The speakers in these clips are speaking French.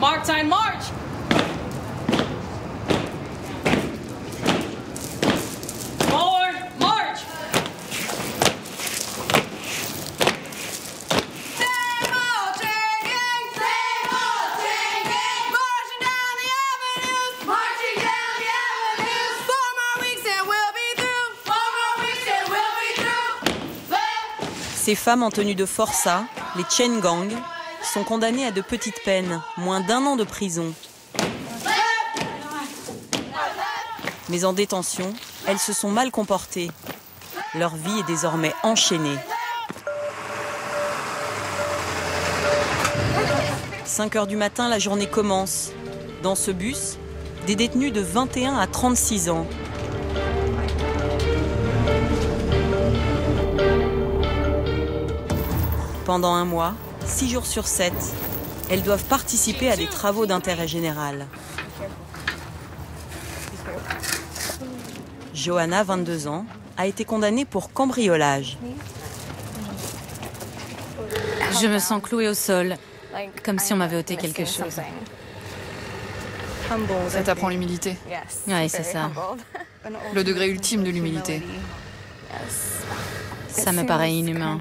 Mark time march. Forward march. Ces femmes en tenue de forçat, les chain gang, sont condamnées à de petites peines, moins d'1 an de prison. Mais en détention, elles se sont mal comportées. Leur vie est désormais enchaînée. 5 heures du matin, la journée commence. Dans ce bus, des détenus de 21 à 36 ans. Pendant 1 mois, 6 jours sur 7, elles doivent participer à des travaux d'intérêt général. Johanna, 22 ans, a été condamnée pour cambriolage. Je me sens clouée au sol, comme si on m'avait ôté quelque chose. Ça t'apprend l'humilité. Oui, c'est ça. Le degré ultime de l'humilité. Ça me paraît inhumain.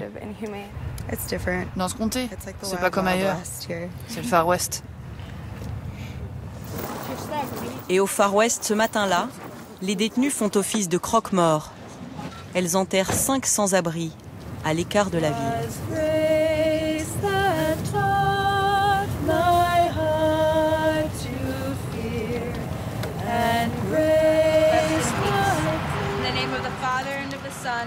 Dans ce comté, c'est pas comme ailleurs. C'est le Far West. Et au Far West, ce matin-là, les détenues font office de croque-mort. Elles enterrent 5 sans-abri, à l'écart de la ville.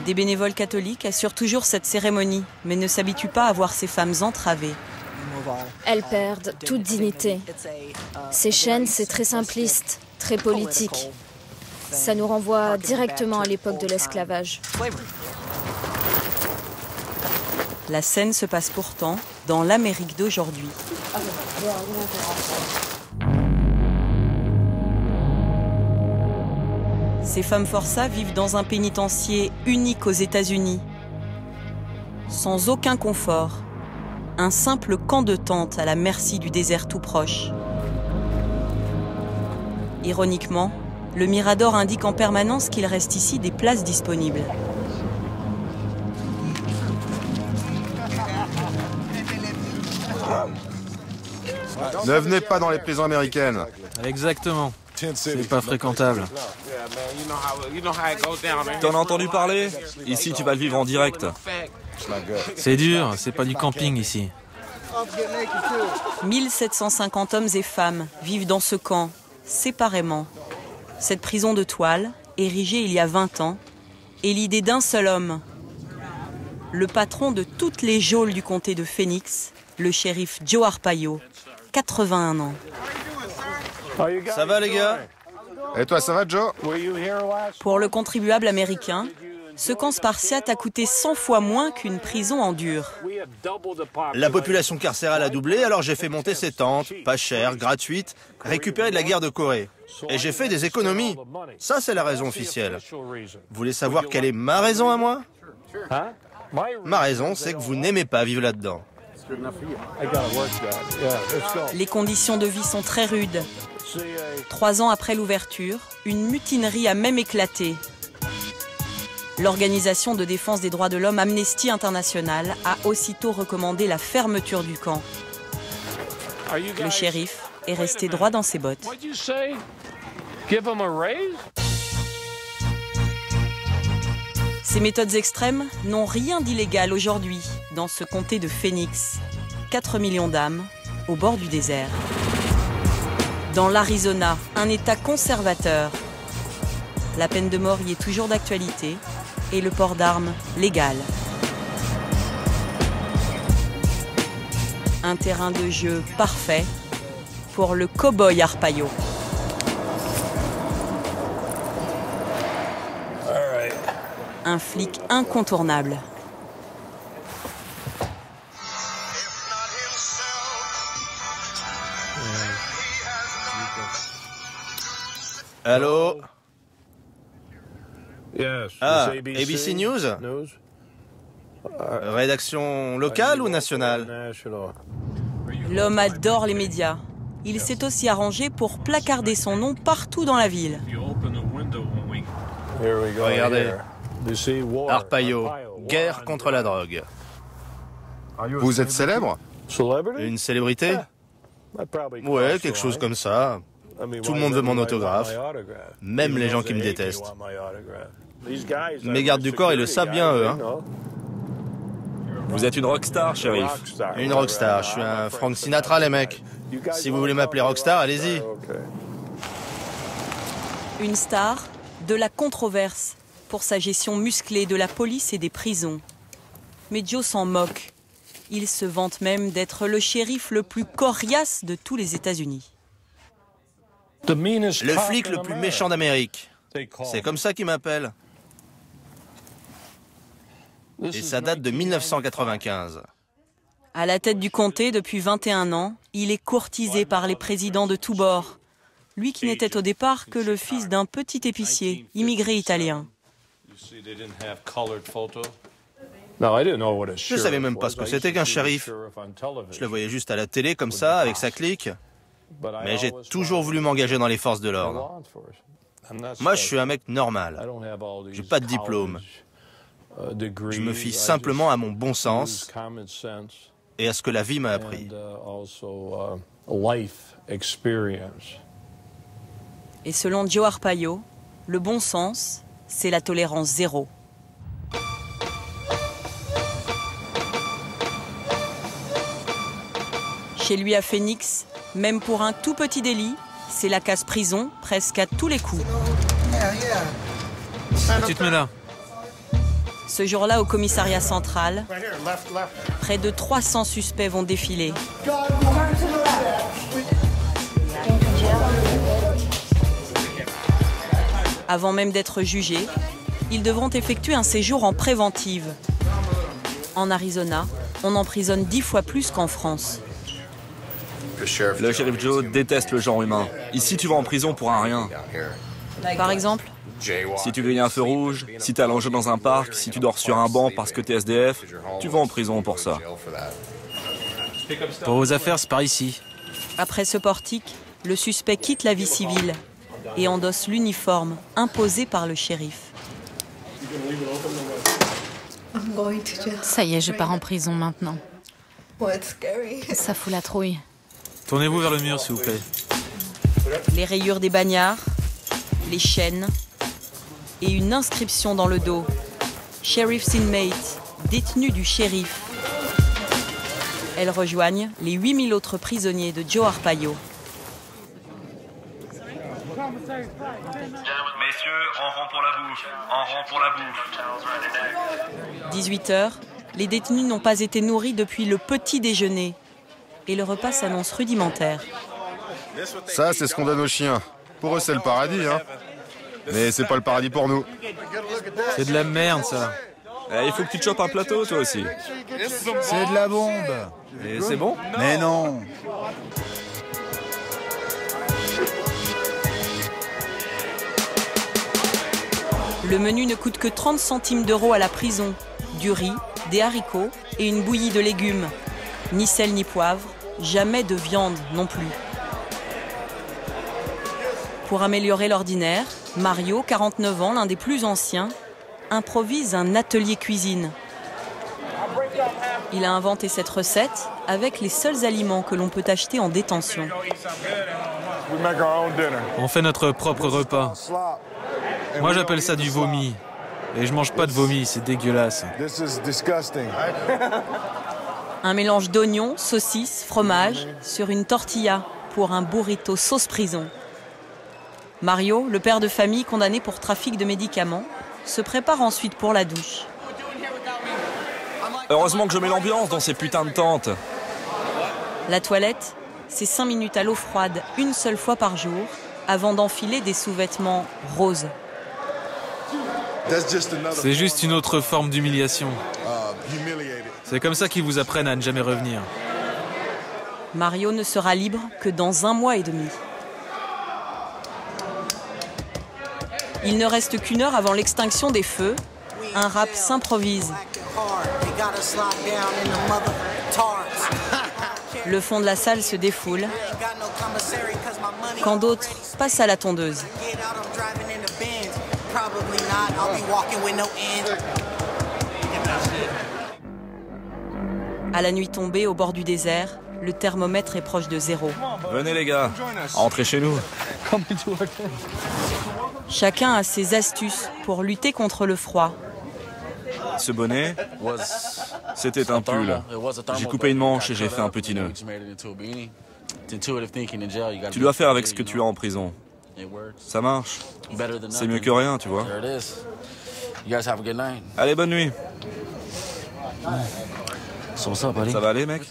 Des bénévoles catholiques assurent toujours cette cérémonie, mais ne s'habituent pas à voir ces femmes entravées. Elles perdent toute dignité. Ces chaînes, c'est très simpliste, très politique. Ça nous renvoie directement à l'époque de l'esclavage. La scène se passe pourtant dans l'Amérique d'aujourd'hui. Ces femmes forçats vivent dans un pénitencier unique aux États-Unis, sans aucun confort, un simple camp de tente à la merci du désert tout proche. Ironiquement, le Mirador indique en permanence qu'il reste ici des places disponibles. Ne venez pas dans les prisons américaines. Exactement. C'est pas fréquentable. T'en as entendu parler? Ici, tu vas le vivre en direct. C'est dur, c'est pas du camping ici. 1750 hommes et femmes vivent dans ce camp, séparément. Cette prison de toile, érigée il y a 20 ans, est l'idée d'un seul homme. Le patron de toutes les geôles du comté de Phoenix, le shérif Joe Arpaio, 81 ans. Ça va les gars? Et toi, ça va, Joe? Pour le contribuable américain, ce camp spartiate a coûté 100 fois moins qu'une prison en dur. La population carcérale a doublé, alors j'ai fait monter ces tentes, pas chères, gratuites, récupérées de la guerre de Corée. Et j'ai fait des économies. Ça, c'est la raison officielle. Vous voulez savoir quelle est ma raison à moi? Ma raison, c'est que vous n'aimez pas vivre là-dedans. Les conditions de vie sont très rudes. 3 ans après l'ouverture, une mutinerie a même éclaté. L'organisation de défense des droits de l'homme Amnesty International a aussitôt recommandé la fermeture du camp. Le shérif est resté droit dans ses bottes. Ces méthodes extrêmes n'ont rien d'illégal aujourd'hui dans ce comté de Phoenix. 4 millions d'âmes au bord du désert. Dans l'Arizona, un État conservateur. La peine de mort y est toujours d'actualité et le port d'armes légal. Un terrain de jeu parfait pour le cow-boy Arpaio. Un flic incontournable. Allô? Ah, ABC News? Rédaction locale ou nationale? L'homme adore les médias. il s'est aussi arrangé pour placarder son nom partout dans la ville. Regardez. Arpaio, guerre contre la drogue. Vous êtes célèbre? Une célébrité? Ouais, quelque chose comme ça. Tout le monde veut mon autographe. Même les gens qui me détestent. Mes gardes du corps, ils le savent bien, eux. Hein. Vous êtes une rockstar, shérif. Une rockstar. Je suis un Frank Sinatra, les mecs. Si vous voulez m'appeler rockstar, allez-y. Une star de la controverse pour sa gestion musclée de la police et des prisons. Mais Joe s'en moque. Il se vante même d'être le shérif le plus coriace de tous les États-Unis. Le flic le plus méchant d'Amérique. C'est comme ça qu'il m'appelle. Et ça date de 1995. À la tête du comté depuis 21 ans, il est courtisé par les présidents de tous bords. Lui qui n'était au départ que le fils d'un petit épicier, immigré italien. Je savais même pas ce que c'était qu'un shérif. Je le voyais juste à la télé comme ça, avec sa clique. Mais j'ai toujours voulu m'engager dans les forces de l'ordre. Moi, je suis un mec normal. J'ai pas de diplôme. Je me fie simplement à mon bon sens et à ce que la vie m'a appris. Et selon Joe Arpaio, le bon sens, c'est la tolérance zéro. Chez lui à Phoenix, même pour un tout petit délit, c'est la casse-prison presque à tous les coups. Tu te mets là. Ce jour-là, au commissariat central, près de 300 suspects vont défiler. Avant même d'être jugés, ils devront effectuer un séjour en préventive. En Arizona, on emprisonne 10 fois plus qu'en France. Le shérif Joe déteste le genre humain. Ici, tu vas en prison pour un rien. Par exemple, si tu grilles un feu rouge, si t'es allongé dans un parc, si tu dors sur un banc parce que t'es SDF, tu vas en prison pour ça. Pour vos affaires, c'est par ici. après ce portique, le suspect quitte la vie civile et endosse l'uniforme imposé par le shérif. Ça y est, je pars en prison maintenant. Ça fout la trouille. Tournez-vous vers le mur, s'il vous plaît. Les rayures des bagnards, les chaînes et une inscription dans le dos. Sheriff's inmate, détenu du shérif. Elles rejoignent les 8000 autres prisonniers de Joe Arpaio. Messieurs, en rang pour la bouffe. En rang pour la bouffe. 18 h, les détenus n'ont pas été nourris depuis le petit déjeuner. Et le repas s'annonce rudimentaire. Ça, c'est ce qu'on donne aux chiens. Pour eux, c'est le paradis, hein. Mais c'est pas le paradis pour nous. C'est de la merde, ça. Il faut que tu te chopes un plateau, toi aussi. C'est de la bombe. Et c'est bon? Mais non. Le menu ne coûte que 30 centimes d'euros à la prison. Du riz, des haricots et une bouillie de légumes. Ni sel ni poivre, jamais de viande non plus. Pour améliorer l'ordinaire, Mario, 49 ans, l'un des plus anciens, improvise un atelier cuisine. Il a inventé cette recette avec les seuls aliments que l'on peut acheter en détention. On fait notre propre repas. Moi, j'appelle ça du vomi. Et je mange pas de vomi, c'est dégueulasse. Un mélange d'oignons, saucisses, fromage sur une tortilla pour un burrito sauce prison. Mario, le père de famille condamné pour trafic de médicaments, se prépare ensuite pour la douche. Heureusement que je mets l'ambiance dans ces putains de tentes. La toilette, c'est 5 minutes à l'eau froide une seule fois par jour avant d'enfiler des sous-vêtements roses. C'est juste une autre forme d'humiliation. C'est comme ça qu'ils vous apprennent à ne jamais revenir. Mario ne sera libre que dans 1 mois et demi. Il ne reste qu'1 heure avant l'extinction des feux. Un rap s'improvise. Le fond de la salle se défoule, quand d'autres passent à la tondeuse. À la nuit tombée, au bord du désert, le thermomètre est proche de 0. Venez les gars, entrez chez nous. Chacun a ses astuces pour lutter contre le froid. Ce bonnet, c'était un pull. J'ai coupé une manche et j'ai fait un petit nœud. Tu dois faire avec ce que tu as en prison. Ça marche. C'est mieux que rien, tu vois. Allez, bonne nuit. Ça va aller, mec?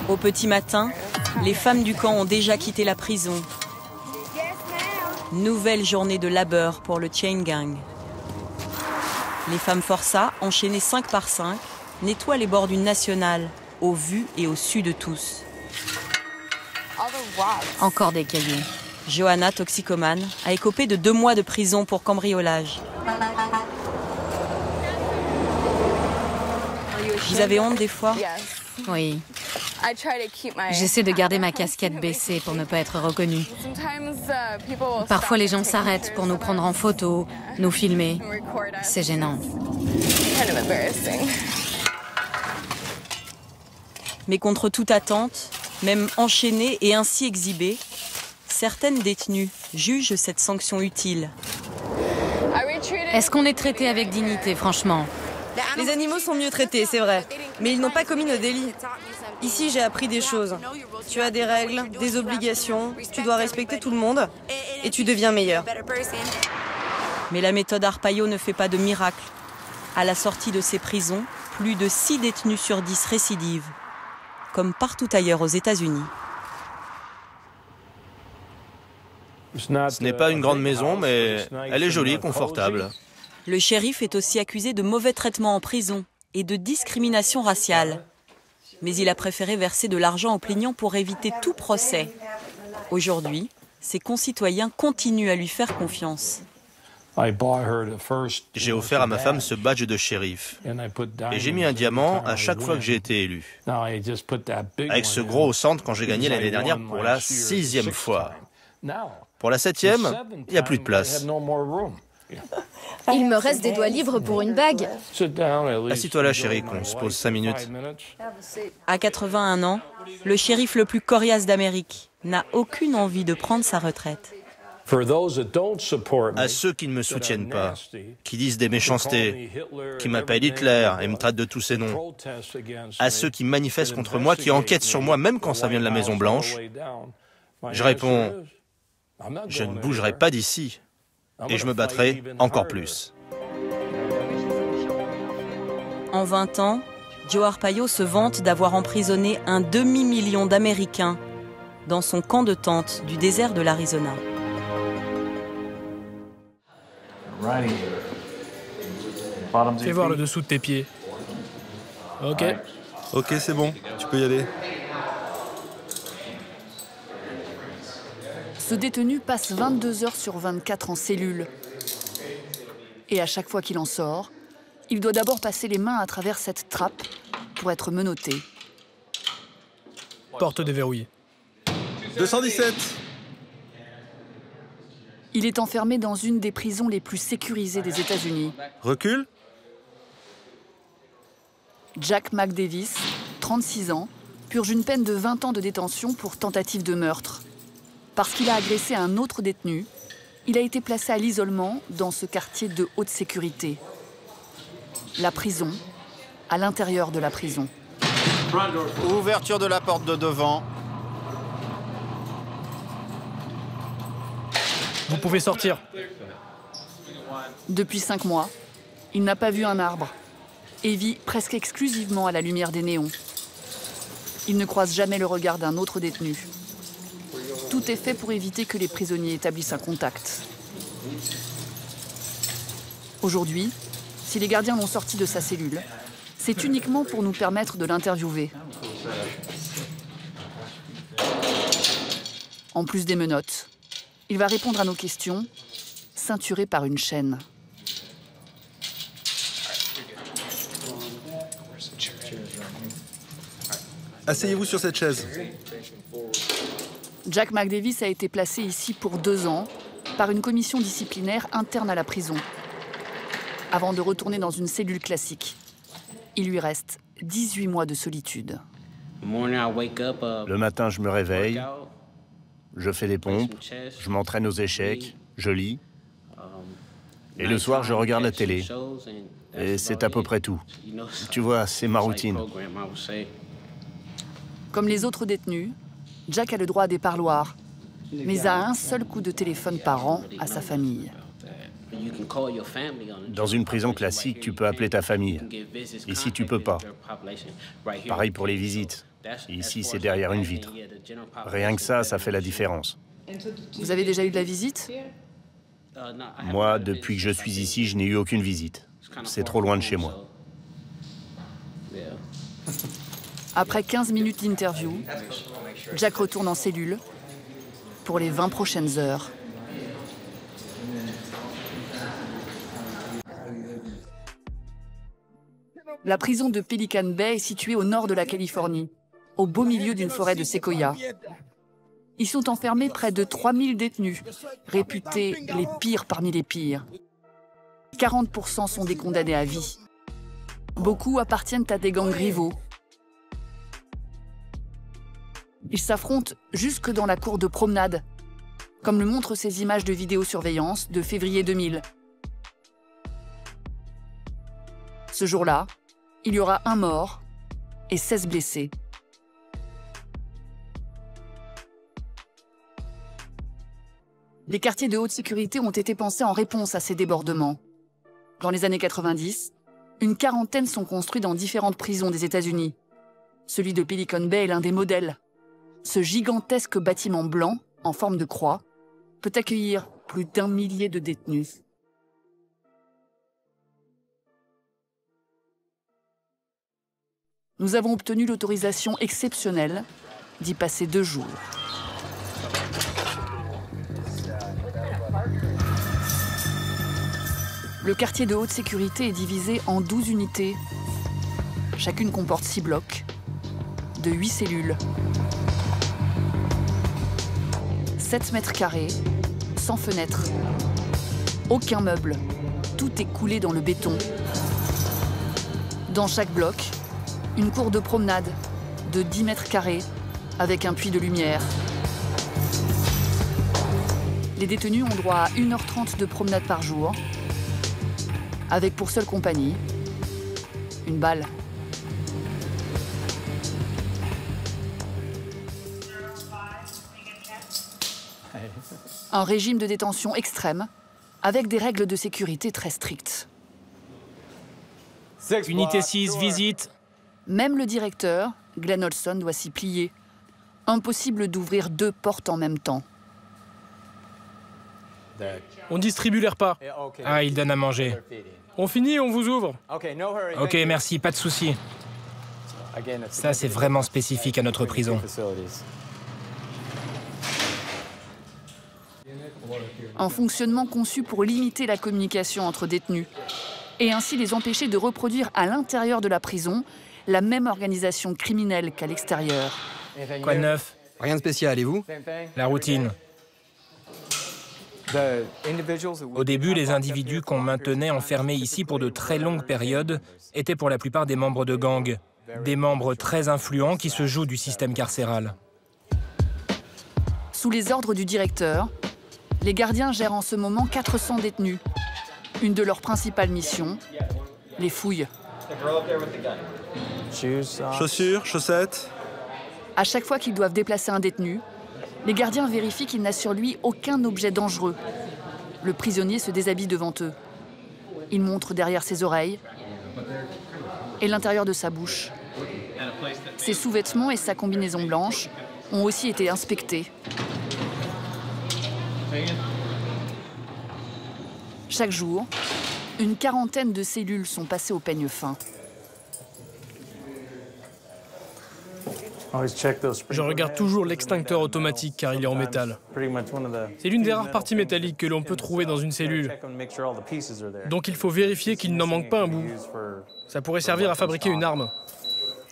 Au petit matin, les femmes du camp ont déjà quitté la prison. Nouvelle journée de labeur pour le chain gang. Les femmes forçats, enchaînées 5 par 5, nettoient les bords d'une nationale, au vu et au su de tous. Encore des cailloux. Johanna, toxicomane, a écopé de 2 mois de prison pour cambriolage. Vous avez honte des fois? Oui. J'essaie de garder ma casquette baissée pour ne pas être reconnue. Parfois, les gens s'arrêtent pour nous prendre en photo, nous filmer. C'est gênant. Mais contre toute attente, même enchaînées et ainsi exhibées, certaines détenues jugent cette sanction utile. Est-ce qu'on est traité avec dignité, franchement? Les animaux sont mieux traités, c'est vrai. Mais ils n'ont pas commis nos délits. Ici, j'ai appris des choses. Tu as des règles, des obligations, tu dois respecter tout le monde et tu deviens meilleur. Mais la méthode Arpaio ne fait pas de miracle. À la sortie de ces prisons, plus de 6 détenus sur 10 récidivent, comme partout ailleurs aux États-Unis. Ce n'est pas une grande maison, mais elle est jolie et confortable. Le shérif est aussi accusé de mauvais traitement en prison et de discrimination raciale. Mais il a préféré verser de l'argent aux plaignants pour éviter tout procès. Aujourd'hui, ses concitoyens continuent à lui faire confiance. J'ai offert à ma femme ce badge de shérif. Et j'ai mis un diamant à chaque fois que j'ai été élu. Avec ce gros au centre quand j'ai gagné l'année dernière pour la 6e fois. Pour la 7e, il n'y a plus de place. Il me reste des doigts libres pour une bague. Assis-toi là, chérie, qu'on se pose 5 minutes. À 81 ans, le shérif le plus coriace d'Amérique n'a aucune envie de prendre sa retraite. À ceux qui ne me soutiennent pas, qui disent des méchancetés, qui m'appellent Hitler et me traitent de tous ces noms, à ceux qui manifestent contre moi, qui enquêtent sur moi même quand ça vient de la Maison Blanche, je réponds, je ne bougerai pas d'ici et je me battrai encore plus. En 20 ans, Joe Arpaio se vante d'avoir emprisonné un demi-million d'Américains dans son camp de tente du désert de l'Arizona. Fais voir le dessous de tes pieds. Ok. Ok, c'est bon, tu peux y aller. Ce détenu passe 22 heures sur 24 en cellule. Et à chaque fois qu'il en sort, il doit d'abord passer les mains à travers cette trappe pour être menotté. Porte déverrouillée. 217. Il est enfermé dans une des prisons les plus sécurisées des États-Unis. Recule. Jack McDavis, 36 ans, purge une peine de 20 ans de détention pour tentative de meurtre. Parce qu'il a agressé un autre détenu, il a été placé à l'isolement dans ce quartier de haute sécurité. La prison, à l'intérieur de la prison. Ouverture de la porte de devant. Vous pouvez sortir. Depuis 5 mois, il n'a pas vu un arbre et vit presque exclusivement à la lumière des néons. Il ne croise jamais le regard d'un autre détenu. Tout est fait pour éviter que les prisonniers établissent un contact. Aujourd'hui, si les gardiens l'ont sorti de sa cellule, c'est uniquement pour nous permettre de l'interviewer. En plus des menottes, il va répondre à nos questions, ceinturé par une chaîne. Asseyez-vous sur cette chaise. Jack McDavis a été placé ici pour 2 ans par une commission disciplinaire interne à la prison, avant de retourner dans une cellule classique. Il lui reste 18 mois de solitude. Le matin, je me réveille, je fais des pompes, je m'entraîne aux échecs, je lis. Et le soir, je regarde la télé. Et c'est à peu près tout. Tu vois, c'est ma routine. Comme les autres détenus, Jack a le droit à des parloirs, mais a un seul coup de téléphone par an à sa famille. Dans une prison classique, tu peux appeler ta famille. Ici, tu peux pas. Pareil pour les visites. Ici, c'est derrière une vitre. Rien que ça fait la différence. Vous avez déjà eu de la visite? Moi, depuis que je suis ici, je n'ai eu aucune visite. C'est trop loin de chez moi. Après 15 minutes d'interview, Jack retourne en cellule pour les 20 prochaines heures. La prison de Pelican Bay est située au nord de la Californie, au beau milieu d'une forêt de séquoias. Ils sont enfermés près de 3000 détenus, réputés les pires parmi les pires. 40% sont des condamnés à vie. Beaucoup appartiennent à des gangs rivaux. Ils s'affrontent jusque dans la cour de promenade, comme le montrent ces images de vidéosurveillance de février 2000. Ce jour-là, il y aura 1 mort et 16 blessés. Les quartiers de haute sécurité ont été pensés en réponse à ces débordements. Dans les années 90, une quarantaine sont construits dans différentes prisons des États-Unis. Celui de Pelican Bay est l'un des modèles. Ce gigantesque bâtiment blanc, en forme de croix, peut accueillir plus d'1 millier de détenus. Nous avons obtenu l'autorisation exceptionnelle d'y passer 2 jours. Le quartier de haute sécurité est divisé en 12 unités. Chacune comporte 6 blocs, de 8 cellules. 7 mètres carrés, sans fenêtres. Aucun meuble. Tout est coulé dans le béton. Dans chaque bloc, une cour de promenade de 10 mètres carrés avec un puits de lumière. Les détenus ont droit à 1h30 de promenade par jour, avec pour seule compagnie une balle. Un régime de détention extrême, avec des règles de sécurité très strictes. Unité 6, visite. Même le directeur, Glenn Olson, doit s'y plier. Impossible d'ouvrir 2 portes en même temps. On distribue les repas. Ah, il donne à manger. On finit, on vous ouvre. Ok, merci, pas de souci. Ça, c'est vraiment spécifique à notre prison. Un fonctionnement conçu pour limiter la communication entre détenus et ainsi les empêcher de reproduire à l'intérieur de la prison la même organisation criminelle qu'à l'extérieur. Quoi de neuf? Rien de spécial, et vous? La routine. Au début, les individus qu'on maintenait enfermés ici pour de très longues périodes étaient pour la plupart des membres de gangs, des membres très influents qui se jouent du système carcéral. Sous les ordres du directeur, les gardiens gèrent en ce moment 400 détenus. Une de leurs principales missions, les fouilles. Chaussures, chaussettes. À chaque fois qu'ils doivent déplacer un détenu, les gardiens vérifient qu'il n'a sur lui aucun objet dangereux. Le prisonnier se déshabille devant eux. Il montre derrière ses oreilles et l'intérieur de sa bouche. Ses sous-vêtements et sa combinaison blanche ont aussi été inspectés. Chaque jour, une quarantaine de cellules sont passées au peigne fin. Je regarde toujours l'extincteur automatique car il est en métal. C'est l'une des rares parties métalliques que l'on peut trouver dans une cellule. Donc il faut vérifier qu'il n'en manque pas un bout. Ça pourrait servir à fabriquer une arme.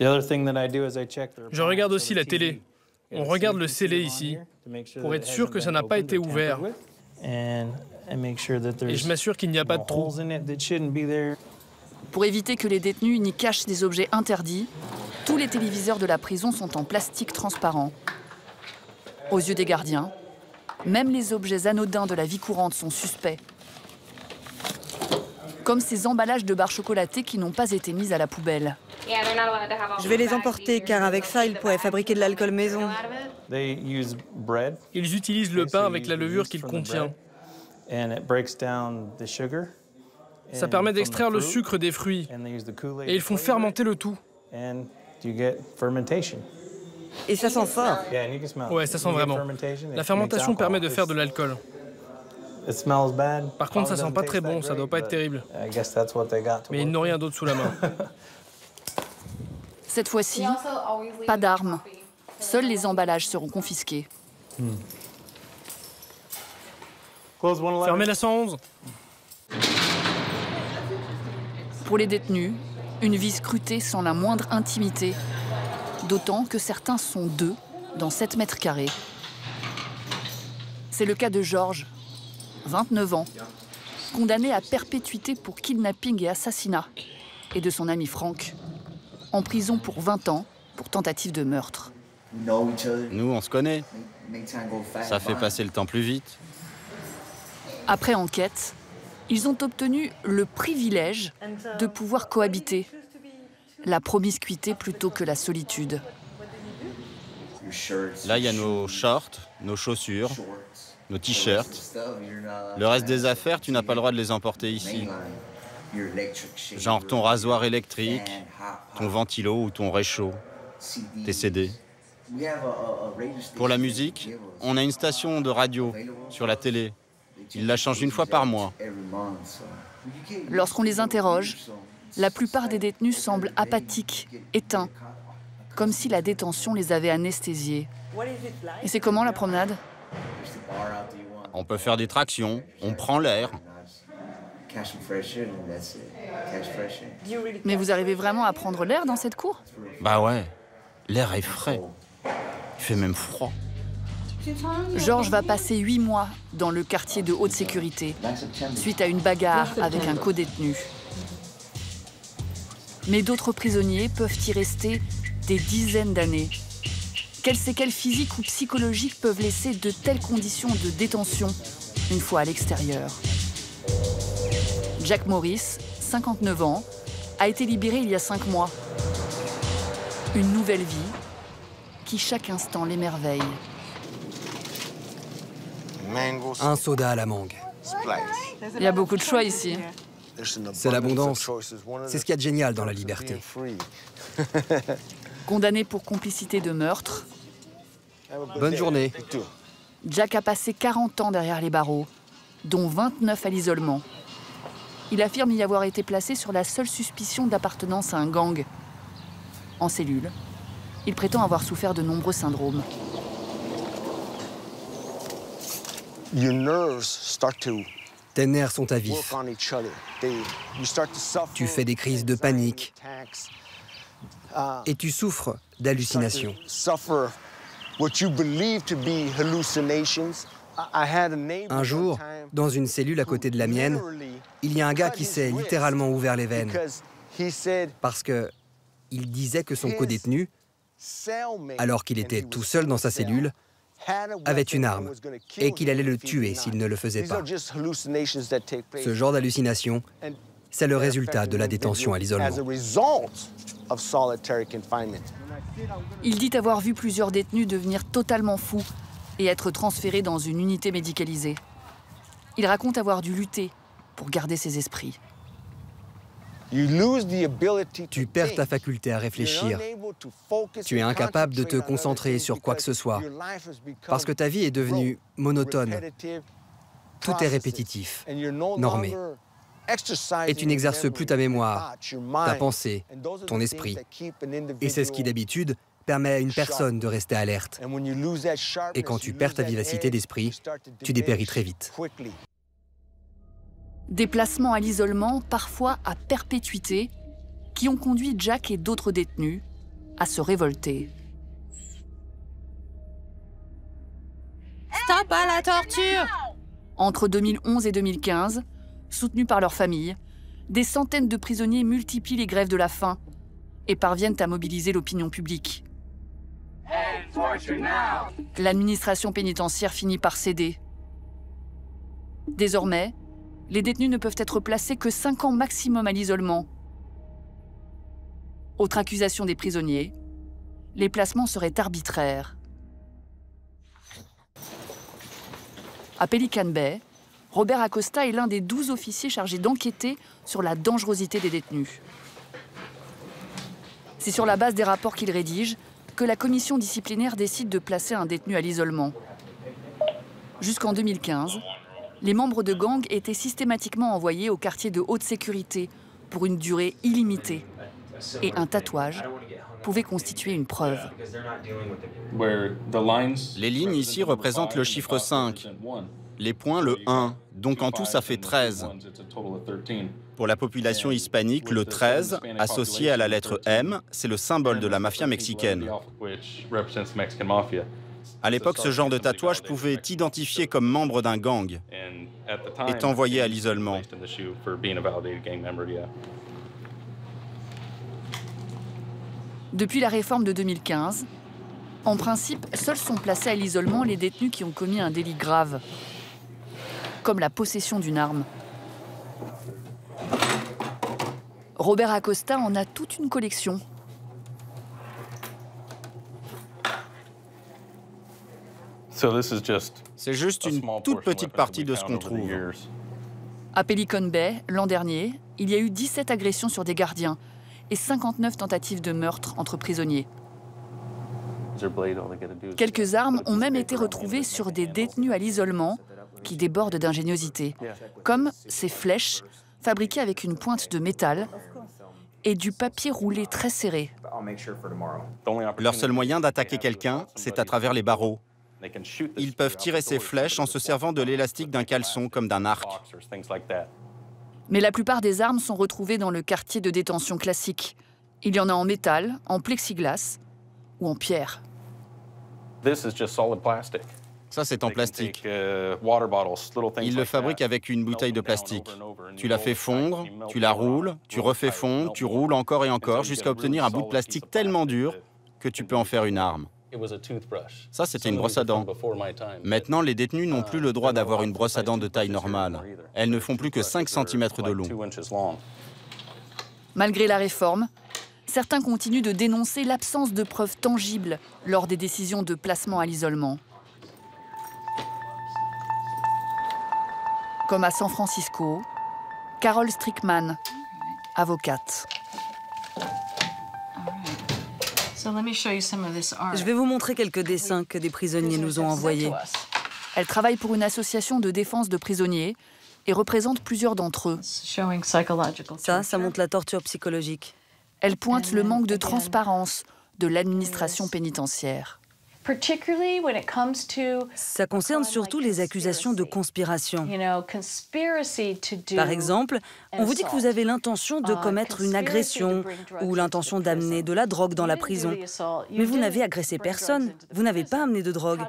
Je regarde aussi la télé. On regarde le scellé ici, pour être sûr que ça n'a pas été ouvert. Et je m'assure qu'il n'y a pas de trou. Pour éviter que les détenus n'y cachent des objets interdits, tous les téléviseurs de la prison sont en plastique transparent. Aux yeux des gardiens, même les objets anodins de la vie courante sont suspects. Comme ces emballages de barres chocolatées qui n'ont pas été mis à la poubelle. Je vais les emporter car avec ça, ils pourraient fabriquer de l'alcool maison. Ils utilisent le pain avec la levure qu'il contient. Ça permet d'extraire le sucre des fruits. Et ils font fermenter le tout. Et ça sent fort. Ouais, ça sent vraiment. La fermentation permet de faire de l'alcool. Par contre, ça sent pas très bon, ça doit pas être terrible. Mais ils n'ont rien d'autre sous la main. Cette fois-ci, pas d'armes. Seuls les emballages seront confisqués. Fermez la 111. Pour les détenus, une vie scrutée sans la moindre intimité, d'autant que certains sont 2 dans 7 mètres carrés. C'est le cas de George, 29 ans, condamné à perpétuité pour kidnapping et assassinat, et de son ami Frank, en prison pour 20 ans pour tentative de meurtre. Nous, on se connaît. Ça fait passer le temps plus vite. Après enquête, ils ont obtenu le privilège de pouvoir cohabiter. La promiscuité plutôt que la solitude. Là, il y a nos shorts, nos chaussures, nos t-shirts. Le reste des affaires, tu n'as pas le droit de les emporter ici. Genre ton rasoir électrique, ton ventilo ou ton réchaud, tes CD. Pour la musique, on a une station de radio sur la télé. Ils la changent une fois par mois. Lorsqu'on les interroge, la plupart des détenus semblent apathiques, éteints, comme si la détention les avait anesthésiés. Et c'est comment la promenade? On peut faire des tractions, on prend l'air. Mais vous arrivez vraiment à prendre l'air dans cette cour? Bah ouais, l'air est frais. Il fait même froid. Georges va passer 8 mois dans le quartier de haute sécurité, suite à une bagarre avec un codétenu. Mais d'autres prisonniers peuvent y rester des dizaines d'années. Quelles séquelles physiques ou psychologiques peuvent laisser de telles conditions de détention une fois à l'extérieur? Jack Morris, 59 ans, a été libéré il y a 5 mois. Une nouvelle vie qui chaque instant l'émerveille. Un soda à la mangue. Il y a beaucoup de choix ici. C'est l'abondance. C'est ce qu'il y a de génial dans la liberté. Condamné pour complicité de meurtre, Bonne journée. Jack a passé 40 ans derrière les barreaux, dont 29 à l'isolement. Il affirme y avoir été placé sur la seule suspicion d'appartenance à un gang. En cellule, il prétend avoir souffert de nombreux syndromes. Tes nerfs sont à vif. Tu fais des crises de panique. Et tu souffres d'hallucinations. Un jour, dans une cellule à côté de la mienne, il y a un gars qui s'est littéralement ouvert les veines. Parce que il disait que son codétenu, alors qu'il était tout seul dans sa cellule, avait une arme et qu'il allait le tuer s'il ne le faisait pas. Ce genre d'hallucination, c'est le résultat de la détention à l'isolement. Il dit avoir vu plusieurs détenus devenir totalement fous et être transférés dans une unité médicalisée. Il raconte avoir dû lutter pour garder ses esprits. Tu perds ta faculté à réfléchir. Tu es incapable de te concentrer sur quoi que ce soit, parce que ta vie est devenue monotone. Tout est répétitif, normé. Et tu n'exerces plus ta mémoire, ta pensée, ton esprit. Et c'est ce qui, d'habitude, permet à une personne de rester alerte. Et quand tu perds ta vivacité d'esprit, tu dépéris très vite. Des placements à l'isolement, parfois à perpétuité, qui ont conduit Jack et d'autres détenus à se révolter. Stop à la torture! Entre 2011 et 2015, soutenus par leurs familles, des centaines de prisonniers multiplient les grèves de la faim et parviennent à mobiliser l'opinion publique. L'administration pénitentiaire finit par céder. Désormais, les détenus ne peuvent être placés que 5 ans maximum à l'isolement. Autre accusation des prisonniers, les placements seraient arbitraires. À Pelican Bay, Robert Acosta est l'un des 12 officiers chargés d'enquêter sur la dangerosité des détenus. C'est sur la base des rapports qu'il rédige que la commission disciplinaire décide de placer un détenu à l'isolement. Jusqu'en 2015, les membres de gangs étaient systématiquement envoyés au quartier de haute sécurité pour une durée illimitée. Et un tatouage pouvait constituer une preuve. Les lignes ici représentent le chiffre 5, les points le 1, donc en tout ça fait 13. Pour la population hispanique, le 13, associé à la lettre M, c'est le symbole de la mafia mexicaine. À l'époque, ce genre de tatouage pouvait t'identifier comme membre d'un gang et t'envoyer à l'isolement. Depuis la réforme de 2015, en principe, seuls sont placés à l'isolement les détenus qui ont commis un délit grave, comme la possession d'une arme. Robert Acosta en a toute une collection. C'est juste une toute petite partie de ce qu'on trouve. À Pelican Bay, l'an dernier, il y a eu 17 agressions sur des gardiens et 59 tentatives de meurtre entre prisonniers. Quelques armes ont même été retrouvées sur des détenus à l'isolement qui débordent d'ingéniosité, comme ces flèches fabriquées avec une pointe de métal et du papier roulé très serré. Leur seul moyen d'attaquer quelqu'un, c'est à travers les barreaux. Ils peuvent tirer ces flèches en se servant de l'élastique d'un caleçon comme d'un arc. Mais la plupart des armes sont retrouvées dans le quartier de détention classique. Il y en a en métal, en plexiglas ou en pierre. Ça, c'est en plastique. Ils le fabriquent avec une bouteille de plastique. Tu la fais fondre, tu la roules, tu refais fondre, tu roules encore et encore jusqu'à obtenir un bout de plastique tellement dur que tu peux en faire une arme. Ça, c'était une brosse à dents. Maintenant, les détenus n'ont plus le droit d'avoir une brosse à dents de taille normale. Elles ne font plus que 5 cm de long. Malgré la réforme, certains continuent de dénoncer l'absence de preuves tangibles lors des décisions de placement à l'isolement. Comme à San Francisco, Carol Strickman, avocate. Je vais vous montrer quelques dessins que des prisonniers nous ont envoyés. Elle travaille pour une association de défense de prisonniers et représente plusieurs d'entre eux. Ça montre la torture psychologique. Elle pointe le manque de transparence de l'administration pénitentiaire. Ça concerne surtout les accusations de conspiration. Par exemple, on vous dit que vous avez l'intention de commettre une agression ou l'intention d'amener de la drogue dans la prison. Mais vous n'avez agressé personne, vous n'avez pas amené de drogue.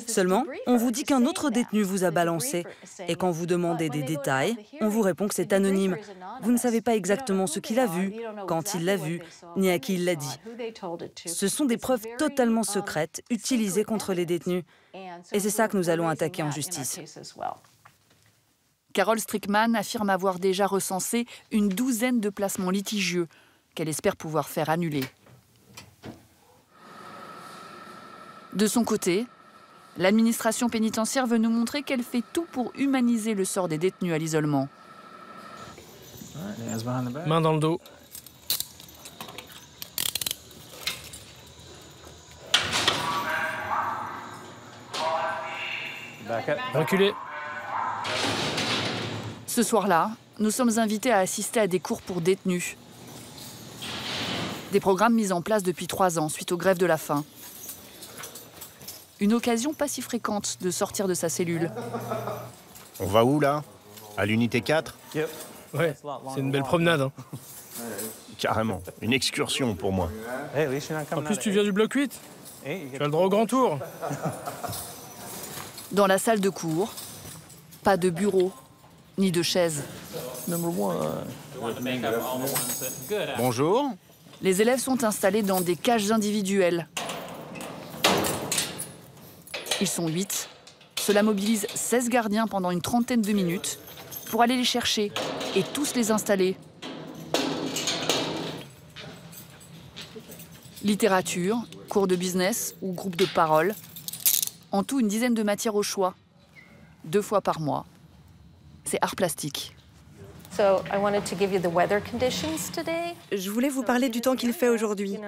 Seulement, on vous dit qu'un autre détenu vous a balancé. Et quand vous demandez des détails, on vous répond que c'est anonyme. Vous ne savez pas exactement ce qu'il a vu, quand il l'a vu, ni à qui il l'a dit. Ce sont des preuves totalement secrètes utilisées contre les détenus. Et c'est ça que nous allons attaquer en justice. Carol Strickman affirme avoir déjà recensé une douzaine de placements litigieux qu'elle espère pouvoir faire annuler. De son côté, l'administration pénitentiaire veut nous montrer qu'elle fait tout pour humaniser le sort des détenus à l'isolement. Main dans le dos. Reculez. Ce soir-là, nous sommes invités à assister à des cours pour détenus. Des programmes mis en place depuis 3 ans suite aux grèves de la faim. Une occasion pas si fréquente de sortir de sa cellule. On va où là? À l'unité 4? Ouais, c'est une belle promenade. Hein. Carrément, une excursion pour moi. En plus, tu viens du bloc 8. Tu as le droit au grand tour. Dans la salle de cours, pas de bureau, ni de chaise. Bonjour. Les élèves sont installés dans des cages individuelles. Ils sont 8. Cela mobilise 16 gardiens pendant une trentaine de minutes pour aller les chercher et tous les installer. Littérature, cours de business ou groupe de parole. En tout, une dizaine de matières au choix. 2 fois par mois. C'est art plastique. Je voulais vous parler du temps qu'il fait aujourd'hui.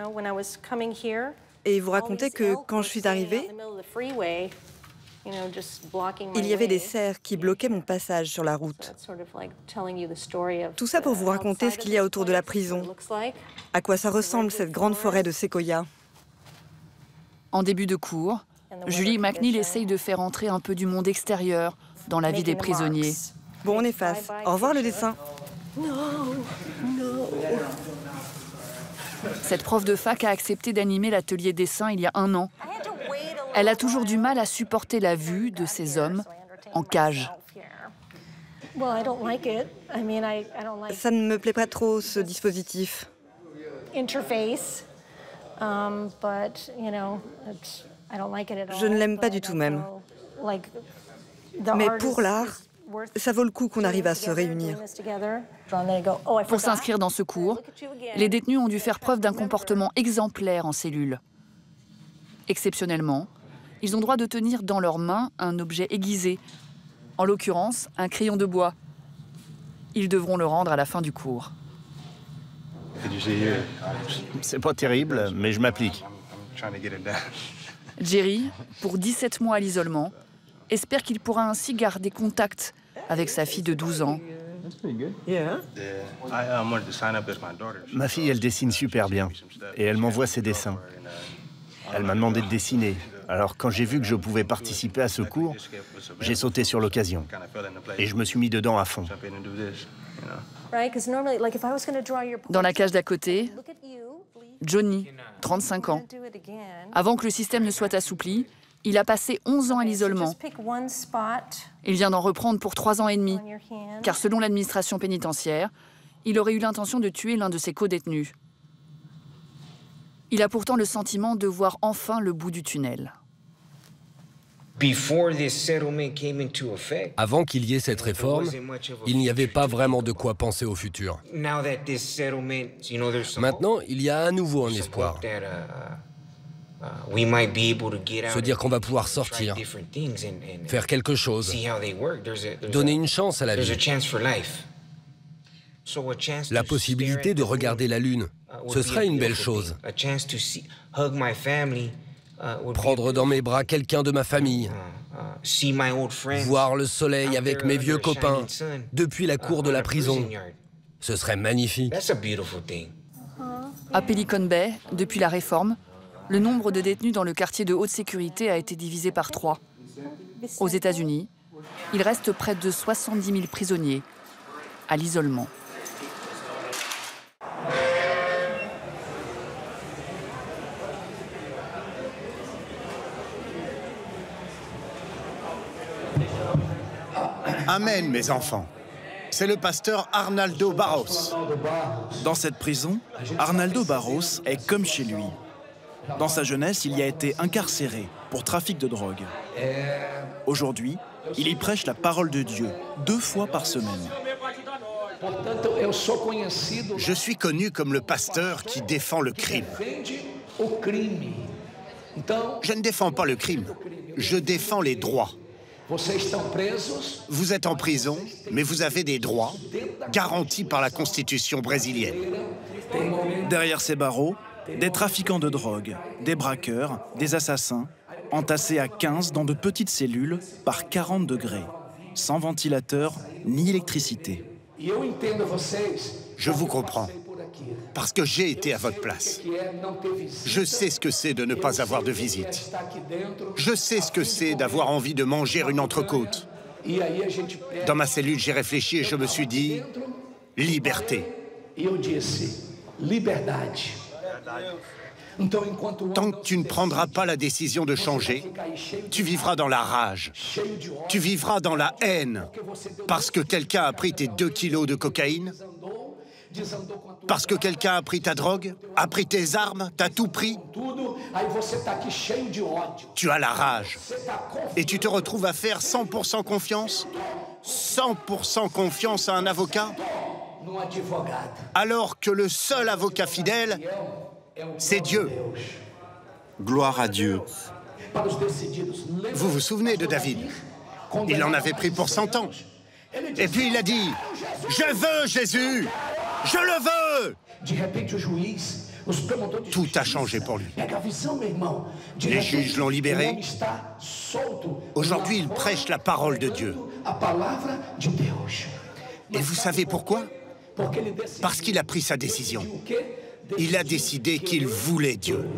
Et vous raconter que quand je suis arrivée, il y avait des cerfs qui bloquaient mon passage sur la route. Tout ça pour vous raconter ce qu'il y a autour de la prison. À quoi ça ressemble cette grande forêt de séquoias. En début de cours, Julie McNeil essaye de faire entrer un peu du monde extérieur dans la vie des prisonniers. Bon, on efface. Au revoir le dessin. Cette prof de fac a accepté d'animer l'atelier dessin il y a 1 an. Elle a toujours du mal à supporter la vue de ces hommes en cage. Ça ne me plaît pas trop, ce dispositif. Je ne l'aime pas du tout même. Mais pour l'art, ça vaut le coup qu'on arrive à se réunir. Pour s'inscrire dans ce cours, les détenus ont dû faire preuve d'un comportement exemplaire en cellule. Exceptionnellement, ils ont droit de tenir dans leurs mains un objet aiguisé, en l'occurrence un crayon de bois. Ils devront le rendre à la fin du cours. C'est pas terrible, mais je m'applique. Jerry, pour 17 mois à l'isolement, espère qu'il pourra ainsi garder contact avec sa fille de 12 ans. Ma fille, elle dessine super bien, et elle m'envoie ses dessins. Elle m'a demandé de dessiner. Alors, quand j'ai vu que je pouvais participer à ce cours, j'ai sauté sur l'occasion. Et je me suis mis dedans à fond. Dans la cage d'à côté, Johnny, 35 ans. Avant que le système ne soit assoupli, il a passé 11 ans à l'isolement. Il vient d'en reprendre pour 3 ans et demi, car selon l'administration pénitentiaire, il aurait eu l'intention de tuer l'un de ses co-détenus. Il a pourtant le sentiment de voir enfin le bout du tunnel. Avant qu'il y ait cette réforme, il n'y avait pas vraiment de quoi penser au futur. Maintenant, il y a à nouveau un espoir. Se dire qu'on va pouvoir sortir, faire quelque chose, donner une chance à la vie. La possibilité de regarder la Lune, ce serait une belle chose. Prendre dans mes bras quelqu'un de ma famille, voir le soleil avec mes vieux copains depuis la cour de la prison, ce serait magnifique. À Pelican Bay, depuis la réforme, le nombre de détenus dans le quartier de haute sécurité a été divisé par 3. Aux États-Unis, il reste près de 70 000 prisonniers à l'isolement. Amen, mes enfants. C'est le pasteur Arnaldo Barros. Dans cette prison, Arnaldo Barros est comme chez lui. Dans sa jeunesse, il y a été incarcéré pour trafic de drogue. Aujourd'hui, il y prêche la parole de Dieu 2 fois par semaine. Je suis connu comme le pasteur qui défend le crime. Je ne défends pas le crime, je défends les droits. Vous êtes en prison, mais vous avez des droits garantis par la Constitution brésilienne. Derrière ces barreaux, des trafiquants de drogue, des braqueurs, des assassins, entassés à 15 dans de petites cellules par 40 degrés, sans ventilateur ni électricité. Je vous comprends, parce que j'ai été à votre place. Je sais ce que c'est de ne pas avoir de visite. Je sais ce que c'est d'avoir envie de manger une entrecôte. Dans ma cellule, j'ai réfléchi et je me suis dit, liberté. Tant que tu ne prendras pas la décision de changer, tu vivras dans la rage. Tu vivras dans la haine. Parce que quelqu'un a pris tes 2 kilos de cocaïne? Parce que quelqu'un a pris ta drogue? A pris tes armes? T'as tout pris? Tu as la rage. Et tu te retrouves à faire 100% confiance? 100% confiance à un avocat? Alors que le seul avocat fidèle, c'est Dieu. Gloire à Dieu. Vous vous souvenez de David? Il en avait pris pour 100 ans. Et puis il a dit, « Je veux Jésus! Je le veux !» Tout a changé pour lui. Les juges l'ont libéré. Aujourd'hui, il prêche la parole de Dieu. Et vous savez pourquoi? Parce qu'il a pris sa décision. Il a décidé qu'il voulait Dieu.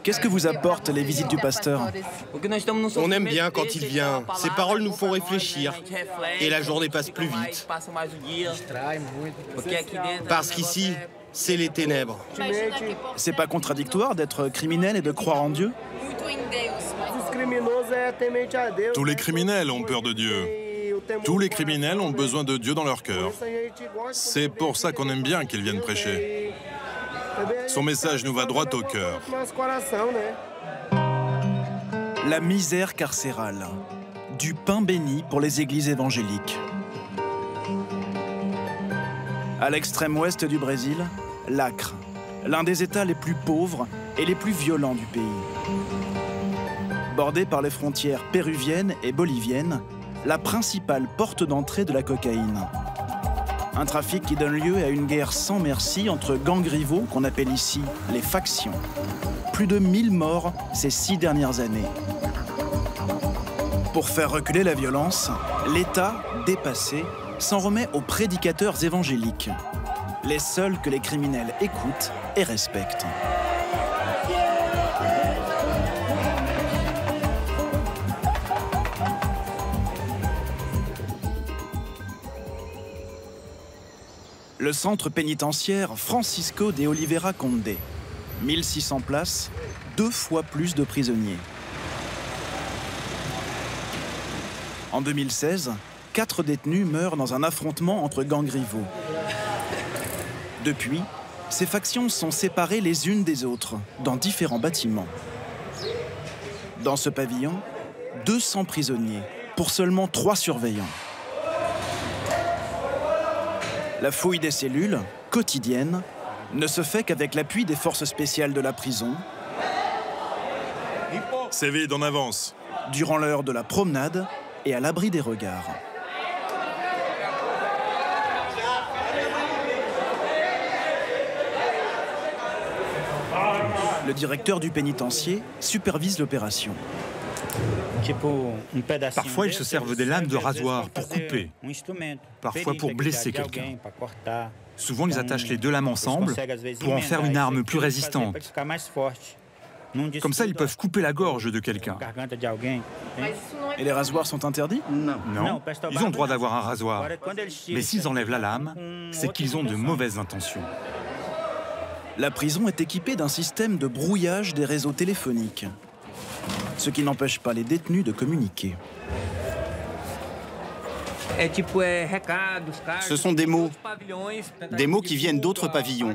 Qu'est-ce que vous apportent les visites du pasteur? On aime bien quand il vient. Ses paroles nous font réfléchir. Et la journée passe plus vite. Parce qu'ici, c'est les ténèbres. C'est pas contradictoire d'être criminel et de croire en Dieu? Tous les criminels ont peur de Dieu. Tous les criminels ont besoin de Dieu dans leur cœur. C'est pour ça qu'on aime bien qu'il vienne prêcher. Son message nous va droit au cœur. La misère carcérale. Du pain béni pour les églises évangéliques. À l'extrême ouest du Brésil, l'Acre, l'un des États les plus pauvres et les plus violents du pays. Bordé par les frontières péruviennes et boliviennes, la principale porte d'entrée de la cocaïne. Un trafic qui donne lieu à une guerre sans merci entre gangs rivaux qu'on appelle ici les factions. Plus de 1000 morts ces 6 dernières années. Pour faire reculer la violence, l'État, dépassé, s'en remet aux prédicateurs évangéliques, les seuls que les criminels écoutent et respectent. Le centre pénitentiaire Francisco de Oliveira Conde. 1600 places, 2 fois plus de prisonniers. En 2016, 4 détenus meurent dans un affrontement entre gangs rivaux. Depuis, ces factions sont séparées les unes des autres, dans différents bâtiments. Dans ce pavillon, 200 prisonniers, pour seulement 3 surveillants. La fouille des cellules, quotidienne, ne se fait qu'avec l'appui des forces spéciales de la prison. C'est vide, en avance. Durant l'heure de la promenade et à l'abri des regards. Le directeur du pénitencier supervise l'opération. Parfois, ils se servent des lames de rasoir pour couper, parfois pour blesser quelqu'un. Souvent, ils attachent les 2 lames ensemble pour en faire une arme plus résistante. Comme ça, ils peuvent couper la gorge de quelqu'un. Et les rasoirs sont interdits? Non, ils ont le droit d'avoir un rasoir. Mais s'ils enlèvent la lame, c'est qu'ils ont de mauvaises intentions. La prison est équipée d'un système de brouillage des réseaux téléphoniques, ce qui n'empêche pas les détenus de communiquer. Ce sont des mots qui viennent d'autres pavillons.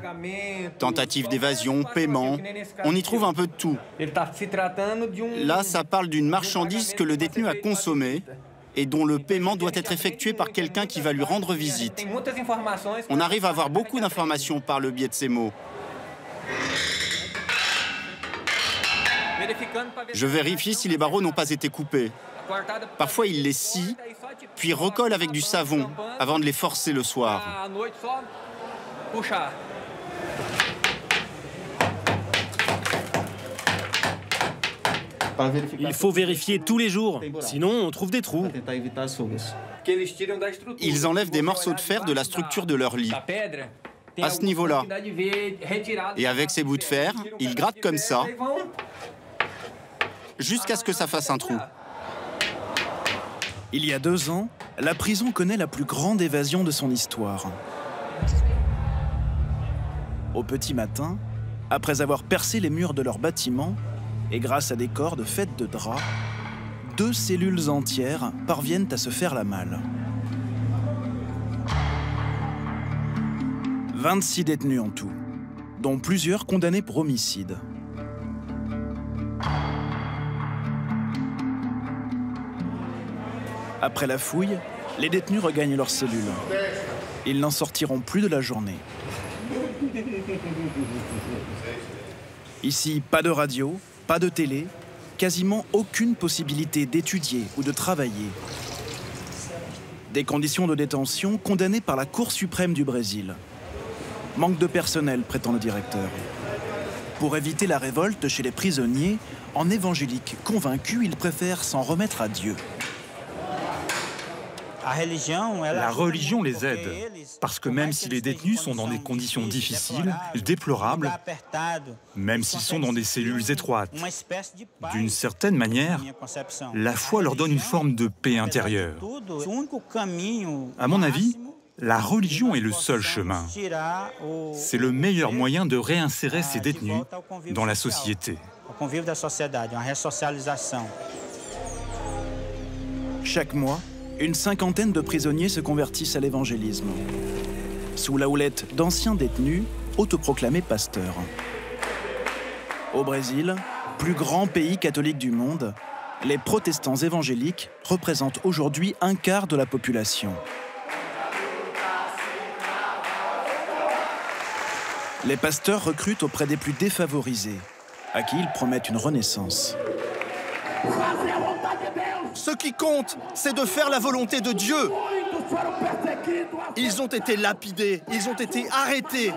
Tentative d'évasion, paiement, on y trouve un peu de tout. Là, ça parle d'une marchandise que le détenu a consommée et dont le paiement doit être effectué par quelqu'un qui va lui rendre visite. On arrive à avoir beaucoup d'informations par le biais de ces mots. Je vérifie si les barreaux n'ont pas été coupés. Parfois, il les scie, puis recolle avec du savon avant de les forcer le soir. Il faut vérifier tous les jours, sinon on trouve des trous. Ils enlèvent des morceaux de fer de la structure de leur lit, à ce niveau-là. Et avec ces bouts de fer, ils grattent comme ça, jusqu'à ce que ça fasse un trou. Il y a 2 ans, la prison connaît la plus grande évasion de son histoire. Au petit matin, après avoir percé les murs de leur bâtiment, et grâce à des cordes faites de draps, 2 cellules entières parviennent à se faire la malle. 26 détenus en tout, dont plusieurs condamnés pour homicide. Après la fouille, les détenus regagnent leurs cellules. Ils n'en sortiront plus de la journée. Ici, pas de radio, pas de télé, quasiment aucune possibilité d'étudier ou de travailler. Des conditions de détention condamnées par la Cour suprême du Brésil. Manque de personnel, prétend le directeur. Pour éviter la révolte chez les prisonniers, en évangélique convaincu, ils préfèrent s'en remettre à Dieu. La religion les aide, parce que même si les détenus sont dans des conditions difficiles, déplorables, même s'ils sont dans des cellules étroites, d'une certaine manière, la foi leur donne une forme de paix intérieure. À mon avis, la religion est le seul chemin. C'est le meilleur moyen de réinsérer ces détenus dans la société. Chaque mois, une cinquantaine de prisonniers se convertissent à l'évangélisme, sous la houlette d'anciens détenus autoproclamés pasteurs. Au Brésil, plus grand pays catholique du monde, les protestants évangéliques représentent aujourd'hui 1/4 de la population. Les pasteurs recrutent auprès des plus défavorisés, à qui ils promettent une renaissance. Ce qui compte, c'est de faire la volonté de Dieu. Ils ont été lapidés, ils ont été arrêtés,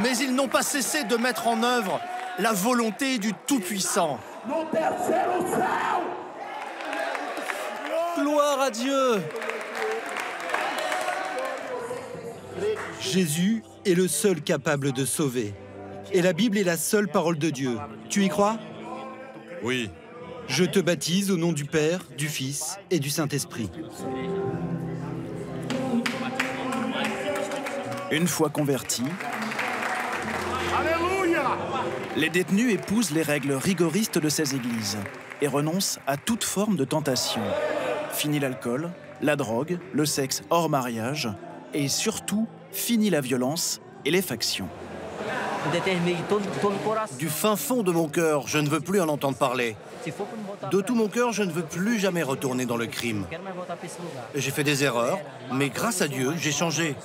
mais ils n'ont pas cessé de mettre en œuvre la volonté du Tout-Puissant. Gloire à Dieu! Jésus est le seul capable de sauver. Et la Bible est la seule parole de Dieu. Tu y crois? Oui. Je te baptise au nom du Père, du Fils et du Saint-Esprit. Une fois convertis, les détenus épousent les règles rigoristes de ces églises et renoncent à toute forme de tentation. Fini l'alcool, la drogue, le sexe hors mariage et surtout, fini la violence et les factions. Du fin fond de mon cœur, je ne veux plus en entendre parler. De tout mon cœur, je ne veux plus jamais retourner dans le crime. J'ai fait des erreurs, mais grâce à Dieu, j'ai changé.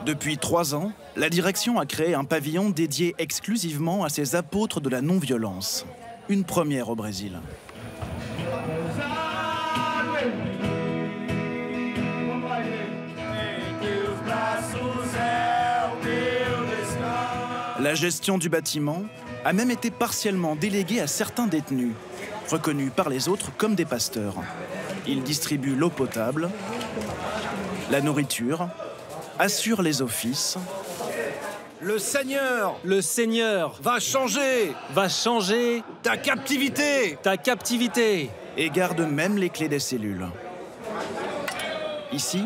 Depuis 3 ans, la direction a créé un pavillon dédié exclusivement à ces apôtres de la non-violence. Une première au Brésil. La gestion du bâtiment a même été partiellement déléguée à certains détenus, reconnus par les autres comme des pasteurs. Ils distribuent l'eau potable, la nourriture, assurent les offices. Le Seigneur va changer ta captivité, et garde même les clés des cellules. Ici,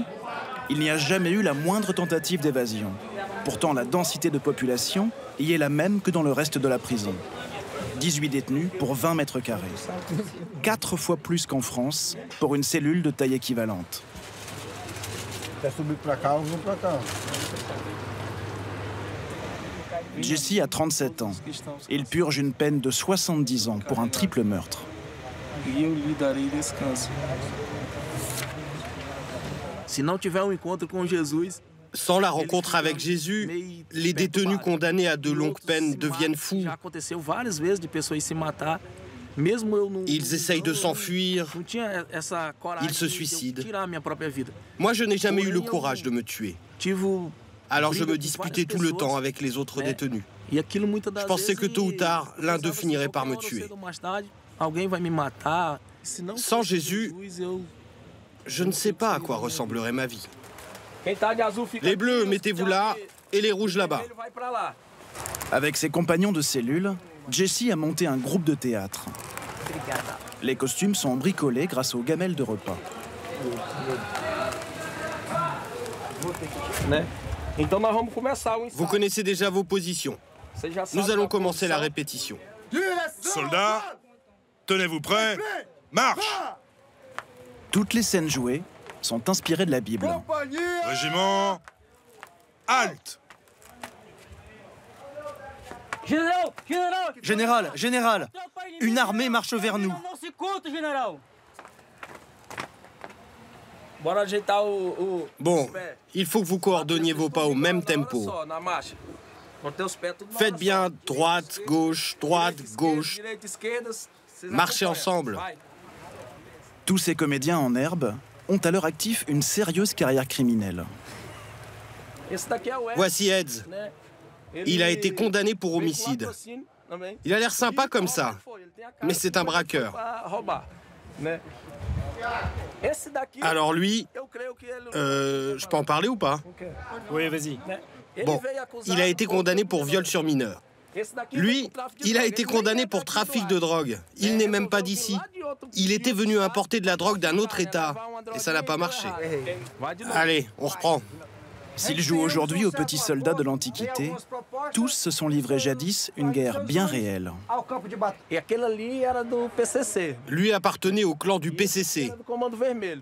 il n'y a jamais eu la moindre tentative d'évasion. Pourtant, la densité de population y est la même que dans le reste de la prison. 18 détenus pour 20 mètres carrés. 4 fois plus qu'en France pour une cellule de taille équivalente. Jesse a 37 ans. Il purge une peine de 70 ans pour un triple meurtre. Sans la rencontre avec Jésus, les détenus condamnés à de longues peines deviennent fous. Ils essayent de s'enfuir, ils se suicident. Moi, je n'ai jamais eu le courage de me tuer. Alors je me disputais tout le temps avec les autres détenus. Je pensais que tôt ou tard, l'un d'eux finirait par me tuer. Sans Jésus, je ne sais pas à quoi ressemblerait ma vie. Les bleus, mettez-vous là, et les rouges là-bas. Avec ses compagnons de cellule, Jesse a monté un groupe de théâtre. Les costumes sont bricolés grâce aux gamelles de repas. Vous connaissez déjà vos positions. Nous allons commencer la répétition. Soldats, tenez-vous prêts, marche! Toutes les scènes jouées sont inspirées de la Bible. Régiment, halte! Général, général, une armée marche vers nous. Bon, il faut que vous coordonniez vos pas au même tempo. Faites bien droite, gauche, marchez ensemble. Tous ces comédiens en herbe ont à leur actif une sérieuse carrière criminelle. Voici Eds. Il a été condamné pour homicide. Il a l'air sympa comme ça, mais c'est un braqueur. Alors lui, je peux en parler ou pas? Oui, vas-y. Bon, il a été condamné pour viol sur mineur. Lui, il a été condamné pour trafic de drogue. Il n'est même pas d'ici. Il était venu importer de la drogue d'un autre État, et ça n'a pas marché. Allez, on reprend. S'ils jouent aujourd'hui aux petits soldats de l'Antiquité, tous se sont livrés jadis une guerre bien réelle. Lui appartenait au clan du PCC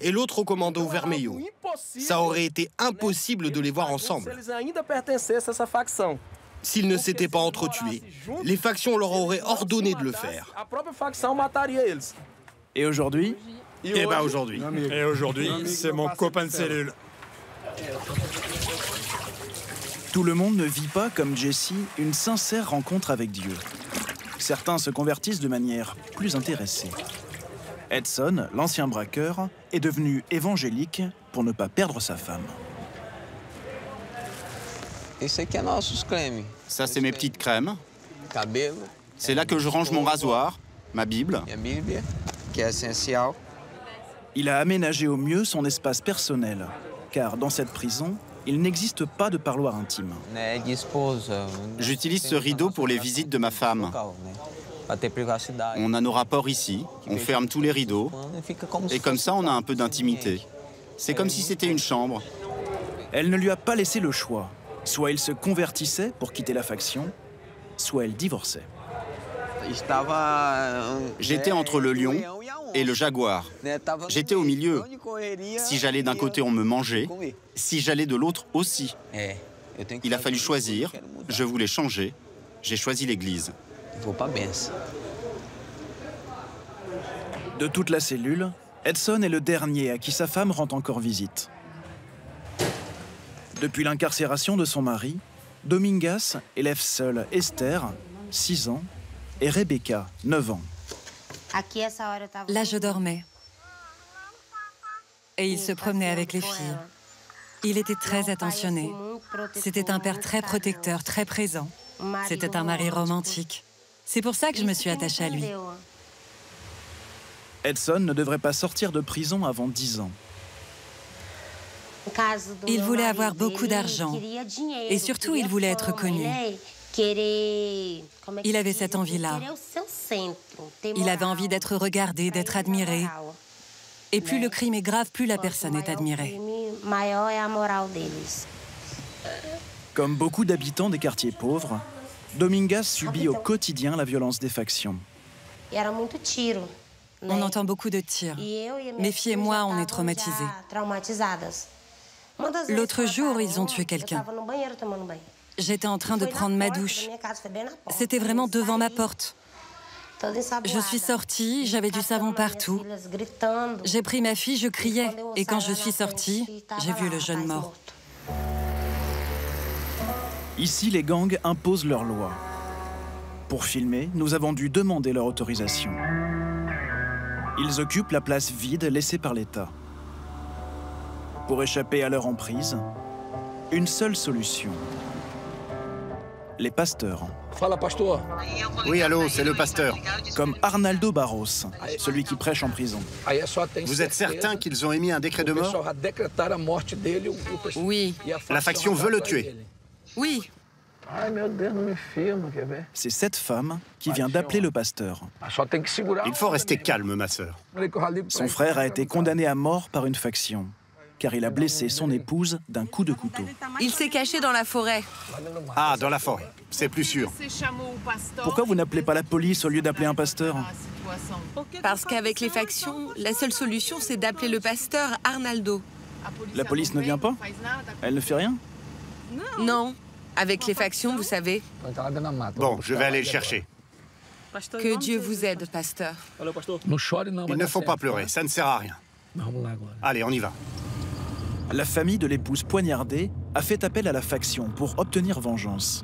et l'autre au commando Vermelho. Ça aurait été impossible de les voir ensemble. S'ils ne s'étaient pas entretués, les factions leur auraient ordonné de le faire. Et aujourd'hui? Eh ben aujourd'hui. Et aujourd'hui, c'est mon copain de cellule. Tout le monde ne vit pas, comme Jesse, une sincère rencontre avec Dieu. Certains se convertissent de manière plus intéressée. Edson, l'ancien braqueur, est devenu évangélique pour ne pas perdre sa femme. Ça, c'est mes petites crèmes. C'est là que je range mon rasoir, ma Bible. Il a aménagé au mieux son espace personnel, car dans cette prison, il n'existe pas de parloir intime. J'utilise ce rideau pour les visites de ma femme. On a nos rapports ici, on ferme tous les rideaux, et comme ça, on a un peu d'intimité. C'est comme si c'était une chambre. Elle ne lui a pas laissé le choix. Soit il se convertissait pour quitter la faction, soit elle divorçait. J'étais entre le lion et le jaguar. J'étais au milieu. Si j'allais d'un côté, on me mangeait. Si j'allais de l'autre, aussi. Il a fallu choisir. Je voulais changer. J'ai choisi l'Église. De toute la cellule, Edson est le dernier à qui sa femme rend encore visite. Depuis l'incarcération de son mari, Domingas élève seule Esther, 6 ans, et Rebecca, 9 ans. Là, je dormais. Et il se promenait avec les filles. Il était très attentionné. C'était un père très protecteur, très présent. C'était un mari romantique. C'est pour ça que je me suis attachée à lui. Edson ne devrait pas sortir de prison avant 10 ans. Il voulait avoir beaucoup d'argent. Et surtout, il voulait être connu. Il avait cette envie-là. Il avait envie d'être regardé, d'être admiré. Et plus le crime est grave, plus la personne est admirée. Comme beaucoup d'habitants des quartiers pauvres, Domingas subit au quotidien la violence des factions. On entend beaucoup de tirs. Mes filles et moi, on est traumatisés. L'autre jour, ils ont tué quelqu'un. J'étais en train de prendre ma douche. C'était vraiment devant ma porte. Je suis sortie, j'avais du savon partout. J'ai pris ma fille, je criais. Et quand je suis sortie, j'ai vu le jeune mort. Ici, les gangs imposent leurs lois. Pour filmer, nous avons dû demander leur autorisation. Ils occupent la place vide laissée par l'État. Pour échapper à leur emprise, une seule solution. Les pasteurs. Oui, allô, c'est le pasteur. Comme Arnaldo Barros, celui qui prêche en prison. Vous êtes certain qu'ils ont émis un décret de mort? Oui. La faction veut le tuer. Oui. C'est cette femme qui vient d'appeler le pasteur. Il faut rester calme, ma sœur. Son frère a été condamné à mort par une faction. car il a blessé son épouse d'un coup de couteau. Il s'est caché dans la forêt. Ah, dans la forêt. C'est plus sûr. Pourquoi vous n'appelez pas la police au lieu d'appeler un pasteur? Parce qu'avec les factions, la seule solution, c'est d'appeler le pasteur Arnaldo. La police ne vient pas? Elle ne fait rien? Non. Avec les factions, vous savez. Bon, je vais aller le chercher. Que Dieu vous aide, pasteur. Il ne faut pas pleurer, ça ne sert à rien. Allez, on y va. La famille de l'épouse poignardée a fait appel à la faction pour obtenir vengeance.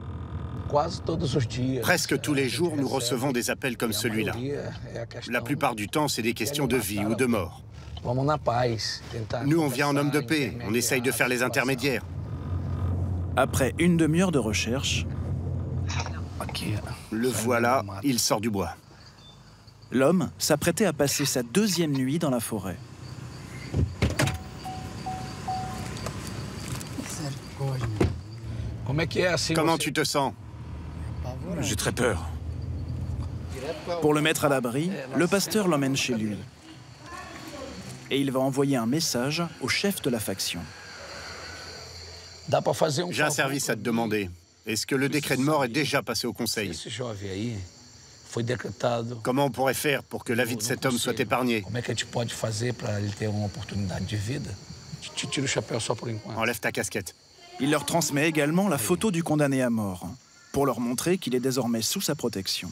Presque tous les jours, nous recevons des appels comme celui-là. La plupart du temps, c'est des questions de vie ou de mort. Nous, on vient en homme de paix, on essaye de faire les intermédiaires. Après une demi-heure de recherche, le voilà, il sort du bois. L'homme s'apprêtait à passer sa deuxième nuit dans la forêt. Comment tu te sens? J'ai très peur. Pour le mettre à l'abri, le pasteur l'emmène chez lui. Et il va envoyer un message au chef de la faction. J'ai un service à te demander. Est-ce que le décret de mort est déjà passé au conseil? Comment on pourrait faire pour que la vie de cet homme soit épargnée? Enlève ta casquette. Il leur transmet également la photo du condamné à mort, pour leur montrer qu'il est désormais sous sa protection.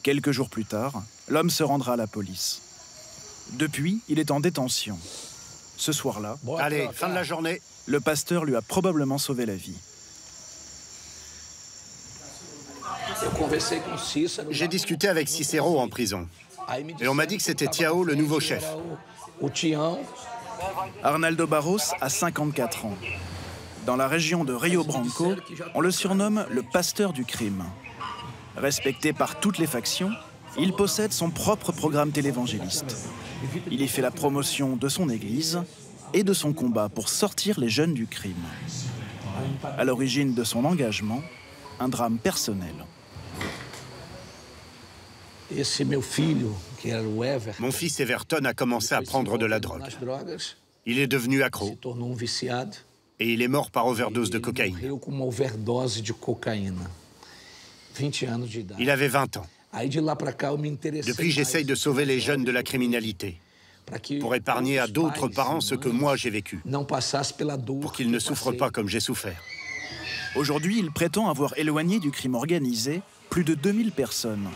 Quelques jours plus tard, l'homme se rendra à la police. Depuis, il est en détention. Ce soir-là, allez, fin de la journée. Le pasteur lui a probablement sauvé la vie. J'ai discuté avec Cicero en prison. Et on m'a dit que c'était Tiao, le nouveau chef. Arnaldo Barros a 54 ans. Dans la région de Rio Branco, on le surnomme le pasteur du crime. Respecté par toutes les factions, il possède son propre programme télévangéliste. Il y fait la promotion de son église et de son combat pour sortir les jeunes du crime. À l'origine de son engagement, un drame personnel. Mon fils Everton a commencé à prendre de la drogue. Il est devenu accro. Et il est mort par overdose de cocaïne. Il avait 20 ans. Depuis, j'essaye de sauver les jeunes de la criminalité, pour épargner à d'autres parents ce que moi j'ai vécu, pour qu'ils ne souffrent pas comme j'ai souffert. Aujourd'hui, il prétend avoir éloigné du crime organisé plus de 2000 personnes.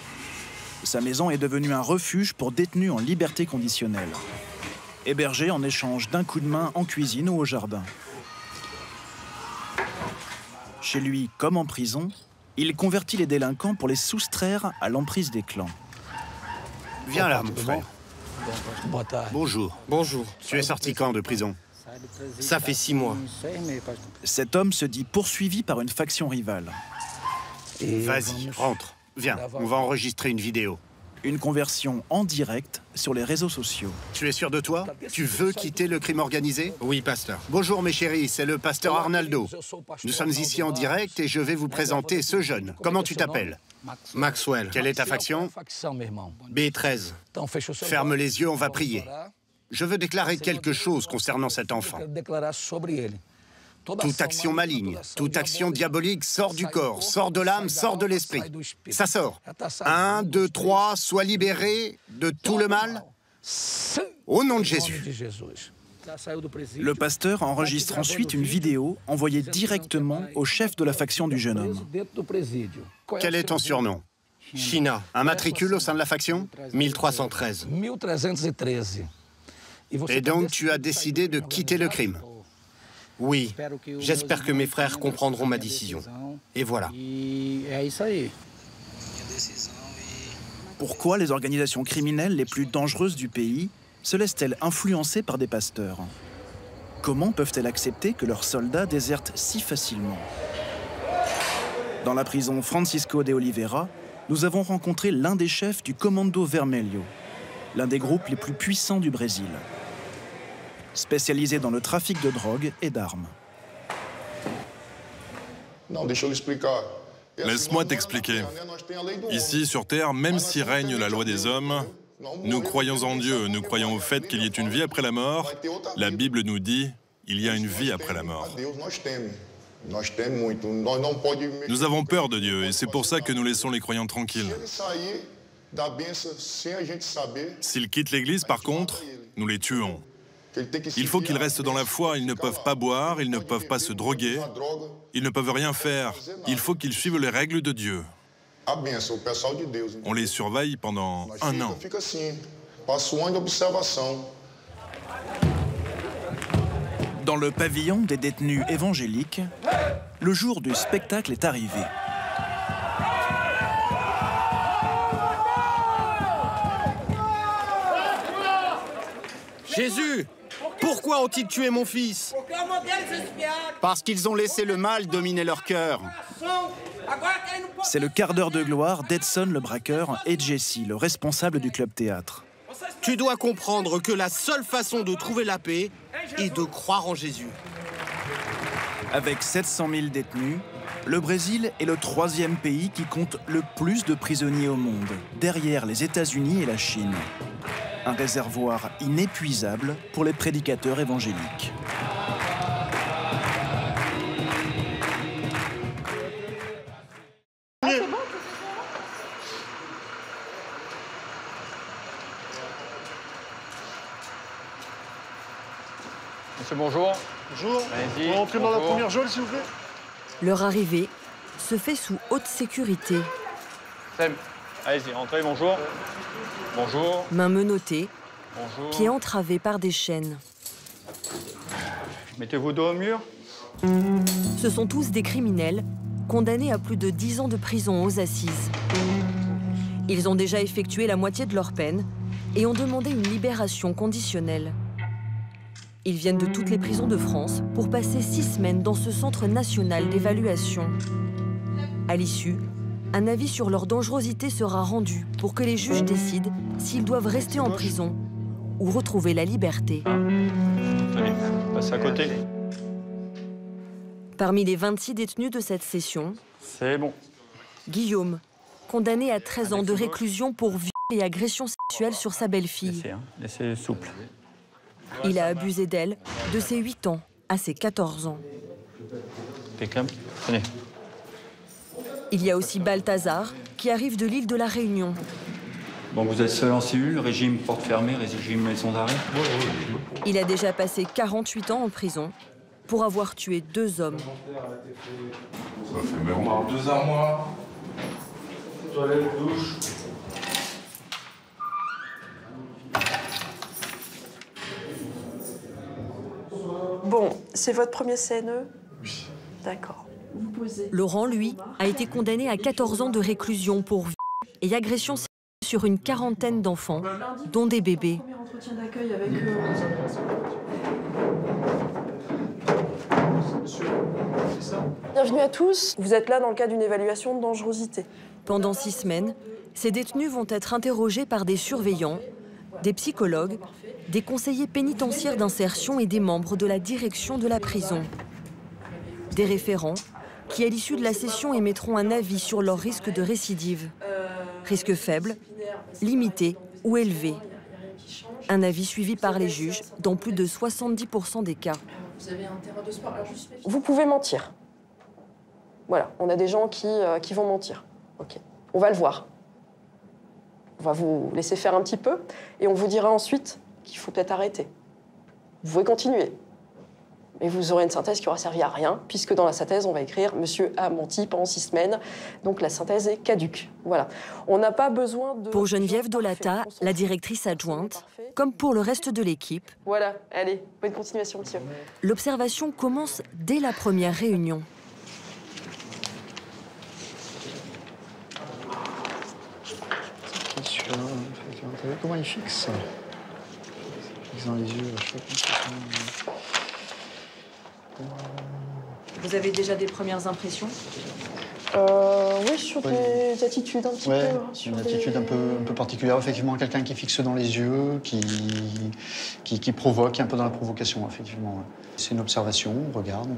Sa maison est devenue un refuge pour détenus en liberté conditionnelle, hébergés en échange d'un coup de main en cuisine ou au jardin. Chez lui, comme en prison, il convertit les délinquants pour les soustraire à l'emprise des clans. Viens là, mon frère. Bonjour. Bonjour. Tu es sorti quand de prison? Ça fait 6 mois. Cet homme se dit poursuivi par une faction rivale. Vas-y, rentre. Viens, on va enregistrer une vidéo. Une conversion en direct sur les réseaux sociaux. Tu es sûr de toi? Tu veux quitter le crime organisé? Oui, pasteur. Bonjour mes chéris, c'est le pasteur Arnaldo. Nous sommes ici en direct et je vais vous présenter ce jeune. Comment tu t'appelles? Maxwell. Quelle est ta faction? B13. Ferme les yeux, on va prier. Je veux déclarer quelque chose concernant cet enfant. Toute action maligne, toute action diabolique sort du corps, sort de l'âme, sort de l'esprit. Ça sort. 1, 2, 3, sois libéré de tout le mal. Au nom de Jésus. Le pasteur enregistre ensuite une vidéo envoyée directement au chef de la faction du jeune homme. Quel est ton surnom? China. Un matricule au sein de la faction? 1313. Et donc tu as décidé de quitter le crime? Oui, j'espère que mes frères comprendront ma décision. Et voilà. Pourquoi les organisations criminelles les plus dangereuses du pays se laissent-elles influencer par des pasteurs? Comment peuvent-elles accepter que leurs soldats désertent si facilement? Dans la prison Francisco de Oliveira, nous avons rencontré l'un des chefs du Comando Vermelho, l'un des groupes les plus puissants du Brésil, spécialisé dans le trafic de drogue et d'armes. Laisse-moi t'expliquer. Ici, sur Terre, même si règne la loi des hommes, Nous croyons en Dieu, nous croyons au fait qu'il y ait une vie après la mort. La Bible nous dit, il y a une vie après la mort. Nous avons peur de Dieu et c'est pour ça que nous laissons les croyants tranquilles. S'ils quittent l'Église, par contre, nous les tuons. Il faut qu'ils restent dans la foi, ils ne peuvent pas boire, ils ne peuvent pas se droguer, ils ne peuvent rien faire. Il faut qu'ils suivent les règles de Dieu. On les surveille pendant 1 an. Dans le pavillon des détenus évangéliques, le jour du spectacle est arrivé. Jésus, pourquoi ont-ils tué mon fils? Parce qu'ils ont laissé le mal dominer leur cœur. C'est le quart d'heure de gloire d'Edson le braqueur et Jesse, le responsable du club théâtre. Tu dois comprendre que la seule façon de trouver la paix est de croire en Jésus. Avec 700 000 détenus, le Brésil est le 3e pays qui compte le plus de prisonniers au monde, derrière les États-Unis et la Chine. Un réservoir inépuisable pour les prédicateurs évangéliques. Monsieur, bonjour. Bonjour. Vous pouvez rentrer dans la première geôle, s'il vous plaît? Leur arrivée se fait sous haute sécurité. Sam, allez-y, rentrez, bonjour. Bonjour. Mains menottées, bonjour. Pieds entravés par des chaînes. Mettez-vous dos au mur. Ce sont tous des criminels condamnés à plus de 10 ans de prison aux assises. Ils ont déjà effectué la moitié de leur peine et ont demandé une libération conditionnelle. Ils viennent de toutes les prisons de France pour passer 6 semaines dans ce centre national d'évaluation. À l'issue, un avis sur leur dangerosité sera rendu pour que les juges décident s'ils doivent rester en prison ou retrouver la liberté. Allez, passez à côté. Parmi les 26 détenus de cette session, c'est bon. Guillaume, condamné à 13 ans de réclusion pour viol et agression sexuelle sur sa belle-fille. Laissez souple. Il a abusé d'elle de ses 8 ans à ses 14 ans. Impeccable. Tenez. Il y a aussi Balthazar, qui arrive de l'île de la Réunion. Bon, vous êtes seul en cellule, régime porte fermée, régime maison d'arrêt. Il a déjà passé 48 ans en prison pour avoir tué 2 hommes. Ça fait même 2 armoires. Toilette, douche. Bon, c'est votre premier CNE? Oui. D'accord. Laurent, lui, a été condamné à 14 ans de réclusion pour viol et agression sexuelle sur une quarantaine d'enfants, dont des bébés. Bienvenue à tous. Vous êtes là dans le cadre d'une évaluation de dangerosité. Pendant 6 semaines, ces détenus vont être interrogés par des surveillants, des psychologues, des conseillers pénitentiaires d'insertion et des membres de la direction de la prison. Des référents qui, à l'issue de la session, émettront un avis sur leur risque de récidive. Risque faible, limité ou élevé. Un avis suivi par les juges dans plus de 70% des cas. Vous pouvez mentir. Voilà, on a des gens qui vont mentir. Ok, on va le voir. On va vous laisser faire un petit peu et on vous dira ensuite qu'il faut peut-être arrêter. Vous pouvez continuer. Mais vous aurez une synthèse qui aura servi à rien, puisque dans la synthèse, on va écrire « Monsieur a menti pendant 6 semaines ». Donc la synthèse est caduque. Voilà. On n'a pas besoin de... Pour Geneviève Dolata, la directrice adjointe, comme pour le reste de l'équipe... Voilà, allez, bonne continuation, monsieur. L'observation commence dès la première réunion. Vous savez comment il fixe? Dans les yeux, je sais pas. Vous avez déjà des premières impressions? Oui, sur des attitudes un petit peu. Sur une attitude un peu particulière, effectivement, quelqu'un qui fixe dans les yeux, qui provoque, qui est un peu dans la provocation, effectivement. Ouais. C'est une observation, on regarde,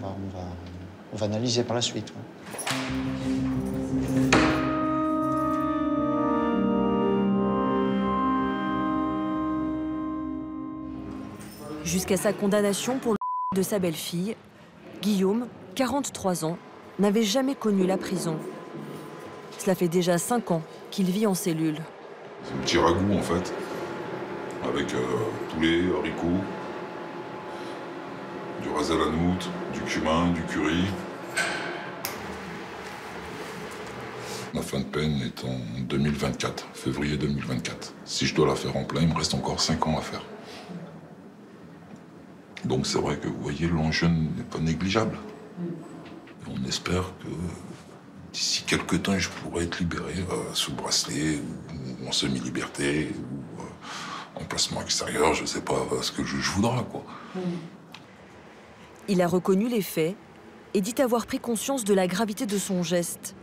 on va analyser par la suite. Ouais. Jusqu'à sa condamnation pour le de sa belle-fille, Guillaume, 43 ans, n'avait jamais connu la prison. Cela fait déjà 5 ans qu'il vit en cellule. C'est un petit ragoût en fait, avec poulet, haricots, du ras à la noute, du cumin, du curry. Ma fin de peine est en 2024, février 2024. Si je dois la faire en plein, il me reste encore 5 ans à faire. Donc c'est vrai que vous voyez, l'enjeu n'est pas négligeable. Et on espère que d'ici quelques temps, je pourrai être libéré sous bracelet, ou en semi-liberté, ou en placement extérieur, je ne sais pas ce que le juge voudra, quoi. Il a reconnu les faits et dit avoir pris conscience de la gravité de son geste.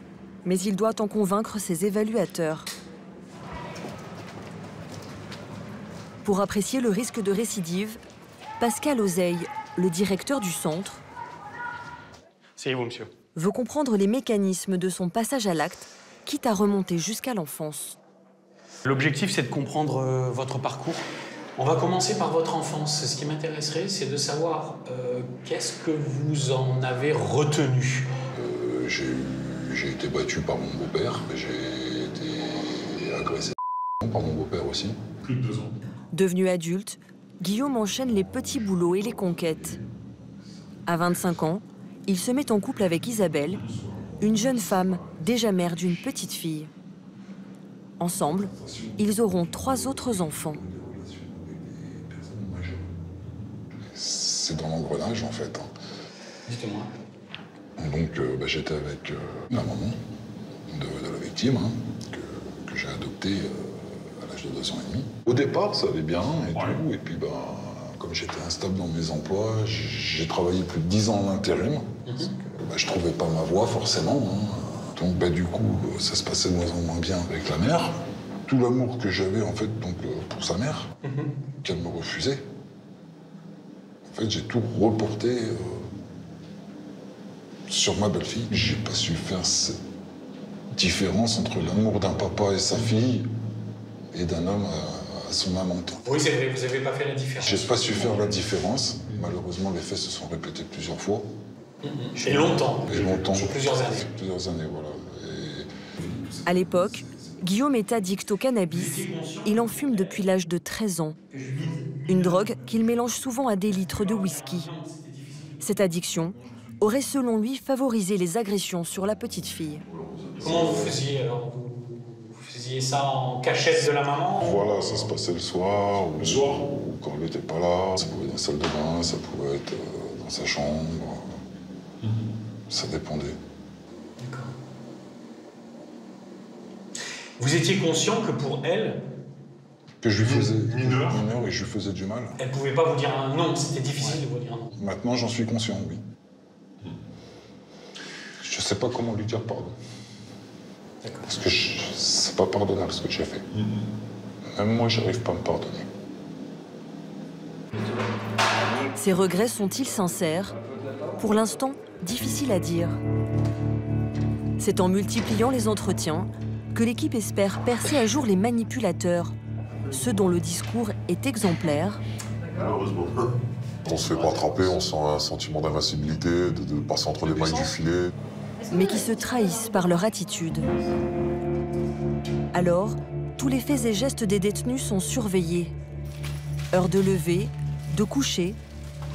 Mais il doit en convaincre ses évaluateurs. Pour apprécier le risque de récidive, Pascal Ozeille, le directeur du centre, veut comprendre les mécanismes de son passage à l'acte, quitte à remonter jusqu'à l'enfance. L'objectif, c'est de comprendre votre parcours. On va commencer par votre enfance. Ce qui m'intéresserait, c'est de savoir qu'est-ce que vous en avez retenu. J'ai été battu par mon beau-père, j'ai été agressé par mon beau-père aussi. Plus de 2 ans. Devenu adulte, Guillaume enchaîne les petits boulots et les conquêtes. À 25 ans, il se met en couple avec Isabelle, une jeune femme déjà mère d'une petite fille. Ensemble, ils auront 3 autres enfants. C'est dans l'engrenage en fait. Dites-moi. Donc j'étais avec la maman de la victime, que j'ai adoptée à l'âge de 2 ans et demi. Au départ, ça allait bien et tout, et puis comme j'étais instable dans mes emplois, j'ai travaillé plus de 10 ans en intérim. Je trouvais pas ma voie forcément. Donc du coup, ça se passait de moins en moins bien avec la mère. Tout l'amour que j'avais en fait pour sa mère, qu'elle me refusait. En fait, j'ai tout reporté sur ma belle-fille. J'ai pas su faire cette différence entre l'amour d'un papa et sa fille et d'un homme à son amante. Oui, c'est vrai, vous n'avez pas fait la différence. J'ai pas su faire la différence. Malheureusement, les faits se sont répétés plusieurs fois. Et longtemps. Et longtemps. Sur plusieurs années. Plusieurs années, voilà. À l'époque, Guillaume est addict au cannabis. Il en fume depuis l'âge de 13 ans. Une drogue qu'il mélange souvent à des litres de whisky. Cette addiction aurait, selon lui, favorisé les agressions sur la petite fille. Comment vous faisiez alors? Vous faisiez ça en cachette de la maman? Voilà, ça se passait le soir. Ou quand elle n'était pas là. Ça pouvait être dans la salle de bain, ça pouvait être dans sa chambre. Ça dépendait. D'accord. Vous étiez conscient que pour elle... Que je lui faisais mineur et je lui faisais du mal. Elle ne pouvait pas vous dire un non, c'était difficile de vous dire un non. Maintenant, j'en suis conscient, oui. Je ne sais pas comment lui dire pardon. Parce que c'est pas pardonnable ce que j'ai fait. Même moi, j'arrive pas à me pardonner. Ses regrets sont-ils sincères? Pour l'instant, difficile à dire. C'est en multipliant les entretiens que l'équipe espère percer à jour les manipulateurs, ceux dont le discours est exemplaire. Malheureusement. On se fait pas attraper, on sent un sentiment d'invincibilité, de passer entre les mailles du filet. Mais qui se trahissent par leur attitude. Alors, tous les faits et gestes des détenus sont surveillés. Heure de lever, de coucher,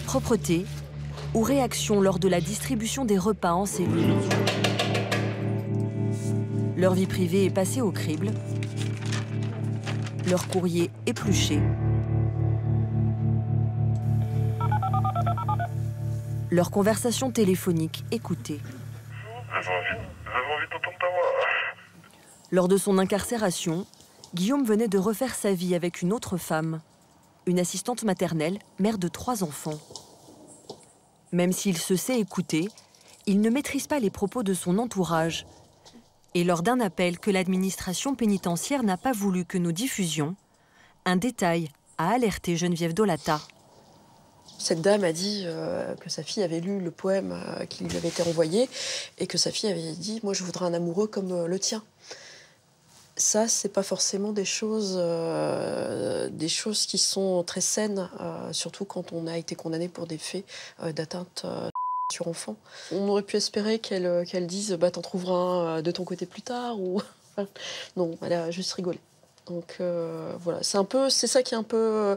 propreté ou réaction lors de la distribution des repas en cellule. Leur vie privée est passée au crible, leur courrier épluché, leur conversation téléphonique écoutée. Lors de son incarcération, Guillaume venait de refaire sa vie avec une autre femme, une assistante maternelle, mère de 3 enfants. Même s'il se sait écouter, il ne maîtrise pas les propos de son entourage. Et lors d'un appel que l'administration pénitentiaire n'a pas voulu que nous diffusions, un détail a alerté Geneviève Dolata. Cette dame a dit que sa fille avait lu le poème qui lui avait été renvoyé et que sa fille avait dit « Moi, je voudrais un amoureux comme le tien ». Ça, c'est pas forcément des choses qui sont très saines, surtout quand on a été condamné pour des faits d'atteinte sur enfant. On aurait pu espérer qu'elle dise bah, t'en trouveras un de ton côté plus tard ou non, elle a juste rigolé. Donc voilà, c'est ça qui est un peu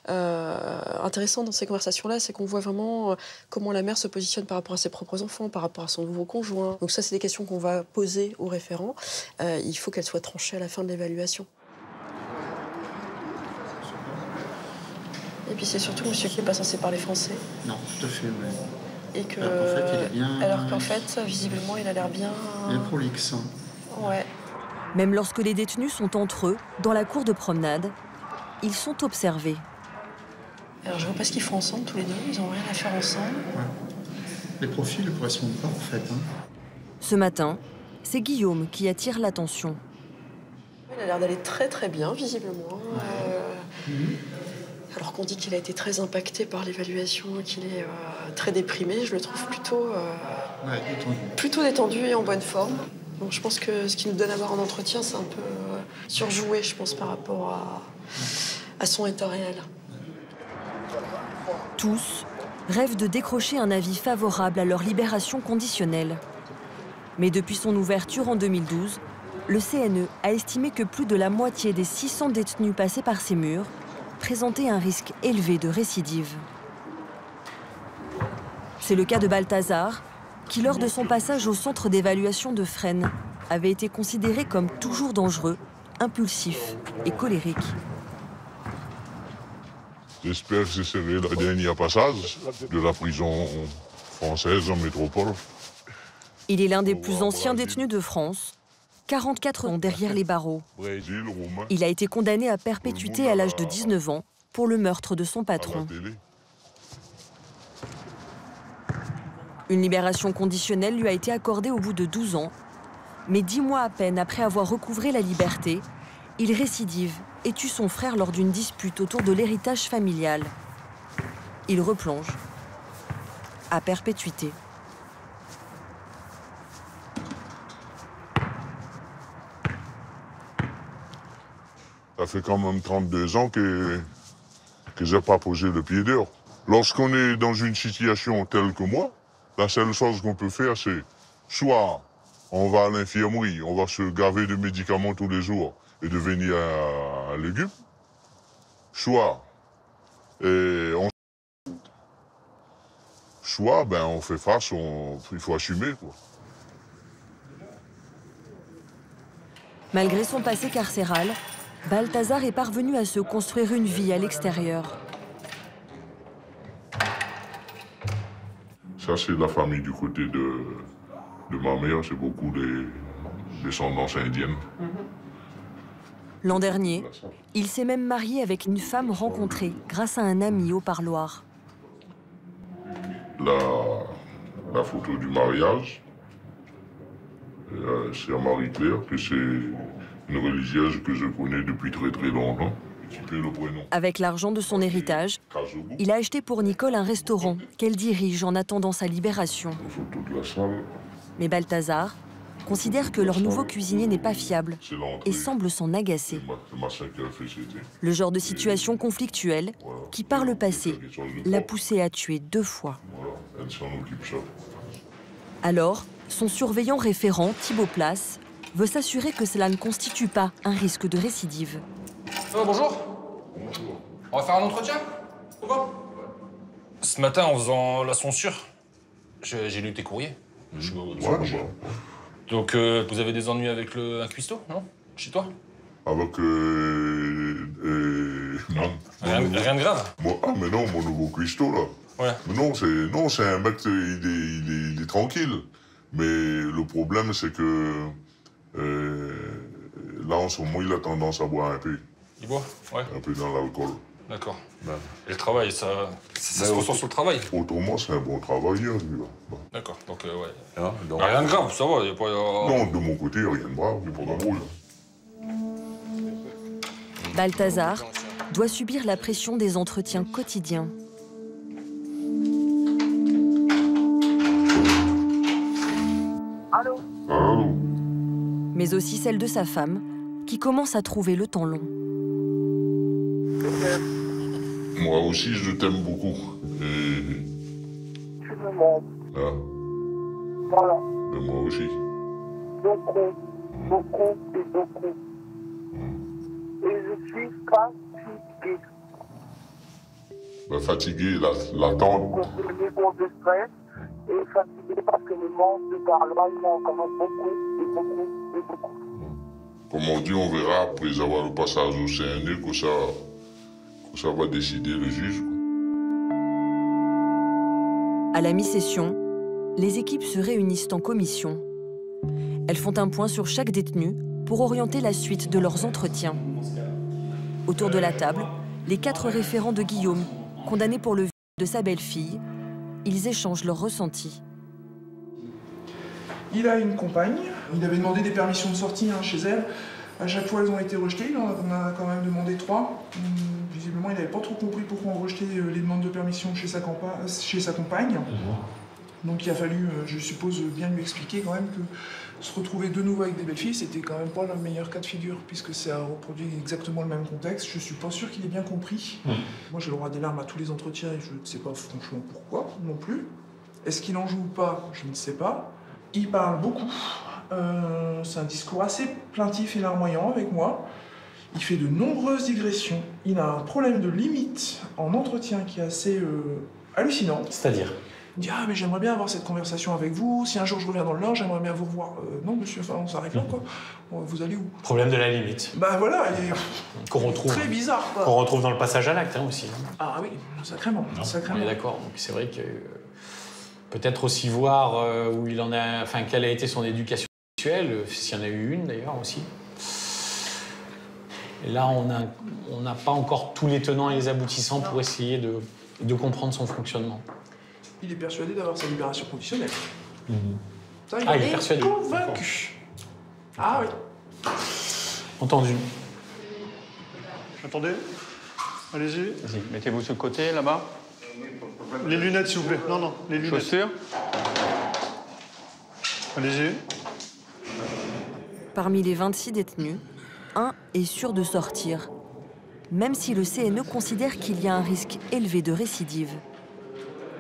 intéressant dans ces conversations-là, c'est qu'on voit vraiment comment la mère se positionne par rapport à ses propres enfants, par rapport à son nouveau conjoint. Donc ça, c'est des questions qu'on va poser au référent. Il faut qu'elles soient tranchées à la fin de l'évaluation. Et puis c'est surtout monsieur qui n'est pas censé parler français. Non, tout à fait, oui. Et que, alors qu'en fait, visiblement, il a l'air bien... Bien prolixe. Ouais. Même lorsque les détenus sont entre eux, dans la cour de promenade, ils sont observés. Alors je vois pas ce qu'ils font ensemble, tous les deux, ils n'ont rien à faire ensemble. Ouais. Les profils ne correspondent pas, en fait. Hein. Ce matin, c'est Guillaume qui attire l'attention. Il a l'air d'aller très très bien, visiblement. Alors qu'on dit qu'il a été très impacté par l'évaluation, qu'il est très déprimé, je le trouve plutôt détendu et en bonne forme. Donc je pense que ce qu'il nous donne à voir en entretien, c'est un peu surjoué, je pense, par rapport à son état réel. Tous rêvent de décrocher un avis favorable à leur libération conditionnelle. Mais depuis son ouverture en 2012, le CNE a estimé que plus de la moitié des 600 détenus passés par ces murs présentaient un risque élevé de récidive. C'est le cas de Balthazar, qui, lors de son passage au centre d'évaluation de Fresnes, avait été considéré comme toujours dangereux, impulsif et colérique. J'espère que ce serait le dernier passage de la prison française en métropole. Il est l'un des plus anciens détenus de France, 44 ans derrière les barreaux. Il a été condamné à perpétuité à l'âge de 19 ans pour le meurtre de son patron. Une libération conditionnelle lui a été accordée au bout de 12 ans, mais 10 mois à peine après avoir recouvré la liberté, il récidive et tue son frère lors d'une dispute autour de l'héritage familial. Il replonge à perpétuité. Ça fait quand même 32 ans que j'ai pas posé le pied dehors. Lorsqu'on est dans une situation telle que moi, la seule chose qu'on peut faire, c'est soit on va à l'infirmerie, on va se gaver de médicaments tous les jours et devenir un légume, soit on fait face, il faut assumer, quoi. Malgré son passé carcéral, Balthazar est parvenu à se construire une vie à l'extérieur. Ça, c'est la famille du côté de ma mère, c'est beaucoup des descendances indiennes. L'an dernier, il s'est même marié avec une femme rencontrée grâce à un ami au parloir. La photo du mariage, c'est à Marie-Claire, que c'est une religieuse que je connais depuis très très longtemps. Avec l'argent de son héritage, il a acheté pour Nicole un restaurant qu'elle dirige en attendant sa libération. Mais Balthazar considère que leur nouveau cuisinier n'est pas fiable et semble s'en agacer. Le genre de situation conflictuelle qui, par le passé, l'a poussé à tuer 2 fois. Alors, son surveillant référent, Thibaut Place, veut s'assurer que cela ne constitue pas un risque de récidive. Bonjour. On va faire un entretien? Pourquoi? Ce matin, en faisant la censure, j'ai lu tes courriers. Donc, vous avez des ennuis avec un cuistot, non? Chez toi? Avec... non. Rien de grave? Mais non, mon nouveau cuistot, là. Ouais. Mais non, c'est un mec, il est tranquille. Mais le problème, c'est que... là, en ce moment, il a tendance à boire un peu. Il boit? Ouais. Un peu dans l'alcool. D'accord. Et le travail, ça se ressent sur le travail? Autrement, c'est un bon travailleur, lui. D'accord, donc ouais. Rien de grave, ça va, y a pas... Non, de mon côté, rien de grave, il n'y a pas d'embrouille. Balthazar doit subir la pression des entretiens quotidiens. Allô? Allô? Mais aussi celle de sa femme, qui commence à trouver le temps long. Moi aussi, je t'aime beaucoup. Et... Tu me manques. Ah. Voilà. Et moi aussi. Beaucoup, beaucoup et beaucoup. Et je suis fatigué. Bah, fatigué, l'attente. Comprenez mon stress et fatigué parce que le manque de parole, il manque quand même beaucoup et beaucoup et beaucoup. Comme on dit, on verra après avoir le passage au CNE que ça va décider le juge. À la mi-session, les équipes se réunissent en commission. Elles font un point sur chaque détenu pour orienter la suite de leurs entretiens. Autour de la table, les 4 référents de Guillaume, condamnés pour le viol de sa belle-fille, ils échangent leurs ressentis. Il a une compagne, il avait demandé des permissions de sortie chez elle. À chaque fois, elles ont été rejetées, il en a quand même demandé 3. Visiblement, il n'avait pas trop compris pourquoi on rejetait les demandes de permission chez sa compagne. Donc il a fallu, je suppose, bien lui expliquer quand même que se retrouver de nouveau avec des belles filles, c'était quand même pas le meilleur cas de figure, puisque ça reproduit exactement le même contexte. Je suis pas sûr qu'il ait bien compris. Moi, j'ai le droit des larmes à tous les entretiens et je ne sais pas franchement pourquoi non plus. Est-ce qu'il en joue ou pas? Je ne sais pas. Il parle beaucoup. C'est un discours assez plaintif et larmoyant avec moi. Il fait de nombreuses digressions. Il a un problème de limite en entretien qui est assez hallucinant. C'est-à-dire? Il dit « Ah, mais j'aimerais bien avoir cette conversation avec vous. Si un jour je reviens dans le Nord, j'aimerais bien vous revoir. » Non, monsieur, enfin, on s'arrête là, quoi. Vous allez où? Problème de la limite. Bah voilà, qu'on retrouve. Très bizarre, quoi. Qu'on retrouve dans le passage à l'acte aussi. Ah oui, sacrément. On est d'accord. Donc c'est vrai que peut-être aussi voir où il en a, enfin, quelle a été son éducation sexuelle, s'il y en a eu une d'ailleurs aussi. Et là, on n'a pas encore tous les tenants et les aboutissants pour essayer de comprendre son fonctionnement. Il est persuadé d'avoir sa libération conditionnelle. Ça, il est persuadé. Convaincu. Ah oui. Entendu. Attendez. Allez-y. Vas-y, mettez-vous sur le côté, là-bas. Les lunettes, s'il vous plaît. Non, les lunettes. Chaussures. Allez-y. Parmi les 26 détenus, un est sûr de sortir, même si le CNE considère qu'il y a un risque élevé de récidive.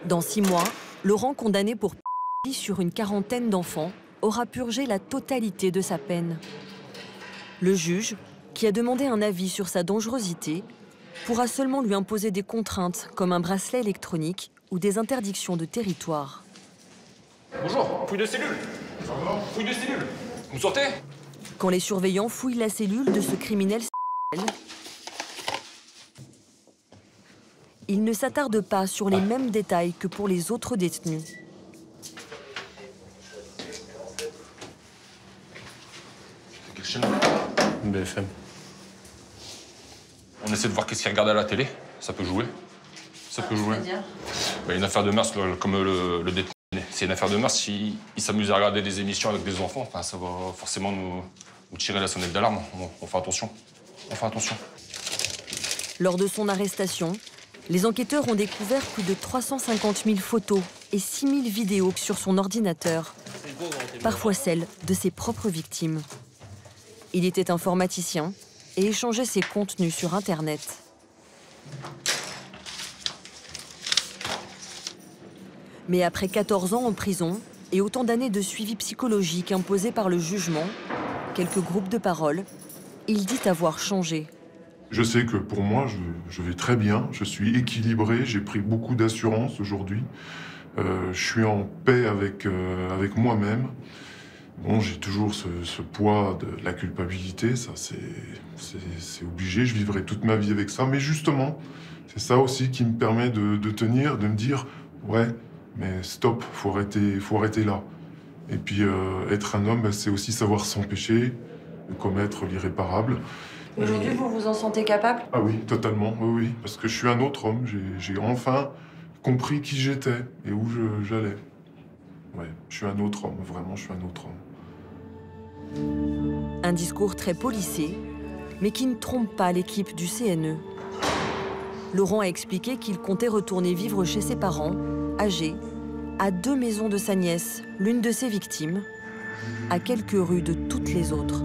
Dans 6 mois, Laurent, condamné pour sur une quarantaine d'enfants, aura purgé la totalité de sa peine. Le juge, qui a demandé un avis sur sa dangerosité, pourra seulement lui imposer des contraintes comme un bracelet électronique ou des interdictions de territoire. Bonjour, fouille de cellule. Fouille de cellule. Vous sortez? Quand les surveillants fouillent la cellule de ce criminel, ils ne s'attardent pas sur les mêmes détails que pour les autres détenus. Quelle chaîne? BFM. On essaie de voir qu'est-ce qu'il regarde à la télé. Ça peut jouer. Ça peut jouer. Bah, une affaire de mœurs, comme le détenu. C'est une affaire de mœurs. S'il s'amuse à regarder des émissions avec des enfants, enfin, ça va forcément nous tirer la sonnette d'alarme. On fait attention. On fait attention. Lors de son arrestation, les enquêteurs ont découvert plus de 350 000 photos et 6 000 vidéos sur son ordinateur, parfois celles de ses propres victimes. Il était informaticien et échangeait ses contenus sur Internet. Mais après 14 ans en prison et autant d'années de suivi psychologique imposé par le jugement, quelques groupes de parole, il dit avoir changé. Je sais que pour moi, je vais très bien, je suis équilibré, j'ai pris beaucoup d'assurance aujourd'hui. Je suis en paix avec moi-même. Bon, j'ai toujours ce poids de la culpabilité, ça c'est obligé, je vivrai toute ma vie avec ça. Mais justement, c'est ça aussi qui me permet de tenir, de me dire « ouais, mais stop, faut arrêter là ». Et puis être un homme, c'est aussi savoir s'empêcher de commettre l'irréparable. Aujourd'hui, vous vous en sentez capable? Ah oui, totalement, oui, parce que je suis un autre homme. J'ai enfin compris qui j'étais et où j'allais. Ouais, je suis un autre homme, vraiment, je suis un autre homme. Un discours très policé, mais qui ne trompe pas l'équipe du CNE. Laurent a expliqué qu'il comptait retourner vivre chez ses parents, âgés, à 2 maisons de sa nièce, l'une de ses victimes, à quelques rues de toutes les autres.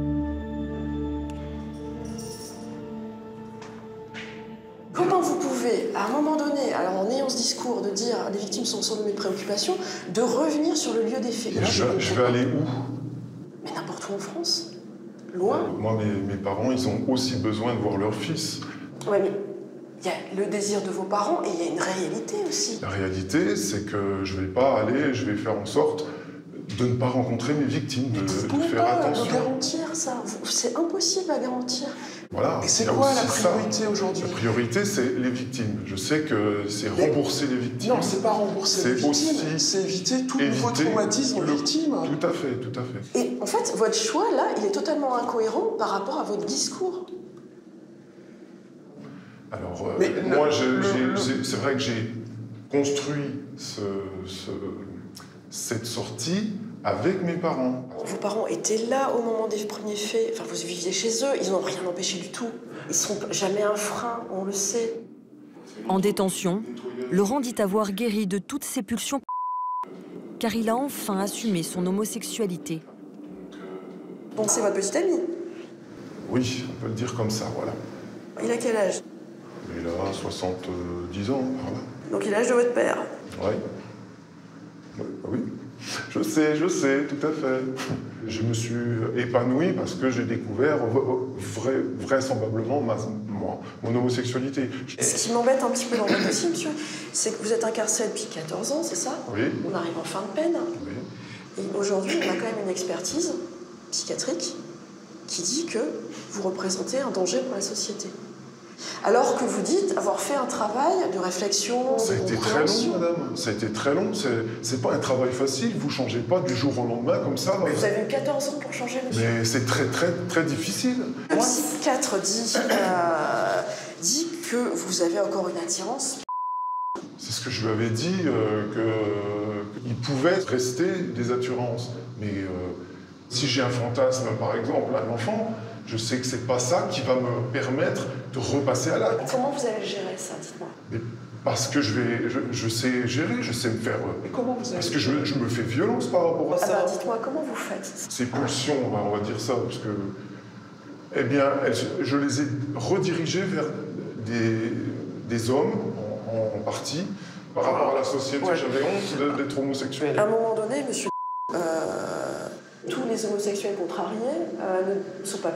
ce discours de dire les victimes sont sans de mes préoccupations, de revenir sur le lieu des faits. Je vais aller où? Mais n'importe où en France. Loin. Moi, mes parents, ils ont aussi besoin de voir leur fils. Ouais, mais il y a le désir de vos parents et il y a une réalité aussi. La réalité, c'est que je vais pas aller, je vais faire en sorte de ne pas rencontrer mes victimes, de faire attention. Vous garantir ça, c'est impossible à garantir. Voilà. Et c'est quoi la priorité aujourd'hui? La priorité, c'est les victimes. Je sais que c'est rembourser les victimes. Non, c'est pas rembourser les victimes, c'est éviter tout nouveau traumatisme aux victimes. Tout à fait, tout à fait. Et en fait, votre choix, là, il est totalement incohérent par rapport à votre discours. Alors, moi, c'est vrai que j'ai construit cette sortie avec mes parents. Vos parents étaient là au moment des premiers faits, enfin vous viviez chez eux, ils n'ont rien empêché du tout. Ils sont jamais un frein, on le sait. En détention, Laurent dit avoir guéri de toutes ses pulsions car il a enfin assumé son homosexualité. Donc c'est votre petit ami? Oui, on peut le dire comme ça, voilà. Il a quel âge? Il a 70 ans, par là. Donc il a l'âge de votre père? Oui. Je sais, tout à fait. Je me suis épanoui parce que j'ai découvert vraisemblablement mon homosexualité. Ce qui m'embête un petit peu dans votre dossier, monsieur, c'est que vous êtes incarcéré depuis 14 ans, c'est ça? Oui. On arrive en fin de peine. Oui. Et aujourd'hui, on a quand même une expertise psychiatrique qui dit que vous représentez un danger pour la société. Alors que vous dites avoir fait un travail de réflexion, Ça a été très long, madame. Ça a été très long. C'est pas un travail facile. Vous changez pas du jour au lendemain comme ça. Mais vous avez eu 14 ans pour changer, monsieur. Mais c'est très, très, très difficile. Le psychiatre dit que vous avez encore une attirance. C'est ce que je lui avais dit, qu'il pouvait rester des attirances. Mais si j'ai un fantasme, par exemple, un enfant, je sais que c'est pas ça qui va me permettre de repasser à l'acte. Comment vous allez gérer ça, dites-moi? Parce que je sais gérer, je sais me faire... Mais comment vous allez Parce que je me fais violence par rapport à ça. Alors dites-moi, comment vous faites? Ces pulsions, on va dire ça, parce que... Eh bien, je les ai redirigées vers des hommes, en partie, par rapport à la société. Ouais. J'avais honte d'être homosexuel. À un moment donné, monsieur, tous les homosexuels contrariés ne sont pas...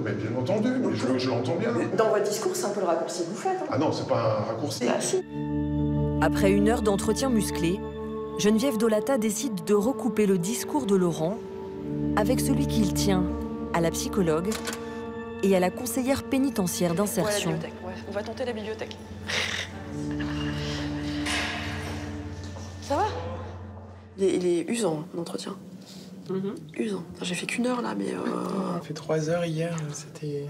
Mais bien entendu, mais je l'entends bien. Dans votre discours, c'est un peu le raccourci que vous faites. Hein. Ah non, c'est pas un raccourci. Ah, si. Après une heure d'entretien musclé, Geneviève Dolata décide de recouper le discours de Laurent avec celui qu'il tient à la psychologue et à la conseillère pénitentiaire d'insertion. Ouais, on va tenter la bibliothèque. Ça va? Il est usant, l'entretien. Usant. J'ai fait qu'une heure là, mais. On a fait 3 heures hier, c'était.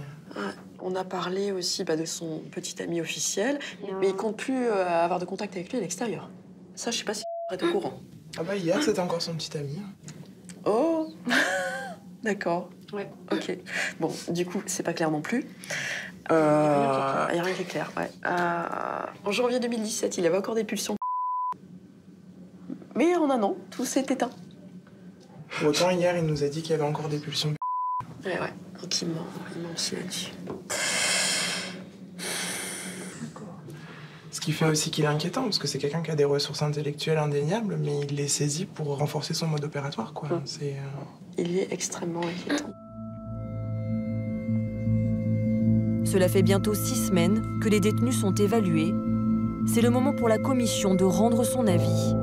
On a parlé aussi de son petit ami officiel, mais il compte plus avoir de contact avec lui à l'extérieur. Ça, je sais pas si vous êtes au courant. Ah bah hier, c'était encore son petit ami. Oh. D'accord. Ouais. Ok. Bon, du coup, c'est pas clair non plus. Il n'y a rien qui est clair. Ouais. En janvier 2017, il avait encore des pulsions. Mais en un an, tout s'est éteint. Autant hier, il nous a dit qu'il y avait encore des pulsions. Ouais. Donc il ment aussi là-dessus. Ce qui fait aussi qu'il est inquiétant, parce que c'est quelqu'un qui a des ressources intellectuelles indéniables, mais il les saisit pour renforcer son mode opératoire, quoi. Il est extrêmement inquiétant. Cela fait bientôt 6 semaines que les détenus sont évalués. C'est le moment pour la commission de rendre son avis.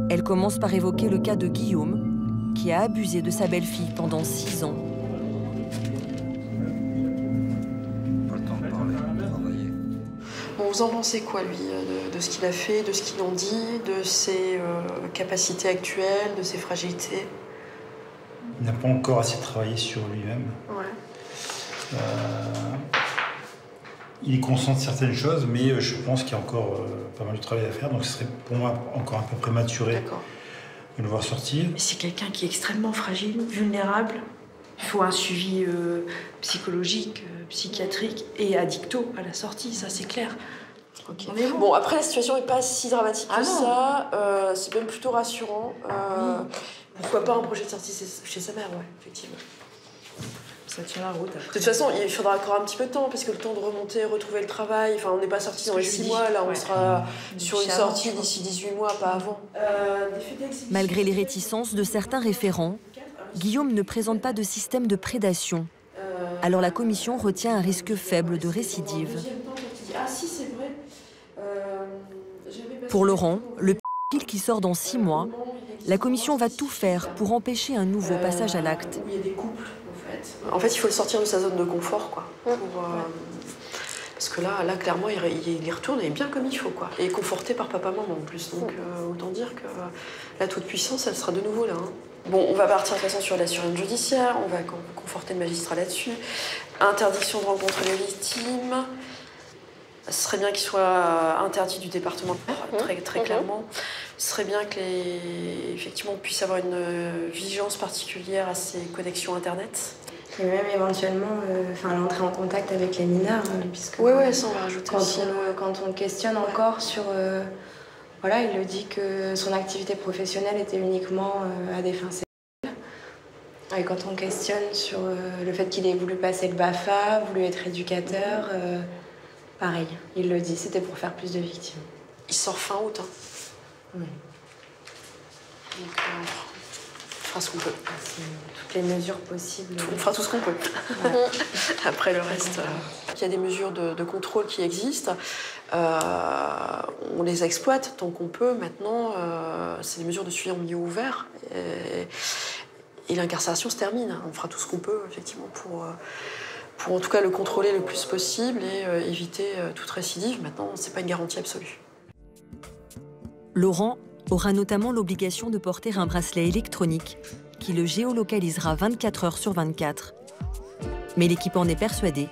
Elle commence par évoquer le cas de Guillaume, qui a abusé de sa belle-fille pendant 6 ans. Bon, vous en pensez quoi, lui, de ce qu'il a fait, de ce qu'il en dit, de ses capacités actuelles, de ses fragilités? Il n'a pas encore assez travaillé sur lui-même. Ouais. Il est conscient de certaines choses, mais je pense qu'il y a encore pas mal de travail à faire, donc ce serait pour moi encore un peu prématuré de le voir sortir. Mais c'est quelqu'un qui est extrêmement fragile, vulnérable. Il faut un suivi psychologique, psychiatrique et addicto à la sortie, ça c'est clair. Okay. Bon, après la situation n'est pas si dramatique que ça, c'est même plutôt rassurant. Pourquoi pas un projet de sortie chez sa mère, ouais, effectivement. Ça tient la route. Après. De toute façon, il faudra encore un petit peu de temps, parce que le temps de remonter, retrouver le travail, enfin, on n'est pas sorti dans les 6 mois, là, on sera sur une sortie d'ici 18 mois, pas avant. Malgré les réticences de certains référents, Guillaume ne présente pas de système de prédation. Alors la commission retient un risque faible de récidive. Pour Laurent, le pile qui sort dans 6 mois, la commission va tout faire pour empêcher un nouveau passage à l'acte. Il y a des couples, en fait, il faut le sortir de sa zone de confort, quoi. Parce que là clairement, il y retourne et bien comme il faut, quoi. Et conforté par papa-maman en plus. Donc autant dire que la toute-puissance, elle sera de nouveau là. Hein. Bon, on va partir de toute façon sur la surveillance judiciaire, on va conforter le magistrat là-dessus. Interdiction de rencontrer les victimes. Ce serait bien qu'il soit interdit du département, très clairement. Ce serait bien que effectivement, on puisse avoir une vigilance particulière à ces connexions Internet. Et même éventuellement l'entrée en contact avec les mineurs, puisque oui, ça on va rajouter aussi. Quand on le questionne encore sur... voilà, il le dit que son activité professionnelle était uniquement à des fins sexuelles. Et quand on questionne sur le fait qu'il ait voulu passer le BAFA, voulu être éducateur, pareil, il le dit, c'était pour faire plus de victimes. Il sort fin août. Hein. Oui. Donc on fera ce qu'on peut. Toutes les mesures possibles. On fera tout ce qu'on peut. Ouais. Après le reste, il y a des mesures de contrôle qui existent. On les exploite tant qu'on peut. Maintenant, c'est des mesures de suivi en milieu ouvert. Et l'incarcération se termine. On fera tout ce qu'on peut, effectivement, pour en tout cas le contrôler le plus possible et éviter toute récidive. Maintenant, c'est pas une garantie absolue. Laurent aura notamment l'obligation de porter un bracelet électronique qui le géolocalisera 24 heures sur 24. Mais l'équipe en est persuadée,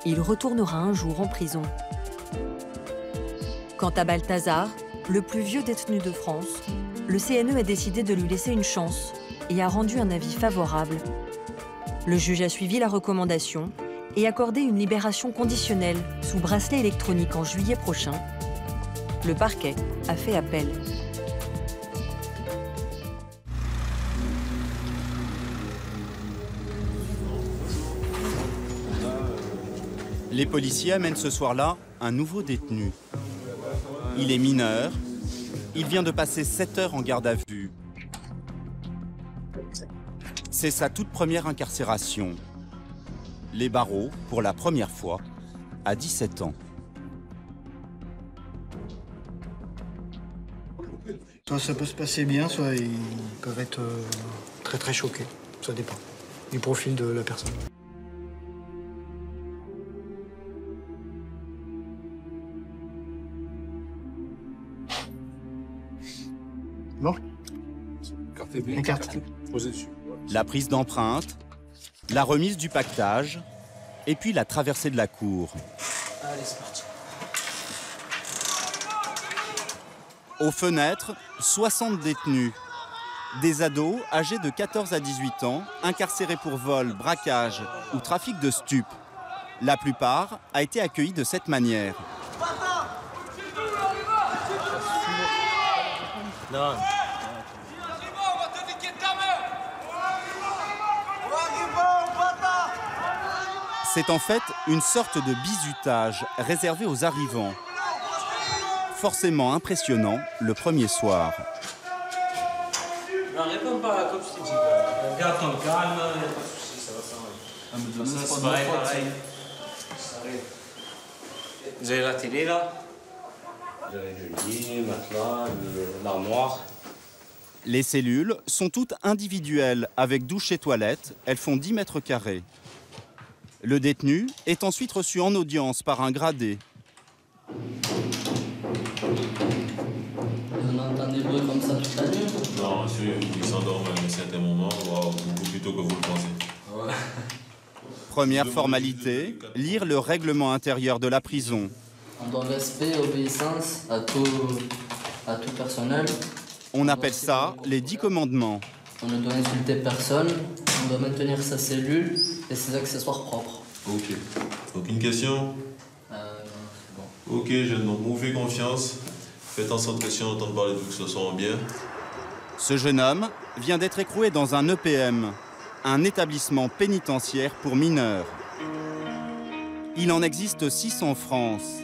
il retournera un jour en prison. Quant à Balthazar, le plus vieux détenu de France, le CNE a décidé de lui laisser une chance et a rendu un avis favorable. Le juge a suivi la recommandation et accordé une libération conditionnelle sous bracelet électronique en juillet prochain. Le parquet a fait appel. Les policiers amènent ce soir-là un nouveau détenu. Il est mineur. Il vient de passer 7 heures en garde à vue. C'est sa toute première incarcération. Les barreaux, pour la première fois, à 17 ans. Soit ça peut se passer bien, soit ils peuvent être très choqués. Ça dépend du profil de la personne. Bon. Une carte. La prise d'empreinte, la remise du pactage, et puis la traversée de la cour. Allez, c'est parti. Aux fenêtres, 60 détenus. Des ados âgés de 14 à 18 ans, incarcérés pour vol, braquage ou trafic de stupes. La plupart a été accueillis de cette manière. Non. C'est en fait une sorte de bizutage réservé aux arrivants. Forcément impressionnant le premier soir. Non, réponds pas comme je t'ai dit. Garde ton calme, il n'y a pas de souci, ça va s'arranger. C'est pareil. Vous avez la télé là? Vous avez le lit, le matelas, l'armoire. Les cellules sont toutes individuelles avec douche et toilette. Elles font 10 mètres carrés. Le détenu est ensuite reçu en audience par un gradé. Vous entendez des bruits comme ça toute la nuit? Non, monsieur, il s'endort à un certain moment, beaucoup plus tôt que vous le pensez. Ouais. Première formalité, lire le règlement intérieur de la prison. On doit respect, obéissance à tout personnel. On appelle ça les 10 commandements. On ne doit insulter personne, on doit maintenir sa cellule et ses accessoires propres. Ok. Aucune question? Non, c'est bon. Ok, jeune, donc vous faites confiance. Faites en sorte que si on entend parler de vous, que ce soit bien. Ce jeune homme vient d'être écroué dans un EPM. un établissement pénitentiaire pour mineurs. Il en existe 6 en France,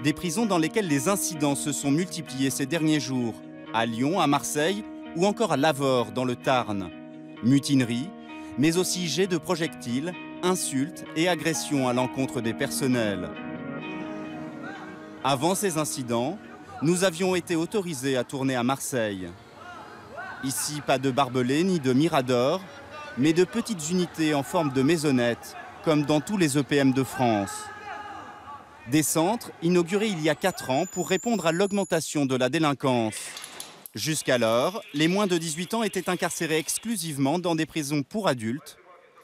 des prisons dans lesquelles les incidents se sont multipliés ces derniers jours, à Lyon, à Marseille ou encore à Lavore, dans le Tarn. Mutinerie, mais aussi jets de projectiles, insultes et agressions à l'encontre des personnels. Avant ces incidents, nous avions été autorisés à tourner à Marseille. Ici, pas de barbelés ni de miradors, mais de petites unités en forme de maisonnettes, comme dans tous les EPM de France. Des centres inaugurés il y a 4 ans pour répondre à l'augmentation de la délinquance. Jusqu'alors, les moins de 18 ans étaient incarcérés exclusivement dans des prisons pour adultes,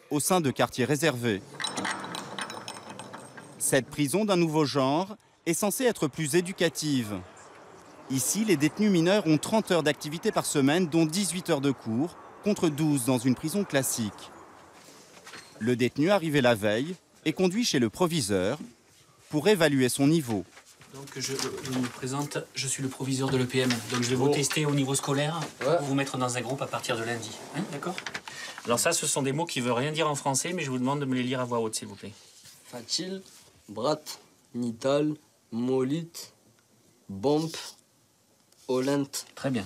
au sein de quartiers réservés. Cette prison d'un nouveau genre est censée être plus éducative. Ici, les détenus mineurs ont 30 heures d'activité par semaine, dont 18 heures de cours, contre 12 dans une prison classique. Le détenu arrivé la veille est conduit chez le proviseur pour évaluer son niveau. Donc je me présente, je suis le proviseur de l'EPM. Donc je vais vous tester au niveau scolaire pour vous mettre dans un groupe à partir de lundi. Hein, d'accord? Alors ça, ce sont des mots qui ne veulent rien dire en français, mais je vous demande de me les lire à voix haute, s'il vous plaît. Facile, brat, nital, molit, bomb, olent. Très bien.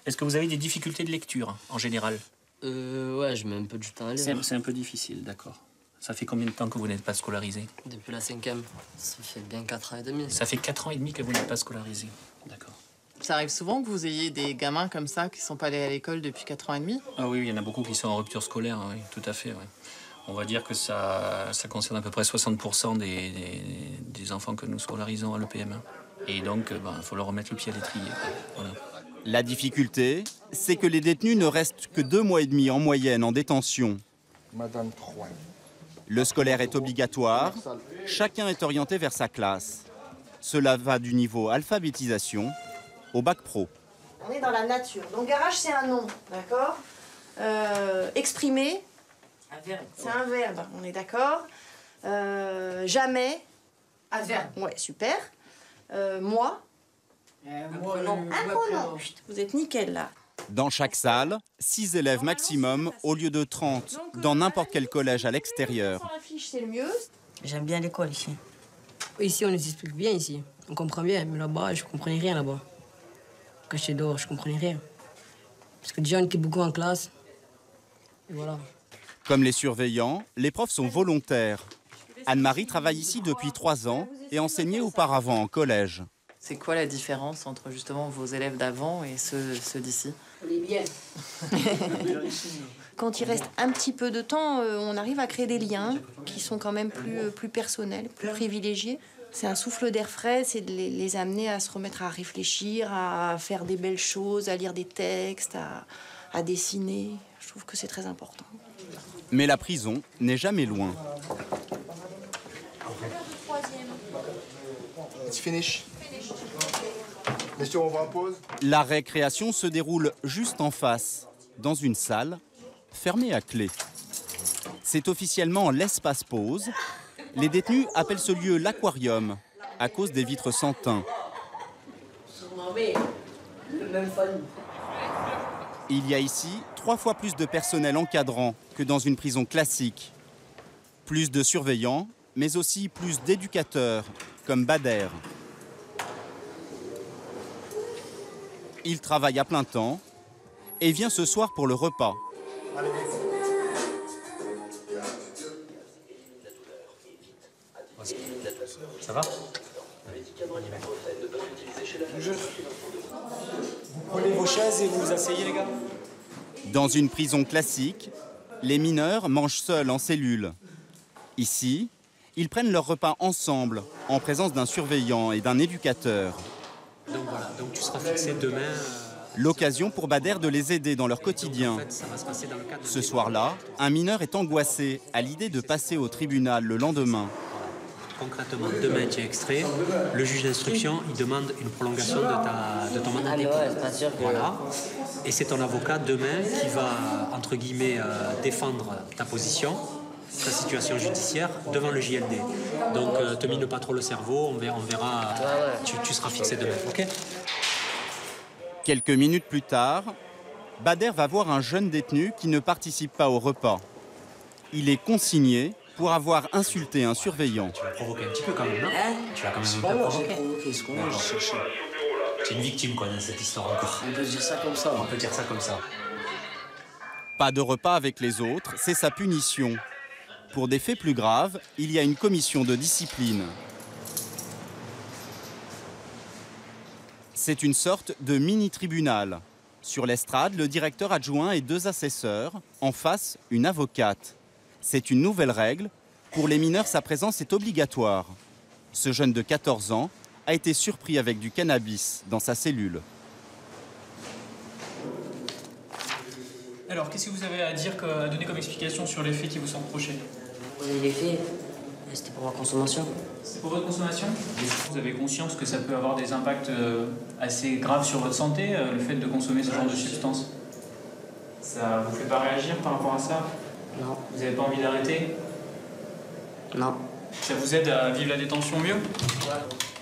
Est-ce que vous avez des difficultés de lecture, en général? Ouais, je mets un peu du temps à lire. C'est un peu difficile, d'accord. Ça fait combien de temps que vous n'êtes pas scolarisé? Depuis la 5e. Ça fait bien 4 ans et demi. Ça fait 4 ans et demi que vous n'êtes pas scolarisé. D'accord. Ça arrive souvent que vous ayez des gamins comme ça qui ne sont pas allés à l'école depuis 4 ans et demi? Ah oui, il y en a beaucoup qui sont en rupture scolaire, oui, tout à fait. Oui. On va dire que ça concerne à peu près 60% des enfants que nous scolarisons à l'EPM. Et donc, il faut leur remettre le pied à l'étrier. Voilà. La difficulté, c'est que les détenus ne restent que 2 mois et demi en moyenne en détention. Madame Troin. Le scolaire est obligatoire, chacun est orienté vers sa classe. Cela va du niveau alphabétisation au bac pro. On est dans la nature. Donc garage, c'est un nom, d'accord? Exprimer, c'est un verbe, on est d'accord? Jamais, un verbe. Ouais, super. Moi, un pronom. Vous êtes nickel, là. Dans chaque salle, 6 élèves maximum au lieu de 30 dans n'importe quel collège à l'extérieur. C'est le mieux. J'aime bien l'école ici. Ici, on nous explique bien ici. On comprend bien, mais là-bas, je comprenais rien là-bas. Quand j'étais dehors, je comprenais rien. Parce que déjà, on était beaucoup en classe. Et voilà. Comme les surveillants, les profs sont volontaires. Anne-Marie travaille ici depuis 3 ans et enseignait auparavant en collège. C'est quoi la différence entre justement vos élèves d'avant et ceux d'ici? On est bien. Quand il reste un petit peu de temps, on arrive à créer des liens qui sont quand même plus personnels, plus privilégiés. C'est un souffle d'air frais, c'est de les amener à se remettre à réfléchir, à faire des belles choses, à lire des textes, à dessiner. Je trouve que c'est très important. Mais la prison n'est jamais loin. It's finish. Messieurs, on va en pause. La récréation se déroule juste en face, dans une salle fermée à clé. C'est officiellement l'espace pause. Les détenus appellent ce lieu l'aquarium, à cause des vitres sans teint. Il y a ici 3 fois plus de personnel encadrant que dans une prison classique. Plus de surveillants, mais aussi plus d'éducateurs, comme Bader. Il travaille à plein temps et vient ce soir pour le repas. Ça va? Vous prenez vos chaises et vous vous asseyez, les gars? Dans une prison classique, les mineurs mangent seuls en cellule. Ici, ils prennent leur repas ensemble, en présence d'un surveillant et d'un éducateur. Donc voilà, donc tu seras fixé demain. L'occasion pour Bader de les aider dans leur quotidien. En fait, ça va se passer dans le cadre Ce soir-là, un mineur est angoissé à l'idée de passer au tribunal le lendemain. Concrètement, demain tu es extrait, le juge d'instruction il demande une prolongation de ton mandat de dépôt. Voilà. Et c'est ton avocat demain qui va, entre guillemets, défendre ta position, ta situation judiciaire devant le JLD. Donc te mine pas trop le cerveau, on verra tu seras fixé demain, ok? Quelques minutes plus tard, Bader va voir un jeune détenu qui ne participe pas au repas. Il est consigné pour avoir insulté un surveillant. Tu vas provoquer un petit peu quand même, non? Tu vas quand même un peu provoquer. C'est une victime quoi dans cette histoire encore. On peut dire ça comme ça. On peut dire ça comme ça. Pas de repas avec les autres, c'est sa punition. Pour des faits plus graves, il y a une commission de discipline. C'est une sorte de mini-tribunal. Sur l'estrade, le directeur adjoint et 2 assesseurs. En face, une avocate. C'est une nouvelle règle. Pour les mineurs, sa présence est obligatoire. Ce jeune de 14 ans a été surpris avec du cannabis dans sa cellule. Alors, qu'est-ce que vous avez à donner comme explication sur les faits qui vous sont reprochés? Les faits, c'était pour ma consommation. C'est pour votre consommation? Vous avez conscience que ça peut avoir des impacts assez graves sur votre santé, le fait de consommer ce genre de substance? Ça vous fait pas réagir par rapport à ça? Non. Vous n'avez pas envie d'arrêter? Non. Ça vous aide à vivre la détention mieux?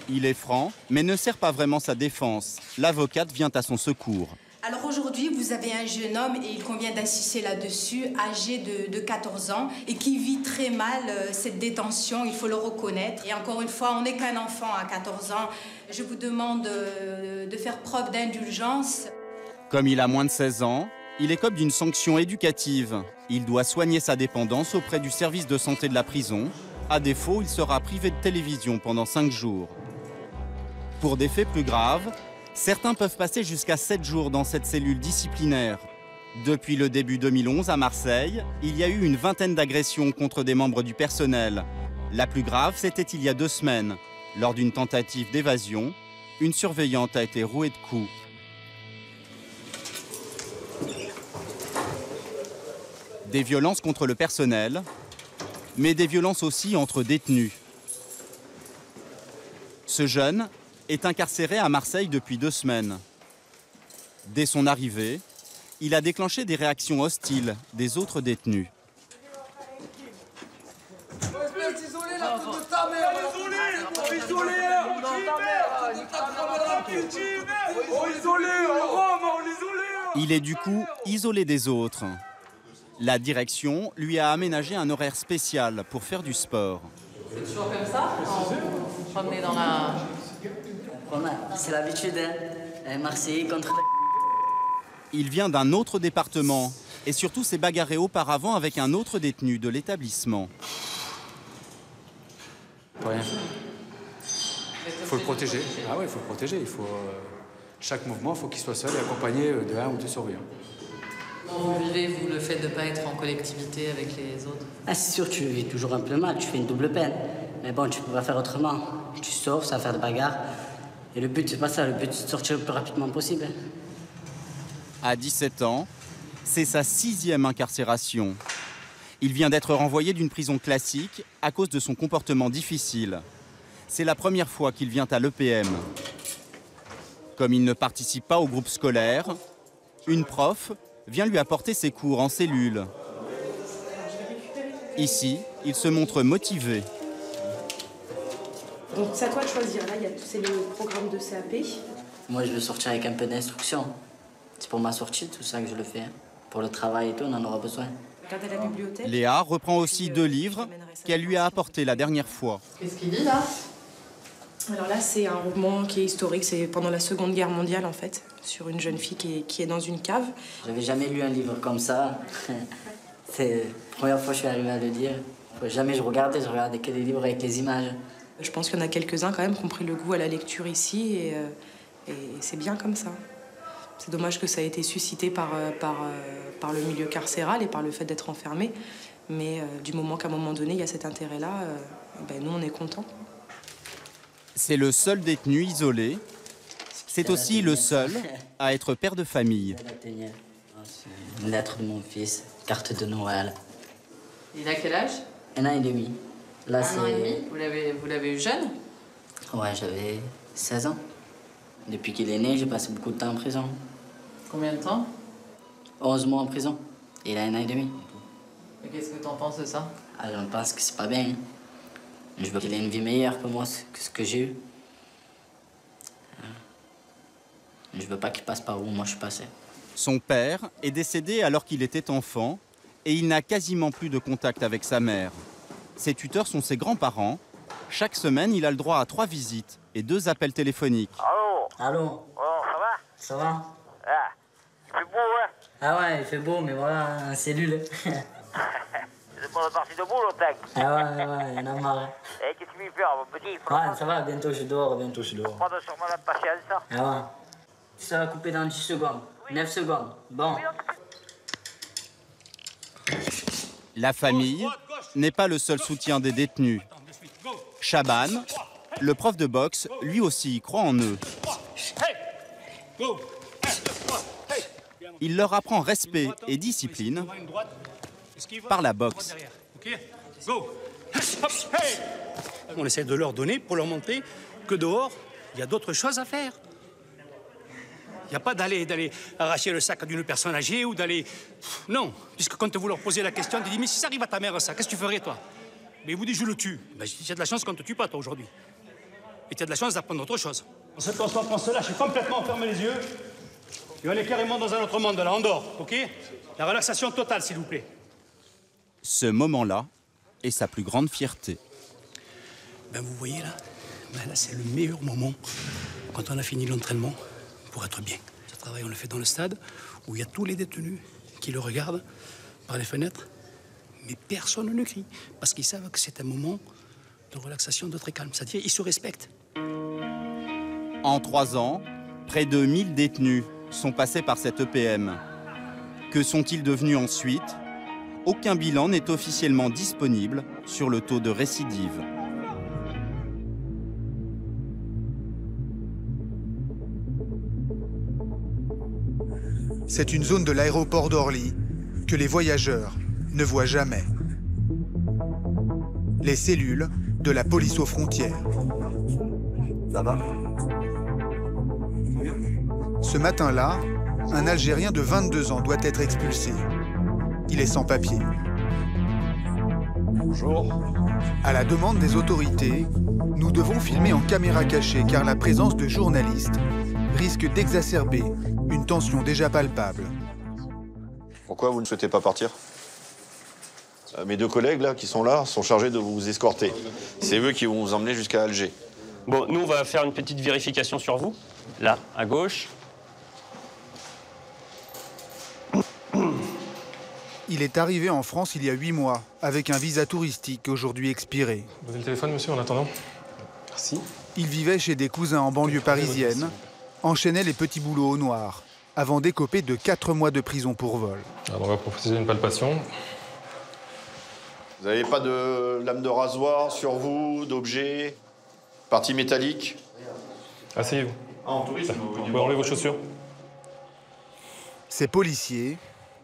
Il est franc, mais ne sert pas vraiment sa défense. L'avocate vient à son secours. Alors aujourd'hui, vous avez un jeune homme, et il convient d'insister là-dessus, âgé de 14 ans, et qui vit très mal cette détention, il faut le reconnaître. Et encore une fois, on n'est qu'un enfant à 14 ans. Je vous demande de faire preuve d'indulgence. Comme il a moins de 16 ans, il écope d'une sanction éducative. Il doit soigner sa dépendance auprès du service de santé de la prison. À défaut, il sera privé de télévision pendant 5 jours. Pour des faits plus graves, certains peuvent passer jusqu'à 7 jours dans cette cellule disciplinaire. Depuis le début 2011 à Marseille, il y a eu une vingtaine d'agressions contre des membres du personnel. La plus grave, c'était il y a 2 semaines. Lors d'une tentative d'évasion, une surveillante a été rouée de coups. Des violences contre le personnel, mais des violences aussi entre détenus. Ce jeune est incarcéré à Marseille depuis 2 semaines. Dès son arrivée, il a déclenché des réactions hostiles des autres détenus. Il est du coup isolé des autres. La direction lui a aménagé un horaire spécial pour faire du sport. C'est toujours comme ça? On promenait dans la... C'est l'habitude, hein. Marseille contre... Il vient d'un autre département et surtout s'est bagarré auparavant avec un autre détenu de l'établissement. Rien. Il faut le protéger. Ah oui, il faut le protéger. Il faut, chaque mouvement, il faut qu'il soit seul et accompagné de 1 ou 2 surveillants. Comment vous vivez, vous, le fait de ne pas être en collectivité avec les autres? Ah, c'est sûr, tu vis toujours un peu mal, tu fais une double peine. Mais bon, tu peux pas faire autrement. Tu sors, ça va faire de bagarre. Et le but, c'est pas ça. Le but, c'est de sortir le plus rapidement possible. À 17 ans, c'est sa 6e incarcération. Il vient d'être renvoyé d'une prison classique à cause de son comportement difficile. C'est la première fois qu'il vient à l'EPM. Comme il ne participe pas au groupe scolaire, une prof vient lui apporter ses cours en cellule. Ici, il se montre motivé. Donc c'est à toi de choisir. Là, c'est le programme de CAP. Moi, je veux sortir avec un peu d'instruction. C'est pour ma sortie, tout ça que je le fais. Pour le travail et tout, on en aura besoin. Regardez la bibliothèque. Léa reprend aussi 2 livres qu'elle lui a apportés la dernière fois. Qu'est-ce qu'il dit là? Alors là, c'est un roman qui est historique. C'est pendant la Seconde Guerre mondiale, en fait, sur une jeune fille qui est dans une cave. J'avais jamais lu un livre comme ça. C'est la première fois que je suis arrivée à le lire. Jamais je regardais que des livres avec les images. Je pense qu'il y en a quelques-uns quand même qui ont pris le goût à la lecture ici et c'est bien comme ça. C'est dommage que ça ait été suscité par le milieu carcéral et par le fait d'être enfermé. Mais du moment qu'à un moment donné, il y a cet intérêt-là, nous, on est contents. C'est le seul détenu isolé. C'est aussi le seul à être père de famille. Une lettre de mon fils, carte de Noël. Il a quel âge? 1 an et demi. Là, 1 an et demi? Vous l'avez eu jeune? Ouais, j'avais 16 ans. Depuis qu'il est né, j'ai passé beaucoup de temps en prison. Combien de temps? 11 mois en prison. Et il a 1 an et demi. Et qu'est-ce que t'en penses de ça? Ah, j'en pense que c'est pas bien. Hein. Je veux qu'il ait une vie meilleure que moi, que ce que j'ai eu. Je veux pas qu'il passe par où moi je suis passé. Son père est décédé alors qu'il était enfant et il n'a quasiment plus de contact avec sa mère. Ses tuteurs sont ses grands-parents. Chaque semaine, il a le droit à 3 visites et 2 appels téléphoniques. Allô? Allô? Oh, ça va? Ça va? Ah, il fait beau, hein? Ah ouais, il fait beau, mais voilà, en cellule. C'est pas la partie de boule, au tac. Ah ouais, il y en a marre. Eh, qu'est-ce que tu veux faire, mon petit? Ouais, ça va, bientôt je dors, bientôt je dors. Prends sûrement la patience, ça. Ah ouais. Ça va couper dans 10 secondes. 9 secondes. Bon. La famille n'est pas le seul soutien des détenus. Chaban, le prof de boxe, lui aussi croit en eux. Il leur apprend respect et discipline par la boxe. On essaie de leur donner pour leur montrer que dehors, il y a d'autres choses à faire. Il n'y a pas d'aller arracher le sac d'une personne âgée ou d'aller... Non, puisque quand vous leur posez la question, ils disent « Mais si ça arrive à ta mère, ça, qu'est-ce que tu ferais, toi ?» Mais vous dites « Je le tue. » Ben, tu as de la chance qu'on ne te tue pas, toi, aujourd'hui. Et tu as de la chance d'apprendre autre chose. On se concentre, on se lâche complètement, on ferme les yeux. Et on est carrément dans un autre monde, là, on dort, OK? La relaxation totale, s'il vous plaît. Ce moment-là est sa plus grande fierté. Ben, vous voyez, là, c'est le meilleur moment, quand on a fini l'entraînement, pour être bien. Ce travail, on le fait dans le stade, où il y a tous les détenus qui le regardent par les fenêtres, mais personne ne crie, parce qu'ils savent que c'est un moment de relaxation, de très calme. C'est-à-dire, ils se respectent. En 3 ans, près de 1000 détenus sont passés par cette EPM. Que sont-ils devenus ensuite? Aucun bilan n'est officiellement disponible sur le taux de récidive. C'est une zone de l'aéroport d'Orly que les voyageurs ne voient jamais. Les cellules de la police aux frontières. Ça va? Ce matin-là, un Algérien de 22 ans doit être expulsé. Il est sans papier. Bonjour. À la demande des autorités, nous devons filmer en caméra cachée car la présence de journalistes risque d'exacerber une tension déjà palpable. Pourquoi vous ne souhaitez pas partir? Mes 2 collègues là, qui sont là sont chargés de vous escorter. C'est eux qui vont vous emmener jusqu'à Alger. Bon, nous, on va faire une petite vérification sur vous. Là, à gauche. Il est arrivé en France il y a 8 mois, avec un visa touristique aujourd'hui expiré. Vous avez le téléphone, monsieur, en attendant? Merci. Il vivait chez des cousins en banlieue parisienne, enchaînait les petits boulots au noir, avant d'écoper de 4 mois de prison pour vol. Alors, on va proposer une palpation. Vous n'avez pas de lame de rasoir sur vous, d'objets, partie métallique? Asseyez-vous. Ah, en tourisme, vous pouvez enlever vos chaussures. Ces policiers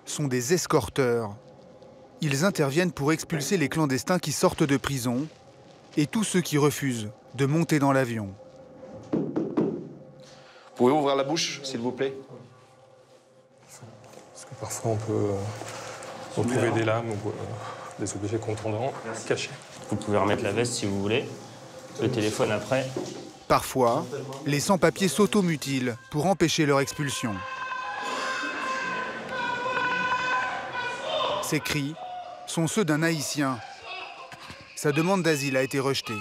sont des escorteurs. Ils interviennent pour expulser les clandestins qui sortent de prison et tous ceux qui refusent de monter dans l'avion. Pouvez-vous ouvrir la bouche, s'il vous plaît? Parce que parfois, on peut trouver des lames ou des objets contondants cachés. Vous pouvez remettre la veste si vous voulez. Le téléphone après. Parfois, les sans-papiers s'automutilent pour empêcher leur expulsion. Ces cris sont ceux d'un Haïtien. Sa demande d'asile a été rejetée.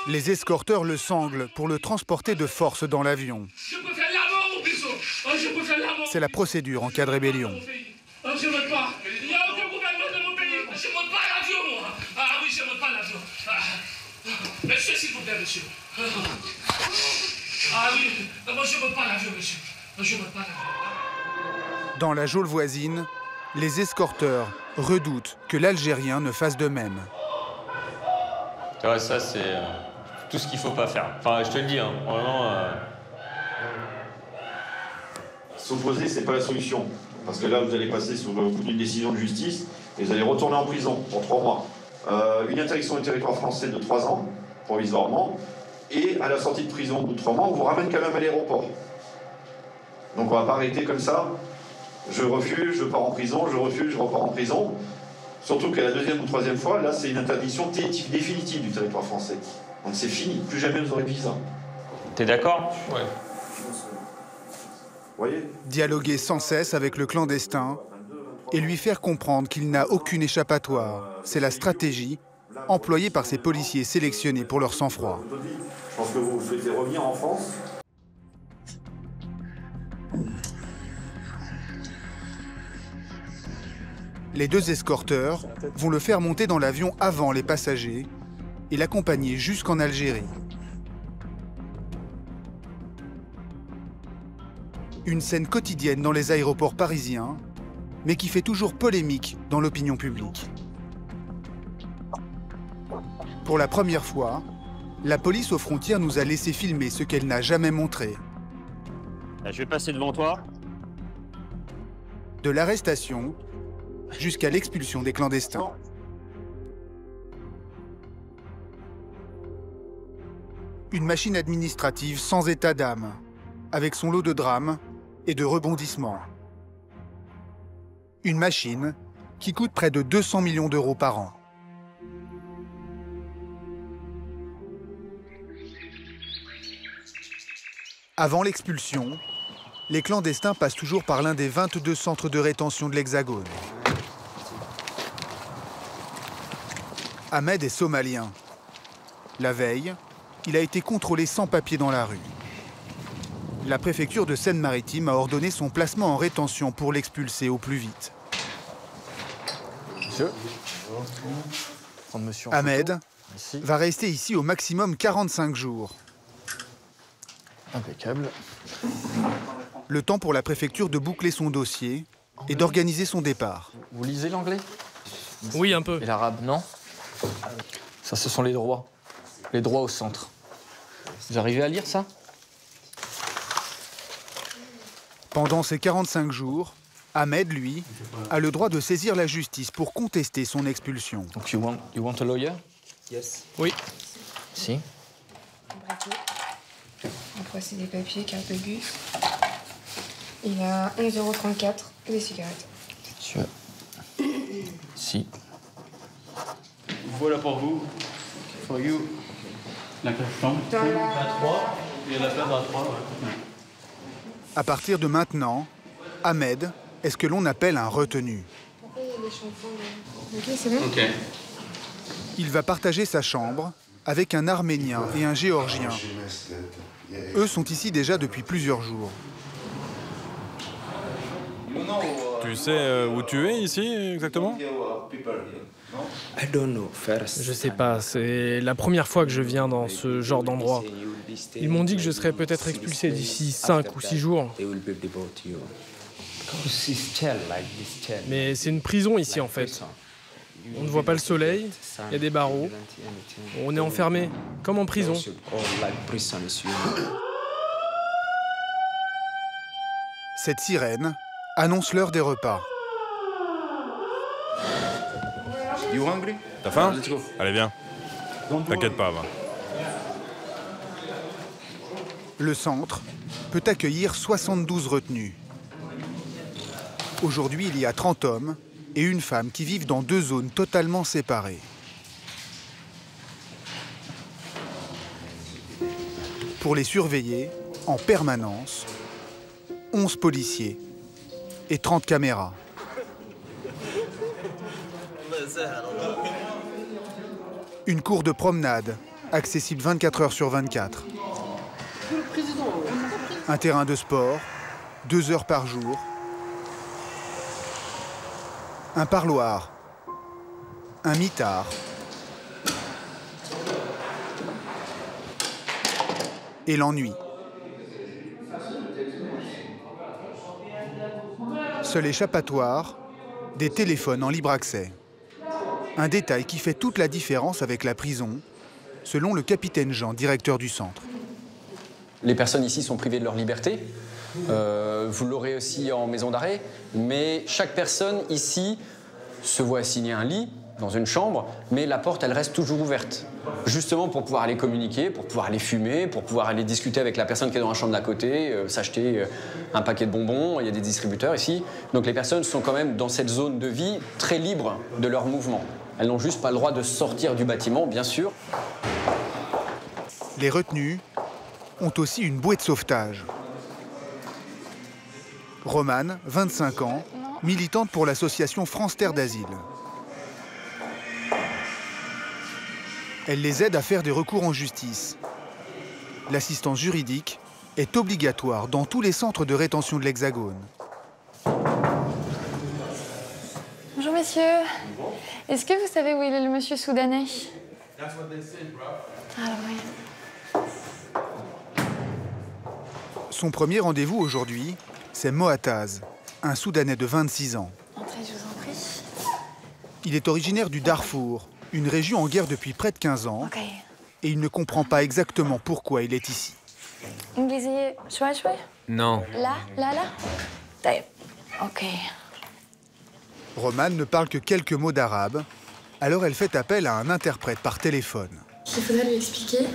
Les escorteurs le sanglent pour le transporter de force dans l'avion. C'est la procédure en cas de rébellion. Je ne vote pas. Il n'y a aucun gouvernement dans mon pays. Je ne vote pas l'avion, moi. Ah oui, je ne vote pas l'avion. Monsieur, s'il vous plaît, monsieur. Ah oui, moi je ne vote pas l'avion, monsieur. Je ne vote pas l'avion. Dans la geôle voisine, les escorteurs redoutent que l'Algérien ne fasse de même. Ouais, ça, c'est tout ce qu'il ne faut pas faire. Enfin, je te le dis, hein, vraiment... S'opposer, c'est pas la solution. Parce que là, vous allez passer sous le coup d'une décision de justice et vous allez retourner en prison pour 3 mois. Une interdiction du territoire français de 3 ans, provisoirement, et à la sortie de prison, au bout de 3 mois, on vous ramène quand même à l'aéroport. Donc on va pas arrêter comme ça. Je refuse, je pars en prison, je refuse, je repars en prison. Surtout qu'à la 2e ou 3e fois, là, c'est une interdiction définitive du territoire français. Donc c'est fini, plus jamais vous aurez de visa. T'es d'accord? Ouais. Voyez? Dialoguer sans cesse avec le clandestin et lui faire comprendre qu'il n'a aucune échappatoire. C'est la stratégie employée par ces policiers sélectionnés pour leur sang-froid. Je pense que vous souhaitez revenir en France. Les deux escorteurs vont le faire monter dans l'avion avant les passagers et l'accompagner jusqu'en Algérie. Une scène quotidienne dans les aéroports parisiens, mais qui fait toujours polémique dans l'opinion publique. Pour la première fois, la police aux frontières nous a laissé filmer ce qu'elle n'a jamais montré. Je vais passer devant toi. De l'arrestation jusqu'à l'expulsion des clandestins. Une machine administrative sans état d'âme, avec son lot de drames et de rebondissements. Une machine qui coûte près de 200 millions d'euros par an. Avant l'expulsion, les clandestins passent toujours par l'un des 22 centres de rétention de l'Hexagone. Ahmed est somalien. La veille, il a été contrôlé sans papier dans la rue. La préfecture de Seine-Maritime a ordonné son placement en rétention pour l'expulser au plus vite. Ahmed va rester ici au maximum 45 jours. Impeccable. Le temps pour la préfecture de boucler son dossier et d'organiser son départ. Vous lisez l'anglais? Oui, un peu. Et l'arabe, non? Ça, ce sont les droits. Les droits au centre. Vous arrivez à lire ça? Pendant ces 45 jours, Ahmed, lui, a le droit de saisir la justice pour contester son expulsion. Donc, you want a lawyer? Yes. Oui. Si. Voici des papiers, carte de bus. Il a 11,34 € et des cigarettes. Monsieur. Si. Voilà pour vous. For you. La carte chambre. La 3 et la table à 3. Ouais. À partir de maintenant, Ahmed est ce que l'on appelle un retenu. Pourquoi il y a des shampoings? Ok, c'est bon. Ok. Il va partager sa chambre avec un Arménien et un Géorgien. Eux sont ici déjà depuis plusieurs jours. Tu sais où tu es ici exactement? Je sais pas, c'est la première fois que je viens dans ce genre d'endroit. Ils m'ont dit que je serais peut-être expulsé d'ici 5 ou 6 jours. Mais c'est une prison ici en fait. On ne voit pas le soleil, il y a des barreaux. On est enfermé, comme en prison. Cette sirène annonce l'heure des repas. T'as faim? Allez, viens. T'inquiète pas, va. Le centre peut accueillir 72 retenus. Aujourd'hui, il y a 30 hommes et une femme qui vivent dans 2 zones totalement séparées. Pour les surveiller, en permanence, 11 policiers et 30 caméras. Une cour de promenade, accessible 24 heures sur 24. Un terrain de sport, 2 heures par jour. Un parloir, un mitard. Et l'ennui. Seul échappatoire, des téléphones en libre accès. Un détail qui fait toute la différence avec la prison, selon le capitaine Jean, directeur du centre. Les personnes ici sont privées de leur liberté. Vous l'aurez aussi en maison d'arrêt. Mais chaque personne ici se voit assigner un lit dans une chambre, mais la porte, elle reste toujours ouverte. Justement pour pouvoir aller communiquer, pour pouvoir aller fumer, pour pouvoir aller discuter avec la personne qui est dans la chambre d'à côté, s'acheter un paquet de bonbons. Il y a des distributeurs ici. Donc les personnes sont quand même dans cette zone de vie très libres de leurs mouvements. Elles n'ont juste pas le droit de sortir du bâtiment, bien sûr. Les retenus ont aussi une bouée de sauvetage. Romane, 25 ans, militante pour l'association France Terre d'Asile. Elle les aide à faire des recours en justice. L'assistance juridique est obligatoire dans tous les centres de rétention de l'Hexagone. Bonjour messieurs. Est-ce que vous savez où il est le monsieur soudanais? Alors oui. Son premier rendez-vous aujourd'hui, c'est Moataz, un Soudanais de 26 ans. Entrez, je vous en prie. Il est originaire du Darfour, une région en guerre depuis près de 15 ans, et il ne comprend pas exactement pourquoi il est ici. إنجليزية شوي شوي؟ Non. لا لا لا. طيب. Ok. Romane ne parle que quelques mots d'arabe, alors elle fait appel à un interprète par téléphone. Ce qu'il faudrait lui expliquer,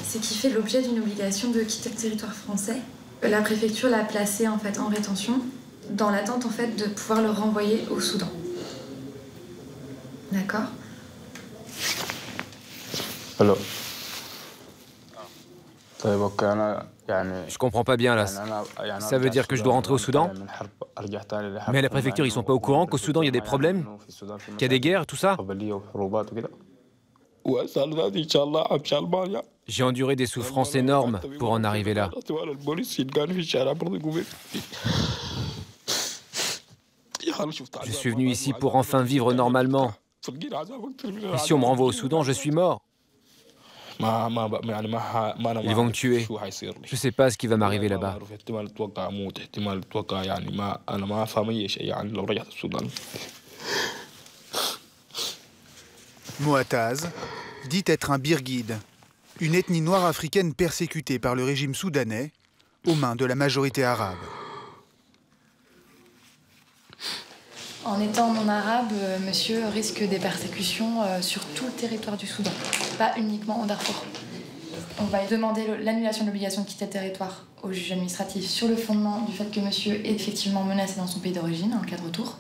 c'est qu'il fait l'objet d'une obligation de quitter le territoire français. La préfecture l'a placé en fait en rétention, dans l'attente en fait de pouvoir le renvoyer au Soudan. D'accord? Alors. Je comprends pas bien là. Ça veut dire que je dois rentrer au Soudan? Mais à la préfecture, ils sont pas au courant qu'au Soudan il y a des problèmes? Qu'il y a des guerres, tout ça? J'ai enduré des souffrances énormes pour en arriver là. Je suis venu ici pour enfin vivre normalement. Et si on me renvoie au Soudan, je suis mort. Ils vont me tuer. Je sais pas ce qui va m'arriver là-bas. Moataz dit être un birguide, une ethnie noire africaine persécutée par le régime soudanais aux mains de la majorité arabe. En étant non arabe, monsieur risque des persécutions sur tout le territoire du Soudan, pas uniquement en Darfour. On va demander l'annulation de l'obligation de quitter le territoire au juge administratif sur le fondement du fait que monsieur est effectivement menacé dans son pays d'origine, en cas de retour,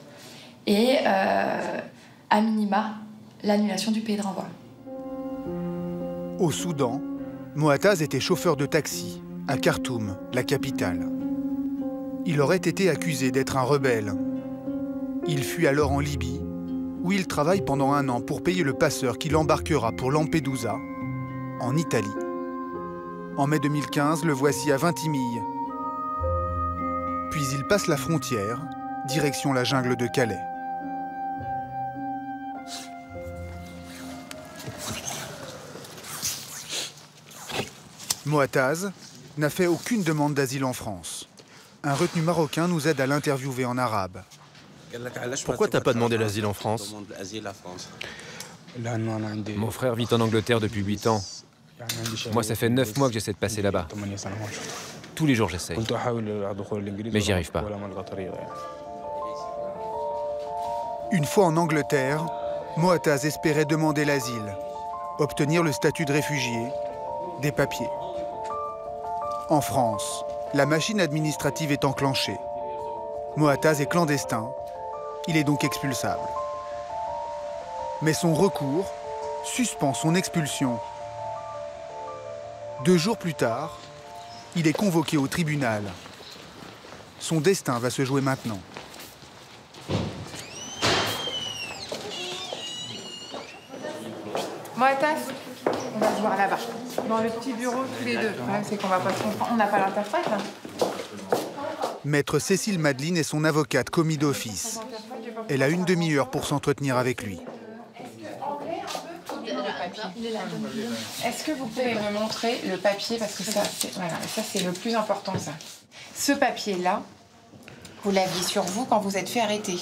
et à minima, l'annulation du pays de renvoi. Au Soudan, Moataz était chauffeur de taxi à Khartoum, la capitale. Il aurait été accusé d'être un rebelle. Il fuit alors en Libye, où il travaille pendant 1 an pour payer le passeur qui l'embarquera pour Lampedusa, en Italie. En mai 2015, le voici à Vintimille. Puis il passe la frontière, direction la jungle de Calais. Moataz n'a fait aucune demande d'asile en France. Un retenu marocain nous aide à l'interviewer en arabe. Pourquoi t'as pas demandé l'asile en France? Mon frère vit en Angleterre depuis 8 ans. Moi, ça fait 9 mois que j'essaie de passer là-bas. Tous les jours, j'essaie. Mais j'y arrive pas. Une fois en Angleterre, Moataz espérait demander l'asile, obtenir le statut de réfugié, des papiers. En France, la machine administrative est enclenchée. Moataz est clandestin. Il est donc expulsable. Mais son recours suspend son expulsion. 2 jours plus tard, il est convoqué au tribunal. Son destin va se jouer maintenant. Moataz, on va se voir là-bas. Dans le petit bureau, tous les deux. Le problème, c'est qu'on va pas se comprendre. On n'a pas l'interprète, là. Maître Cécile Madeline est son avocate commis d'office. Elle a une demi-heure pour s'entretenir avec lui. Est-ce que vous pouvez me montrer le papier? Parce que ça, c'est le plus important, ça. Ce papier-là, vous l'aviez sur vous quand vous êtes fait arrêter.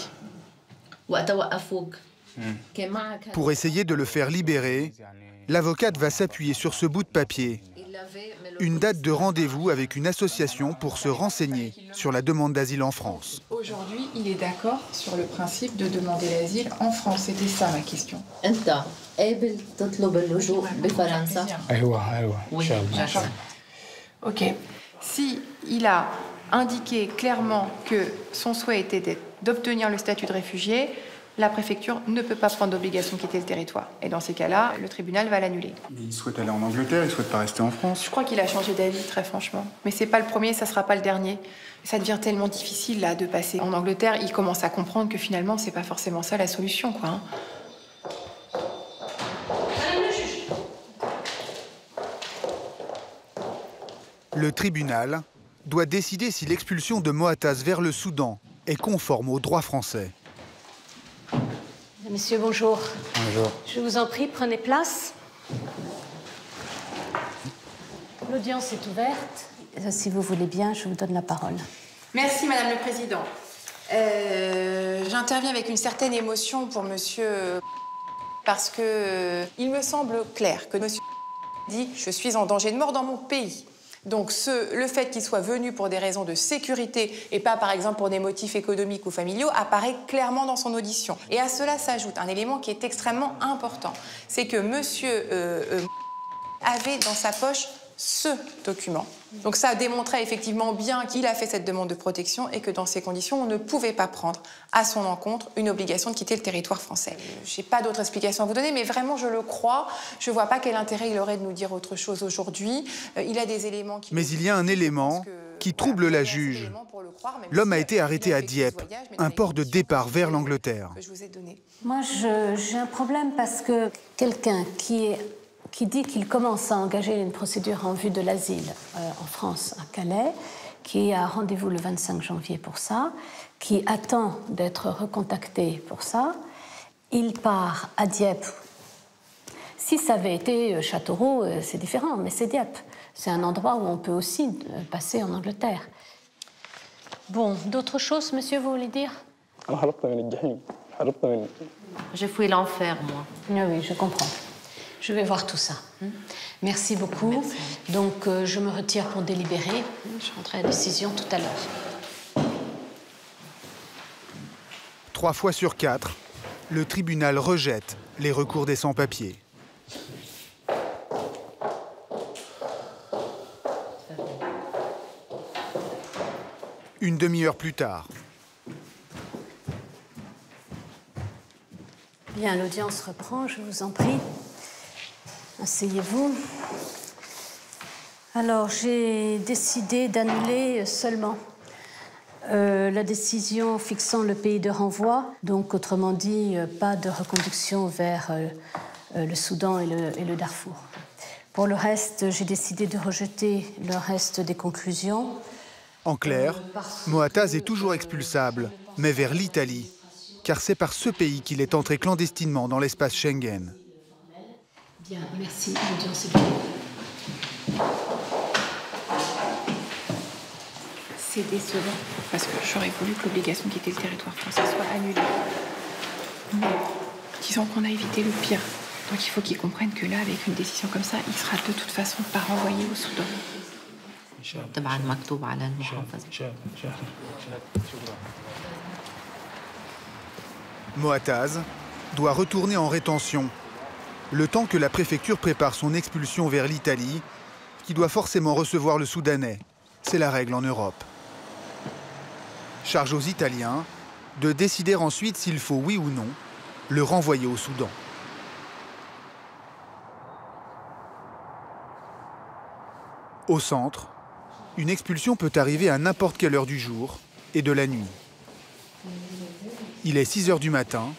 Pour essayer de le faire libérer, l'avocate va s'appuyer sur ce bout de papier. Une date de rendez-vous avec une association pour se renseigner sur la demande d'asile en France. Aujourd'hui, il est d'accord sur le principe de demander l'asile en France. C'était ça ma question. Oui, d'accord. Ok. Si il a indiqué clairement que son souhait était d'obtenir le statut de réfugié, la préfecture ne peut pas prendre d'obligation de quitter le territoire. Et dans ces cas-là, le tribunal va l'annuler. Mais il souhaite aller en Angleterre, il souhaite pas rester en France. Je crois qu'il a changé d'avis, très franchement. Mais c'est pas le premier, ça sera pas le dernier. Ça devient tellement difficile, là, de passer en Angleterre. Il commence à comprendre que finalement, c'est pas forcément ça la solution, quoi. Le tribunal doit décider si l'expulsion de Moataz vers le Soudan est conforme au droit français. Monsieur, bonjour. Bonjour. Je vous en prie, prenez place. L'audience est ouverte. Si vous voulez bien, je vous donne la parole. Merci, Madame le Président. J'interviens avec une certaine émotion pour monsieur... parce que il me semble clair que monsieur dit « je suis en danger de mort dans mon pays ». Donc le fait qu'il soit venu pour des raisons de sécurité et pas par exemple pour des motifs économiques ou familiaux apparaît clairement dans son audition. Et à cela s'ajoute un élément qui est extrêmement important. C'est que monsieur avait dans sa poche ce document. Donc ça démontrait effectivement bien qu'il a fait cette demande de protection et que dans ces conditions, on ne pouvait pas prendre à son encontre une obligation de quitter le territoire français. Je n'ai pas d'autre explication à vous donner, mais vraiment je le crois. Je ne vois pas quel intérêt il aurait de nous dire autre chose aujourd'hui. Il a des éléments qui... Mais il y a un élément qui trouble la juge. L'homme a été arrêté à Dieppe, un port de départ vers l'Angleterre. Moi, j'ai un problème parce que quelqu'un qui dit qu'il commence à engager une procédure en vue de l'asile en France, à Calais, qui a rendez-vous le 25 janvier pour ça, qui attend d'être recontacté pour ça. Il part à Dieppe. Si ça avait été Châteauroux, c'est différent, mais c'est Dieppe. C'est un endroit où on peut aussi passer en Angleterre. Bon, d'autres choses, monsieur, vous voulez dire? J'ai fouillé l'enfer, moi. Ah oui, je comprends. Je vais voir tout ça. Merci beaucoup. Merci. Donc, je me retire pour délibérer. Je rendrai la décision tout à l'heure. 3 fois sur 4, le tribunal rejette les recours des sans-papiers. Une demi-heure plus tard. Bien, l'audience reprend, je vous en prie. Asseyez-vous. Alors, j'ai décidé d'annuler seulement la décision fixant le pays de renvoi. Donc, autrement dit, pas de reconduction vers le Soudan et le Darfour. Pour le reste, j'ai décidé de rejeter le reste des conclusions. En clair, Moataz est toujours expulsable, mais vers l'Italie, car c'est par ce pays qu'il est entré clandestinement dans l'espace Schengen. Bien, merci. L'audience est close. C'est décevant, parce que j'aurais voulu que l'obligation de quitter le territoire français soit annulée. Mais disons qu'on a évité le pire. Donc il faut qu'ils comprennent que là, avec une décision comme ça, il sera de toute façon pas renvoyé au Soudan. Moataz doit retourner en rétention, le temps que la préfecture prépare son expulsion vers l'Italie, qui doit forcément recevoir le Soudanais. C'est la règle en Europe. Charge aux Italiens de décider ensuite s'il faut, oui ou non, le renvoyer au Soudan. Au centre, une expulsion peut arriver à n'importe quelle heure du jour et de la nuit. Il est 6 heures du matin.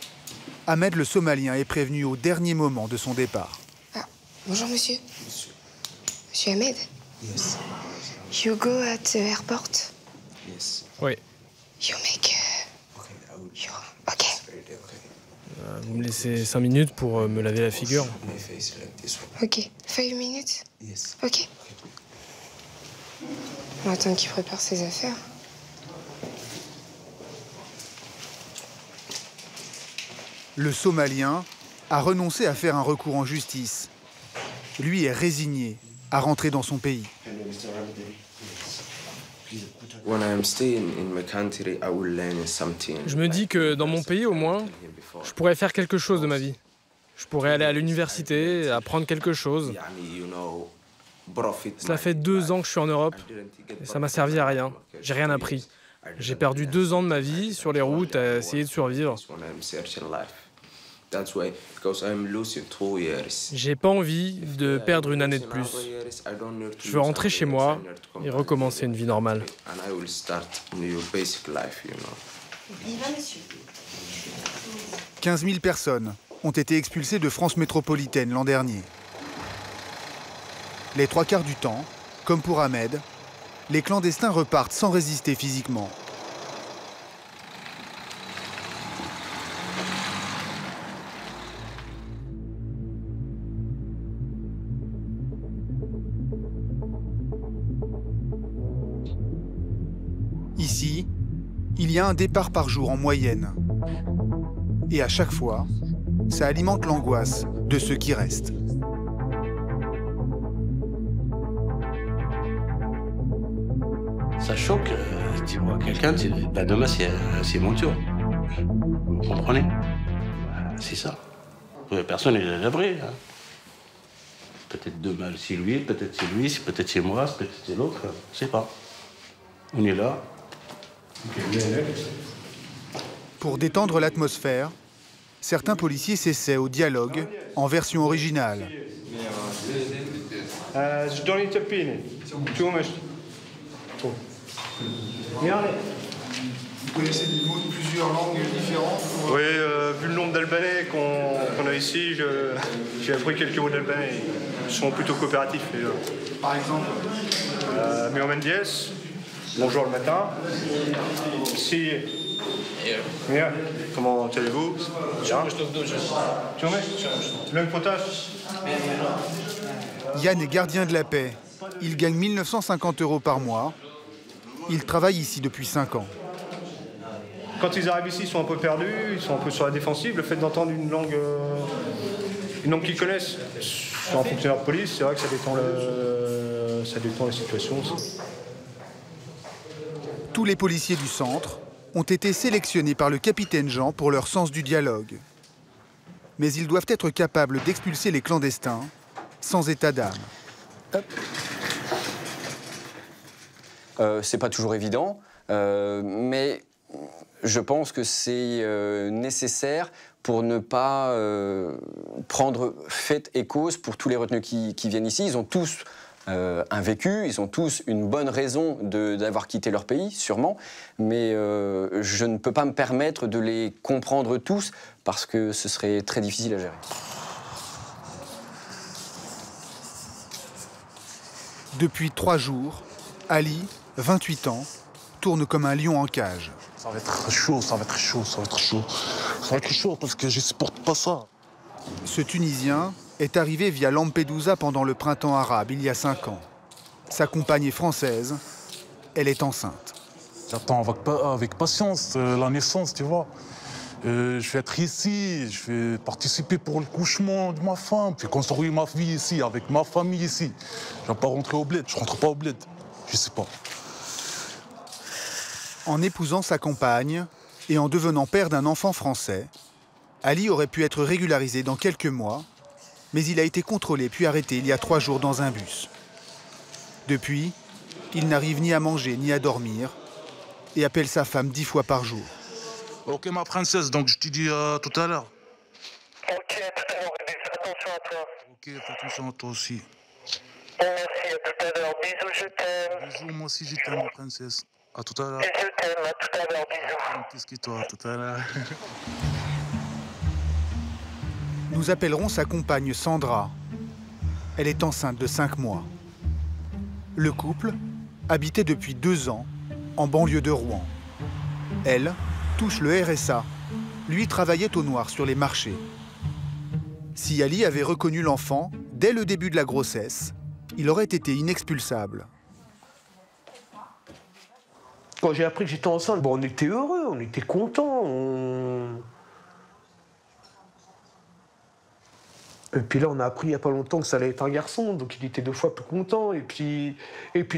Ahmed le Somalien est prévenu au dernier moment de son départ. Ah, bonjour monsieur. Monsieur Ahmed. Yes. You go at the airport. Yes. Oui. You make. Ok. Vous me laissez 5 minutes pour me laver la figure. Ok. 5 minutes. Yes. Ok. On va attendre qu'il prépare ses affaires. Le Somalien a renoncé à faire un recours en justice. Lui est résigné à rentrer dans son pays. Je me dis que dans mon pays, au moins, je pourrais faire quelque chose de ma vie. Je pourrais aller à l'université, apprendre quelque chose. Cela fait 2 ans que je suis en Europe et ça m'a servi à rien. J'ai rien appris. J'ai perdu 2 ans de ma vie sur les routes à essayer de survivre. J'ai pas envie de perdre une année de plus. Je veux rentrer chez moi et recommencer une vie normale. 15 000 personnes ont été expulsées de France métropolitaine l'an dernier. Les 3/4 du temps, comme pour Ahmed, les clandestins repartent sans résister physiquement. Ici, il y a un départ par jour en moyenne. Et à chaque fois, ça alimente l'angoisse de ceux qui restent. Ça choque, tu vois quelqu'un, tu dis, ben demain c'est mon tour. Vous comprenez? C'est ça. Personne n'est à l'abri. Hein. Peut-être demain c'est lui, peut-être c'est lui, peut-être c'est moi, peut-être c'est l'autre, je ne sais pas. On est là. Pour détendre l'atmosphère, certains policiers s'essaient au dialogue en version originale. Vous connaissez des mots de plusieurs langues différentes? Oui, vu le nombre d'Albanais qu'on a ici, j'ai appris quelques mots d'albanais. Ils sont plutôt coopératifs. Par exemple Mio Mendies, bonjour le matin. Si. Bien. Comment allez-vous? Yann est gardien de la paix. Il gagne 1 950 € par mois. Il travaille ici depuis 5 ans. Quand ils arrivent ici, ils sont un peu perdus, ils sont un peu sur la défensive. Le fait d'entendre une langue qu'ils connaissent, sur un fonctionnaire de police, c'est vrai que ça détend la situation aussi. Tous les policiers du centre ont été sélectionnés par le capitaine Jean pour leur sens du dialogue. Mais ils doivent être capables d'expulser les clandestins sans état d'âme. C'est pas toujours évident, mais je pense que c'est nécessaire pour ne pas prendre fait et cause pour tous les retenus qui viennent ici. Ils ont tous un vécu, ils ont tous une bonne raison d'avoir quitté leur pays, sûrement, mais je ne peux pas me permettre de les comprendre tous parce que ce serait très difficile à gérer. Depuis 3 jours, Ali, 28 ans, tourne comme un lion en cage. Ça va être chaud, ça va être chaud, ça va être chaud. Ça va être chaud parce que je supporte pas ça. Ce Tunisien est arrivé via Lampedusa pendant le printemps arabe, il y a 5 ans. Sa compagne est française, elle est enceinte. J'attends avec patience la naissance, tu vois. Je vais être ici, je vais participer pour le couchement de ma femme, puis construire ma vie ici, avec ma famille ici. Je ne vais pas rentrer au bled, je rentre pas au bled, je sais pas. En épousant sa compagne et en devenant père d'un enfant français, Ali aurait pu être régularisé dans quelques mois, mais il a été contrôlé puis arrêté il y a 3 jours dans un bus. Depuis, il n'arrive ni à manger ni à dormir et appelle sa femme 10 fois par jour. Ok ma princesse, donc je te dis tout à l'heure. Ok, tout à l'heure, attention à toi. Ok, fais attention à toi aussi. Merci, à tout à l'heure. Bisous, je t'aime. Bisous, moi aussi je t'aime ma princesse. À tout à l'heure. Et je t'aime, à tout à l'heure, bisous. Qu'est-ce que toi, à tout à l'heure. Nous appellerons sa compagne Sandra. Elle est enceinte de 5 mois. Le couple habitait depuis 2 ans en banlieue de Rouen. Elle touche le RSA. Lui travaillait au noir sur les marchés. Si Ali avait reconnu l'enfant dès le début de la grossesse, il aurait été inexpulsable. Quand j'ai appris que j'étais enceinte, on était heureux, on était contents. Et puis là, on a appris il n'y a pas longtemps que ça allait être un garçon, donc il était 2 fois plus content. Et puis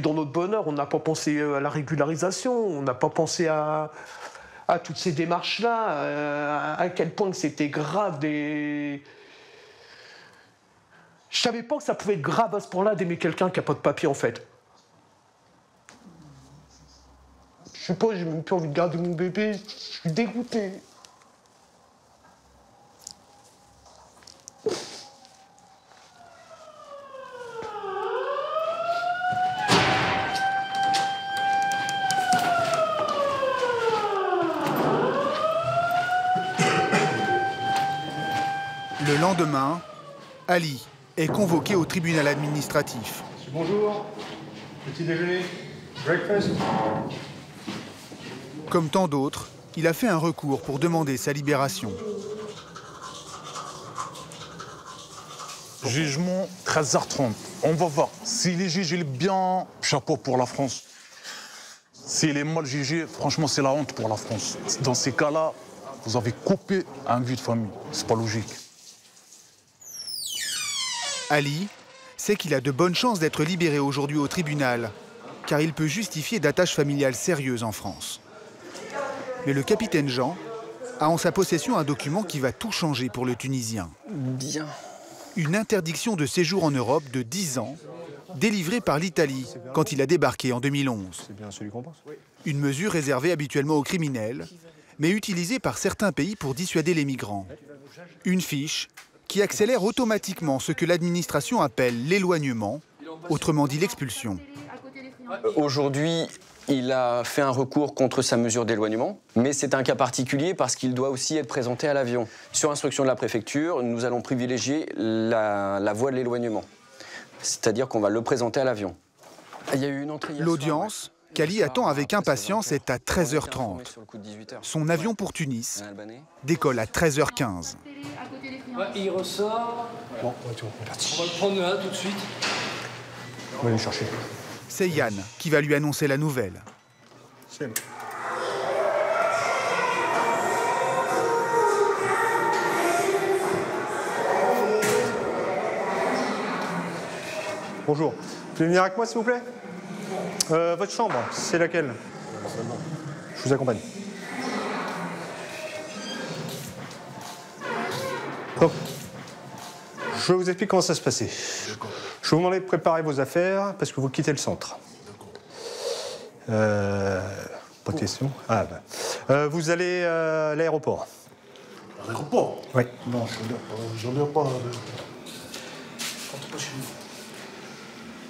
dans notre bonheur, on n'a pas pensé à la régularisation, on n'a pas pensé à toutes ces démarches-là, à quel point que c'était grave. Je savais pas que ça pouvait être grave à ce point-là d'aimer quelqu'un qui n'a pas de papier, en fait. sais pas, j'ai même plus envie de garder mon bébé. Je suis dégoûté. Le lendemain, Ali est convoqué au tribunal administratif. Bonjour, petit déjeuner, breakfast. Comme tant d'autres, il a fait un recours pour demander sa libération. Jugement 13h30. On va voir. Si les juges il est bien, chapeau pour la France. S'il est mal jugé, franchement, c'est la honte pour la France. Dans ces cas-là, vous avez coupé un vie de famille. C'est pas logique. Ali sait qu'il a de bonnes chances d'être libéré aujourd'hui au tribunal, car il peut justifier d'attaches familiales sérieuses en France. Mais le capitaine Jean a en sa possession un document qui va tout changer pour le Tunisien. Bien. Une interdiction de séjour en Europe de 10 ans, délivrée par l'Italie quand il a débarqué en 2011. C'est bien celui qu'on pense. Une mesure réservée habituellement aux criminels, mais utilisée par certains pays pour dissuader les migrants. Une fiche qui accélère automatiquement ce que l'administration appelle l'éloignement, autrement dit l'expulsion. Aujourd'hui, il a fait un recours contre sa mesure d'éloignement, mais c'est un cas particulier parce qu'il doit aussi être présenté à l'avion. Sur instruction de la préfecture, nous allons privilégier la voie de l'éloignement, c'est-à-dire qu'on va le présenter à l'avion. Il y a eu une entrée. L'audience, qu'Ali attend avec impatience, est à 13h30. Son avion pour Tunis décolle à 13h15. Ouais, il ressort. Bon, on va le prendre là tout de suite. On va aller le chercher. C'est Yann qui va lui annoncer la nouvelle. C'est bon. Bonjour. Vous pouvez venir avec moi, s'il vous plaît? Votre chambre, c'est laquelle? Je vous accompagne. Donc, je vous explique comment ça se passait. Je vais vous demander de préparer vos affaires parce que vous quittez le centre. Pas de question. Ah, bah. Vous allez à l'aéroport. À l'aéroport? Oui. Non, je n'en ai pas.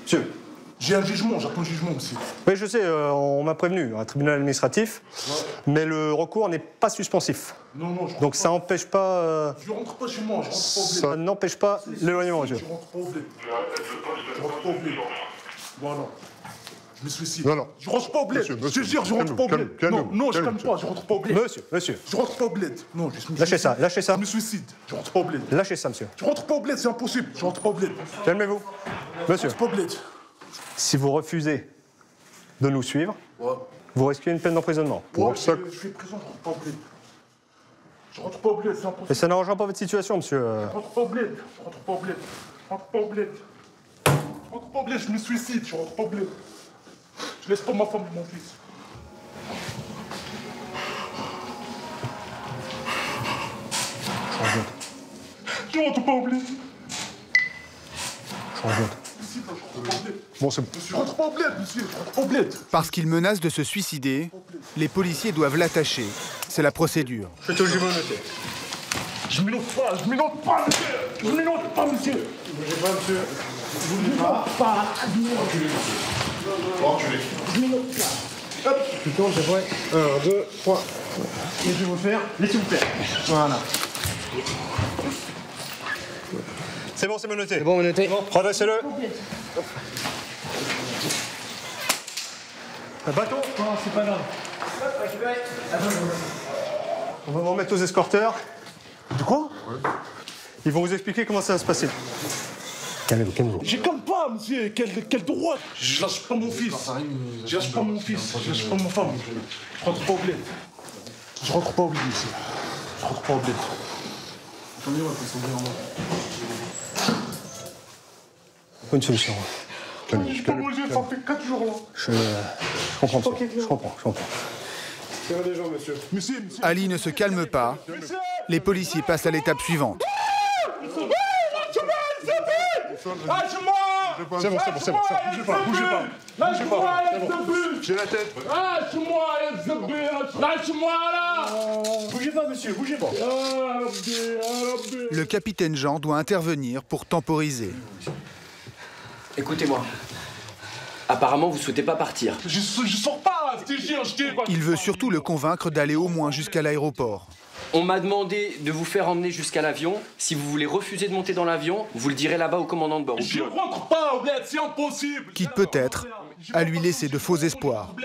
Monsieur. J'ai un jugement, j'attends le jugement aussi. Oui, je sais, on m'a prévenu, un tribunal administratif, mais le recours n'est pas suspensif. Non, non, je donc ça n'empêche pas... Je rentre pas chez moi, je rentre pas au bled. Ça n'empêche pas l'éloignement, monsieur. Je rentre pas au bled. Je rentre pas au bled. Voilà. Je me suicide. Non, non. Je rentre pas au bled. Monsieur, je te jure, je rentre pas au bled. Non, non, je calme pas, je rentre pas au bled. Monsieur. Je rentre pas au bled. Non, je me Lâchez ça, lâchez ça. Je me suicide. Je rentre pas au bled. Lâchez ça, monsieur. Je rentre pas au bled, c'est impossible. Je rentre pas au bled. Calmez-vous. Monsieur. Je rentre pas au bled. Si vous refusez de nous suivre, vous risquez une peine d'emprisonnement. Je suis prison, je rentre pas au bled. Je rentre pas au bled, c'est impossible. Et ça n'arrangera pas votre situation, monsieur. Je rentre pas au bled. Je rentre pas au bled. Je rentre pas au bled. Je rentre pas au bled, je me suicide. Je rentre pas au bled. Je laisse pas ma femme et mon fils. Je rentre pas au bled. Bon, c'est... Je rentre pas au bled, monsieur. Je rentre pas au bled. Parce qu'il menace de se suicider, les policiers doivent l'attacher. C'est la procédure. Faites au jumeau noté. Je m'énote pas, je m'énote pas, monsieur. Je m'énote pas, monsieur. Ne bougez pas, monsieur. Je m'énote pas. Reculez, monsieur. Reculez. Je m'énote pas. Hop, je tourne, c'est vrai. 1, 2, 3. Laissez-vous faire. Laissez-vous faire. Voilà. C'est bon, c'est menotté. C'est bon, menotté. Redressez-le. Un bâton? Non, c'est pas grave. On va vous remettre aux escorteurs. De quoi? Ils vont vous expliquer comment ça va se passer. Calmez-vous, calmez-vous. J'ai comme pas, monsieur. Quel droit? Je lâche pas mon fils. Je lâche pas mon fils. Je lâche pas ma femme. Je rentre pas au bled. Je rentre pas au bled, monsieur. Je rentre pas au bled. Attendez, on va passer bien en bas. Une solution. Je peux bouger, ça fait 4 jours là. Je comprends, monsieur. Je comprends. C'est des gens, monsieur. Monsieur. Ali ne se calme pas. Les policiers passent à l'étape suivante. C'est bon, bougez pas. Lâche-moi, C'est bon. J'ai la tête. Lâche-moi, lâche-moi là. Bougez pas, monsieur, bougez pas. Le capitaine Jean doit intervenir pour temporiser. Écoutez-moi. Apparemment, vous souhaitez pas partir. Je sors pas, je te jure, Il veut surtout le convaincre d'aller au moins jusqu'à l'aéroport. On m'a demandé de vous faire emmener jusqu'à l'avion. Si vous voulez refuser de monter dans l'avion, vous le direz là-bas au commandant de bord. Je rentre pas, Oblette, c'est impossible. Quitte peut-être à lui laisser de faux espoirs.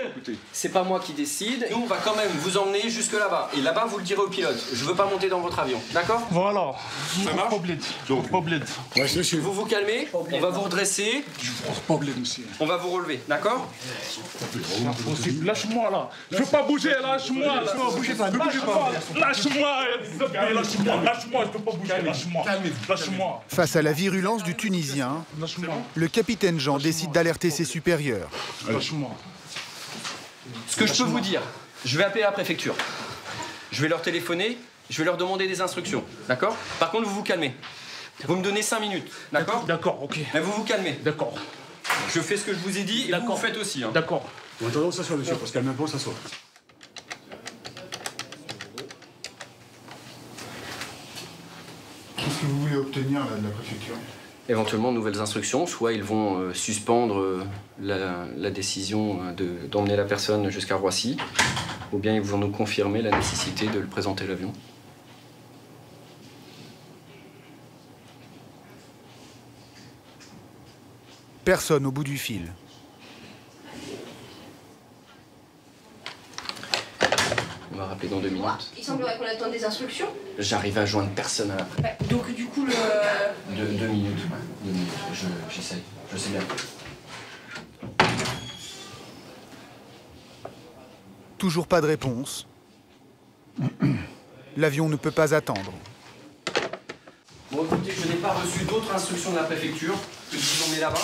C'est pas moi qui décide. Nous, on va quand même vous emmener jusque là-bas. Et là-bas, vous le direz au pilote. Je veux pas monter dans votre avion. D'accord? Voilà. Ça marche? Ouais, monsieur. Vous vous calmez, on va vous redresser. Je pense pas bled, monsieur. On va vous relever, d'accord? C'est impossible. Lâche-moi là. Je veux pas bouger, lâche-moi là. Bougez pas, lâche-moi. Lâche-moi, je peux pas bouger, lâche-moi. Face à la virulence du Tunisien, le capitaine Jean décide d'alerter ses supérieurs. Ce que je peux vous dire, je vais appeler la préfecture. Je vais leur téléphoner, je vais leur demander des instructions, d'accord? Par contre, vous vous calmez. Vous me donnez 5 minutes, d'accord? D'accord, ok. Mais vous vous calmez. D'accord. Je fais ce que je vous ai dit et vous faites aussi. Hein. D'accord. En attendant que ça soit, monsieur, parce qu'elle même pas, ça soit. Qu'est-ce que vous voulez obtenir là, de la préfecture? Éventuellement, de nouvelles instructions. Soit ils vont suspendre la décision d'emmener la personne jusqu'à Roissy, ou bien ils vont nous confirmer la nécessité de le présenter l'avion. Personne au bout du fil. On va rappeler dans 2 minutes. Il semblerait qu'on attende des instructions. J'arrive à joindre personne à la... Donc du coup, le... 2 minutes, ouais. 2 minutes, j'essaye, je sais bien. Toujours pas de réponse. L'avion ne peut pas attendre. Bon, écoutez, je n'ai pas reçu d'autres instructions de la préfecture que de vous emmener là-bas.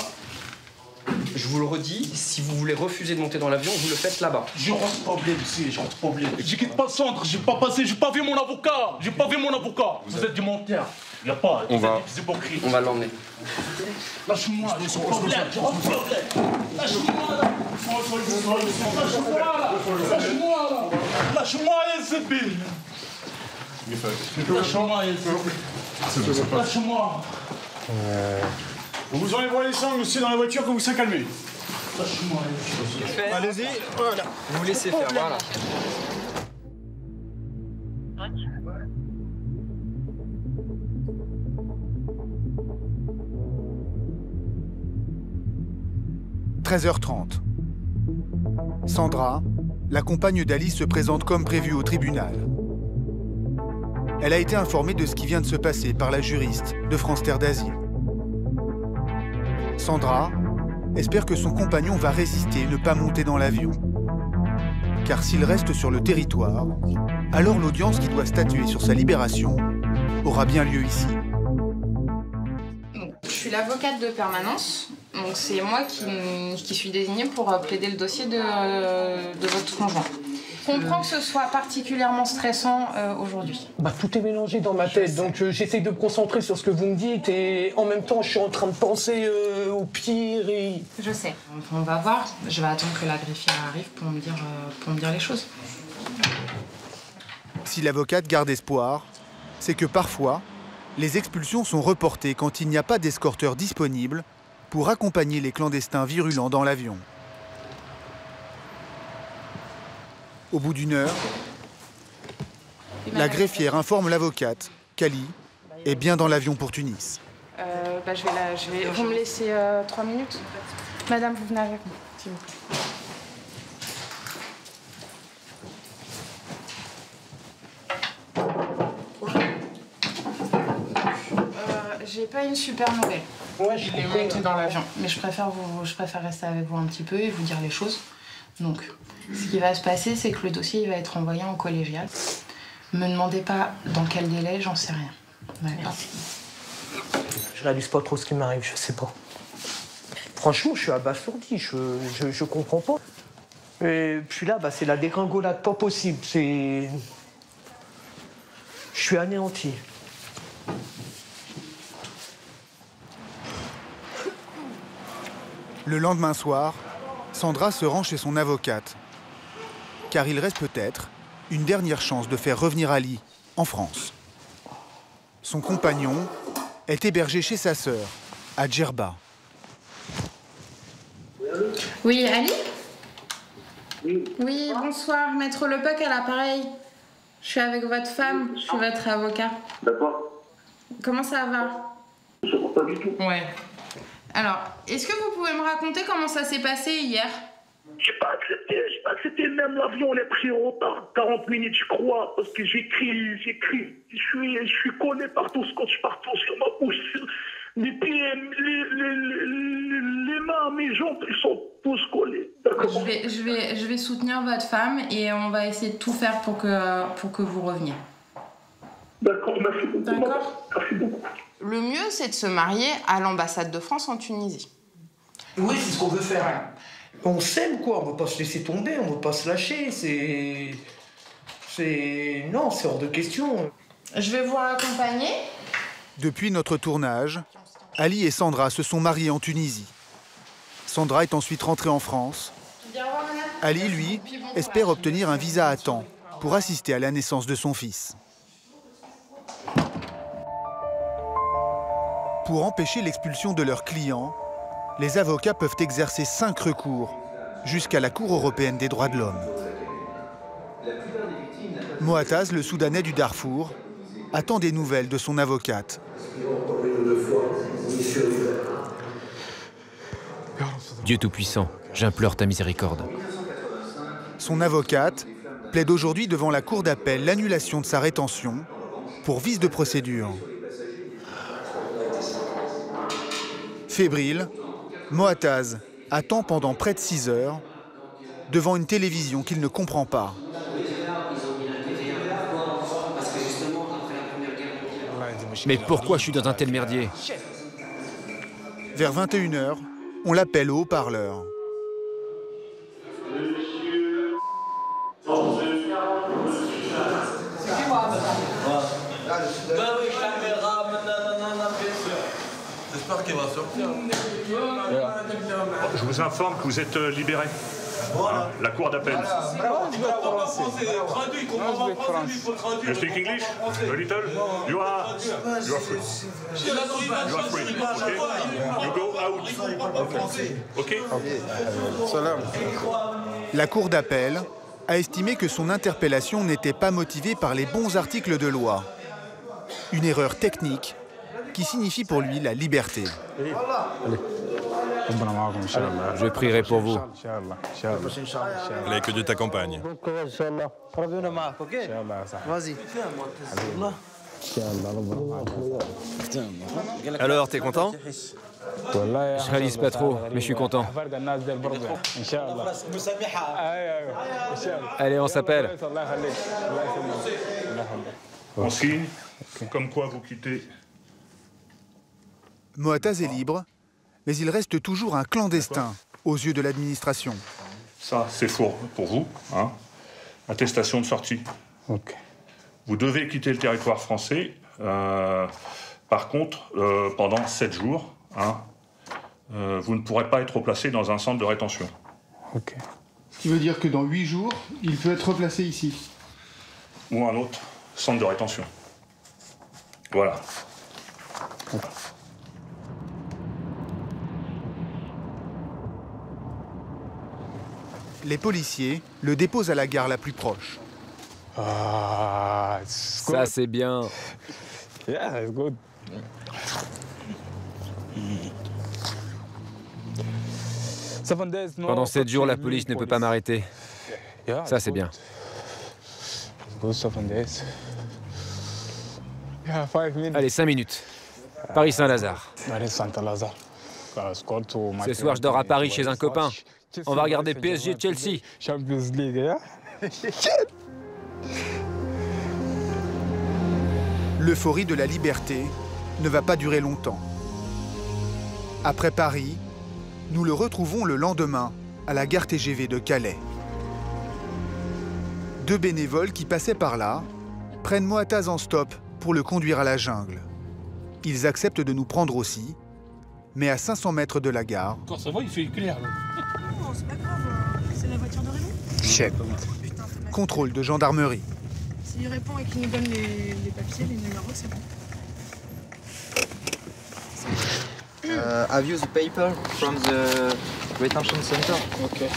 Je vous le redis, si vous voulez refuser de monter dans l'avion, vous le faites là-bas. Je rentre pas bled ici, je rentre pas bled. Je quitte pas le centre, j'ai pas vu mon avocat. Vous êtes du menteur. Y a pas, on va l'emmener. Lâche-moi, je rentre pas bled, je rentre pas bled. Lâche-moi là. Lâche-moi, SCP. Lâche-moi. On vous enlèvera les sangs aussi dans la voiture quand vous serez calmé. Allez-y, voilà. Vous laissez faire, voilà. « 13h30. Sandra, la compagne d'Alice, se présente comme prévu au tribunal. Elle a été informée de ce qui vient de se passer par la juriste de France Terre d'Asile. Sandra espère que son compagnon va résister et ne pas monter dans l'avion. Car s'il reste sur le territoire, alors l'audience qui doit statuer sur sa libération aura bien lieu ici. Je suis l'avocate de permanence, donc c'est moi qui suis désignée pour plaider le dossier de votre conjoint. Je comprends que ce soit particulièrement stressant aujourd'hui. Tout est mélangé dans ma tête, donc j'essaie de me concentrer sur ce que vous me dites et en même temps je suis en train de penser au pire et... Je sais. On va voir, je vais attendre que la greffière arrive pour me dire les choses. Si l'avocate garde espoir, c'est que parfois, les expulsions sont reportées quand il n'y a pas d'escorteur disponible pour accompagner les clandestins virulents dans l'avion. Au bout d'1 heure, la greffière informe l'avocate qu'Ali est bien dans l'avion pour Tunis. Vous me laissez 3 minutes? Madame, vous venez avec moi, s'il vous plaît. J'ai pas une super nouvelle. Ouais, je l'ai monté dans l'avion, mais je préfère rester avec vous un petit peu et vous dire les choses. Donc, ce qui va se passer, c'est que le dossier il va être envoyé en collégial. Me demandez pas dans quel délai, j'en sais rien. D'accord. Je réalise pas trop ce qui m'arrive, je sais pas. Franchement, je suis abasourdi, je comprends pas. Et puis là, c'est la dégringolade pas possible, c'est... Je suis anéanti. Le lendemain soir, Sandra se rend chez son avocate, car il reste peut-être une dernière chance de faire revenir Ali en France. Son compagnon est hébergé chez sa sœur, à Djerba. Oui, Ali? Oui, bonsoir, Maître Lepuc à l'appareil. Je suis avec votre femme, je suis votre avocat. D'accord. Comment ça va? Ça va pas du tout. Ouais. Alors, est-ce que vous pouvez me raconter comment ça s'est passé hier? J'ai pas accepté, même l'avion on est pris en retard, 40 minutes je crois, parce que j'écris, je suis collé partout, scotch partout sur ma bouche, les pieds, les mains, mes jambes, ils sont tous collés. Je vais soutenir votre femme et on va essayer de tout faire pour que vous reveniez. D'accord, merci beaucoup. D'accord. Merci beaucoup. Le mieux, c'est de se marier à l'ambassade de France en Tunisie. Oui, c'est ce qu'on veut faire. On s'aime, quoi. On ne veut pas se laisser tomber, on ne veut pas se lâcher. Non, c'est hors de question. Je vais vous raccompagner. Depuis notre tournage, Ali et Sandra se sont mariés en Tunisie. Sandra est ensuite rentrée en France. Ali, lui, espère obtenir un visa à temps pour assister à la naissance de son fils. Pour empêcher l'expulsion de leurs clients, les avocats peuvent exercer 5 recours jusqu'à la Cour européenne des droits de l'homme. Moataz, le Soudanais du Darfour, attend des nouvelles de son avocate. Dieu Tout-Puissant, j'implore ta miséricorde. Son avocate plaide aujourd'hui devant la Cour d'appel l'annulation de sa rétention pour vice de procédure. Fébrile, Moataz attend pendant près de 6 heures devant une télévision qu'il ne comprend pas. Mais pourquoi je suis dans un tel merdier? Vers 21 h, on l'appelle au haut-parleur. J'espère qu'il va sortir. Je vous informe que vous êtes libéré. Hein, la cour d'appel. You speak English? A little? You are free. You are free. Okay? You go out. Okay? La Cour d'appel a estimé que son interpellation n'était pas motivée par les bons articles de loi. Une erreur technique qui signifie pour lui la liberté. Je prierai pour vous. Allez, que Dieu t'accompagne. Vas-y. Alors, t'es content? Je réalise pas trop, mais je suis content. Allez, on s'appelle. On signe, comme quoi vous quittez. Moataz est libre, mais il reste toujours un clandestin aux yeux de l'administration. Ça, c'est faux pour vous. Hein. Attestation de sortie. Okay. Vous devez quitter le territoire français. Par contre, pendant 7 jours, hein, vous ne pourrez pas être replacé dans un centre de rétention. Okay. Ce qui veut dire que dans 8 jours, il peut être replacé ici. Ou un autre centre de rétention. Voilà. Okay. Les policiers le déposent à la gare la plus proche. Ça, c'est bien. Yeah, it's good. Pendant 7 jours, la police ne peut pas m'arrêter. Ça, c'est bien. Allez, 5 minutes. Paris-Saint-Lazare. Ce soir, je dors à Paris chez un copain. On va regarder PSG-Chelsea. L'euphorie de la liberté ne va pas durer longtemps. Après Paris, nous le retrouvons le lendemain à la gare TGV de Calais. 2 bénévoles qui passaient par là prennent Moataz en stop pour le conduire à la jungle. Ils acceptent de nous prendre aussi, mais à 500 mètres de la gare. Quand ça va, il fait clair là. Non, c'est pas grave. C'est la voiture de Raymond. Check. Contrôle de gendarmerie. S'il répond et qu'il nous donne les papiers, les numéros, c'est bon. Have you the paper from the retention center? Okay.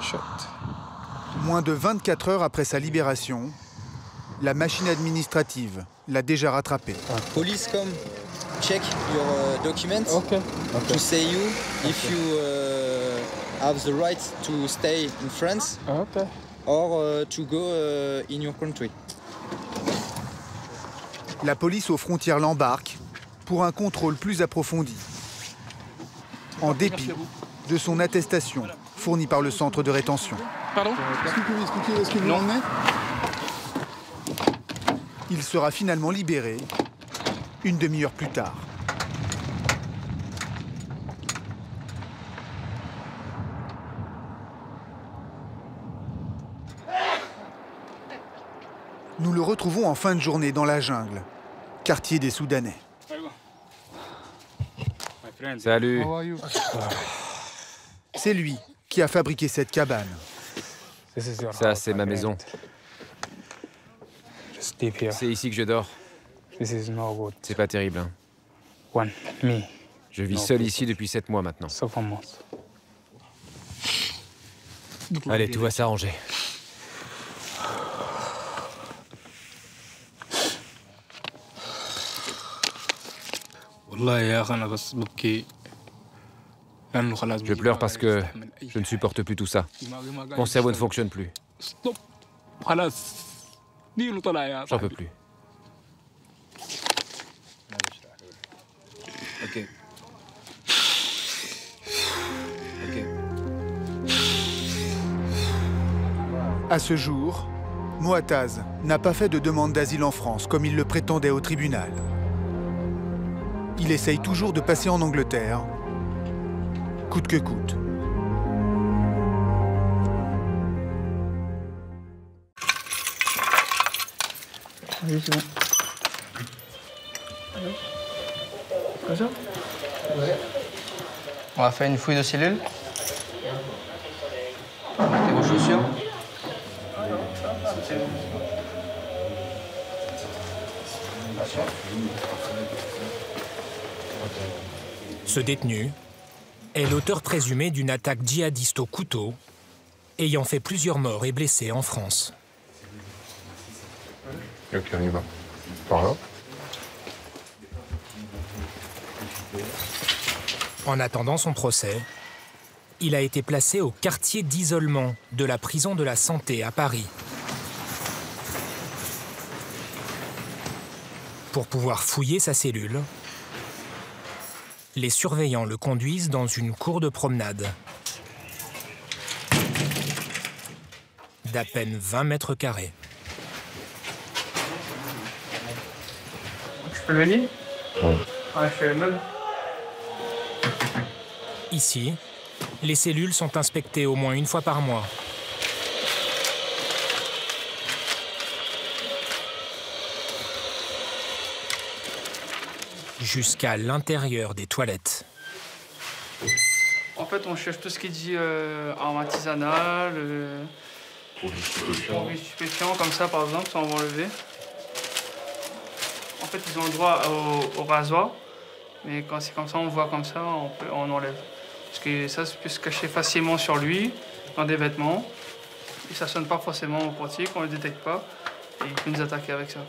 Shot. Moins de 24 heures après sa libération, la machine administrative l'a déjà rattrapé. Police come check your documents to say you if you have the right to stay in France or to go in your country. La police aux frontières l'embarque pour un contrôle plus approfondi, en dépit de son attestation fournie par le centre de rétention. Pardon? Est-ce que vous pouvez expliquer où est-ce que vous l'emmenez? Il sera finalement libéré une demi-heure plus tard. Nous le retrouvons en fin de journée dans la jungle, quartier des Soudanais. Salut. C'est lui qui a fabriqué cette cabane. Ça, c'est ma maison. C'est ici que je dors. C'est pas terrible, hein. Je vis seul ici depuis 7 mois maintenant. Allez, tout va s'arranger. Je pleure parce que je ne supporte plus tout ça. Mon cerveau ne fonctionne plus. J'en peux plus. À ce jour, Moataz n'a pas fait de demande d'asile en France comme il le prétendait au tribunal. Il essaye toujours de passer en Angleterre, coûte que coûte. Oui, c'est bon. Comme ça? Ouais. On va faire une fouille de cellules. Et vos chaussures? Ce détenu est l'auteur présumé d'une attaque djihadiste au couteau ayant fait plusieurs morts et blessés en France. Ok, on y va. Par là. En attendant son procès, il a été placé au quartier d'isolement de la prison de la Santé à Paris. Pour pouvoir fouiller sa cellule, les surveillants le conduisent dans une cour de promenade d'à peine 20 mètres carrés. Je peux le venir? Ouais, je fais le meuble. Ici, les cellules sont inspectées au moins une fois par mois. Jusqu'à l'intérieur des toilettes. En fait, on cherche tout ce qui est dit arme artisanale, produits stupéfiants, comme ça par exemple, ça on va enlever. En fait, ils ont le droit au rasoir, mais quand c'est comme ça, on voit comme ça, on enlève. Parce que ça peut se cacher facilement sur lui, dans des vêtements, et ça sonne pas forcément au portier, qu'on ne le détecte pas, et il peut nous attaquer avec ça.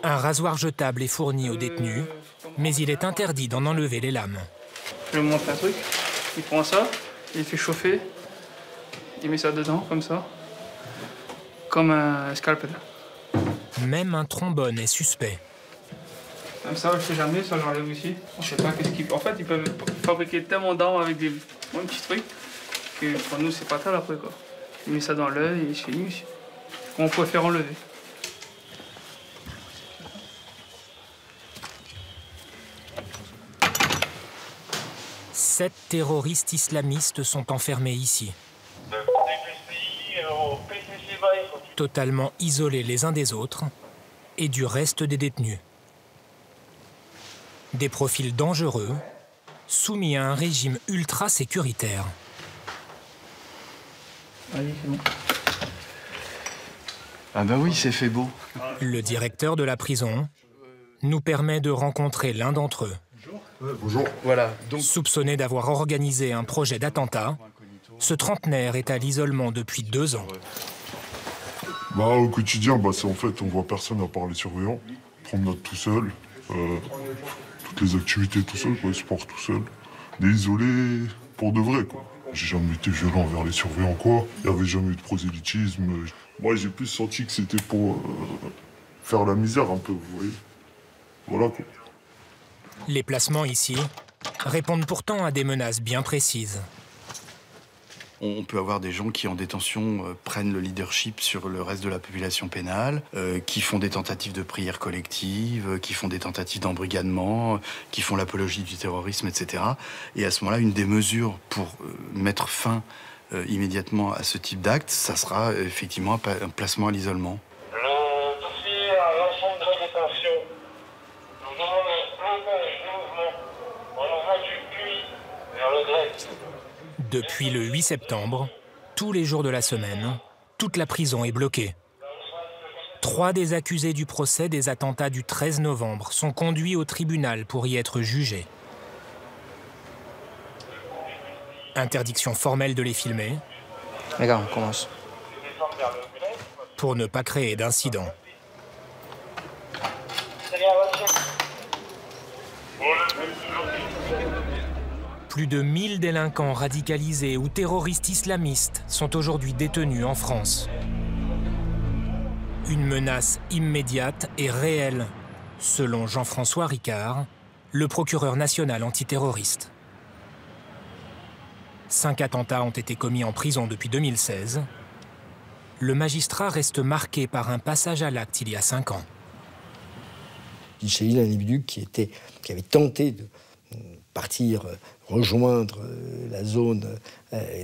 Un rasoir jetable est fourni aux détenus, mais il est interdit d'en enlever les lames. Je lui montre un truc, il prend ça, il fait chauffer, il met ça dedans, comme ça, comme un scalpel. Même un trombone est suspect. Comme ça, je sais jamais, ça j'enlève aussi. On sait pas qu'est-ce qu'ils... En fait, ils peuvent fabriquer tellement d'armes avec des petits trucs que pour nous, c'est pas tal après, quoi. Il met ça dans l'œil et c'est fini aussi. On préfère enlever. Sept terroristes islamistes sont enfermés ici. totalement isolés les uns des autres et du reste des détenus. Des profils dangereux, soumis à un régime ultra sécuritaire. Allez, c'est bon. Ah bah oui, c'est fait beau. Le directeur de la prison nous permet de rencontrer l'un d'entre eux. Bonjour. Voilà. Donc... Soupçonné d'avoir organisé un projet d'attentat, ce trentenaire est à l'isolement depuis 2 ans. Bah, au quotidien, c'est en fait, on voit personne à part les surveillants. Promenade tout seul, toutes les activités tout seul, quoi, sport tout seul. Des isolés pour de vrai, quoi. J'ai jamais été violent envers les surveillants, quoi. Il n'y avait jamais eu de prosélytisme. Moi, j'ai plus senti que c'était pour faire la misère un peu, vous voyez. Voilà, quoi. Les placements ici répondent pourtant à des menaces bien précises. On peut avoir des gens qui, en détention, prennent le leadership sur le reste de la population pénale, qui font des tentatives de prière collective, qui font des tentatives d'embrigadement, qui font l'apologie du terrorisme, etc. Et à ce moment-là, une des mesures pour mettre fin immédiatement à ce type d'acte, ça sera effectivement un placement à l'isolement. Le dossier à l'ensemble de la détention. Nous avons le blocage du mouvement. On envoie du puits vers le grec. Depuis le 8 septembre, tous les jours de la semaine, toute la prison est bloquée. 3 des accusés du procès des attentats du 13 novembre sont conduits au tribunal pour y être jugés. Interdiction formelle de les filmer. Les gars, on commence. Pour ne pas créer d'incident. Plus de 1000 délinquants radicalisés ou terroristes islamistes sont aujourd'hui détenus en France. Une menace immédiate et réelle, selon Jean-François Ricard, le procureur national antiterroriste. 5 attentats ont été commis en prison depuis 2016. Le magistrat reste marqué par un passage à l'acte il y a 5 ans. Il s'agit d'un individu qui avait tenté de partir rejoindre la zone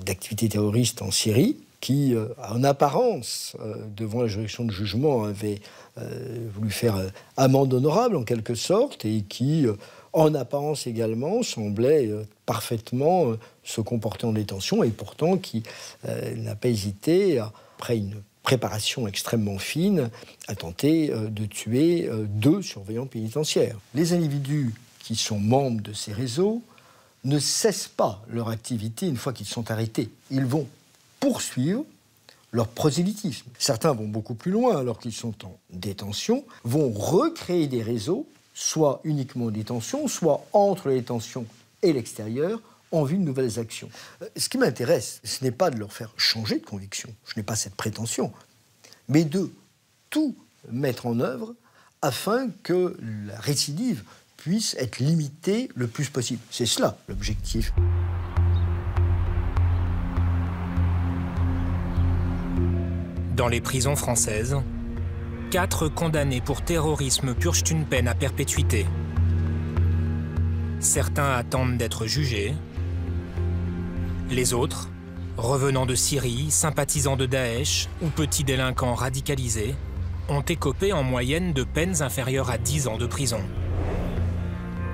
d'activité terroriste en Syrie, qui, en apparence, devant la juridiction de jugement, avait voulu faire amende honorable, en quelque sorte, et qui, en apparence également, semblait parfaitement se comporter en détention, et pourtant qui n'a pas hésité, après une préparation extrêmement fine, à tenter de tuer 2 surveillants pénitentiaires. Les individus qui sont membres de ces réseaux ne cessent pas leur activité une fois qu'ils sont arrêtés. Ils vont poursuivre leur prosélytisme. Certains vont beaucoup plus loin alors qu'ils sont en détention, vont recréer des réseaux, soit uniquement en détention, soit entre la détention et l'extérieur, en vue de nouvelles actions. Ce qui m'intéresse, ce n'est pas de leur faire changer de conviction, je n'ai pas cette prétention, mais de tout mettre en œuvre afin que la récidive puisse être limitée le plus possible. C'est cela l'objectif. Dans les prisons françaises, 4 condamnés pour terrorisme purgent une peine à perpétuité. Certains attendent d'être jugés. Les autres, revenant de Syrie, sympathisants de Daesh ou petits délinquants radicalisés, ont écopé en moyenne de peines inférieures à 10 ans de prison.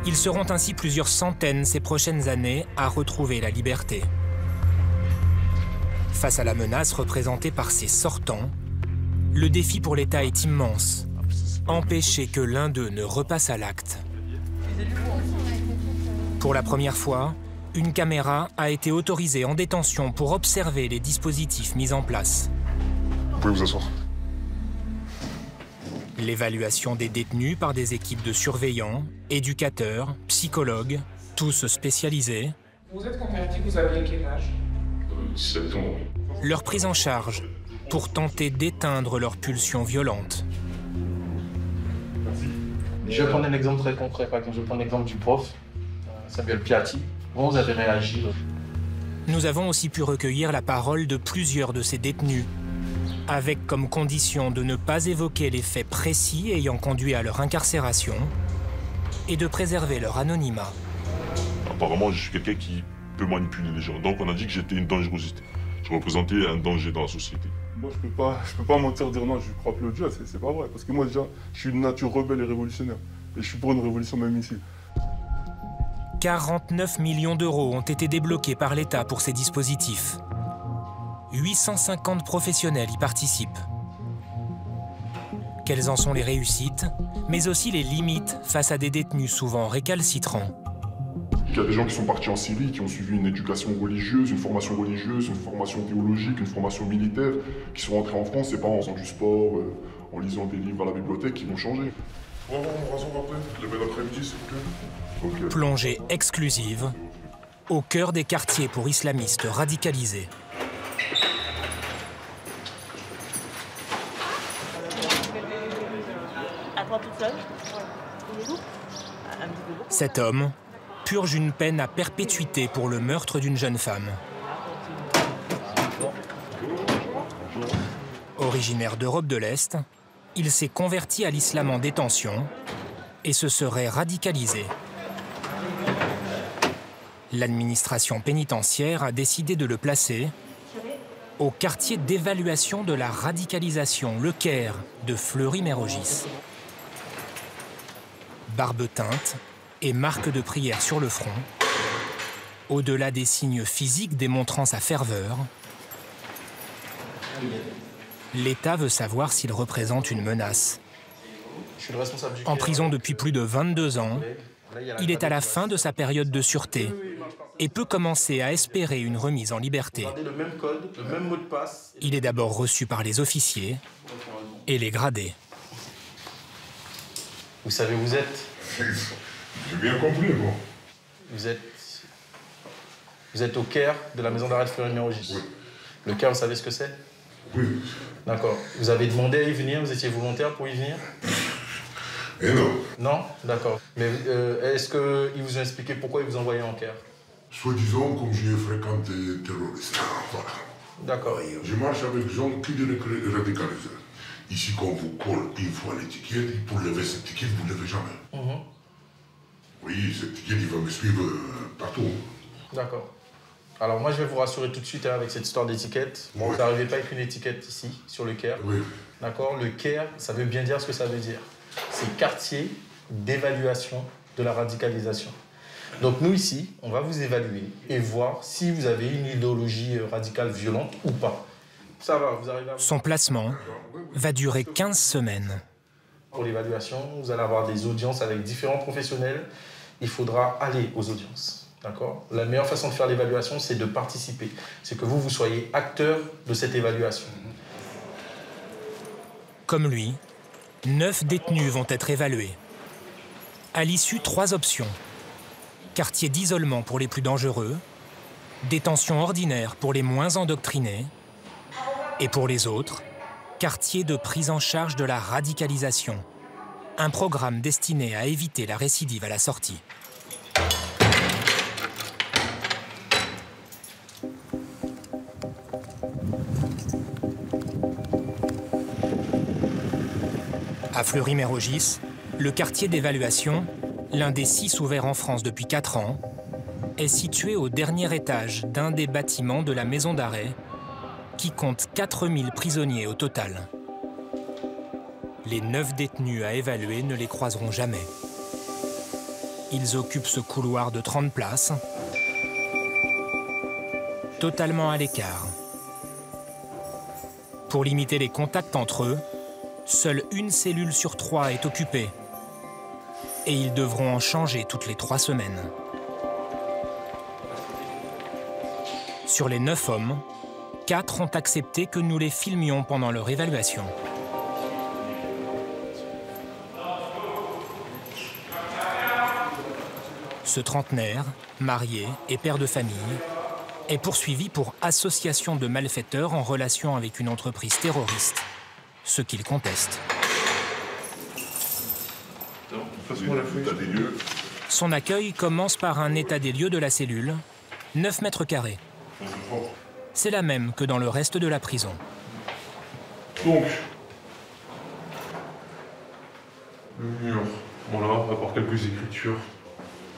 Ils seront ainsi plusieurs centaines ces prochaines années à retrouver la liberté. Face à la menace représentée par ces sortants, le défi pour l'État est immense. Empêcher que l'un d'eux ne repasse à l'acte. Pour la première fois, une caméra a été autorisée en détention pour observer les dispositifs mis en place. Vous pouvez vous asseoir. L'évaluation des détenus par des équipes de surveillants, éducateurs, psychologues, tous spécialisés. Vous êtes combien de vous aviez quel âge 17 ans. Leur prise en charge pour tenter d'éteindre leurs pulsions violentes. Je vais prendre un exemple très concret. Par exemple, je vais prendre l'exemple du prof, Samuel Piatti. Comment vous avez réagi? Nous avons aussi pu recueillir la parole de plusieurs de ces détenus, avec comme condition de ne pas évoquer les faits précis ayant conduit à leur incarcération et de préserver leur anonymat. Apparemment, je suis quelqu'un qui peut manipuler les gens. Donc on a dit que j'étais une dangerosité. Je représentais un danger dans la société. Moi, je peux pas mentir, dire non, je crois plus au Dieu, c'est pas vrai. Parce que moi, déjà, je suis une nature rebelle et révolutionnaire. Et je suis pour une révolution même ici. 49 millions d'euros ont été débloqués par l'État pour ces dispositifs. 850 professionnels y participent. Quelles en sont les réussites, mais aussi les limites face à des détenus souvent récalcitrants? Il y a des gens qui sont partis en Syrie, qui ont suivi une éducation religieuse, une formation théologique, une formation militaire, qui sont rentrés en France et pas en faisant du sport, en lisant des livres à la bibliothèque, qui vont changer. On va voir mon rasoir après, je l'avais l'après-midi, s'il vous plaît. Plongée exclusive au cœur des quartiers pour islamistes radicalisés. Cet homme purge une peine à perpétuité pour le meurtre d'une jeune femme. Originaire d'Europe de l'Est, il s'est converti à l'islam en détention et se serait radicalisé. L'administration pénitentiaire a décidé de le placer au quartier d'évaluation de la radicalisation, le Caire, de Fleury-Mérogis. Barbe teinte et marque de prière sur le front, au-delà des signes physiques démontrant sa ferveur, l'État veut savoir s'il représente une menace. En prison depuis plus de 22 ans, il est à la fin de sa période de sûreté et peut commencer à espérer une remise en liberté. Il est d'abord reçu par les officiers et les gradés. Vous savez où vous êtes? J'ai bien compris, moi. Vous êtes au Caire de la maison d'arrêt de Fleury-Mérogis. Oui. Le Caire, vous savez ce que c'est? Oui. D'accord. Vous avez demandé à y venir? Vous étiez volontaire pour y venir? Et non. Non? D'accord. Mais est-ce qu'ils vous ont expliqué pourquoi ils vous envoyaient en Caire? Soi-disant, comme j'ai fréquenté des terroristes. Voilà. D'accord. Je marche avec des gens qui les radicalisent. Ici, quand vous colle une fois l'étiquette, et pour lever cette étiquette, vous ne levez jamais. Oui, cette étiquette, il va me suivre partout. D'accord. Alors moi, je vais vous rassurer tout de suite avec cette histoire d'étiquette. Vous n'arrivez pas avec une étiquette ici, sur le Caire. Oui. D'accord. Le Caire, ça veut bien dire ce que ça veut dire. C'est quartier d'évaluation de la radicalisation. Donc nous, ici, on va vous évaluer et voir si vous avez une idéologie radicale violente ou pas. Ça va, vous arrivez à... Son placement va durer 15 semaines. Pour l'évaluation, vous allez avoir des audiences avec différents professionnels. Il faudra aller aux audiences. D'accord? La meilleure façon de faire l'évaluation, c'est de participer. C'est que vous soyez acteur de cette évaluation. Comme lui, 9 détenus vont être évalués. À l'issue, 3 options. Quartier d'isolement pour les plus dangereux, détention ordinaire pour les moins endoctrinés, et pour les autres, quartier de prise en charge de la radicalisation, un programme destiné à éviter la récidive à la sortie. À Fleury-Mérogis, le quartier d'évaluation, l'un des 6 ouverts en France depuis 4 ans, est situé au dernier étage d'un des bâtiments de la maison d'arrêt qui compte 4000 prisonniers au total. Les 9 détenus à évaluer ne les croiseront jamais. Ils occupent ce couloir de 30 places, totalement à l'écart. Pour limiter les contacts entre eux, seule une cellule sur 3 est occupée. Et ils devront en changer toutes les 3 semaines. Sur les 9 hommes, 4 ont accepté que nous les filmions pendant leur évaluation. Ce trentenaire, marié et père de famille, est poursuivi pour association de malfaiteurs en relation avec une entreprise terroriste, ce qu'il conteste. Son accueil commence par un état des lieux de la cellule, 9 mètres carrés. C'est la même que dans le reste de la prison. Donc, le mur, voilà, à part quelques écritures,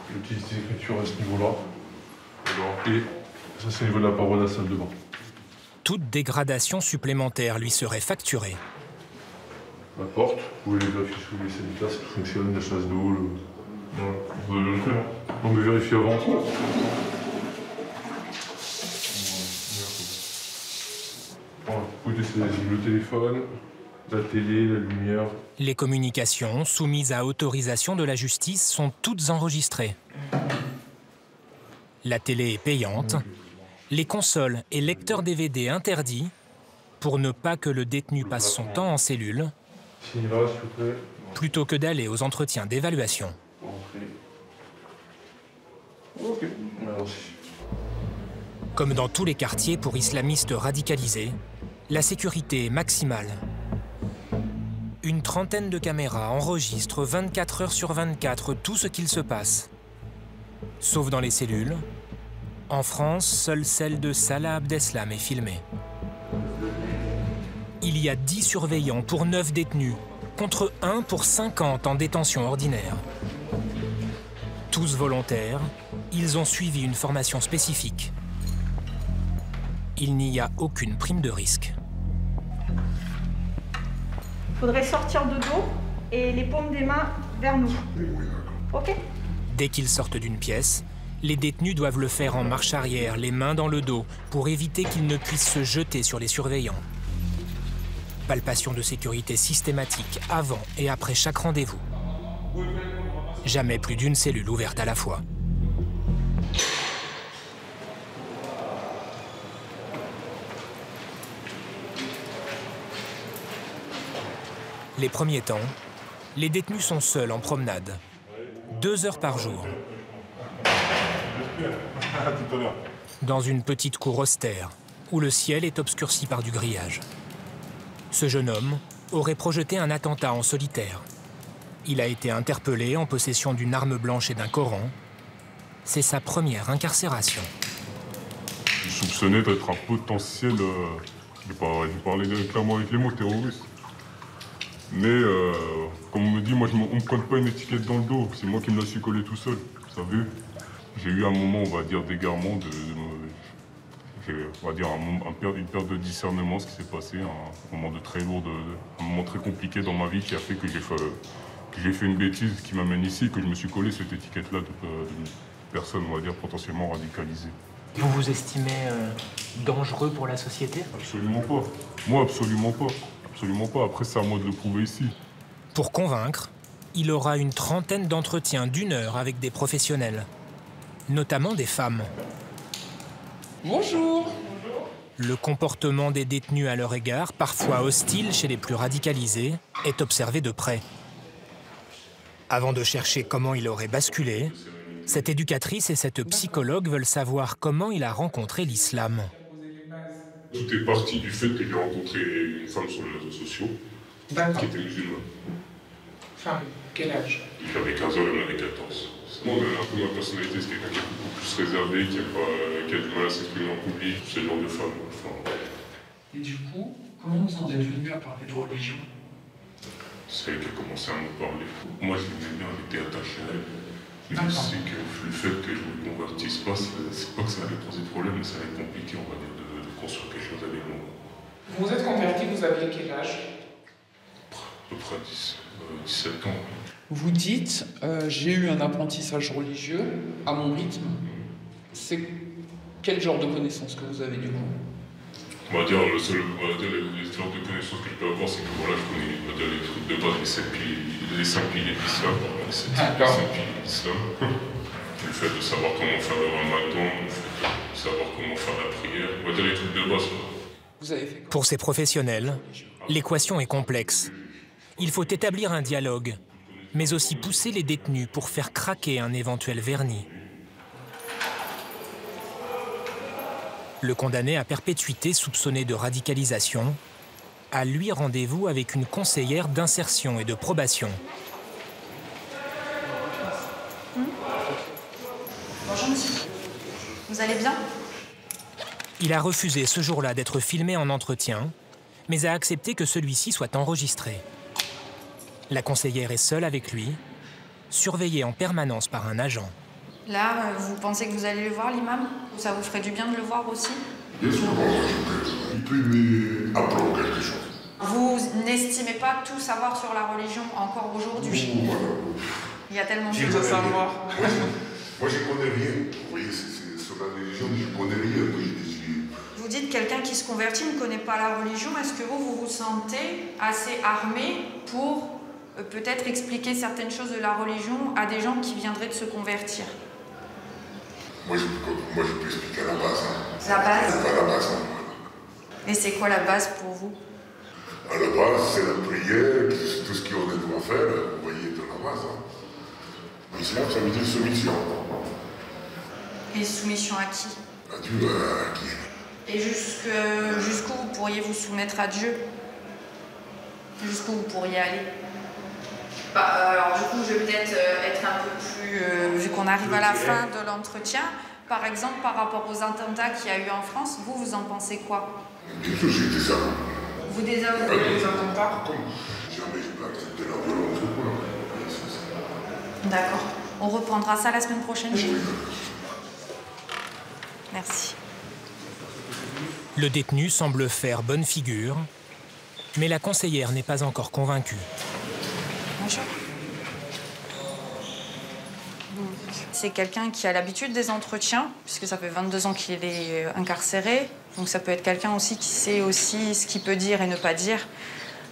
des petites écritures à ce niveau-là. Et ça, c'est au niveau de la paroi de la salle de bain. Toute dégradation supplémentaire lui serait facturée. La porte, vous pouvez les afficher où les syndicats, ça fonctionne, la chasse d'eau, voilà, vous avez le faire. On me vérifie avant. Voilà, écoutez, c'est le téléphone, la télé, la lumière. Les communications soumises à autorisation de la justice sont toutes enregistrées. La télé est payante, les consoles et lecteurs DVD interdits pour ne pas que le détenu passe son temps en cellule plutôt que d'aller aux entretiens d'évaluation. Comme dans tous les quartiers pour islamistes radicalisés, la sécurité est maximale. Une trentaine de caméras enregistrent 24 heures sur 24 tout ce qu'il se passe. Sauf dans les cellules. En France, seule celle de Salah Abdeslam est filmée. Il y a 10 surveillants pour 9 détenus, contre 1 pour 50 en détention ordinaire. Tous volontaires, ils ont suivi une formation spécifique. Il n'y a aucune prime de risque. Il faudrait sortir de dos et les paumes des mains vers nous. Ok? Dès qu'ils sortent d'une pièce, les détenus doivent le faire en marche arrière, les mains dans le dos, pour éviter qu'ils ne puissent se jeter sur les surveillants. Palpation de sécurité systématique avant et après chaque rendez-vous. Jamais plus d'une cellule ouverte à la fois. Les premiers temps, les détenus sont seuls en promenade. 2 heures par jour. Dans une petite cour austère, où le ciel est obscurci par du grillage. Ce jeune homme aurait projeté un attentat en solitaire. Il a été interpellé en possession d'une arme blanche et d'un Coran. C'est sa première incarcération. Je suis soupçonné d'être un potentiel, je vais parler clairement avec les mots, terroriste. Mais comme on me dit, moi on ne me colle pas une étiquette dans le dos, c'est moi qui me la suis collée tout seul, vous savez. J'ai eu un moment, on va dire, d'égarement, on va dire une perte de discernement, ce qui s'est passé, un moment très lourd, un moment très compliqué dans ma vie qui a fait que j'ai fait une bêtise qui m'amène ici, que je me suis collé cette étiquette-là d'une personne, on va dire, potentiellement radicalisée. Vous vous estimez dangereux pour la société? Absolument pas. Moi, absolument pas. Absolument pas. Après, c'est à moi de le prouver ici. Pour convaincre, il aura une trentaine d'entretiens d'1 heure avec des professionnels, notamment des femmes. Bonjour. Le comportement des détenus à leur égard, parfois hostile chez les plus radicalisés, est observé de près. Avant de chercher comment il aurait basculé, cette éducatrice et cette psychologue veulent savoir comment il a rencontré l'islam. Tout est parti du fait que j'ai rencontré une femme sur les réseaux sociaux qui était musulmane. Femme, quel âge? J'avais 15 ans, elle en avait 14. Moi, un peu ma personnalité, c'est quelqu'un qui est beaucoup plus réservé, qui a du mal à s'exprimer en public, ce genre de femme. Et du coup, comment vous en êtes venu à parler de religion? C'est elle qui a commencé à me parler. Moi, je l'aimais bien, elle était attachée à elle. Et je sais que le fait que je ne me convertisse pas, c'est pas que ça allait poser problème, mais ça allait être compliqué, on va dire, de construire quelque chose avec moi. Vous vous êtes converti, vous aviez quel âge? À peu près 17 ans. Vous dites, j'ai eu un apprentissage religieux à mon rythme. C'est quel genre de connaissances que vous avez du coup? On va dire, les genres de connaissances que je peux avoir, c'est que voilà, je connais les trucs de base, les 5 piliers de l'islam, les 5 piliers de l'islam. Le fait de savoir comment faire le ramadan, le fait de savoir comment faire la prière, on va dire les trucs de base. Vous avez fait quoi? Pour ces professionnels, l'équation est complexe. Il faut établir un dialogue, mais aussi pousser les détenus pour faire craquer un éventuel vernis. Le condamné à perpétuité soupçonné de radicalisation a lui rendez-vous avec une conseillère d'insertion et de probation. Bonjour monsieur. Vous allez bien? Il a refusé ce jour-là d'être filmé en entretien, mais a accepté que celui-ci soit enregistré. La conseillère est seule avec lui, surveillée en permanence par un agent. Là, vous pensez que vous allez le voir, l'imam? Ou ça vous ferait du bien de le voir aussi? Bien sûr, peut m'apprendre quelque chose. Vous n'estimez pas tout savoir sur la religion encore aujourd'hui? Il y a tellement de choses à savoir. Moi, je connais rien. Vous voyez, sur la religion, je connais rien. Vous dites quelqu'un qui se convertit ne connaît pas la religion. Est-ce que vous vous sentez assez armé pour peut-être expliquer certaines choses de la religion à des gens qui viendraient de se convertir? Moi, je peux expliquer la base. La base? Pas la base. Et c'est quoi la base pour vous? À la base, c'est la prière, c'est tout ce qu'on doit faire, vous voyez, de la base. L'islam, ça veut dire soumission. Et soumission à qui? À Dieu, à qui? Et jusqu'où vous pourriez vous soumettre à Dieu? Jusqu'où vous pourriez aller? Alors du coup, je vais peut-être être un peu plus... vu qu'on arrive à la fin de l'entretien, par exemple, par rapport aux attentats qu'il y a eu en France, vous en pensez quoi? Bien sûr, j'ai dit ça. Vous désavouez les attentats? Jamais je peux accepter la violence. D'accord. On reprendra ça la semaine prochaine. Merci. Le détenu semble faire bonne figure, mais la conseillère n'est pas encore convaincue. Bonjour. C'est quelqu'un qui a l'habitude des entretiens, puisque ça fait 22 ans qu'il est incarcéré. Donc ça peut être quelqu'un aussi qui sait aussi ce qu'il peut dire et ne pas dire.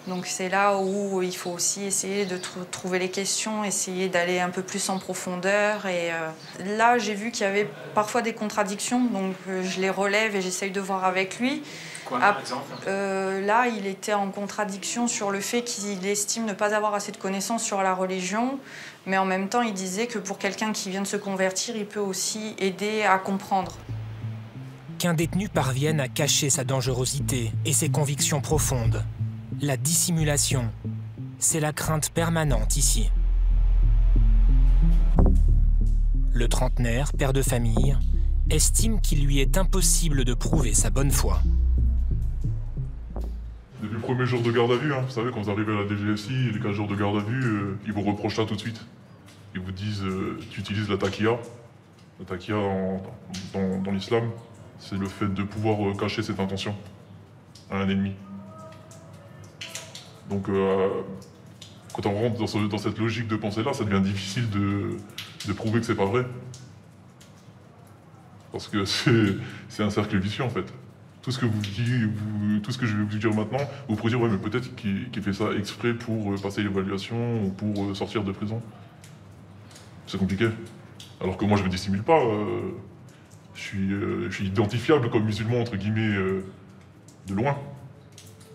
Donc c'est là où il faut aussi essayer de trouver les questions, essayer d'aller un peu plus en profondeur. Et là, j'ai vu qu'il y avait parfois des contradictions, donc je les relève et j'essaye de voir avec lui. Quoi, par exemple? Là, il était en contradiction sur le fait qu'il estime ne pas avoir assez de connaissances sur la religion, mais en même temps, il disait que pour quelqu'un qui vient de se convertir, il peut aussi aider à comprendre. Qu'un détenu parvienne à cacher sa dangerosité et ses convictions profondes. La dissimulation, c'est la crainte permanente ici. Le trentenaire, père de famille, estime qu'il lui est impossible de prouver sa bonne foi. Depuis le premier jour de garde à vue, vous savez, quand vous arrivez à la DGSI, les 15 jours de garde à vue, ils vous reprochent ça tout de suite. Ils vous disent, tu utilises la taqiyya. La taqiyya dans l'islam, c'est le fait de pouvoir cacher cette intention à un ennemi. Donc, quand on rentre dans cette logique de pensée-là, ça devient difficile de prouver que c'est pas vrai. Parce que c'est un cercle vicieux, en fait. Tout ce que tout ce que je vais vous dire maintenant, vous pourrez dire, ouais, mais peut-être qu'il fait ça exprès pour passer l'évaluation ou pour sortir de prison. C'est compliqué. Alors que moi, je me dissimule pas. Je suis identifiable comme musulman, entre guillemets, de loin.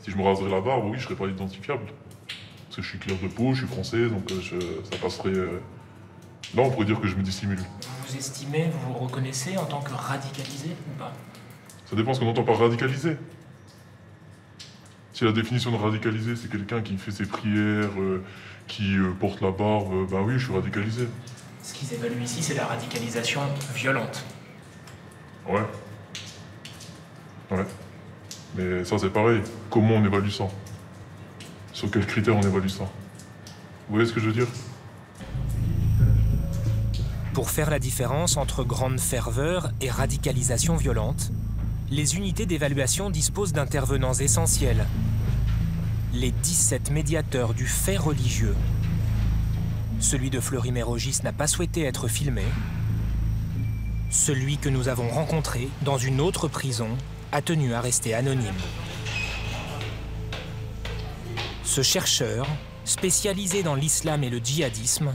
Si je me raserais la barbe, oui, je serais pas identifiable. Parce que je suis clair de peau, je suis français, donc ça passerait... Là, on pourrait dire que je me dissimule. Vous vous estimez, vous vous reconnaissez en tant que radicalisé ou pas? Ça dépend ce qu'on entend par radicalisé. Si la définition de radicalisé, c'est quelqu'un qui fait ses prières, qui porte la barbe, ben oui, je suis radicalisé. Ce qu'ils évaluent ici, c'est la radicalisation violente. Ouais. Ouais. Mais ça, c'est pareil. Comment on évalue ça? Sur quels critères on évalue ça? Vous voyez ce que je veux dire? Pour faire la différence entre grande ferveur et radicalisation violente, les unités d'évaluation disposent d'intervenants essentiels. Les 17 médiateurs du fait religieux. Celui de Fleury-Mérogis n'a pas souhaité être filmé. Celui que nous avons rencontré dans une autre prison a tenu à rester anonyme. Ce chercheur, spécialisé dans l'islam et le djihadisme,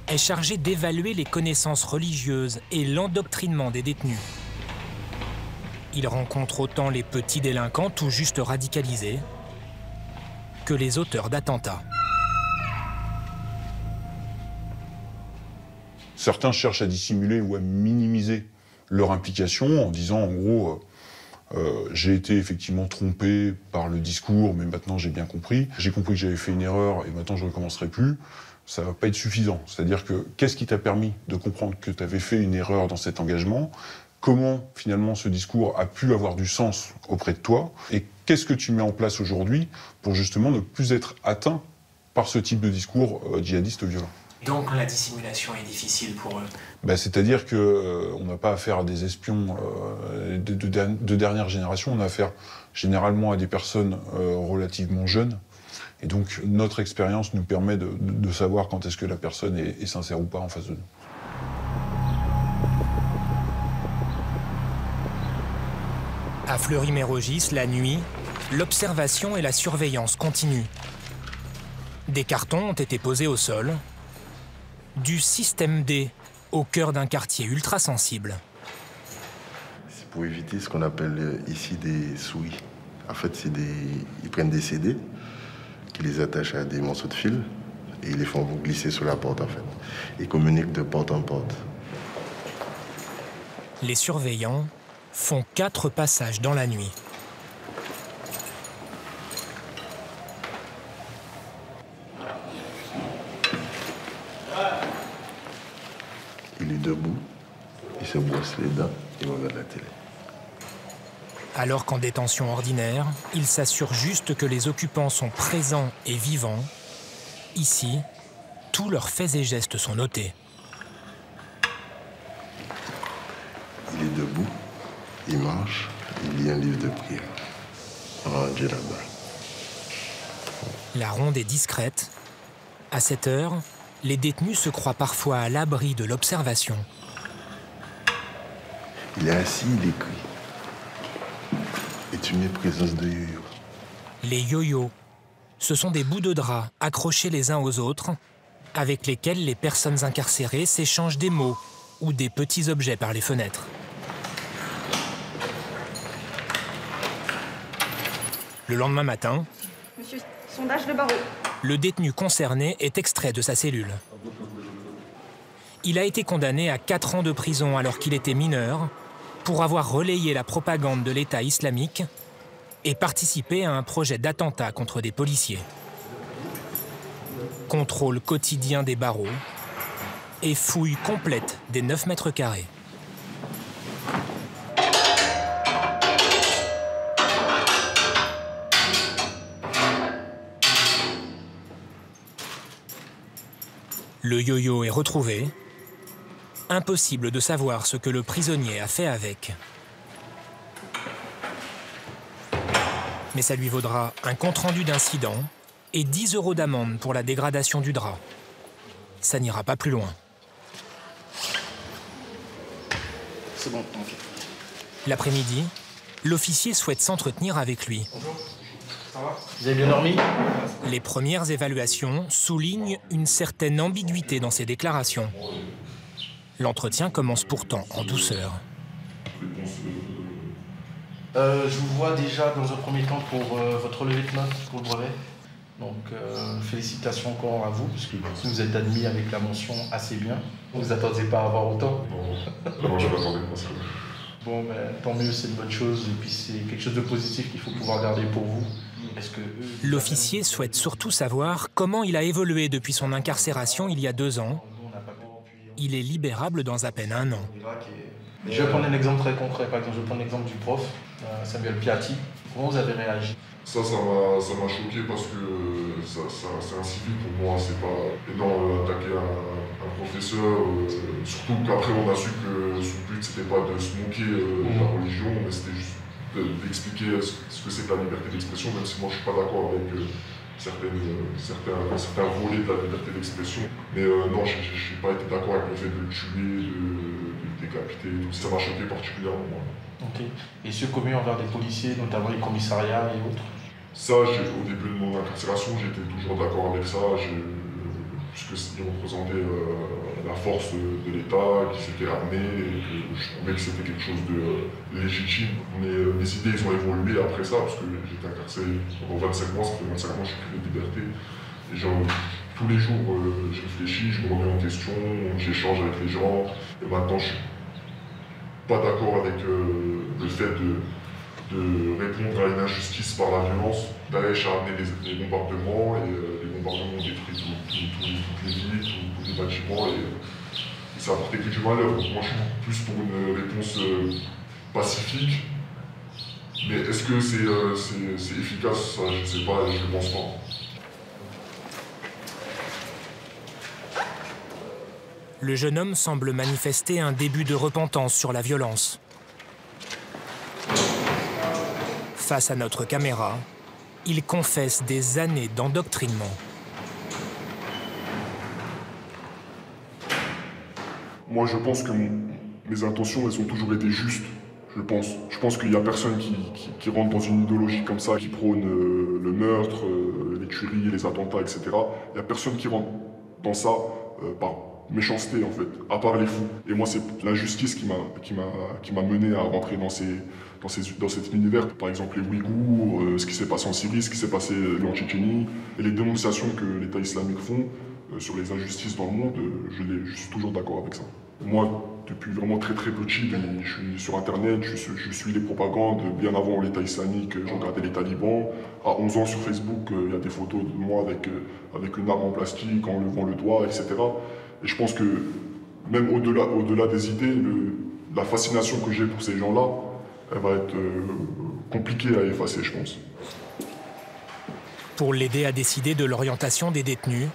est chargé d'évaluer les connaissances religieuses et l'endoctrinement des détenus. Il rencontre autant les petits délinquants tout juste radicalisés que les auteurs d'attentats. Certains cherchent à dissimuler ou à minimiser leur implication en disant en gros j'ai été effectivement trompé par le discours mais maintenant j'ai bien compris. J'ai compris que j'avais fait une erreur et maintenant je ne recommencerai plus. Ça ne va pas être suffisant. C'est-à-dire que qu'est-ce qui t'a permis de comprendre que tu avais fait une erreur dans cet engagement? Comment finalement ce discours a pu avoir du sens auprès de toi? Et qu'est-ce que tu mets en place aujourd'hui pour justement ne plus être atteint par ce type de discours djihadiste violent? Donc la dissimulation est difficile pour eux. C'est-à-dire qu'on n'a pas affaire à des espions de dernière génération, on a affaire généralement à des personnes relativement jeunes. Et donc notre expérience nous permet de savoir quand est-ce que la personne est sincère ou pas en face de nous. À Fleury-Mérogis, la nuit, l'observation et la surveillance continuent. Des cartons ont été posés au sol. Du système D au cœur d'un quartier ultra sensible. C'est pour éviter ce qu'on appelle ici des souris. En fait, ils prennent des CD, qui les attachent à des morceaux de fil et ils les font glisser sur la porte en fait. Ils communiquent de porte en porte. Les surveillants font 4 passages dans la nuit. Il est debout, il se brosse les dents, il regarde la télé. Alors qu'en détention ordinaire, il s'assure juste que les occupants sont présents et vivants. Ici, tous leurs faits et gestes sont notés. Il est debout, il marche, il lit un livre de prière. Rangé là-bas. La ronde est discrète. À cette heure, les détenus se croient parfois à l'abri de l'observation. Il est assis, il écrit. Et tu mets présence de yo-yo. Les yo-yo, ce sont des bouts de drap accrochés les uns aux autres, avec lesquels les personnes incarcérées s'échangent des mots ou des petits objets par les fenêtres. Le lendemain matin, Monsieur, sondage de barreau. Le détenu concerné est extrait de sa cellule. Il a été condamné à 4 ans de prison alors qu'il était mineur pour avoir relayé la propagande de l'État islamique et participé à un projet d'attentat contre des policiers. Contrôle quotidien des barreaux et fouille complète des 9 mètres carrés. Le yo-yo est retrouvé. Impossible de savoir ce que le prisonnier a fait avec. Mais ça lui vaudra un compte-rendu d'incident et 10 € d'amende pour la dégradation du drap. Ça n'ira pas plus loin. C'est bon, ok. L'après-midi, l'officier souhaite s'entretenir avec lui. Bonjour. Ça va ? Vous avez bien dormi ? Les premières évaluations soulignent une certaine ambiguïté dans ses déclarations. L'entretien commence pourtant en douceur. Je vous vois déjà dans un premier temps pour votre relevé de notes pour le brevet. Donc félicitations encore à vous, parce que vous êtes admis avec la mention assez bien. Vous ne vous attendiez pas à avoir autant ? Non, je m'attendais pas. Bon, ben, tant mieux, c'est une bonne chose. Et puis c'est quelque chose de positif qu'il faut pouvoir garder pour vous. L'officier souhaite surtout savoir comment il a évolué depuis son incarcération il y a 2 ans. Il est libérable dans à peine 1 an. Je vais prendre un exemple très concret. Par exemple, je vais prendre l'exemple du prof, Samuel Piatti. Comment vous avez réagi ? Ça m'a choqué parce que c'est un civil pour moi. C'est pas énorme d'attaquer un professeur. Surtout qu'après, on a su que son but, c'était pas de se moquer de la religion, mais c'était juste d'expliquer ce que c'est que la liberté d'expression, même si moi je suis pas d'accord avec certains volets de la liberté d'expression. Mais non, je n'ai pas été d'accord avec le fait de le tuer, de le décapiter, tout ça m'a choqué particulièrement. Moi. Ok. Et ce commis envers des policiers, notamment les commissariats et autres ? Ça, au début de mon incarcération, j'étais toujours d'accord avec ça, puisqu'ils représentaient la force de l'État, qui s'était armé, et que je trouvais que c'était quelque chose de légitime. Mais mes idées, ils ont évolué après ça, parce que j'étais incarcéré pendant 25 mois, ça fait 25 mois que je suis privé de liberté. Et genre, tous les jours, je réfléchis, je me remets en question, j'échange avec les gens, et maintenant je suis pas d'accord avec le fait de répondre à une injustice par la violence. Daesh a amené les bombardements et les bombardements ont détruit toutes les villes, tous les bâtiments et ça a apporté que du malheur. Donc moi je suis plus pour une réponse pacifique. Mais est-ce que c'est efficace? Ça, je ne sais pas et je ne pense pas. Le jeune homme semble manifester un début de repentance sur la violence. Face à notre caméra, il confesse des années d'endoctrinement. Moi, je pense que mes intentions, elles ont toujours été justes. Je pense qu'il n'y a personne qui rentre dans une idéologie comme ça, qui prône le meurtre, les tueries, les attentats, etc. Il n'y a personne qui rentre dans ça par méchanceté, en fait, à part les fous. Et moi, c'est l'injustice qui m'a mené à rentrer dans cet univers. Par exemple, les Ouïghours, ce qui s'est passé en Syrie, ce qui s'est passé en Tchétchénie, et les dénonciations que l'État islamique font sur les injustices dans le monde, je suis toujours d'accord avec ça. Moi, depuis vraiment très petit, je suis sur Internet, je suis les propagandes. Bien avant l'État islamique, j'ai regardé les talibans. À 11 ans sur Facebook, il y a des photos de moi avec une arme en plastique, en levant le doigt, etc. Et je pense que même au-delà des idées, la fascination que j'ai pour ces gens-là, elle va être compliquée à effacer, je pense. Pour l'aider à décider de l'orientation des détenus,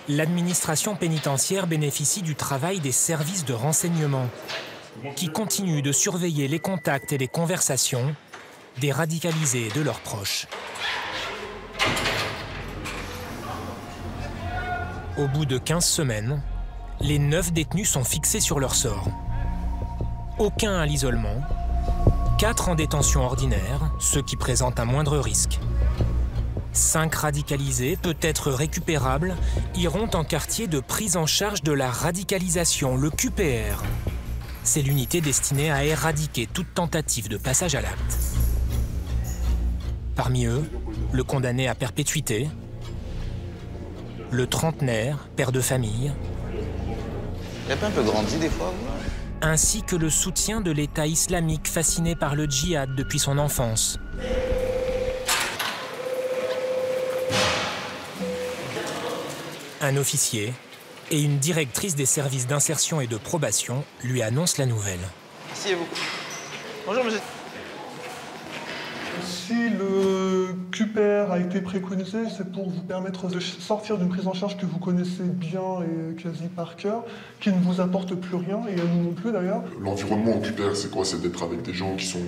l'administration pénitentiaire bénéficie du travail des services de renseignement qui continuent de surveiller les contacts et les conversations des radicalisés et de leurs proches. Au bout de 15 semaines, les 9 détenus sont fixés sur leur sort. Aucun à l'isolement, 4 en détention ordinaire, ceux qui présentent un moindre risque. 5 radicalisés, peut-être récupérables, iront en quartier de prise en charge de la radicalisation, le QPR. C'est l'unité destinée à éradiquer toute tentative de passage à l'acte. Parmi eux, le condamné à perpétuité, le trentenaire, père de famille. Il a pas un peu grandi des fois, vous ? Ainsi que le soutien de l'État islamique fasciné par le djihad depuis son enfance. Un officier et une directrice des services d'insertion et de probation lui annoncent la nouvelle. Asseyez-vous. Bonjour, monsieur. Si le QPR a été préconisé, c'est pour vous permettre de sortir d'une prise en charge que vous connaissez bien et quasi par cœur, qui ne vous apporte plus rien, et à nous non plus d'ailleurs. L'environnement au QPR, c'est quoi? C'est d'être avec des gens qui sont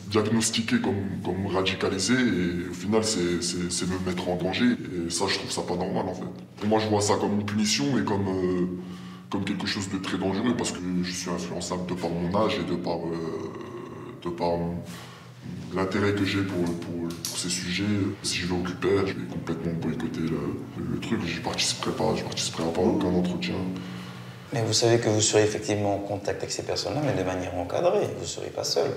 diagnostiqués comme radicalisés, et au final, c'est me mettre en danger. Et ça, je trouve ça pas normal, en fait. Pour moi, je vois ça comme une punition et comme quelque chose de très dangereux, parce que je suis influençable de par mon âge et de par l'intérêt que j'ai pour ces sujets. Si je vais au QPR, je vais complètement boycotter le truc. Je ne participerai pas à aucun entretien. Mais vous savez que vous serez effectivement en contact avec ces personnes-là, mais de manière encadrée. Vous ne serez pas seul.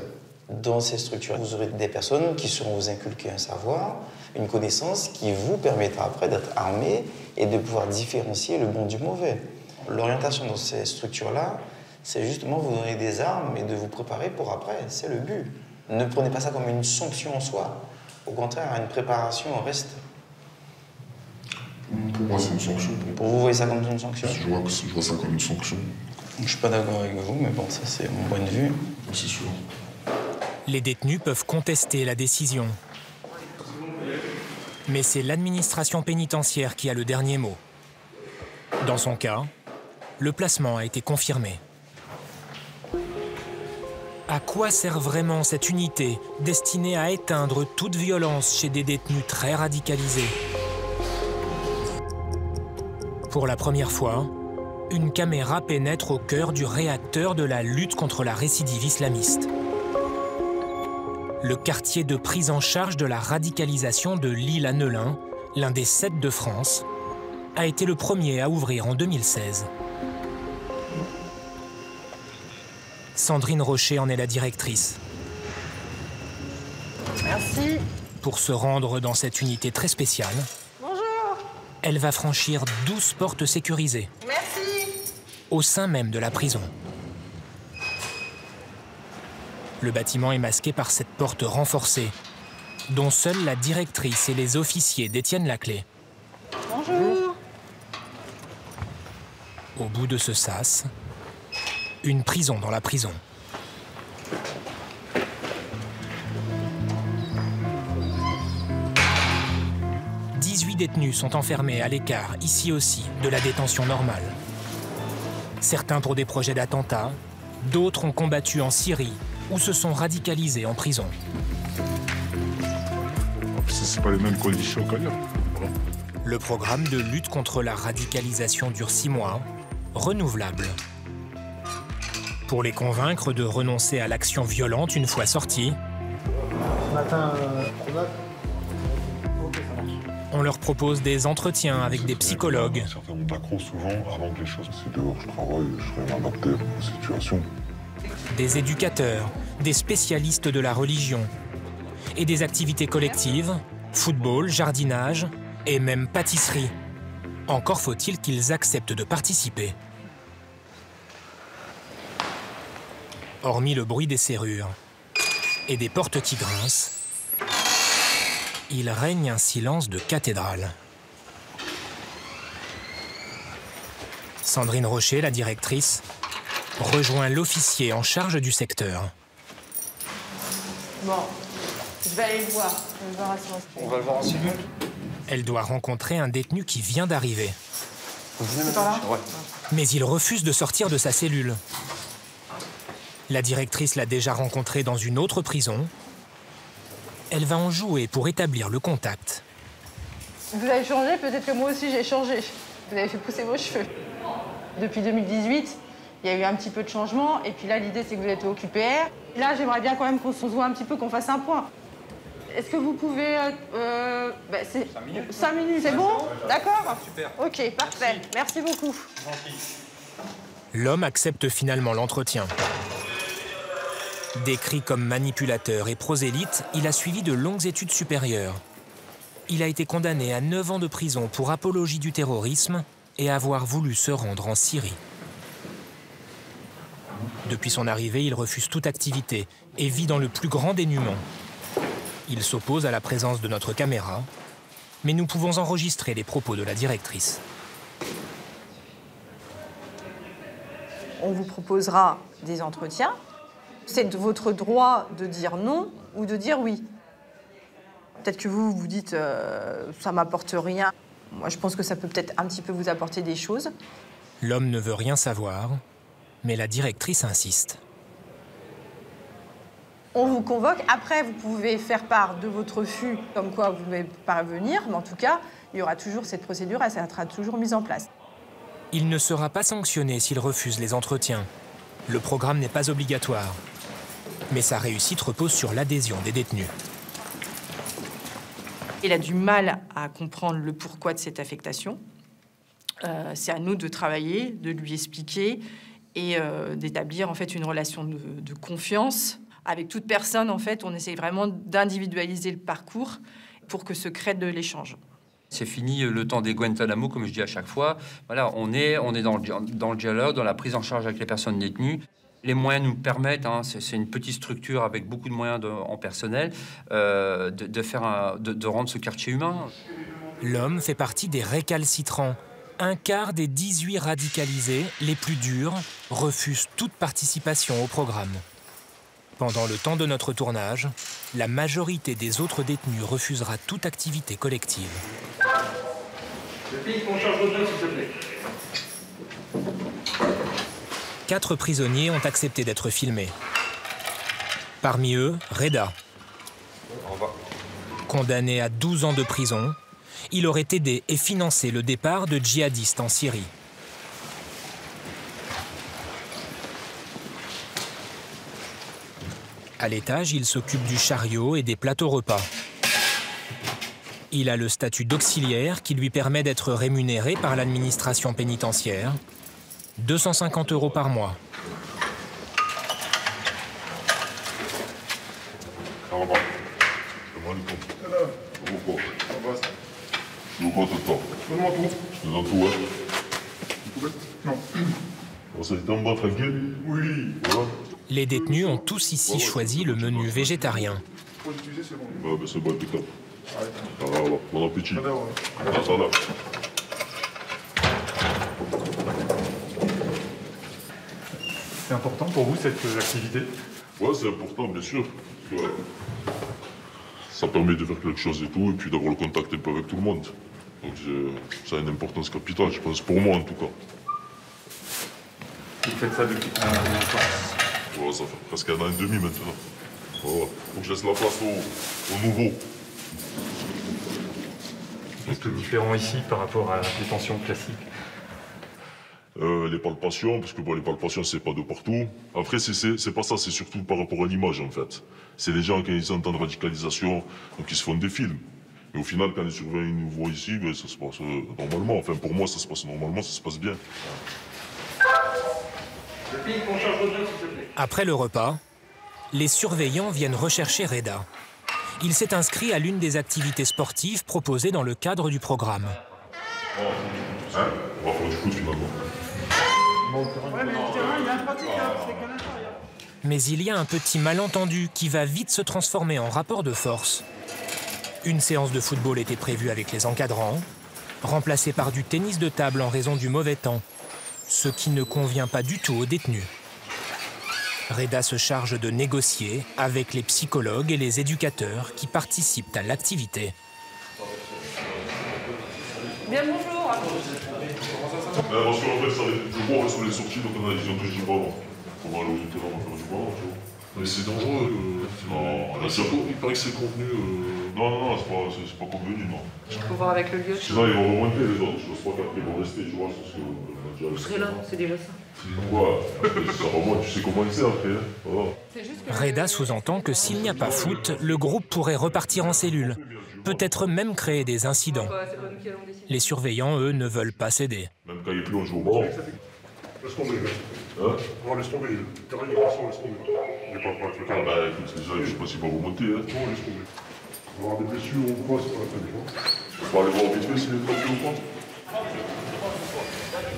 Dans ces structures, vous aurez des personnes qui sauront vous inculquer un savoir, une connaissance qui vous permettra après d'être armé et de pouvoir différencier le bon du mauvais. L'orientation dans ces structures-là, c'est justement vous donner des armes et de vous préparer pour après. C'est le but. Ne prenez pas ça comme une sanction en soi. Au contraire, une préparation au reste. Pour moi, c'est une sanction. Pour vous, voyez ça comme une sanction? Je vois ça comme une sanction. Je ne suis pas d'accord avec vous, mais bon, ça c'est mon point de vue. C'est sûr. Les détenus peuvent contester la décision. Mais c'est l'administration pénitentiaire qui a le dernier mot. Dans son cas, le placement a été confirmé. À quoi sert vraiment cette unité destinée à éteindre toute violence chez des détenus très radicalisés? Pour la première fois, une caméra pénètre au cœur du réacteur de la lutte contre la récidive islamiste. Le quartier de prise en charge de la radicalisation de Lille-à-Neulin, l'un des 7 de France, a été le premier à ouvrir en 2016. Sandrine Rocher en est la directrice. Merci. Pour se rendre dans cette unité très spéciale, Bonjour. Elle va franchir 12 portes sécurisées. Merci. Au sein même de la prison. Le bâtiment est masqué par cette porte renforcée, dont seule la directrice et les officiers détiennent la clé. Bonjour. Au bout de ce sas, une prison dans la prison. « 18 détenus sont enfermés à l'écart, ici aussi, de la détention normale. Certains pour des projets d'attentats, d'autres ont combattu en Syrie ou se sont radicalisés en prison. C'est pas les mêmes conditions qu'ailleurs. Voilà. Le programme de lutte contre la radicalisation dure 6 mois, renouvelable. Pour les convaincre de renoncer à l'action violente une fois sortis, on leur propose des entretiens avec des psychologues. Certains ont d'accro souvent avant que les choses. Si dehors je travaille, je serai adapté à la situation. Des éducateurs, des spécialistes de la religion et des activités collectives, football, jardinage et même pâtisserie. Encore faut-il qu'ils acceptent de participer. Hormis le bruit des serrures et des portes qui grincent, il règne un silence de cathédrale. Sandrine Rocher, la directrice, rejoint l'officier en charge du secteur. Bon, je vais aller le voir. On va le voir en cellule. Elle doit rencontrer un détenu qui vient d'arriver. C'est par là ? Ouais. Mais il refuse de sortir de sa cellule. La directrice l'a déjà rencontré dans une autre prison. Elle va en jouer pour établir le contact. Vous avez changé, peut-être que moi aussi j'ai changé. Vous avez fait pousser vos cheveux. Depuis 2018, il y a eu un petit peu de changement. Et puis là, l'idée, c'est que vous êtes au QPR. Là, j'aimerais bien quand même qu'on se voit un petit peu, qu'on fasse un point. Est-ce que vous pouvez... 5 minutes, c'est bon? D'accord? Super. Ok, parfait. Merci beaucoup. L'homme accepte finalement l'entretien. Décrit comme manipulateur et prosélyte, il a suivi de longues études supérieures. Il a été condamné à 9 ans de prison pour apologie du terrorisme et avoir voulu se rendre en Syrie. Depuis son arrivée, il refuse toute activité et vit dans le plus grand dénuement. Il s'oppose à la présence de notre caméra, mais nous pouvons enregistrer les propos de la directrice. On vous proposera des entretiens. C'est votre droit de dire non ou de dire oui. Peut-être que vous vous dites ça m'apporte rien. Moi, je pense que ça peut peut-être un petit peu vous apporter des choses. L'homme ne veut rien savoir, mais la directrice insiste. On vous convoque. Après, vous pouvez faire part de votre refus, comme quoi vous ne pouvez pas venir. Mais en tout cas, il y aura toujours cette procédure, elle sera toujours mise en place. Il ne sera pas sanctionné s'il refuse les entretiens. Le programme n'est pas obligatoire. Mais sa réussite repose sur l'adhésion des détenus. Il a du mal à comprendre le pourquoi de cette affectation. C'est à nous de travailler, de lui expliquer et d'établir en fait une relation de confiance. Avec toute personne, en fait, on essaie vraiment d'individualiser le parcours pour que se crée de l'échange. C'est fini le temps des Guantanamo, comme je dis à chaque fois. Voilà, on est dans le dialogue, dans la prise en charge avec les personnes détenues. Les moyens nous permettent, hein, c'est une petite structure avec beaucoup de moyens en personnel, de rendre ce quartier humain. L'homme fait partie des récalcitrants. Un quart des 18 radicalisés, les plus durs, refusent toute participation au programme. Pendant le temps de notre tournage, la majorité des autres détenus refusera toute activité collective. Le pays qu'on change de deux, s'il te plaît. 4 prisonniers ont accepté d'être filmés. Parmi eux, Reda. Condamné à 12 ans de prison, il aurait aidé et financé le départ de djihadistes en Syrie. À l'étage, il s'occupe du chariot et des plateaux repas. Il a le statut d'auxiliaire qui lui permet d'être rémunéré par l'administration pénitentiaire. 250 € par mois. Les détenus ont tous ici choisi le menu végétarien. Bon appétit. C'est important pour vous cette activité? Ouais, c'est important, bien sûr. Ça permet de faire quelque chose et tout, et puis d'avoir le contact un peu avec tout le monde. Donc ça a une importance capitale, je pense, pour moi en tout cas. vous faites ça depuis combien de temps? Ça fait presque 1 an et demi maintenant. Voilà. Donc je laisse la place au nouveau. Qu'est-ce qui est différent ici par rapport à la détention classique? Les palpations, parce que bon, les palpations, c'est pas de partout. Après, c'est pas ça, c'est surtout par rapport à l'image, en fait. C'est les gens, quand ils entendent radicalisation, donc ils se font des films. Mais au final, quand les surveillants nous voient ici, ben, ça se passe normalement. Enfin, pour moi, ça se passe normalement, ça se passe bien. Après le repas, les surveillants viennent rechercher Reda. Il s'est inscrit à l'une des activités sportives proposées dans le cadre du programme. On va faire du foot, finalement. Mais il y a un petit malentendu qui va vite se transformer en rapport de force. Une séance de football était prévue avec les encadrants, remplacée par du tennis de table en raison du mauvais temps, ce qui ne convient pas du tout aux détenus. Reda se charge de négocier avec les psychologues et les éducateurs qui participent à l'activité. Bien, bonjour. Parce qu'en fait, je vois sur les sorties, donc on a des gens de ballon. On va aller au terrain, on va faire du ballon, tu vois. Mais c'est dangereux. Il paraît que c'est convenu. Non, c'est pas convenu, non. Il faut voir avec le lieu. Sinon, ils vont remonter les autres. Je pense pas qu'après ils vont rester, tu vois. Vous serez là, c'est déjà ça. Ouais, ça va moins, tu sais comment c'est après. Voilà. Reda sous-entend que s'il n'y a pas foot, le groupe pourrait repartir en cellule, peut-être même créer des incidents. Les surveillants, eux, ne veulent pas céder. Même quand il pleut, on joue au ballon. Laisse tomber. Hein? Non, laisse tomber. Le terrain, il est passant, laisse tomber. Il est pas prêt avec le terrain. Ah bah écoute, déjà, je sais pas s'il va remonter. Hein. Non, laisse tomber. On va avoir des blessures ou quoi, c'est pas la peine, tu vois. Je peux aller voir vite fait s'il est bloqué ou pas.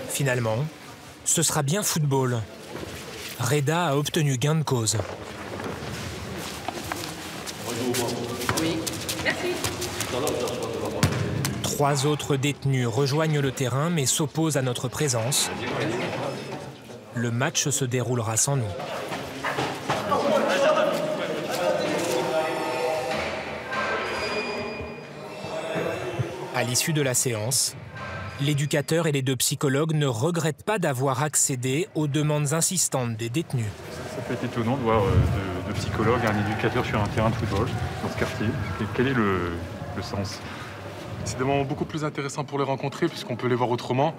Finalement, ce sera bien football. Reda a obtenu gain de cause. Oui. Merci. 3 autres détenus rejoignent le terrain mais s'opposent à notre présence. Le match se déroulera sans nous. À l'issue de la séance, l'éducateur et les 2 psychologues ne regrettent pas d'avoir accédé aux demandes insistantes des détenus. Ça peut être étonnant de voir 2 psychologues et un éducateur sur un terrain de football dans ce quartier. Quel est le sens? C'est des moments beaucoup plus intéressants pour les rencontrer puisqu'on peut les voir autrement.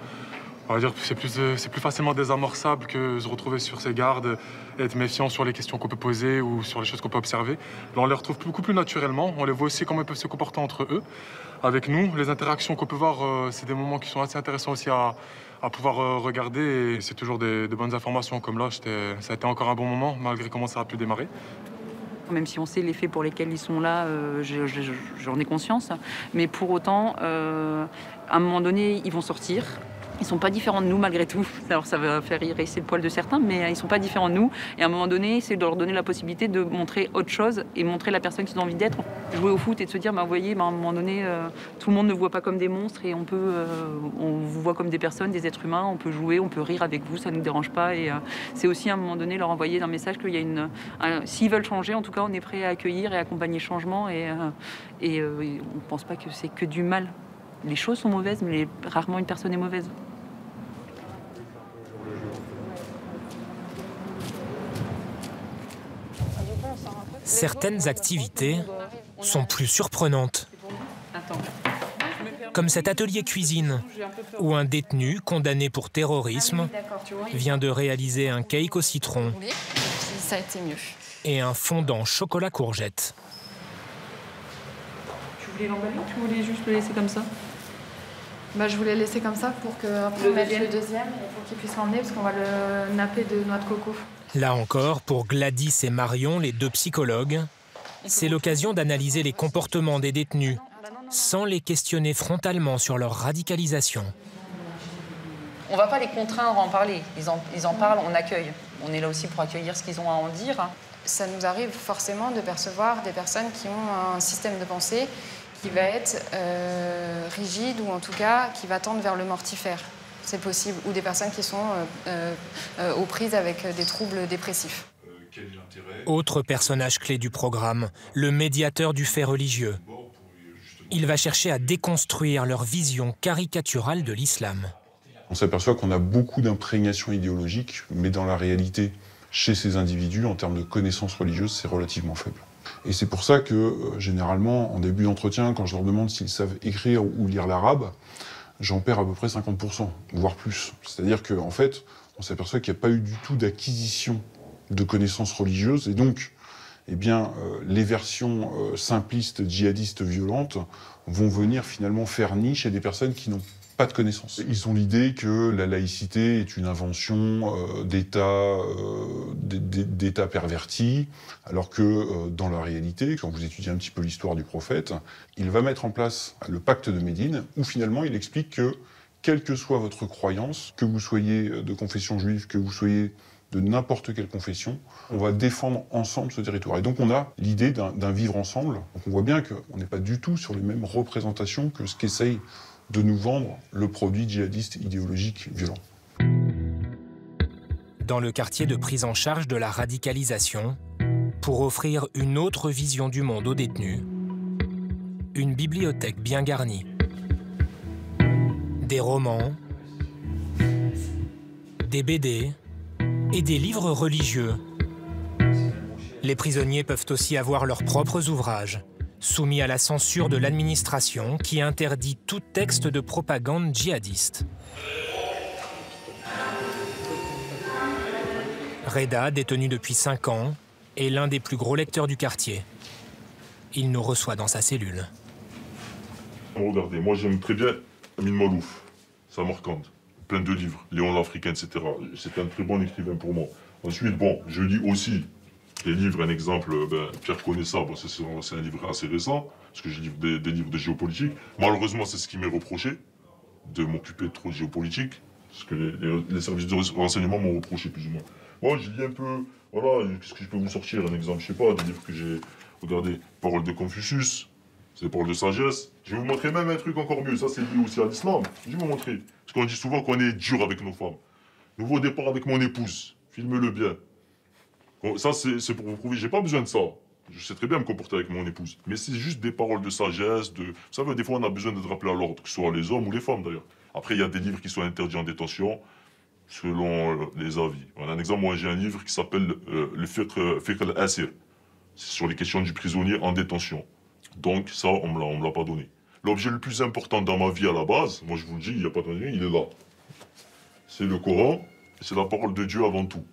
On va dire que c'est plus facilement désamorçable que se retrouver sur ses gardes, être méfiant sur les questions qu'on peut poser ou sur les choses qu'on peut observer. Là, on les retrouve beaucoup plus naturellement. On les voit aussi comment ils peuvent se comporter entre eux. Avec nous, les interactions qu'on peut voir, c'est des moments qui sont assez intéressants aussi à pouvoir regarder. Et c'est toujours de bonnes informations. Comme là, ça a été encore un bon moment, malgré comment ça a pu démarrer. Même si on sait les faits pour lesquels ils sont là, j'en ai conscience. Mais pour autant, à un moment donné, ils vont sortir. Ils sont pas différents de nous malgré tout. Alors ça va faire hérisser le poil de certains, mais ils sont pas différents de nous. Et à un moment donné, c'est de leur donner la possibilité de montrer autre chose et montrer la personne qu'ils ont envie d'être. Jouer au foot et de se dire, vous voyez, à un moment donné, tout le monde ne vous voit pas comme des monstres et on vous voit comme des personnes, des êtres humains. On peut jouer, on peut rire avec vous, ça ne nous dérange pas. Et c'est aussi à un moment donné leur envoyer un message qu'il y a s'ils veulent changer, en tout cas, on est prêt à accueillir et accompagner le changement. Et on ne pense pas que c'est que du mal. Les choses sont mauvaises, mais rarement une personne est mauvaise. Certaines activités sont plus surprenantes. Comme cet atelier cuisine, où un détenu condamné pour terrorisme vient de réaliser un cake au citron Ça a été mieux. et un fondant chocolat courgette. Tu voulais l'emballer ou tu voulais juste le laisser comme ça? Je voulais le laisser comme ça pour qu'après on mette le deuxième et pour qu'il puisse l'emmener parce qu'on va le napper de noix de coco. Là encore, pour Gladys et Marion, les 2 psychologues, c'est l'occasion d'analyser les comportements des détenus sans les questionner frontalement sur leur radicalisation. On ne va pas les contraindre à en parler. Ils en parlent, on accueille. On est là aussi pour accueillir ce qu'ils ont à en dire. Ça nous arrive forcément de percevoir des personnes qui ont un système de pensée qui va être rigide ou en tout cas qui va tendre vers le mortifère. C'est possible. Ou des personnes qui sont aux prises avec des troubles dépressifs. Autre personnage clé du programme, le médiateur du fait religieux. Il va chercher à déconstruire leur vision caricaturale de l'islam. On s'aperçoit qu'on a beaucoup d'imprégnation idéologique, mais dans la réalité, chez ces individus, en termes de connaissances religieuses, c'est relativement faible. Et c'est pour ça que, généralement, en début d'entretien, quand je leur demande s'ils savent écrire ou lire l'arabe, j'en perds à peu près 50%, voire plus. C'est-à-dire qu'en fait, on s'aperçoit qu'il n'y a pas eu du tout d'acquisition de connaissances religieuses, et donc, eh bien, les versions simplistes, djihadistes, violentes, vont venir finalement faire niche chez des personnes qui n'ont pas de connaissances. Ils ont l'idée que la laïcité est une invention d'État perverti, alors que dans la réalité, quand vous étudiez un petit peu l'histoire du prophète, il va mettre en place le pacte de Médine, où finalement il explique que, quelle que soit votre croyance, que vous soyez de confession juive, que vous soyez de n'importe quelle confession, on va défendre ensemble ce territoire. Et donc on a l'idée d'un vivre ensemble. Donc on voit bien qu'on n'est pas du tout sur les mêmes représentations que ce qu'essaye de nous vendre le produit djihadiste idéologique violent. Dans le quartier de prise en charge de la radicalisation, pour offrir une autre vision du monde aux détenus, une bibliothèque bien garnie, des romans, des BD et des livres religieux. Les prisonniers peuvent aussi avoir leurs propres ouvrages, soumis à la censure de l'administration qui interdit tout texte de propagande djihadiste. Reda, détenu depuis 5 ans, est l'un des plus gros lecteurs du quartier. Il nous reçoit dans sa cellule. Regardez, moi j'aime très bien Amin Malouf, Samarcande, plein de livres, Léon l'Africain, etc. C'est un très bon écrivain pour moi. Ensuite, bon, je lis aussi les livres, un exemple, Pierre Conessa, bon, c'est un livre assez récent, parce que je lis des livres de géopolitique. Malheureusement, c'est ce qui m'est reproché, de m'occuper trop de géopolitique, parce que les services de renseignement m'ont reproché plus ou moins. Moi, je lis un peu, voilà, qu'est-ce que je peux vous sortir, un exemple, je sais pas, des livres que j'ai, regardez, Paroles de Confucius, c'est des paroles de sagesse. Je vais vous montrer même un truc encore mieux, ça c'est lié aussi à l'islam. Je vais vous montrer, parce qu'on dit souvent qu'on est dur avec nos femmes. Nouveau départ avec mon épouse, filme-le bien. Ça, c'est pour vous prouver, j'ai pas besoin de ça. Je sais très bien me comporter avec mon épouse. Mais c'est juste des paroles de sagesse, Vous savez, des fois, on a besoin d'être rappelé à l'ordre, que ce soit les hommes ou les femmes, d'ailleurs. Après, il y a des livres qui sont interdits en détention, selon les avis. Voilà un exemple, moi, j'ai un livre qui s'appelle le Fiqh al-Asir. C'est sur les questions du prisonnier en détention. Donc, ça, on me l'a pas donné. L'objet le plus important dans ma vie, à la base, moi, je vous le dis, il n'y a pas de il est là. C'est le Coran, c'est la parole de Dieu avant tout.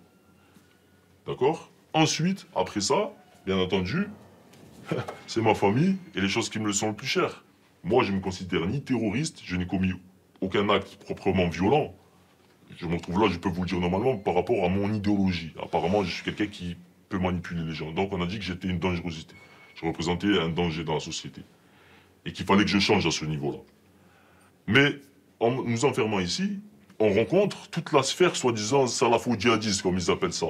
D'accord? Ensuite, après ça, bien entendu, c'est ma famille et les choses qui me le sont le plus chères. Moi, je ne me considère ni terroriste, je n'ai commis aucun acte proprement violent. Je me retrouve là, je peux vous le dire normalement, par rapport à mon idéologie. Apparemment, je suis quelqu'un qui peut manipuler les gens. Donc, on a dit que j'étais une dangerosité. Je représentais un danger dans la société. Et qu'il fallait que je change à ce niveau-là. Mais, en nous enfermant ici, on rencontre toute la sphère, soi-disant, salafo-djihadiste, comme ils appellent ça.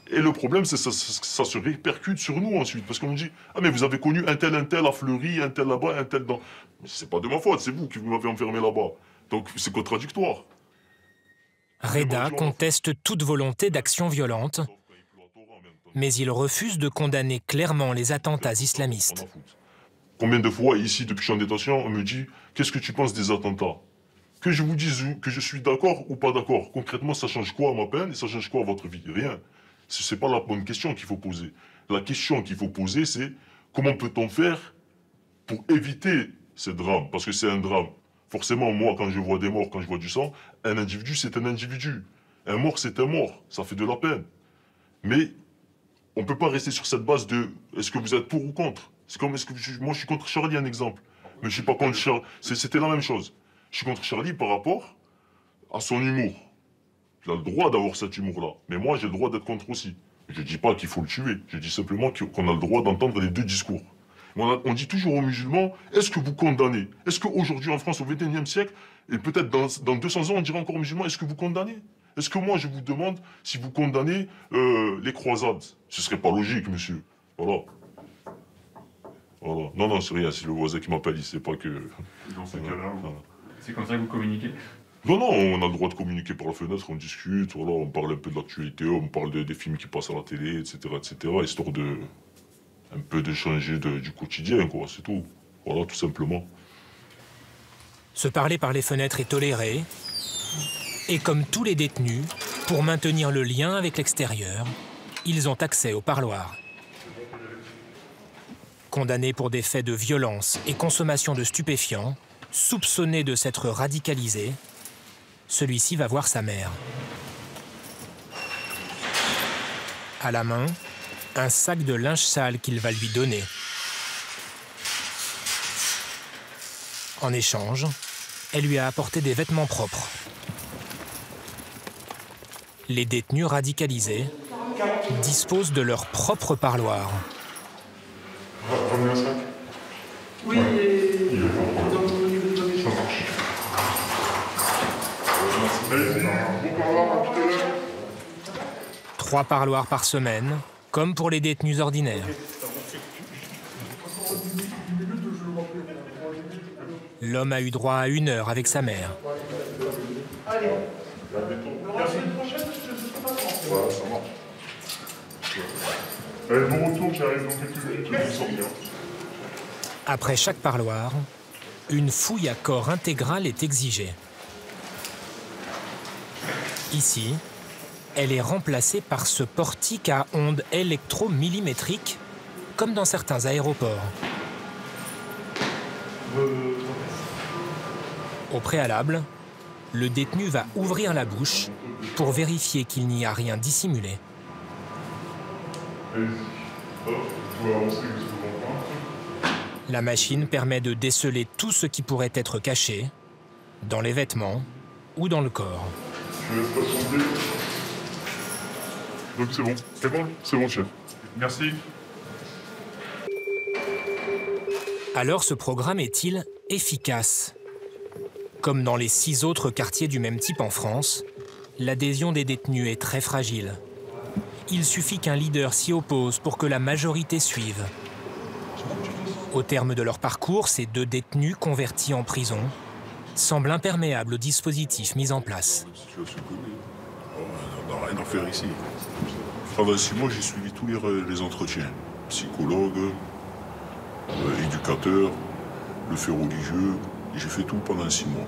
Et le problème, c'est que ça se répercute sur nous ensuite. Parce qu'on nous dit, ah mais vous avez connu un tel à Fleury, un tel là-bas, un tel dans... Mais c'est pas de ma faute, c'est vous qui m'avez enfermé là-bas. Donc c'est contradictoire. Reda conteste toute volonté d'action violente, mais il refuse de condamner clairement les attentats islamistes. Combien de fois, ici, depuis que je suis en détention, on me dit, qu'est-ce que tu penses des attentats? Que je vous dise que je suis d'accord ou pas d'accord. Concrètement, ça change quoi à ma peine et ça change quoi à votre vie? Rien. C'est pas la bonne question qu'il faut poser. La question qu'il faut poser, c'est comment peut-on faire pour éviter ces drames? Parce que c'est un drame. Forcément, moi, quand je vois des morts, quand je vois du sang, un individu, c'est un individu. Un mort, c'est un mort. Ça fait de la peine. Mais on ne peut pas rester sur cette base de est-ce que vous êtes pour ou contre? C'est comme moi, je suis contre Charlie, un exemple. Mais je ne suis pas contre Charlie. C'était la même chose. Je suis contre Charlie par rapport à son humour. Il a le droit d'avoir cet humour-là. Mais moi, j'ai le droit d'être contre aussi. Je ne dis pas qu'il faut le tuer. Je dis simplement qu'on a le droit d'entendre les deux discours. On dit toujours aux musulmans, est-ce que vous condamnez? Est-ce qu'aujourd'hui en France, au XXIe siècle, et peut-être dans 200 ans, on dira encore aux musulmans, est-ce que vous condamnez? Est-ce que moi, je vous demande si vous condamnez les croisades? Ce serait pas logique, monsieur. Voilà. Voilà. Non, c'est rien, c'est le voisin qui m'appelle, il sait pas que... Dans ce cas-là, c'est comme ça que vous communiquez? Non, on a le droit de communiquer par la fenêtre, on discute, voilà, on parle un peu de l'actualité, on parle des films qui passent à la télé, etc., histoire de... un peu de changer du quotidien, quoi, c'est tout. Voilà, tout simplement. Se parler par les fenêtres est toléré, Et comme tous les détenus, pour maintenir le lien avec l'extérieur, ils ont accès au parloir. Condamné pour des faits de violence et consommation de stupéfiants, soupçonné de s'être radicalisé, celui-ci va voir sa mère. À la main, un sac de linge sale qu'il va lui donner. En échange, elle lui a apporté des vêtements propres. Les détenus radicalisés disposent de leur propre parloir. Ramenez un sac. Oui, et dans le niveau de la maison. Allez-y, bon parloir, à tout à l'heure. 3 parloirs par semaine, comme pour les détenus ordinaires. L'homme a eu droit à 1 heure avec sa mère. Allez. Voilà, ça marche. Allez, bon retour, j'arrive dans quelques minutes, je vais sortir. Après chaque parloir, une fouille à corps intégral est exigée. Ici, elle est remplacée par ce portique à ondes électromillimétriques, comme dans certains aéroports. Au préalable, le détenu va ouvrir la bouche pour vérifier qu'il n'y a rien dissimulé. La machine permet de déceler tout ce qui pourrait être caché, dans les vêtements ou dans le corps. Je laisse patienter. Donc c'est bon, chef. Merci. Alors ce programme est-il efficace? Comme dans les 6 autres quartiers du même type en France, l'adhésion des détenus est très fragile. Il suffit qu'un leader s'y oppose pour que la majorité suive. Au terme de leur parcours, ces 2 détenus convertis en prison semblent imperméables aux dispositifs mis en place. On n'a rien à faire ici. Pendant 6 mois, j'ai suivi tous les entretiens. Psychologue, éducateur, le fait religieux. J'ai fait tout pendant 6 mois.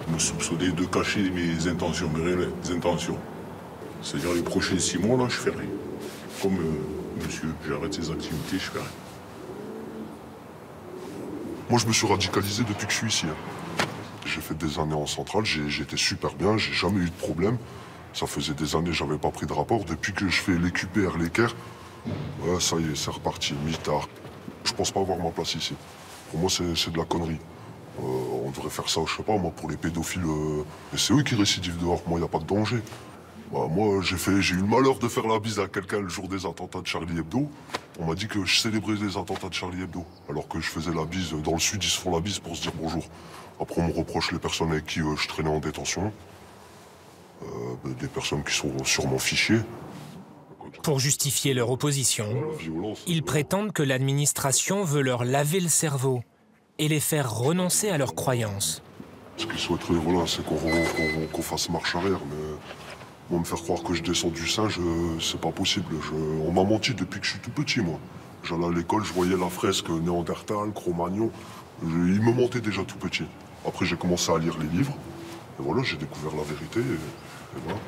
Je me soupçonnais de cacher mes intentions, mes réelles intentions. C'est-à-dire les prochains 6 mois, là, je fais rien. Comme monsieur, j'arrête ses activités, je fais rien. Moi, je me suis radicalisé depuis que je suis ici. J'ai fait des années en centrale, j'étais super bien, j'ai jamais eu de problème. Ça faisait des années que j'avais pas pris de rapport. Depuis que je fais les QPR, les CAIR, ouais, ça y est, c'est reparti, mitard. Je pense pas avoir ma place ici. Pour moi, c'est de la connerie. On devrait faire ça, je sais pas, moi, pour les pédophiles. Mais c'est eux qui récidivent dehors, moi, il n'y a pas de danger. Bah, moi, j'ai eu le malheur de faire la bise à quelqu'un le jour des attentats de Charlie Hebdo. On m'a dit que je célébrais les attentats de Charlie Hebdo. Alors que je faisais la bise, dans le sud, ils se font la bise pour se dire bonjour. Après, on me reproche les personnes avec qui je traînais en détention. Des personnes qui sont sur mon fichier. Pour justifier leur opposition, ils prétendent que l'administration veut leur laver le cerveau et les faire renoncer à leurs croyances. Ce qu'ils souhaiteraient, voilà, c'est qu'on fasse marche arrière, mais moi, me faire croire que je descends du singe, c'est pas possible. On m'a menti depuis que je suis tout petit, moi. J'allais à l'école, je voyais la fresque Néandertal, Cro-Magnon. Ils me mentaient déjà tout petit. Après, j'ai commencé à lire les livres, et voilà, j'ai découvert la vérité, et voilà.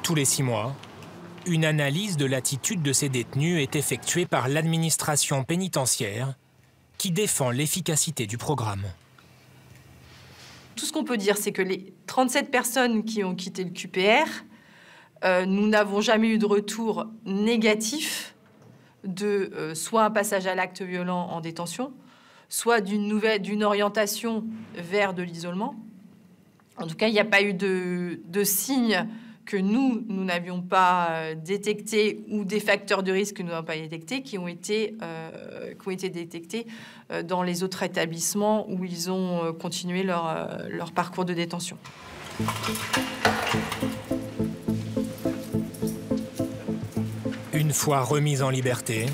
Tous les 6 mois, une analyse de l'attitude de ces détenus est effectuée par l'administration pénitentiaire qui défend l'efficacité du programme. Tout ce qu'on peut dire, c'est que les 37 personnes qui ont quitté le QPR, nous n'avons jamais eu de retour négatif de soit un passage à l'acte violent en détention, soit d'une orientation vers de l'isolement. En tout cas, il n'y a pas eu de signes que nous n'avions pas détectés ou des facteurs de risque que nous n'avons pas détectés qui ont été détectés dans les autres établissements où ils ont continué leur parcours de détention. Une fois remis en liberté,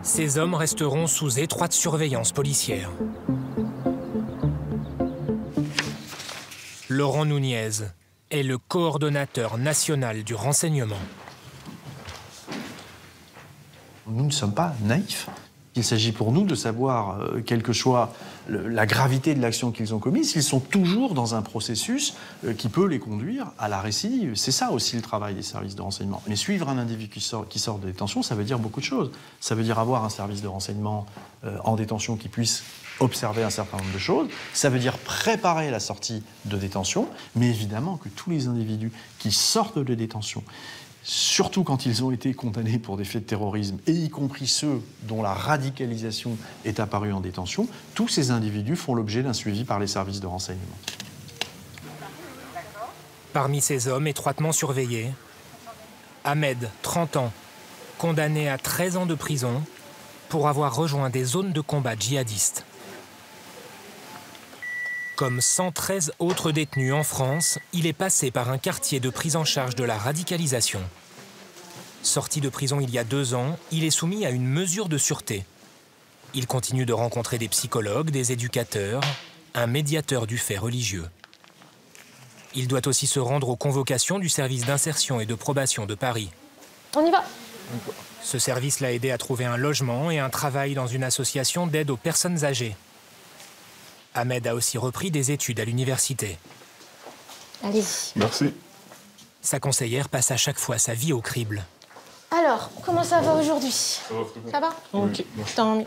ces hommes resteront sous étroite surveillance policière. Laurent Nunez est le coordonnateur national du renseignement. Nous ne sommes pas naïfs. Il s'agit pour nous de savoir, quelle que soit la gravité de l'action qu'ils ont commise, s'ils sont toujours dans un processus qui peut les conduire à la récidive. C'est ça aussi le travail des services de renseignement. Mais suivre un individu qui sort de détention, ça veut dire beaucoup de choses. Ça veut dire avoir un service de renseignement en détention qui puisse observer un certain nombre de choses. Ça veut dire préparer la sortie de détention. Mais évidemment que tous les individus qui sortent de détention, surtout quand ils ont été condamnés pour des faits de terrorisme, et y compris ceux dont la radicalisation est apparue en détention, tous ces individus font l'objet d'un suivi par les services de renseignement. Parmi ces hommes étroitement surveillés, Ahmed, 30 ans, condamné à 13 ans de prison pour avoir rejoint des zones de combat djihadistes. Comme 113 autres détenus en France, il est passé par un quartier de prise en charge de la radicalisation. Sorti de prison il y a 2 ans, il est soumis à une mesure de sûreté. Il continue de rencontrer des psychologues, des éducateurs, un médiateur du fait religieux. Il doit aussi se rendre aux convocations du service d'insertion et de probation de Paris. On y va. Ce service l'a aidé à trouver un logement et un travail dans une association d'aide aux personnes âgées. Ahmed a aussi repris des études à l'université. Allez-y. Merci. Sa conseillère passe à chaque fois sa vie au crible. Alors, comment ça va aujourd'hui? Ça va très bien. Ça va? Ok. Tant mieux.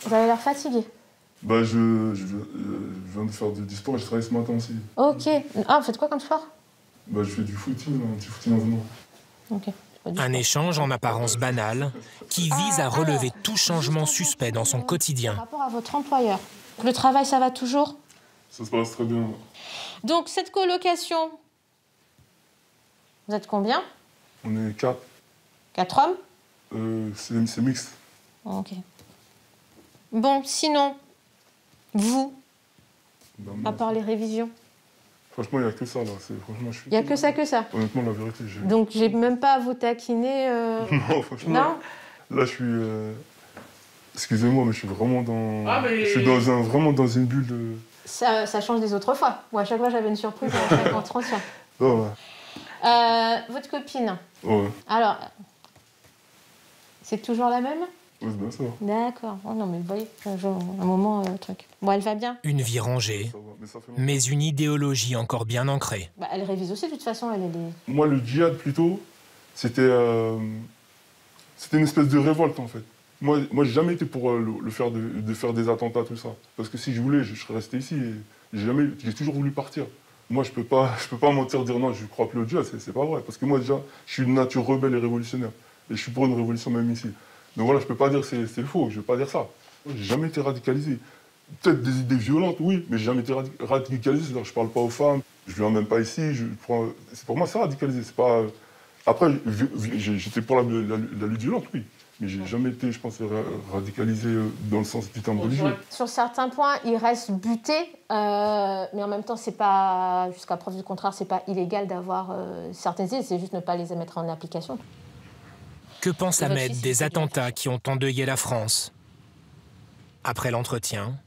Vous avez l'air fatigué. Bah, je viens de faire du sport et je travaille ce matin aussi. Ok. Ah, vous faites quoi comme sport? Bah, je fais du footing en venant. Ok. Un échange en apparence banal qui vise à relever tout changement suspect dans son quotidien. Par rapport à votre employeur, le travail, ça va toujours? Ça se passe très bien. Donc, cette colocation, vous êtes combien? On est 4. 4 hommes? C'est mixte. Ok. Bon, sinon, vous, à part les révisions? Franchement, il n'y a que ça, là. Il n'y a que ça? Honnêtement, la vérité, j'ai... Donc, j'ai même pas à vous taquiner Non, franchement. Non? Là, je suis... Excusez-moi, mais je suis vraiment dans... Ah, mais... Je suis vraiment dans une bulle... Ça change des autres fois. Moi, à chaque fois, j'avais une surprise à chaque entretien. Oh, ouais. Votre copine? Ouais. Alors, c'est toujours la même? Ouais, c'est bien ça. D'accord. Oh non, mais vous voyez, un moment, truc. Bon, elle va bien? Une vie rangée, mais une idéologie encore bien ancrée. Bah, elle révise aussi, de toute façon, elle est... Moi, le djihad, plutôt, c'était une espèce de révolte, en fait. Moi j'ai jamais été pour le faire de faire des attentats, tout ça. Parce que si je voulais, je serais resté ici. Et j'ai toujours voulu partir. Moi, je peux pas mentir, dire non, je crois plus au djihad, c'est pas vrai. Parce que moi, déjà, je suis de nature rebelle et révolutionnaire. Et je suis pour une révolution même ici. Donc voilà, je peux pas dire que c'est faux, je vais pas dire ça. J'ai jamais été radicalisé. Peut-être des idées violentes, oui, mais j'ai jamais été radicalisé. C'est-à-dire que je parle pas aux femmes, je viens même pas ici. Pour moi, c'est radicalisé. C'est pas... Après, j'étais pour la lutte violente, oui. Mais j'ai jamais été, je pense, radicalisé dans le sens du terme religieux. Sur certains points, il reste buté, mais en même temps, c'est pas, jusqu'à preuve du contraire, c'est pas illégal d'avoir certaines idées, c'est juste ne pas les mettre en application. Que pense Ahmed des attentats qui ont endeuillé la France? Après l'entretien,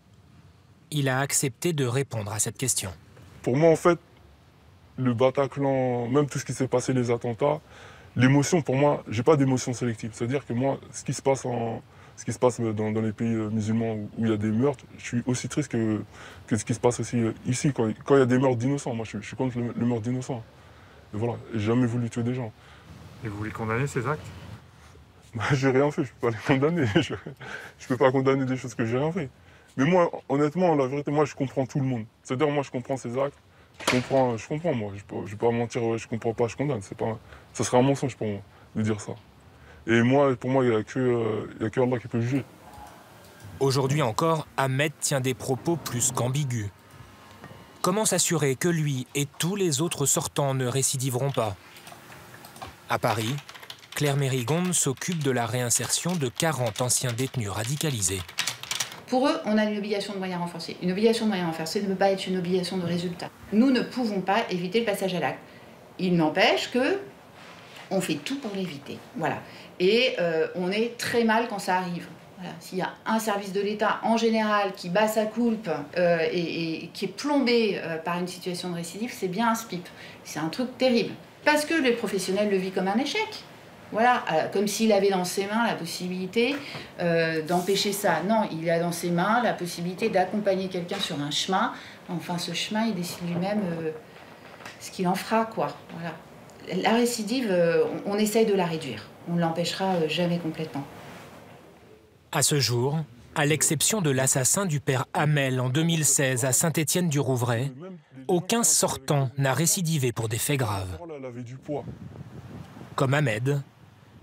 il a accepté de répondre à cette question. Pour moi, en fait, le Bataclan, même tout ce qui s'est passé, les attentats, l'émotion, pour moi, j'ai pas d'émotion sélective. C'est-à-dire que moi, ce qui se passe dans les pays musulmans où il y a des meurtres, je suis aussi triste que ce qui se passe aussi ici, quand il y a des meurtres d'innocents. Moi, je suis contre le meurtre d'innocents. Et voilà, j'ai jamais voulu tuer des gens. Et vous voulez condamner ces actes? Bah, j'ai rien fait, je peux pas les condamner. Je peux pas condamner des choses que j'ai rien fait. Mais moi, honnêtement, la vérité, moi, je comprends tout le monde. C'est-à-dire, moi, je comprends ces actes. Je comprends, moi. Je vais pas mentir, ouais, je comprends pas, je condamne. Ça serait un mensonge pour moi de dire ça. Et moi, pour moi, il n'y a que Allah qui peut juger. Aujourd'hui encore, Ahmed tient des propos plus qu'ambigus. Comment s'assurer que lui et tous les autres sortants ne récidiveront pas? À Paris, Claire Mérigonde s'occupe de la réinsertion de 40 anciens détenus radicalisés. Pour eux, on a une obligation de moyens renforcés. Une obligation de moyens renforcés ne peut pas être une obligation de résultat. Nous ne pouvons pas éviter le passage à l'acte. Il n'empêche que on fait tout pour l'éviter. Voilà. Et on est très mal quand ça arrive. Voilà. S'il y a un service de l'État en général qui bat sa coulpe et qui est plombé par une situation de récidive, c'est bien un SPIP. C'est un truc terrible. Parce que le professionnel le vit comme un échec. Voilà, comme s'il avait dans ses mains la possibilité d'empêcher ça. Non, il a dans ses mains la possibilité d'accompagner quelqu'un sur un chemin. Enfin, ce chemin, il décide lui-même ce qu'il en fera, quoi. Voilà. La récidive, on essaye de la réduire. On ne l'empêchera jamais complètement. À ce jour, à l'exception de l'assassin du père Hamel en 2016 à Saint-Étienne-du-Rouvray, aucun sortant n'a récidivé pour des faits graves. Comme Ahmed,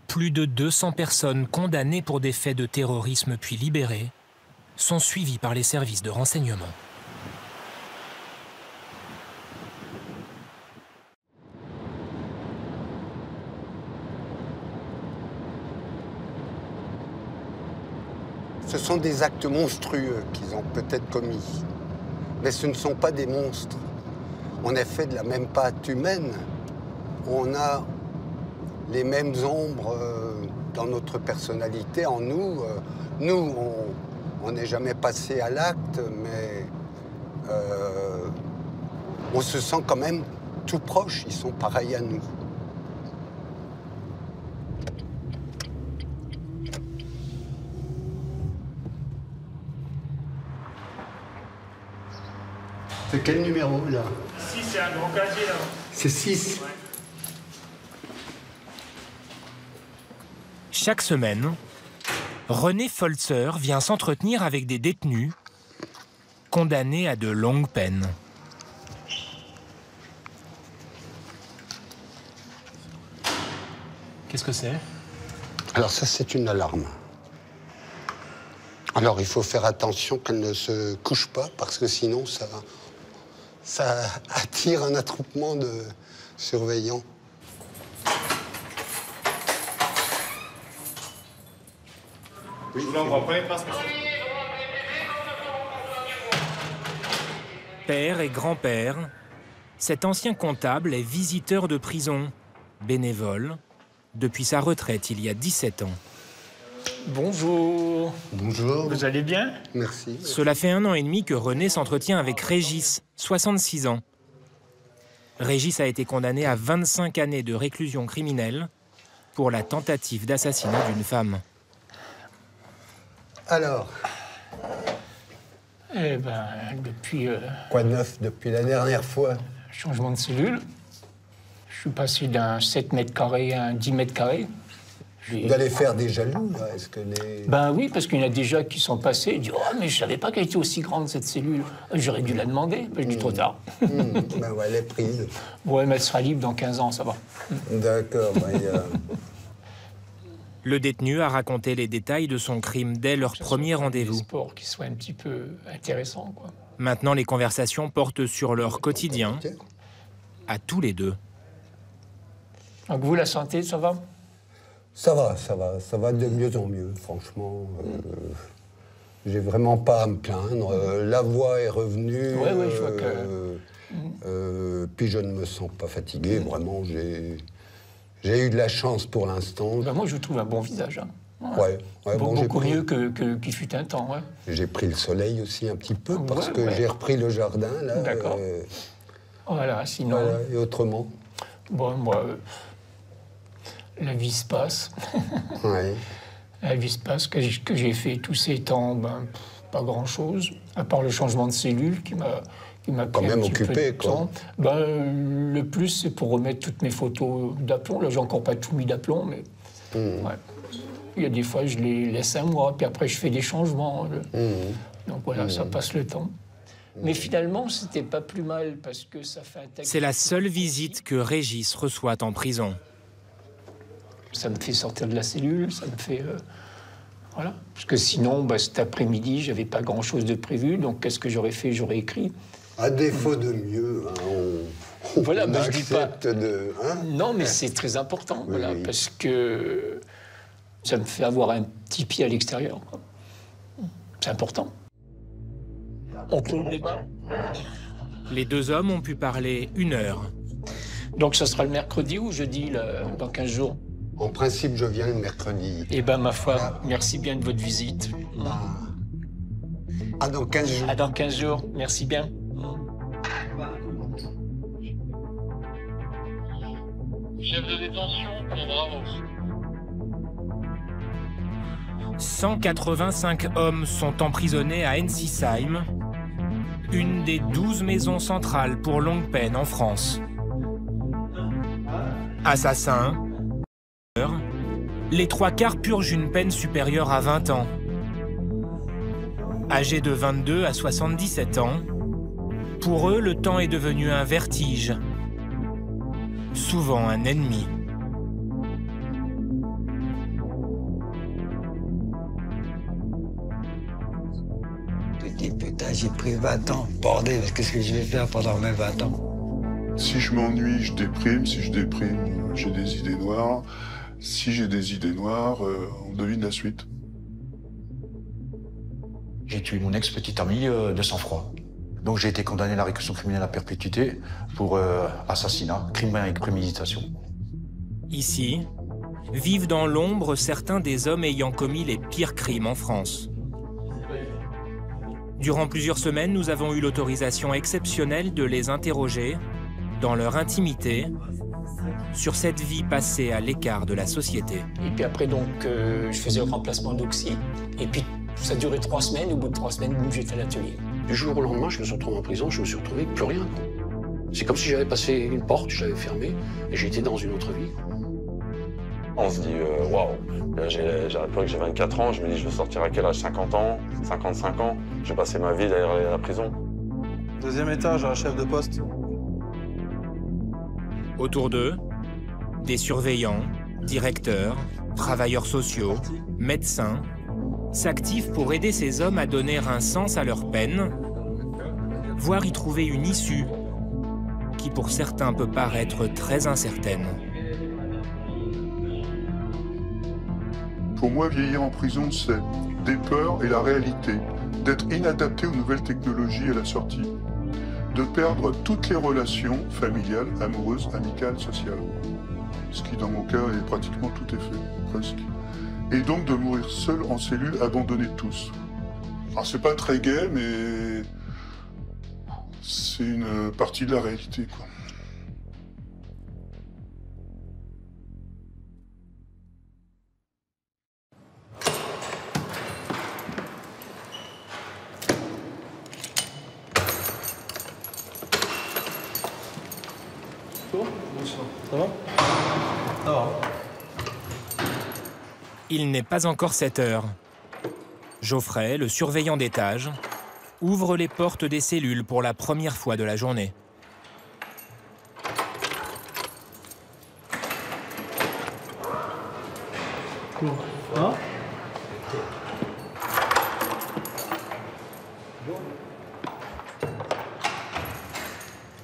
plus de 200 personnes condamnées pour des faits de terrorisme puis libérées sont suivies par les services de renseignement. Ce sont des actes monstrueux qu'ils ont peut-être commis. Mais ce ne sont pas des monstres. On est fait de la même pâte humaine. On a les mêmes ombres dans notre personnalité, en nous. Nous, on n'est jamais passé à l'acte, mais on se sent quand même tout proche. Ils sont pareils à nous. C'est quel numéro, là? 6, c'est un grand casier, là. C'est 6. Ouais. Chaque semaine, René Folzer vient s'entretenir avec des détenus condamnés à de longues peines. Qu'est-ce que c'est? Alors ça, c'est une alarme. Alors il faut faire attention qu'elle ne se couche pas, parce que sinon ça attire un attroupement de surveillants. Oui, je vous l'envoie. Prenez place, monsieur. Père et grand-père, cet ancien comptable est visiteur de prison, bénévole, depuis sa retraite il y a 17 ans. Bonjour. Bonjour. Vous allez bien? Merci. Cela fait 1 an et demi que René s'entretient avec Régis, 66 ans. Régis a été condamné à 25 années de réclusion criminelle pour la tentative d'assassinat d'une femme. Alors? Eh ben, depuis... Quoi de neuf depuis la dernière fois? Changement de cellule. Je suis passé d'un 7 mètres carrés à un 10 mètres carrés. Vous allez faire des jaloux, là? Est-ce que les... Ben oui, parce qu'il y en a déjà qui sont passés et disent « Oh, mais je savais pas qu'elle était aussi grande, cette cellule. J'aurais dû la demander. » Ben, je dis trop tard. Ben ouais, elle est prise. Ouais, mais elle sera libre dans 15 ans, ça va. D'accord, Le détenu a raconté les détails de son crime dès leur premier rendez-vous. Sport qui soit un petit peu intéressant, quoi. Maintenant, les conversations portent sur leur quotidien, à tous les deux. Donc vous, la santé, ça va? Ça va de mieux en mieux, franchement. J'ai vraiment pas à me plaindre. La voix est revenue. Oui, je vois que... puis je ne me sens pas fatigué, vraiment. J'ai eu de la chance pour l'instant. Ben moi, je trouve un bon visage. Hein. Ouais, beaucoup mieux qu'il fut un temps. Ouais. J'ai pris le soleil aussi un petit peu, parce que j'ai repris le jardin, là. D'accord. Voilà, sinon... Voilà, et autrement? Bon, moi... La vie se passe. Ouais. La vie se passe. Que j'ai fait tous ces temps, ben, pas grand-chose, à part le changement de cellule qui m'a quand même occupé, quoi. Ben, le plus, c'est pour remettre toutes mes photos d'aplomb. Là, j'ai encore pas tout mis d'aplomb, mais ouais. Il y a des fois, je les laisse un mois, puis après, je fais des changements. Donc voilà, ça passe le temps. Mais finalement, c'était pas plus mal, parce que ça fait un texte... C'est la seule visite que Régis reçoit en prison. Ça me fait sortir de la cellule, ça me fait... voilà. Parce que sinon, cet après-midi, j'avais pas grand-chose de prévu, donc qu'est-ce que j'aurais fait? J'aurais écrit. À défaut de mieux, voilà, on je dis pas... de... non, mais c'est très important, voilà, parce que ça me fait avoir un petit pied à l'extérieur. C'est important. On peut le débat. Les deux hommes ont pu parler 1 heure. Donc ça sera le mercredi ou jeudi, dans 15 jours? En principe, je viens le mercredi. Eh ben, ma foi, merci bien de votre visite. À dans 15 jours. À dans 15 jours, merci bien. Chef de détention, pour Bravo. 185 hommes sont emprisonnés à Ensisheim, une des 12 maisons centrales pour longue peine en France. Assassins, les 3/4 purgent une peine supérieure à 20 ans. Âgés de 22 à 77 ans, pour eux, le temps est devenu un vertige, souvent un ennemi. Je dis, putain, j'ai pris 20 ans, bordel, qu'est-ce que je vais faire pendant mes 20 ans? Si je m'ennuie, je déprime. Si je déprime, j'ai des idées noires. Si j'ai des idées noires, on devine la suite. J'ai tué mon ex-petite amie de sang-froid. Donc j'ai été condamné à la réclusion criminelle à perpétuité pour assassinat, crime avec préméditation. Ici, vivent dans l'ombre certains des hommes ayant commis les pires crimes en France. Durant plusieurs semaines, nous avons eu l'autorisation exceptionnelle de les interroger, dans leur intimité, sur cette vie passée à l'écart de la société. Et puis après, donc, je faisais le remplacement d'oxy. Et puis, ça a duré 3 semaines. Au bout de 3 semaines, boum, j'étais à l'atelier. Du jour au lendemain, je me suis retrouvé en prison, je me suis retrouvé avec plus rien. C'est comme si j'avais passé une porte, je l'avais fermée, et j'étais dans une autre vie. On se dit, waouh, j'ai l'impression que j'ai 24 ans, je me dis, je vais sortir à quel âge? 50 ans, 55 ans, je vais passer ma vie derrière la prison. 2e étage, un chef de poste. Autour d'eux, des surveillants, directeurs, travailleurs sociaux, médecins, s'activent pour aider ces hommes à donner un sens à leur peine, voire y trouver une issue qui pour certains peut paraître très incertaine. Pour moi, vieillir en prison, c'est des peurs et la réalité, d'être inadapté aux nouvelles technologies à la sortie, de perdre toutes les relations familiales, amoureuses, amicales, sociales. Ce qui, dans mon cas, est pratiquement tout est fait, presque. Et donc de mourir seul en cellule, abandonné de tous. Alors c'est pas très gai, mais c'est une partie de la réalité, quoi. Ça va? Ça va. Il n'est pas encore 7 heures. Geoffrey, le surveillant d'étage, ouvre les portes des cellules pour la première fois de la journée. Hein?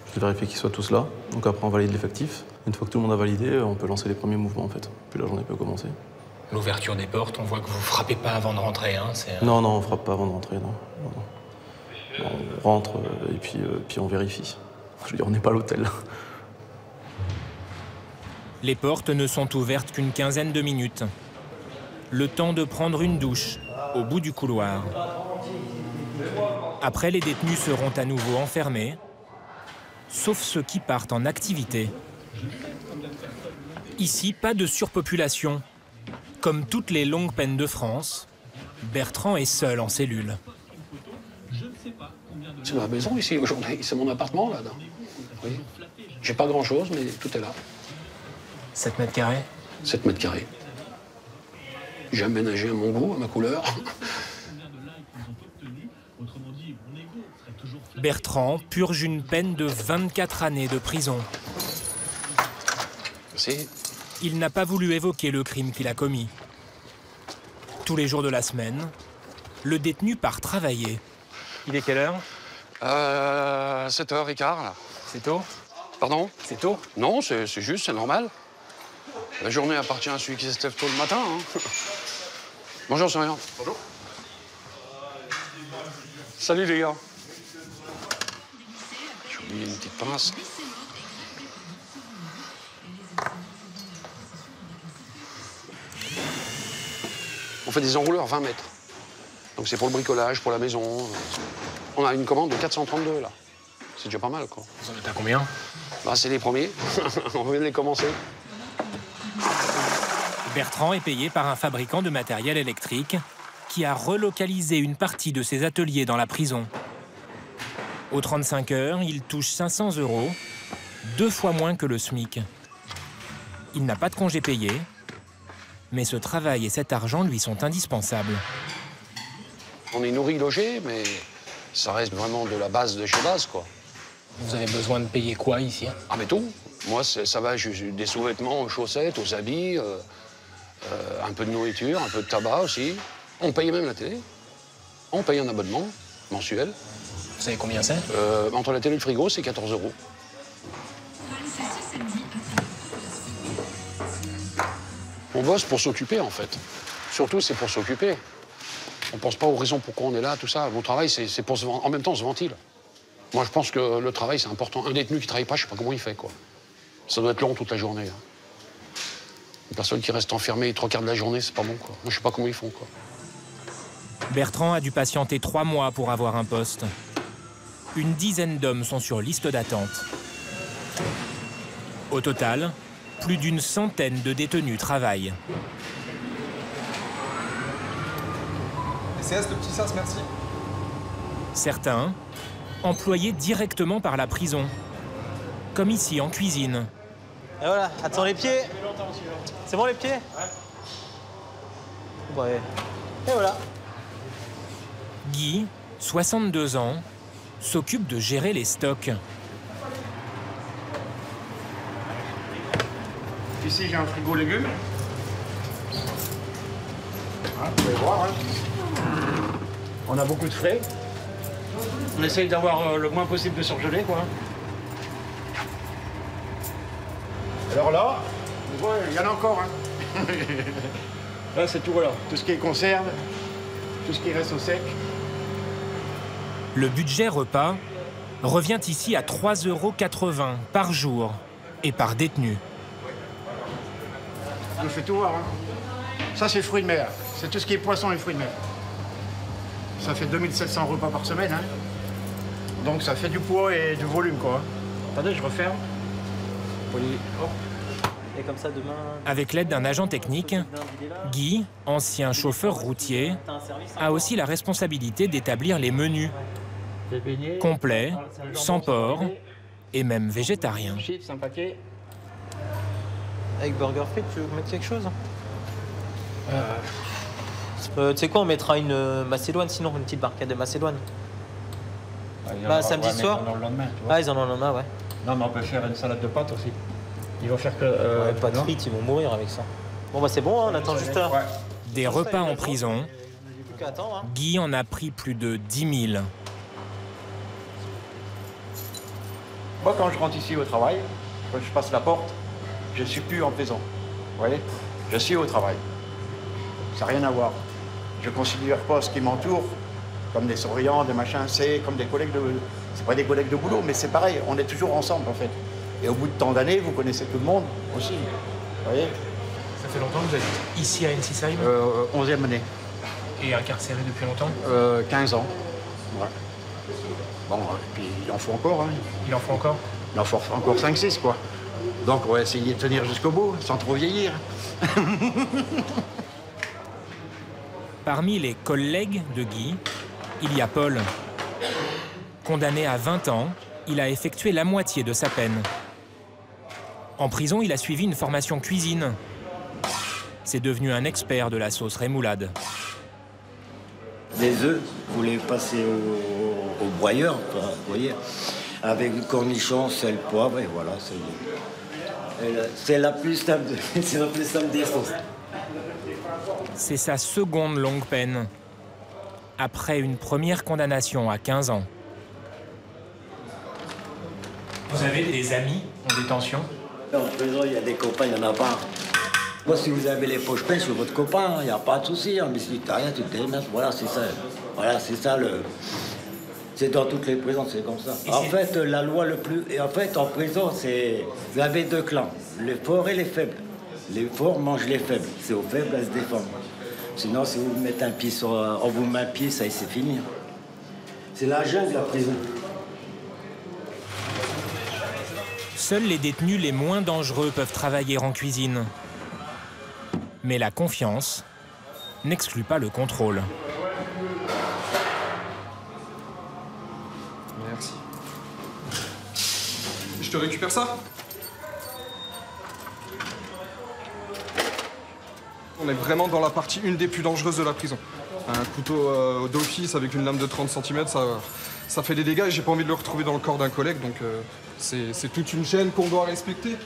Je vais vérifier qu'ils soient tous là. Donc après, on valide l'effectif. Une fois que tout le monde a validé, on peut lancer les premiers mouvements, en fait. Puis la journée peut commencer. L'ouverture des portes, on voit que vous frappez pas avant de rentrer. Hein, Non, on frappe pas avant de rentrer, non. On rentre et puis on vérifie. Je veux dire, on n'est pas à l'hôtel. Les portes ne sont ouvertes qu'une quinzaine de minutes. Le temps de prendre une douche au bout du couloir. Après, les détenus seront à nouveau enfermés, sauf ceux qui partent en activité. Ici, pas de surpopulation. Comme toutes les longues peines de France, Bertrand est seul en cellule. C'est ma maison ici aujourd'hui, c'est mon appartement là-dedans. Oui. J'ai pas grand-chose, mais tout est là. 7 mètres carrés? 7 mètres carrés. J'ai aménagé à mon goût, à ma couleur. Bertrand purge une peine de 24 années de prison. Merci. Il n'a pas voulu évoquer le crime qu'il a commis. Tous les jours de la semaine, le détenu part travailler. Il est quelle heure? 7h15, là. C'est tôt? Pardon? C'est tôt? Non, c'est juste, c'est normal. La journée appartient à celui qui se lève tôt le matin. Hein. Bonjour, surveillant. Bonjour. Salut, les gars. J'ai oublié une petite pince. On fait des enrouleurs 20 mètres. Donc c'est pour le bricolage, pour la maison. On a une commande de 432, là. C'est déjà pas mal, quoi. Vous en êtes à combien? Bah, c'est les premiers. On vient de les commencer. Bertrand est payé par un fabricant de matériel électrique qui a relocalisé une partie de ses ateliers dans la prison. Aux 35 heures, il touche 500 €, 2 fois moins que le SMIC. Il n'a pas de congé payé, mais ce travail et cet argent lui sont indispensables. On est nourri, logé, mais ça reste vraiment de la base de chez base, quoi. Vous avez besoin de payer quoi ici? Ah, mais tout. Moi, ça va des sous-vêtements aux chaussettes, aux habits, un peu de nourriture, un peu de tabac aussi. On paye même la télé. On paye un abonnement mensuel. Vous savez combien c'est? Entre la télé et le frigo, c'est 14 €. On bosse pour s'occuper, en fait. Surtout, c'est pour s'occuper. On pense pas aux raisons pourquoi on est là, tout ça. Mon travail, c'est pour se... En même temps, on se ventile. Moi, je pense que le travail, c'est important. Un détenu qui travaille pas, je sais pas comment il fait, quoi. Ça doit être long toute la journée. Hein. Une personne qui reste enfermée 3/4 de la journée, c'est pas bon, quoi. Moi, je sais pas comment ils font, quoi. Bertrand a dû patienter 3 mois pour avoir un poste. Une dizaine d'hommes sont sur liste d'attente. Au total, plus d'une centaine de détenus travaillent. CS, le petit sas, merci. Certains, employés directement par la prison, comme ici en cuisine. Et voilà, attends les pieds. C'est bon les pieds? Ouais. Et voilà. Guy, 62 ans, s'occupe de gérer les stocks. Ici, j'ai un frigo légumes. Hein, vous pouvez voir. Hein. On a beaucoup de frais. On essaye d'avoir le moins possible de surgelé, quoi. Alors là, vous voyez, il y en a encore. Hein. Là, c'est tout, voilà. Tout ce qui est conserve, tout ce qui reste au sec. Le budget repas revient ici à 3,80 € par jour et par détenu. Je vous fais tout voir. Hein. Ça, c'est fruits de mer. C'est tout ce qui est poisson et fruits de mer. Ça fait 2700 repas par semaine. Hein. Donc, ça fait du poids et du volume, quoi. Attendez, je referme. Hop. Et comme ça, demain... Avec l'aide d'un agent technique, Guy, ancien chauffeur routier, a aussi la responsabilité d'établir les menus. Complets, sans porc et même végétariens. Chips, un paquet. Avec burger frites, tu veux mettre quelque chose? Tu sais quoi, on mettra une macédoine, sinon une petite barquette de macédoine. Bah, samedi soir. Ils en ont le lendemain, tu vois. Ah, ils en ont le lendemain, ouais. Non, mais on peut faire une salade de pâtes aussi. Ils vont faire que... ouais, pas de frites, ils vont mourir avec ça. Bon, bah c'est bon, hein, on attend juste... Ouais. Des repas en prison, hein. Guy en a pris plus de 10 000. Moi, quand je rentre ici au travail, quand je passe la porte, je ne suis plus en prison. Vous voyez? Je suis au travail. Ça n'a rien à voir. Je ne considère pas ce qui m'entoure comme des surveillants, des machins, c'est comme des collègues de... C'est pas des collègues de boulot, mais c'est pareil, on est toujours ensemble, en fait. Et au bout de tant d'années, vous connaissez tout le monde aussi. Vous voyez? Ça fait longtemps que vous êtes ici à Ensisheim? 11e année. Et incarcéré depuis longtemps? 15 ans. Ouais. Bon, puis il en faut encore. Hein. Il en faut encore? Il en faut encore 5-6, quoi. Donc on va essayer de tenir jusqu'au bout, sans trop vieillir. Parmi les collègues de Guy, il y a Paul. Condamné à 20 ans, il a effectué la moitié de sa peine. En prison, il a suivi une formation cuisine. C'est devenu un expert de la sauce rémoulade. Des œufs, vous les passez au broyeur, vous voyez, avec du cornichon, sel, poivre, et voilà. C'est la plus simple des sauces. C'est sa seconde longue peine, après une première condamnation à 15 ans. Vous avez des amis en détention? En prison, il y a des copains, il n'y en a pas. Moi, si vous avez les poches pleines, je suis votre copain, il n'y a pas de souci. Hein. Mais si tu n'as rien, tu te démerdes. Voilà, c'est ça. Voilà, c'est ça le... C'est dans toutes les prisons, c'est comme ça. En fait, la loi le plus... Et en fait, en prison, c'est... Vous avez deux clans, les forts et les faibles. Les forts mangent les faibles. C'est aux faibles à se défendre. Sinon, si vous mettez un pied sur... On vous met un pied, ça y est, c'est fini. C'est la jungle, la prison. Seuls les détenus les moins dangereux peuvent travailler en cuisine. Mais la confiance n'exclut pas le contrôle. Merci. Je te récupère ça? On est vraiment dans la partie une des plus dangereuses de la prison. Un couteau d'office avec une lame de 30 cm, ça fait des dégâts et j'ai pas envie de le retrouver dans le corps d'un collègue, donc c'est toute une chaîne qu'on doit respecter.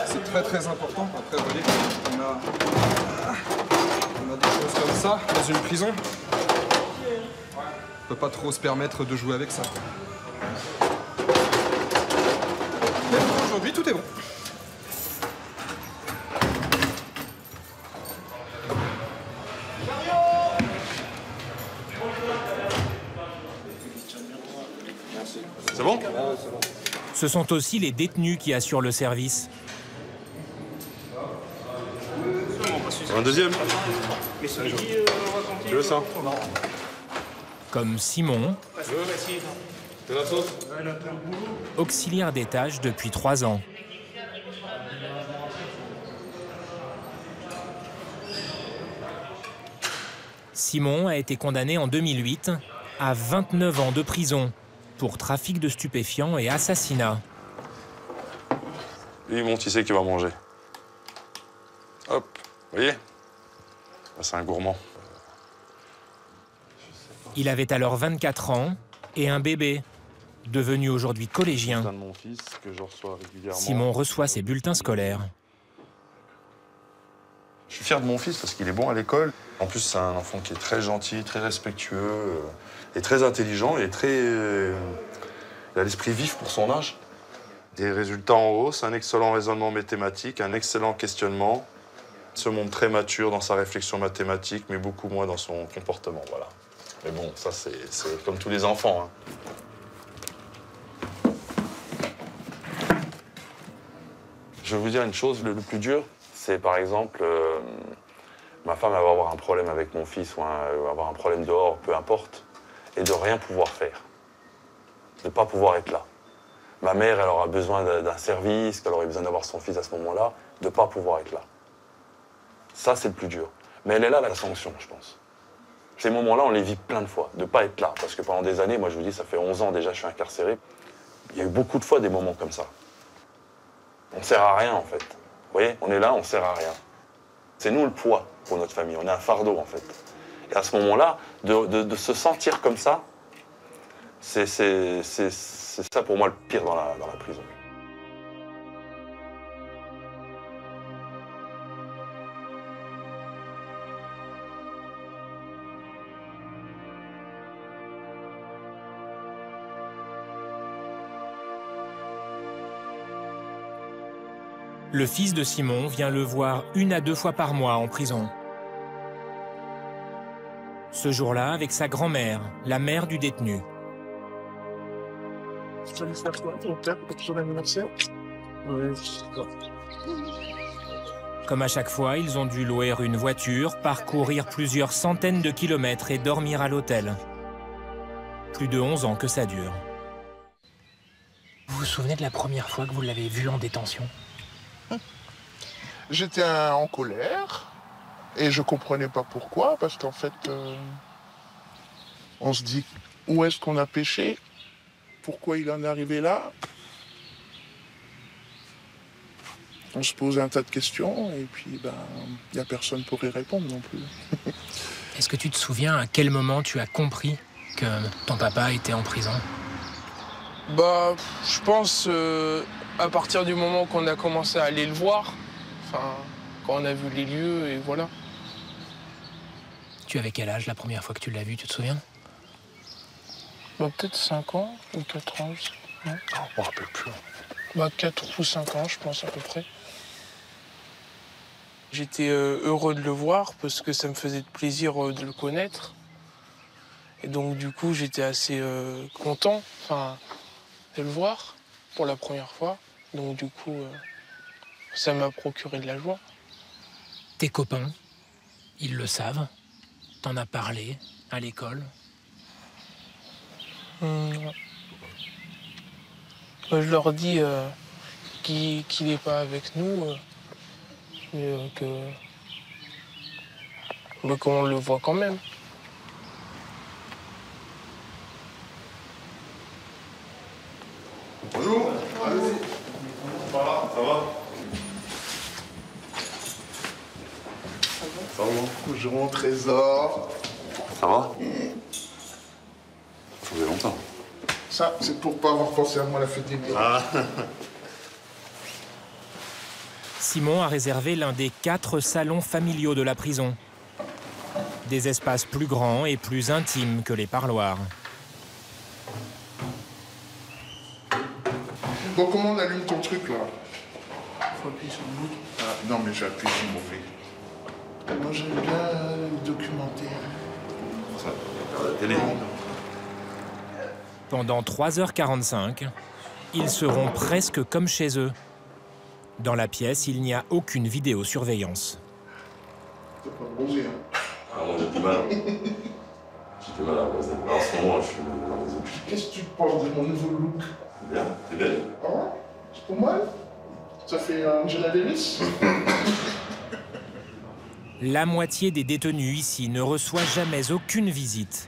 C'est très très important. Après, vous voyez, on a des choses comme ça dans une prison. On peut pas trop se permettre de jouer avec ça. Mais pour aujourd'hui, tout est bon. C'est bon? Ce sont aussi les détenus qui assurent le service. Un deuxième? Tu veux ça? Comme Simon, auxiliaire des tâches depuis 3 ans. Simon a été condamné en 2008 à 29 ans de prison pour trafic de stupéfiants et assassinat. Lui, il monte, il sait qu'il va manger. Hop, vous voyez? C'est un gourmand. Il avait alors 24 ans et un bébé, devenu aujourd'hui collégien. De mon fils, que je reçois régulièrement. Simon reçoit ses bulletins scolaires. Je suis fier de mon fils parce qu'il est bon à l'école. En plus, c'est un enfant qui est très gentil, très respectueux, et très intelligent et il a l'esprit vif pour son âge. Des résultats en hausse, un excellent raisonnement mathématique, un excellent questionnement. Il se montre très mature dans sa réflexion mathématique, mais beaucoup moins dans son comportement, voilà. Mais bon, ça, c'est comme tous les enfants, hein. Je vais vous dire une chose, le plus dur, c'est par exemple, ma femme elle va avoir un problème avec mon fils ou elle va avoir un problème dehors, peu importe, et de rien pouvoir faire, de ne pas pouvoir être là. Ma mère, elle aura besoin d'un service, qu'elle aurait besoin d'avoir son fils à ce moment-là, de ne pas pouvoir être là. Ça, c'est le plus dur. Mais elle est là, la sanction, je pense. Ces moments-là, on les vit plein de fois, de ne pas être là. Parce que pendant des années, moi je vous dis, ça fait 11 ans déjà, je suis incarcéré. Il y a eu beaucoup de fois des moments comme ça. On ne sert à rien, en fait. Vous voyez, on est là, on ne sert à rien. C'est nous le poids pour notre famille, on est un fardeau, en fait. Et à ce moment-là, de se sentir comme ça, c'est ça pour moi le pire dans la prison. Le fils de Simon vient le voir 1 à 2 fois par mois en prison. Ce jour-là, avec sa grand-mère, la mère du détenu. Comme à chaque fois, ils ont dû louer une voiture, parcourir plusieurs centaines de kilomètres et dormir à l'hôtel. Plus de 11 ans que ça dure. Vous vous souvenez de la première fois que vous l'avez vu en détention? J'étais en colère et je comprenais pas pourquoi, parce qu'en fait, on se dit où est-ce qu'on a péché, pourquoi il en est arrivé là. On se pose un tas de questions et puis il n'y a personne pour y répondre non plus. Est-ce que tu te souviens à quel moment tu as compris que ton papa était en prison? Bah, je pense à partir du moment qu'on a commencé à aller le voir. Enfin, quand on a vu les lieux, et voilà. Tu avais quel âge la première fois que tu l'as vu, tu te souviens? Bah, peut-être 5 ans ou 4 ans, je sais pas. Oh, je me rappelle plus. Bah, 4 ou 5 ans, je pense, à peu près. J'étais heureux de le voir parce que ça me faisait plaisir de le connaître. Et donc, du coup, j'étais assez content de le voir pour la première fois. Donc, du coup... ça m'a procuré de la joie. Tes copains, ils le savent? T'en as parlé à l'école? Je leur dis qu'il n'est pas avec nous, Mais qu'on le voit quand même. Bonjour, allez-y. Voilà, ça va? Ça va? Bonjour mon trésor. Ça va? Ça faisait longtemps. Ça, c'est pour pas avoir pensé à moi la fête des mères. Ah. Simon a réservé l'un des 4 salons familiaux de la prison. Des espaces plus grands et plus intimes que les parloirs. Bon, comment on allume ton truc là? Faut appuyer sur le bouton. Ah, non, mais j'ai appuyé sur mauvais. Moi, j'aime bien les documentaires. Ça, la télé. Pendant 3h45, ils seront presque comme chez eux. Dans la pièce, il n'y a aucune vidéosurveillance. C'est pas bronzé, hein? Ah, moi, j'ai du mal. J'ai du mal à poser. En ce moment, je suis dans les autres. Qu'est-ce que tu penses de mon nouveau look? Bien, t'es belle. Ah ouais? C'est pas mal? Ça fait un Angela Davis? La moitié des détenus ici ne reçoit jamais aucune visite.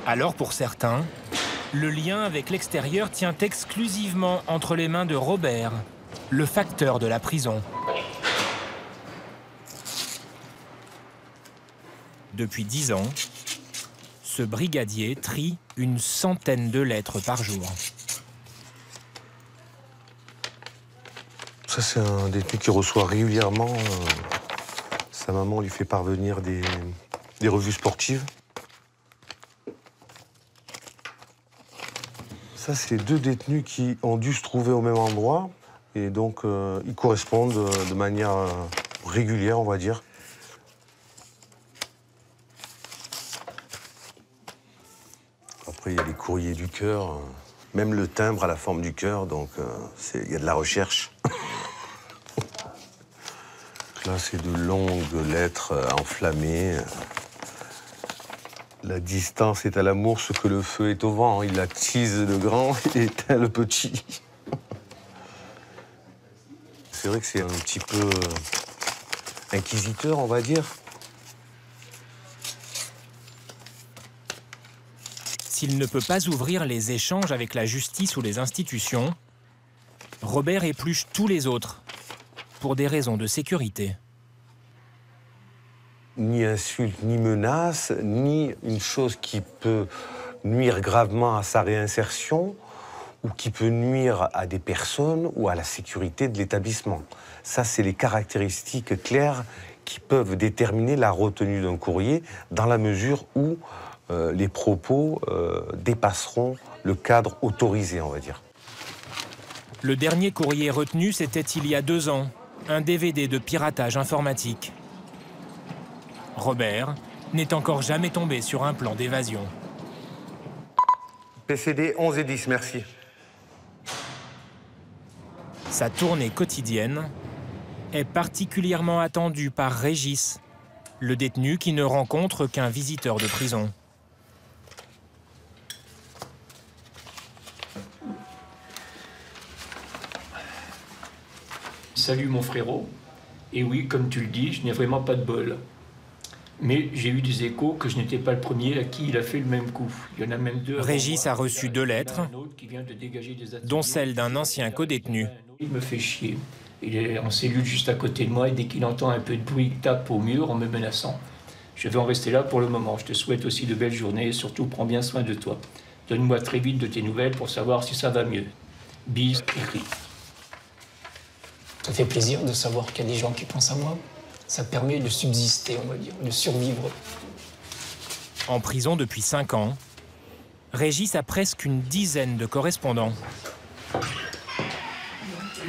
Alors pour certains, le lien avec l'extérieur tient exclusivement entre les mains de Robert, le facteur de la prison. Depuis 10 ans, ce brigadier trie une centaine de lettres par jour. Ça, c'est un détenu qui reçoit régulièrement. Sa maman lui fait parvenir des revues sportives. Ça, c'est 2 détenus qui ont dû se trouver au même endroit. Et donc, ils correspondent de manière régulière, on va dire. Après, il y a les courriers du cœur. Même le timbre a la forme du cœur, donc il y a de la recherche. Là, c'est de longues lettres enflammées. La distance est à l'amour ce que le feu est au vent. Il attise le grand et éteint le petit. C'est vrai que c'est un petit peu inquisiteur, on va dire. S'il ne peut pas ouvrir les échanges avec la justice ou les institutions, Robert épluche tous les autres, pour des raisons de sécurité. Ni insulte, ni menace, ni une chose qui peut nuire gravement à sa réinsertion ou qui peut nuire à des personnes ou à la sécurité de l'établissement. Ça, c'est les caractéristiques claires qui peuvent déterminer la retenue d'un courrier dans la mesure où les propos dépasseront le cadre autorisé, on va dire. Le dernier courrier retenu, c'était il y a 2 ans, un DVD de piratage informatique. Robert n'est encore jamais tombé sur un plan d'évasion. PCD 11 et 10, merci. Sa tournée quotidienne est particulièrement attendue par Régis, le détenu qui ne rencontre qu'un visiteur de prison. Salut mon frérot. Et oui, comme tu le dis, je n'ai vraiment pas de bol. Mais j'ai eu des échos que je n'étais pas le premier à qui il a fait le même coup. Il y en a même 2. Régis a reçu 2 lettres, dont celle d'un ancien codétenu. Il me fait chier. Il est en cellule juste à côté de moi et dès qu'il entend un peu de bruit, il tape au mur en me menaçant. Je vais en rester là pour le moment. Je te souhaite aussi de belles journées et surtout prends bien soin de toi. Donne-moi très vite de tes nouvelles pour savoir si ça va mieux. Bis, écrit. Ça fait plaisir de savoir qu'il y a des gens qui pensent à moi. Ça permet de subsister, on va dire, de survivre. En prison depuis 5 ans, Régis a presque une dizaine de correspondants.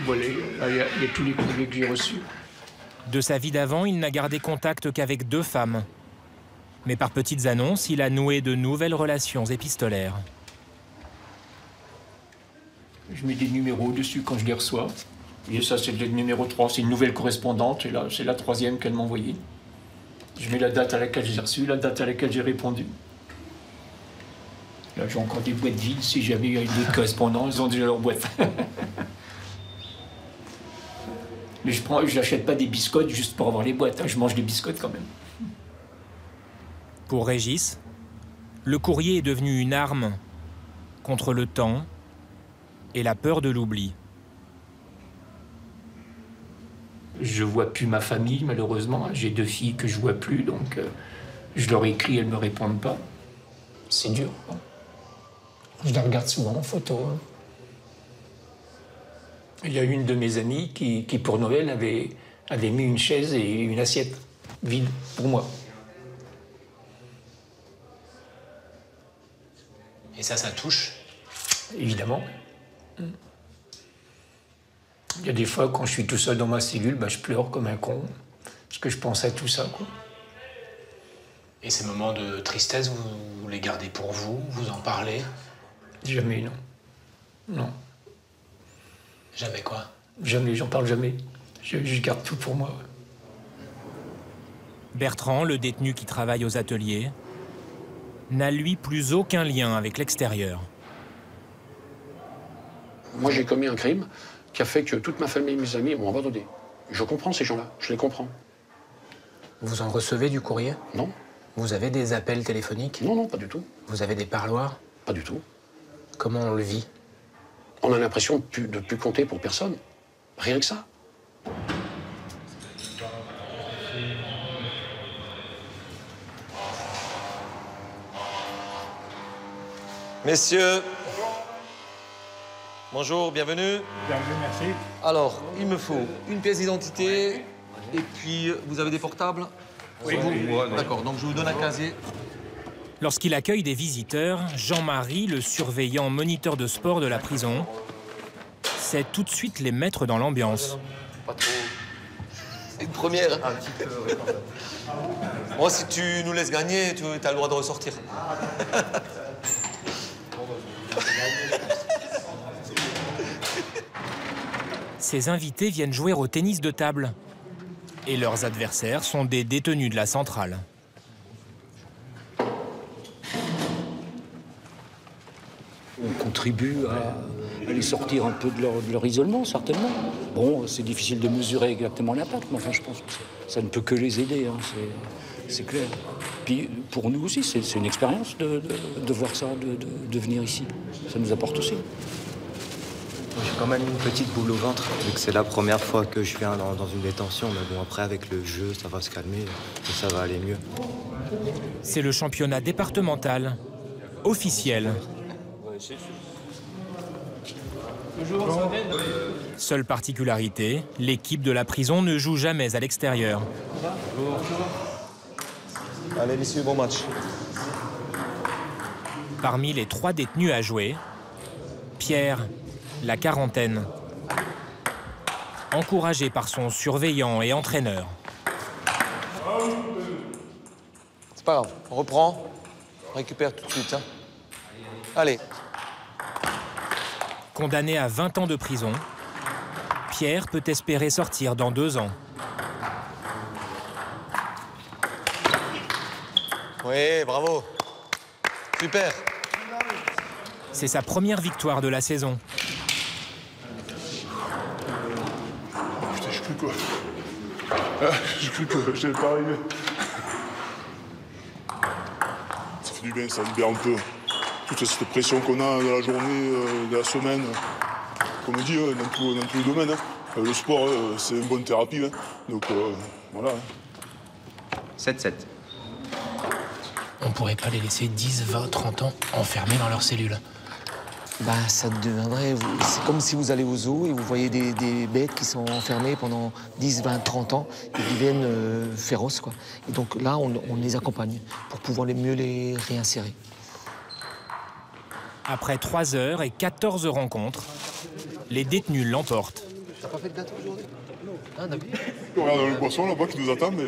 Voilà, il y a tous les courriers que j'ai reçus. De sa vie d'avant, il n'a gardé contact qu'avec 2 femmes. Mais par petites annonces, il a noué de nouvelles relations épistolaires. Je mets des numéros dessus quand je les reçois. Et ça, c'est le numéro 3, c'est une nouvelle correspondante. Et là, c'est la 3e qu'elle m'a envoyée. Je mets la date à laquelle j'ai reçu, la date à laquelle j'ai répondu. Là, j'ai encore des boîtes vides. Si jamais il y a d'autres correspondants, ils ont déjà leur boîte. Mais je n'achète pas des biscottes juste pour avoir les boîtes, hein. Je mange des biscottes quand même. Pour Régis, le courrier est devenu une arme contre le temps et la peur de l'oubli. Je vois plus ma famille, malheureusement. J'ai 2 filles que je vois plus, donc je leur écris, elles me répondent pas. C'est dur, quoi. Je les regarde souvent en photo. Hein. Il y a une de mes amies qui pour Noël, avait mis une chaise et une assiette vide pour moi. Et ça touche? Évidemment. Il y a des fois, quand je suis tout seul dans ma cellule, je pleure comme un con, parce que je pense à tout ça, quoi. Et ces moments de tristesse, vous les gardez pour vous? Vous en parlez? Jamais, non. Non. Jamais quoi? Jamais, j'en parle jamais. Je garde tout pour moi. Ouais. Bertrand, le détenu qui travaille aux ateliers, n'a lui plus aucun lien avec l'extérieur. Moi, j'ai commis un crime qui a fait que toute ma famille et mes amis m'ont abandonné. Je comprends ces gens-là, je les comprends. Vous en recevez du courrier? Non. Vous avez des appels téléphoniques? Non, non, pas du tout. Vous avez des parloirs? Pas du tout. Comment on le vit? On a l'impression de plus compter pour personne. Rien que ça. Messieurs, bonjour, bienvenue. Bienvenue, merci. Alors, il me faut une pièce d'identité et puis vous avez des portables? Oui. D'accord, donc je vous donne un casier. Lorsqu'il accueille des visiteurs, Jean-Marie, le surveillant moniteur de sport de la prison, sait tout de suite les mettre dans l'ambiance. Pas trop. C'est une première. Un petit peu, oui. Bon, si tu nous laisses gagner, tu as le droit de ressortir. Ses invités viennent jouer au tennis de table. Et leurs adversaires sont des détenus de la centrale. On contribue à les sortir un peu de leur isolement, certainement. Bon, c'est difficile de mesurer exactement l'impact, mais enfin, je pense que ça ne peut que les aider, hein, c'est clair. Puis pour nous aussi, c'est une expérience de voir ça, de venir ici. Ça nous apporte aussi. J'ai quand même une petite boule au ventre, vu que c'est la première fois que je viens dans une détention. Mais bon, après, avec le jeu, ça va se calmer et ça va aller mieux. C'est le championnat départemental, officiel. Seule particularité, l'équipe de la prison ne joue jamais à l'extérieur. Allez, messieurs, bon match. Parmi les 3 détenus à jouer, Pierre, la quarantaine, encouragé par son surveillant et entraîneur. C'est pas grave, on reprend, on récupère tout de suite. Hein. Allez. Condamné à 20 ans de prison, Pierre peut espérer sortir dans 2 ans. Oui, bravo. Super. C'est sa première victoire de la saison. Putain, j'ai cru quoi. J'ai cru que j'allais pas arriver. Ça fait du bien, ça libère un peu toute cette pression qu'on a dans la journée, de la semaine. Comme on dit, dans tous les domaines. Hein. Le sport, c'est une bonne thérapie. Hein. Donc voilà. 7-7. On pourrait pas les laisser 10, 20, 30 ans enfermés dans leur cellule. Bah, ça deviendrait... C'est comme si vous allez au zoo et vous voyez des bêtes qui sont enfermées pendant 10, 20, 30 ans et qui deviennent féroces, quoi. Et donc là, on les accompagne pour pouvoir mieux les réinsérer. Après 3 heures et 14 rencontres, les détenus l'emportent. T'as pas fait de gâteau aujourd'hui? Ah, d'accord. Regarde le boisson là-bas qui nous attend, mais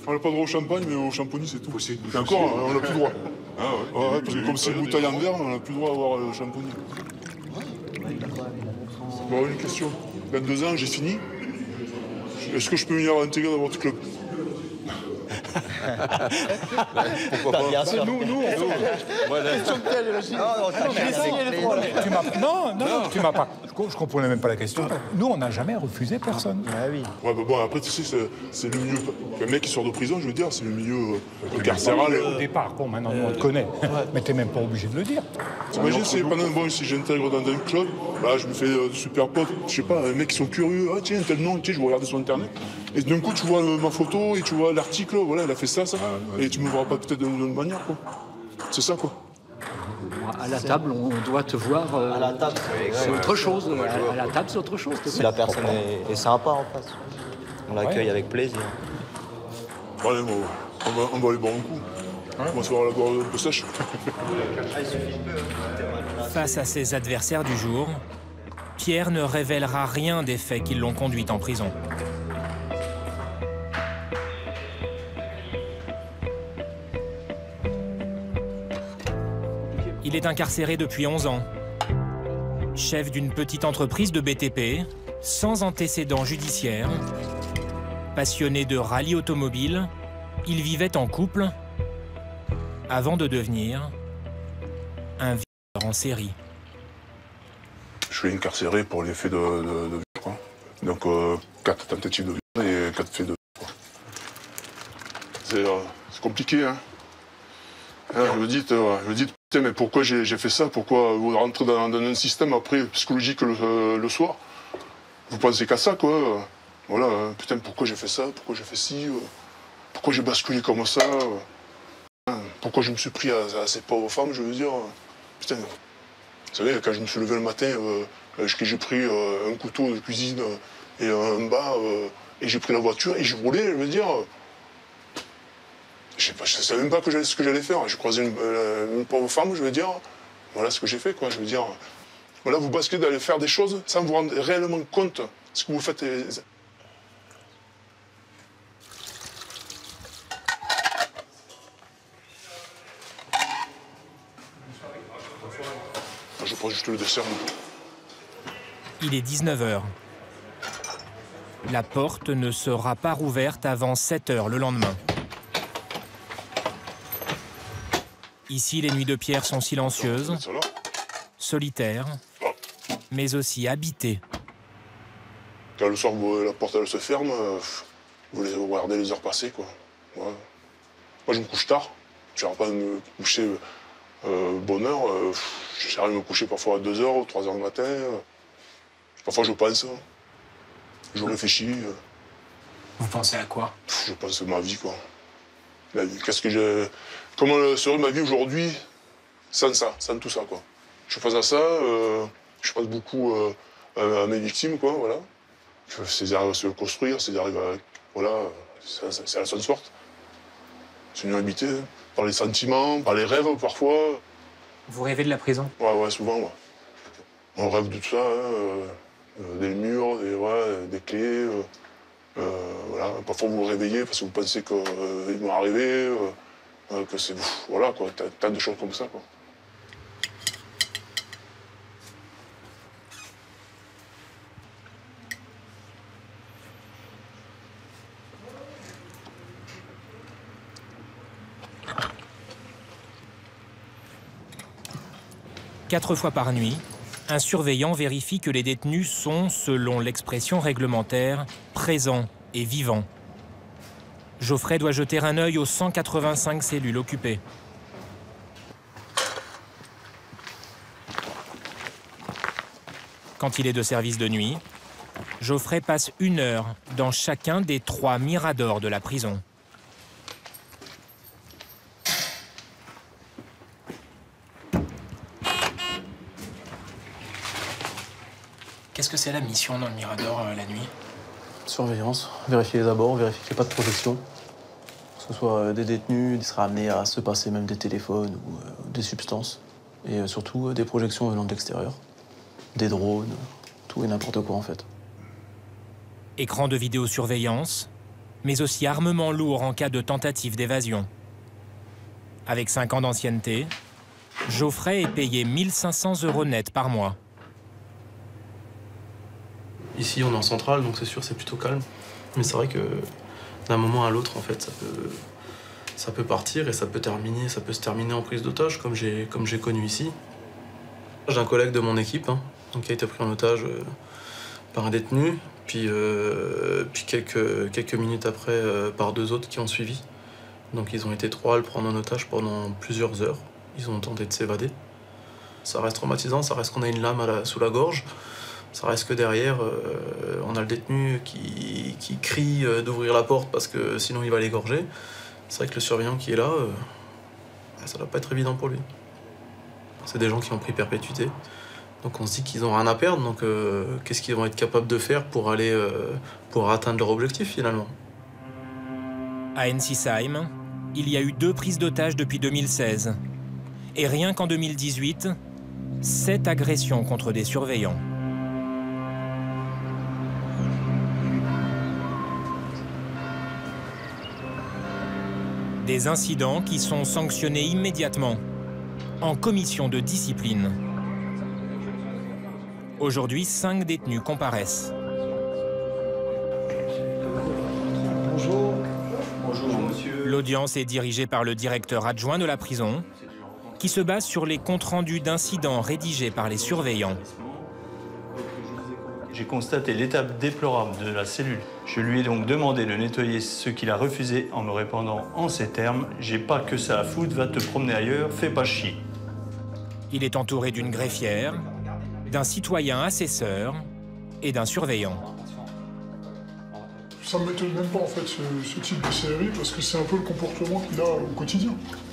on n'a pas le droit au champagne, mais au champonie, c'est tout. Et encore, on n'a plus le droit. Ah ouais, parce que comme c'est une bouteille en verre, on n'a plus le droit d'avoir le champonie. Bon, une question. 22 ans, j'ai fini. Est-ce que je peux venir intégrer dans votre club? Pourquoi pas? Bien sûr. Nous, Non, tu m'as pas. Je comprenais même pas la question. Nous, on n'a jamais refusé personne. Ah oui. Ouais, bah bon, après, tu sais, c'est le milieu. Un mec qui sort de prison, je veux dire, c'est le milieu carcéral. Au départ, bon, maintenant, on le connaît. Mais t'es même pas obligé de le dire. T'imagines, si j'intègre dans un club, bah, je me fais de super potes, je sais pas, un mec qui sont curieux, ah tiens, tel nom, tiens, je vais regarder sur internet. Et d'un coup, tu vois ma photo et tu vois l'article, voilà, il a fait ça, et tu me vois pas peut-être d'une autre manière, quoi. C'est ça, quoi. À la table, on doit te voir. À la table, c'est autre chose. À la table, c'est autre chose. Si la personne est sympa en face, on l'accueille avec plaisir. Allez, on va aller boire un coup. On va se voir la gorge un peu sèche. Face à ses adversaires du jour, Pierre ne révélera rien des faits qui l'ont conduit en prison. Il est incarcéré depuis 11 ans. Chef d'une petite entreprise de BTP, sans antécédents judiciaires, passionné de rallye automobile, il vivait en couple avant de devenir un violeur en série. Je suis incarcéré pour les faits de viol, quoi. Donc 4 tentatives de viol et 4 faits de viol. C'est compliqué, hein. Je me dis, putain, mais pourquoi j'ai fait ça? Pourquoi vous rentrez dans un système après psychologique le soir? Vous pensez qu'à ça, quoi. Voilà, putain, pourquoi j'ai fait ça? Pourquoi j'ai fait ci? Pourquoi j'ai basculé comme ça? Pourquoi je me suis pris à ces pauvres femmes, je veux dire? Putain, vous savez, quand je me suis levé le matin, que j'ai pris un couteau de cuisine et un bas, et j'ai pris la voiture et j'ai roulé, je veux dire... Je sais pas, je savais même pas ce que j'allais faire. J'ai croisé une pauvre femme, je veux dire. Voilà ce que j'ai fait, quoi. Je veux dire, voilà, vous basculez d'aller faire des choses sans vous rendre réellement compte de ce que vous faites. Je prends juste le dessert. Il est 19h. La porte ne sera pas rouverte avant 7h le lendemain. Ici, les nuits de Pierre sont silencieuses, solitaires, mais aussi habitées. Quand le soir, la porte elle se ferme, vous regardez les heures passer, quoi. Ouais. Moi, je me couche tard. Je n'arrive pas à me coucher bonne heure. J'arrive à me coucher parfois à 2h ou 3h du matin. Parfois, je pense. Je réfléchis. Vous pensez à quoi? Je pense à ma vie, quoi. La vie. Qu'est-ce que j'ai... Comment serait ma vie aujourd'hui sans ça, sans tout ça, quoi. Je pense à ça, je pense beaucoup à mes victimes, quoi, voilà. S'ils arrivent à se construire, s'ils arrivent à... Voilà, c'est à la seule sorte. C'est une habité, par les sentiments, par les rêves, parfois. Vous rêvez de la prison? Ouais, souvent, ouais. On rêve de tout ça, hein, des murs, des clés, voilà. Parfois, vous vous réveillez parce que vous pensez qu'ils vont arriver, que c'est... Voilà, quoi, tas de choses comme ça, quoi. Quatre fois par nuit, un surveillant vérifie que les détenus sont, selon l'expression réglementaire, présents et vivants. Geoffrey doit jeter un œil aux 185 cellules occupées. Quand il est de service de nuit, Geoffrey passe 1 heure dans chacun des 3 miradors de la prison. Qu'est-ce que c'est la mission dans le Mirador la nuit? Surveillance, vérifier les abords, vérifier qu'il n'y ait pas de protection. Que ce soit des détenus, il sera amené à se passer même des téléphones ou des substances. Et surtout des projections venant de l'extérieur. Des drones, tout et n'importe quoi en fait. Écran de vidéosurveillance, mais aussi armement lourd en cas de tentative d'évasion. Avec 5 ans d'ancienneté, Geoffrey est payé 1 500 € net par mois. Ici, on est en centrale, donc c'est sûr, c'est plutôt calme. Mais c'est vrai que d'un moment à l'autre, en fait, ça peut partir et ça peut se terminer en prise d'otage, comme j'ai connu ici. J'ai un collègue de mon équipe donc, qui a été pris en otage par un détenu, puis quelques minutes après par 2 autres qui ont suivi. Donc ils ont été 3 à le prendre en otage pendant plusieurs heures. Ils ont tenté de s'évader. Ça reste traumatisant, ça reste qu'on a une lame sous la gorge. Ça reste que derrière, on a le détenu qui crie d'ouvrir la porte parce que sinon il va l'égorger. C'est vrai que le surveillant qui est là, ça doit pas être évident pour lui. C'est des gens qui ont pris perpétuité. Donc on se dit qu'ils n'ont rien à perdre, donc qu'est-ce qu'ils vont être capables de faire pour atteindre leur objectif finalement? À Ensisheim, il y a eu 2 prises d'otages depuis 2016. Et rien qu'en 2018, 7 agressions contre des surveillants. Des incidents qui sont sanctionnés immédiatement, en commission de discipline. Aujourd'hui, 5 détenus comparaissent. Bonjour. Bonjour, monsieur. L'audience est dirigée par le directeur adjoint de la prison, qui se base sur les comptes rendus d'incidents rédigés par les surveillants. J'ai constaté l'état déplorable de la cellule. Je lui ai donc demandé de nettoyer ce qu'il a refusé en me répondant en ces termes « J'ai pas que ça à foutre, va te promener ailleurs, fais pas chier ». Il est entouré d'une greffière, d'un citoyen assesseur et d'un surveillant. Ça ne m'étonne même pas en fait ce type de série parce que c'est un peu le comportement qu'il a au quotidien.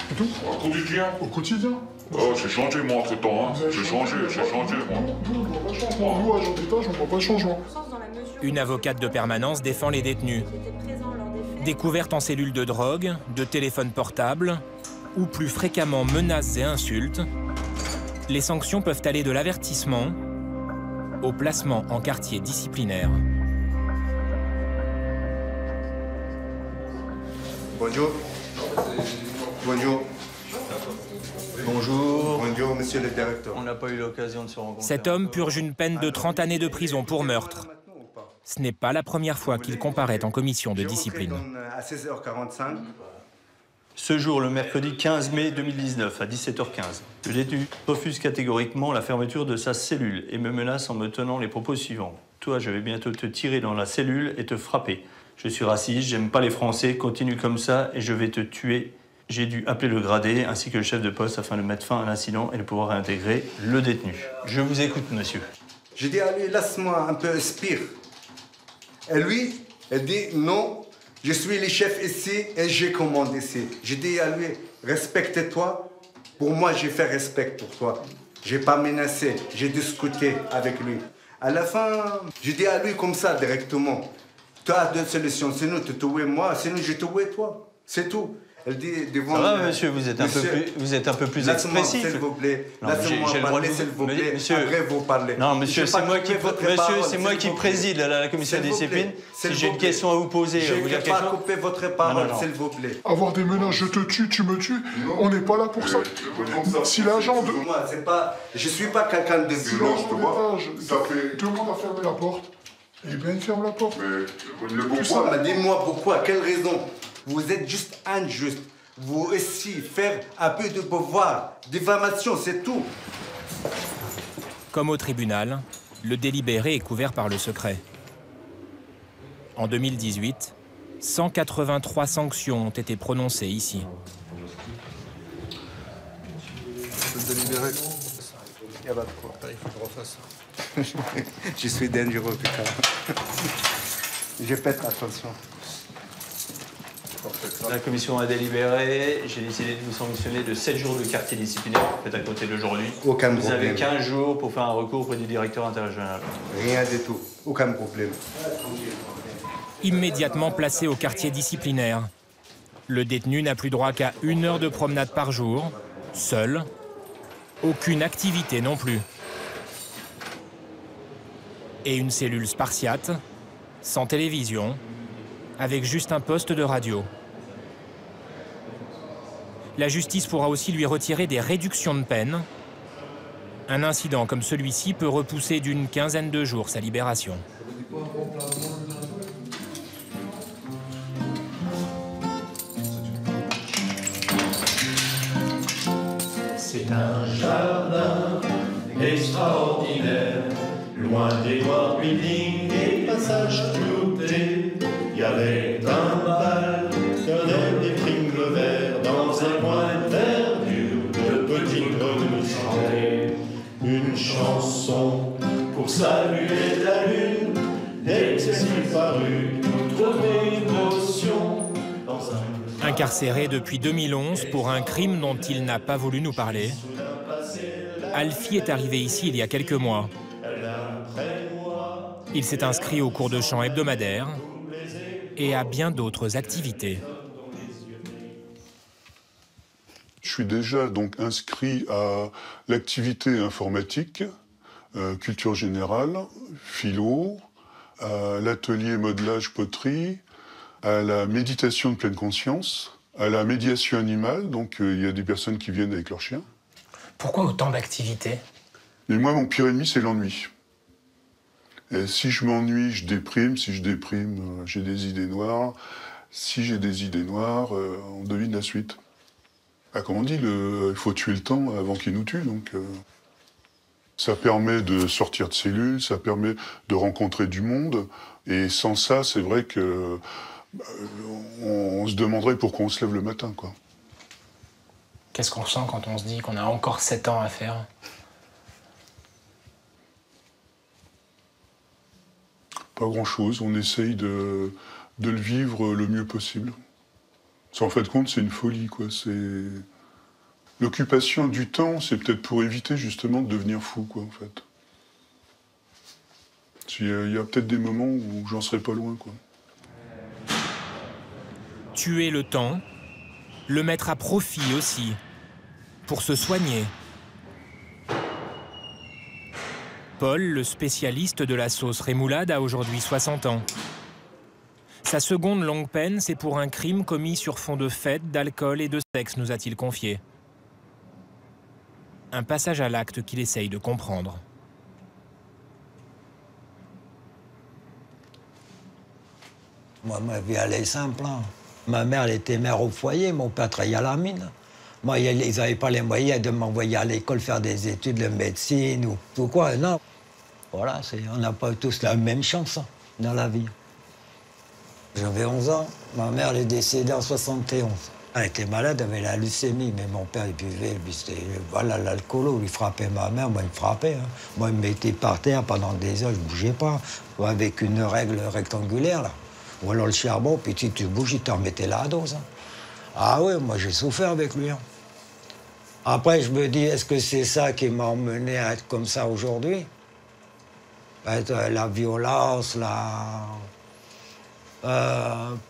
C'est tout. Au quotidien? Au quotidien. Oh, j'ai changé moi entre temps, J'ai changé moi. Nous, on ne voit pas de changement. Nous, agents d'étage, on ne voit pas de changement. Une avocate de permanence défend les détenus. Découverte en cellule de drogue, de téléphone portable, ou plus fréquemment menaces et insultes, les sanctions peuvent aller de l'avertissement au placement en quartier disciplinaire. Bonjour. Bonjour. Bonjour. Bonjour, monsieur le directeur. On n'a pas eu l'occasion de se rencontrer. Cet homme purge une peine de 30 années de prison pour meurtre. Ce n'est pas la première fois qu'il comparaît en commission de discipline. À 16h45. Ce jour, le mercredi 15 mai 2019, à 17h15, le détenu refuse catégoriquement la fermeture de sa cellule et me menace en me tenant les propos suivants. « Toi, je vais bientôt te tirer dans la cellule et te frapper. Je suis raciste, j'aime pas les Français, continue comme ça et je vais te tuer. » J'ai dû appeler le gradé ainsi que le chef de poste afin de mettre fin à l'incident et de pouvoir réintégrer le détenu. Je vous écoute, monsieur. J'ai dit à lui, laisse-moi un peu inspire. Et lui, il dit non, je suis le chef ici et je commande ici. J'ai dit à lui, respecte-toi. Pour moi, j'ai fait respect pour toi. J'ai pas menacé, j'ai discuté avec lui. À la fin, j'ai dit à lui comme ça directement. Tu as 2 solutions, sinon tu tues moi, sinon je tue toi. C'est tout. Elle dit devant. Ça va, monsieur, vous êtes un peu plus expressif. S'il vous plaît. Laissez-moi parler, s'il vous plaît. Monsieur, après, vous parlez. Non, monsieur, c'est moi qui préside la commission de discipline. Si j'ai une question à vous poser, je vous ne vais pas couper votre parole, s'il vous plaît. Avoir des menaces, je te tue, tu me tues, on n'est pas là pour ça. Si l'agent de... Moi, c'est pas... Je suis pas quelqu'un de violent, je vois. Demande à fermer la porte. Eh bien, il ferme la porte. Pourquoi? Dis-moi pourquoi, quelle raison? Vous êtes juste injuste. Vous aussi faire un peu de pouvoir, diffamation, c'est tout. Comme au tribunal, le délibéré est couvert par le secret. En 2018, 183 sanctions ont été prononcées ici. Le délibéré. Il y a pas de quoi. Il faut que je refasse. Je suis dangereux, putain. Je pète, attention. La commission a délibéré, j'ai décidé de vous sanctionner de 7 jours de quartier disciplinaire, faites à côté d'aujourd'hui. Aucun vous problème. Avez 15 jours pour faire un recours auprès du directeur interrégional. Rien du tout, aucun problème. Immédiatement placé au quartier disciplinaire. Le détenu n'a plus droit qu'à 1 heure de promenade par jour, seul. Aucune activité non plus. Et une cellule spartiate, sans télévision, avec juste un poste de radio. La justice pourra aussi lui retirer des réductions de peine. Un incident comme celui-ci peut repousser d'une quinzaine de jours sa libération. C'est un jardin extraordinaire, loin des noirs buildings et passages cloutés. Il y avait un bal, donnait des pringles verts dans un coin de verdure, de petites grenouilles chantaient une chanson pour saluer la lune. Dès que c'est paru, trop d'émotion dans un... Incarcéré depuis 2011 pour un crime dont il n'a pas voulu nous parler, Alfie est arrivé ici il y a quelques mois. Il s'est inscrit au cours de chant hebdomadaire et à bien d'autres activités. Je suis déjà donc inscrit à l'activité informatique, culture générale, philo, à l'atelier modelage poterie, à la méditation de pleine conscience, à la médiation animale, donc il y a des personnes qui viennent avec leurs chiens. Pourquoi autant d'activités? Mais moi, mon pire ennemi, c'est l'ennui. Et si je m'ennuie, je déprime. Si je déprime, j'ai des idées noires. Si j'ai des idées noires, on devine la suite. Ah, comme on dit, il faut tuer le temps avant qu'il nous tue. Donc, ça permet de sortir de cellules, ça permet de rencontrer du monde. Et sans ça, c'est vrai que on se demanderait pourquoi on se lève le matin, quoi. Qu'est-ce qu'on ressent quand on se dit qu'on a encore 7 ans à faire? Pas grand-chose. On essaye de le vivre le mieux possible. En fait compte, c'est une folie, quoi. C'est... L'occupation du temps, c'est peut-être pour éviter justement de devenir fou, quoi, en fait. Il y a peut-être des moments où j'en serais pas loin, quoi. Tuer le temps, le mettre à profit aussi, pour se soigner. Paul, le spécialiste de la sauce rémoulade, a aujourd'hui 60 ans. Sa seconde longue peine, c'est pour un crime commis sur fond de fête, d'alcool et de sexe, nous a-t-il confié. Un passage à l'acte qu'il essaye de comprendre. Moi, ma vie, elle est simple. Hein. Ma mère, elle était mère au foyer, mon père travaillait à la mine. Moi, ils n'avaient pas les moyens de m'envoyer à l'école faire des études de médecine ou tout quoi. Non. Voilà, on n'a pas tous la même chance hein, dans la vie. J'avais 11 ans. Ma mère, elle est décédée en 71. Elle était malade, elle avait la leucémie, mais mon père, il buvait, voilà, l'alcoolo, il frappait ma mère, moi, il me frappait. Hein. Moi, il me mettait par terre pendant des heures, je ne bougeais pas, avec une règle rectangulaire, là. Ou alors le charbon, puis si tu bouges, il t'en mettait la dose. Hein. Ah oui, moi, j'ai souffert avec lui. Hein. Après, je me dis, est-ce que c'est ça qui m'a emmené à être comme ça aujourd'hui? La violence,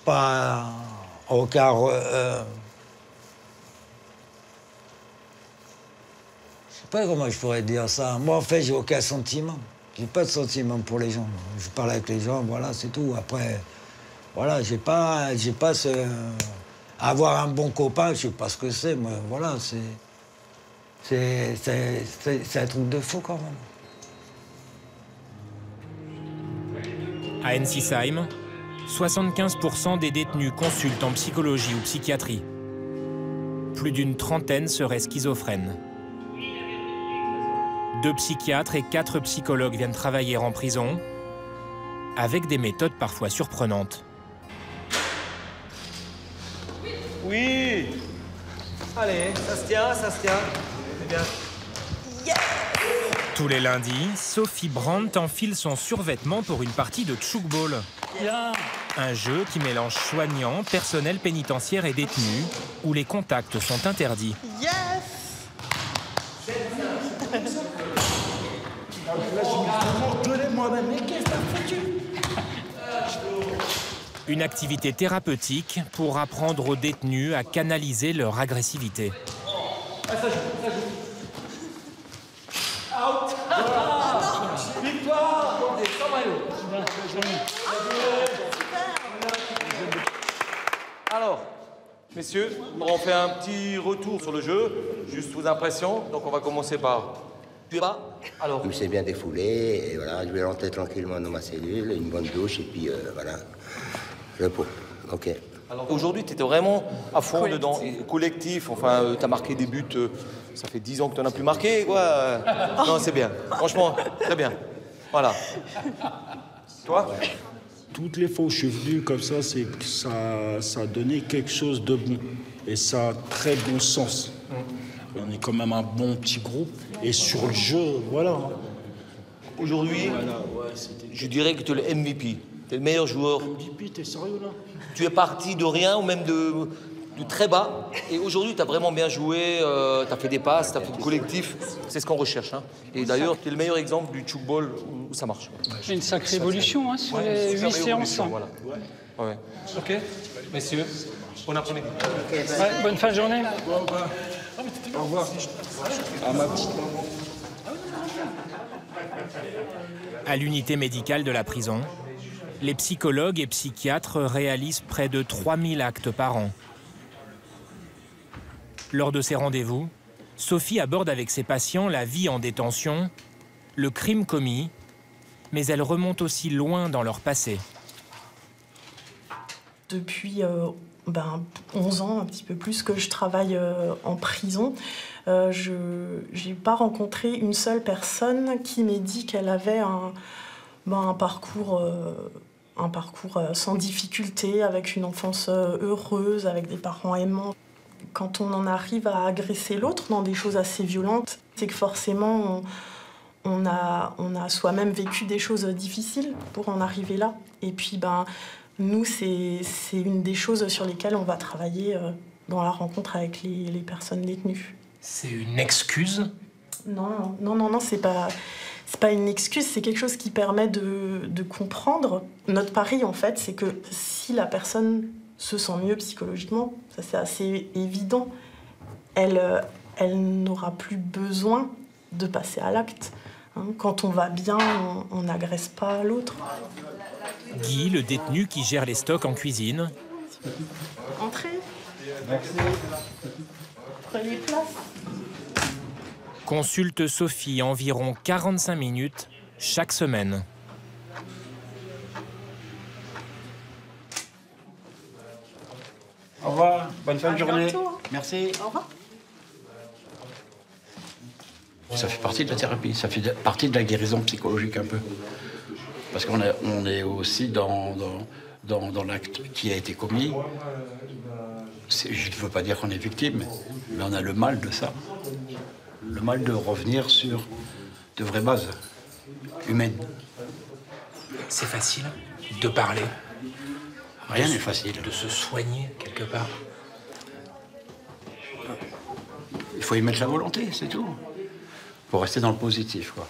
pas aucun... je sais pas comment je pourrais dire ça. Moi, en fait, j'ai aucun sentiment. J'ai pas de sentiment pour les gens. Je parle avec les gens, voilà, c'est tout. Après, voilà, j'ai pas ce... Avoir un bon copain, je sais pas ce que c'est, mais voilà, c'est un truc de fou, quand même. À Ensisheim, 75% des détenus consultent en psychologie ou psychiatrie. Plus d'une trentaine seraient schizophrènes. 2 psychiatres et 4 psychologues viennent travailler en prison, avec des méthodes parfois surprenantes. Oui. Allez, ça se tient, ça se tient. C'est bien. Tous les lundis, Sophie Brandt enfile son survêtement pour une partie de tchoukball. Un jeu qui mélange soignants, personnel pénitentiaire et détenus, où les contacts sont interdits. Une activité thérapeutique pour apprendre aux détenus à canaliser leur agressivité. Out. Victoire. Alors, messieurs, on fait un petit retour sur le jeu, juste vos impressions. Donc on va commencer par... Tu es bas? Alors. Je me suis bien défoulé, et voilà, je vais rentrer tranquillement dans ma cellule, une bonne douche, et puis voilà, repos. Ok. Aujourd'hui, tu étais vraiment à fond dedans, et collectif, enfin, tu as marqué des buts, ça fait 10 ans que tu n'en as plus marqué, quoi. Non, c'est bien, franchement, très bien. Voilà. Toi? Toutes les fois où je suis venu comme ça, c'est que ça a donné quelque chose de bon. Et ça a très bon sens. On est quand même un bon petit groupe. Et sur le jeu, voilà. Aujourd'hui, je dirais que tu es le MVP. Tu es le meilleur joueur. MVP, t'es sérieux là? Tu es parti de rien ou même de très bas. Et aujourd'hui, tu as vraiment bien joué. Tu as fait des passes, tu as fait du collectif. C'est ce qu'on recherche. Hein. Et d'ailleurs, tu es le meilleur exemple du tchoukball où ça marche. C'est une sacrée évolution sur les 8 séances. Voilà. Ouais. Ok, messieurs, bon après-midi. Ouais, bonne fin de journée. Au revoir. À ma petite. À l'unité médicale de la prison, les psychologues et psychiatres réalisent près de 3000 actes par an. Lors de ces rendez-vous, Sophie aborde avec ses patients la vie en détention, le crime commis, mais elle remonte aussi loin dans leur passé. Depuis 11 ans, un petit peu plus, que je travaille en prison. Je n'ai pas rencontré une seule personne qui m'ait dit qu'elle avait un parcours sans difficulté, avec une enfance heureuse, avec des parents aimants. Quand on en arrive à agresser l'autre dans des choses assez violentes, c'est que forcément on a soi-même vécu des choses difficiles pour en arriver là. Et puis nous, c'est une des choses sur lesquelles on va travailler dans la rencontre avec les personnes détenues. C'est une excuse? Non, c'est pas une excuse, c'est quelque chose qui permet de comprendre. Notre pari, en fait, c'est que si la personne se sent mieux psychologiquement, ça c'est assez évident, elle n'aura plus besoin de passer à l'acte. Hein, quand on va bien, on n'agresse pas l'autre. Guy, le détenu qui gère les stocks en cuisine. Entrez. Merci. Prenez place. Consulte Sophie environ 45 minutes chaque semaine. Au revoir, bonne fin de journée. Bientôt. Merci. Au revoir. Ça fait partie de la thérapie, ça fait partie de la guérison psychologique un peu. Parce qu'on est aussi dans l'acte qui a été commis. Je ne veux pas dire qu'on est victime, mais on a le mal de ça. Le mal de revenir sur de vraies bases humaines. C'est facile de parler. Rien n'est facile. De se soigner quelque part. Il faut y mettre la volonté, c'est tout. Il faut rester dans le positif, quoi.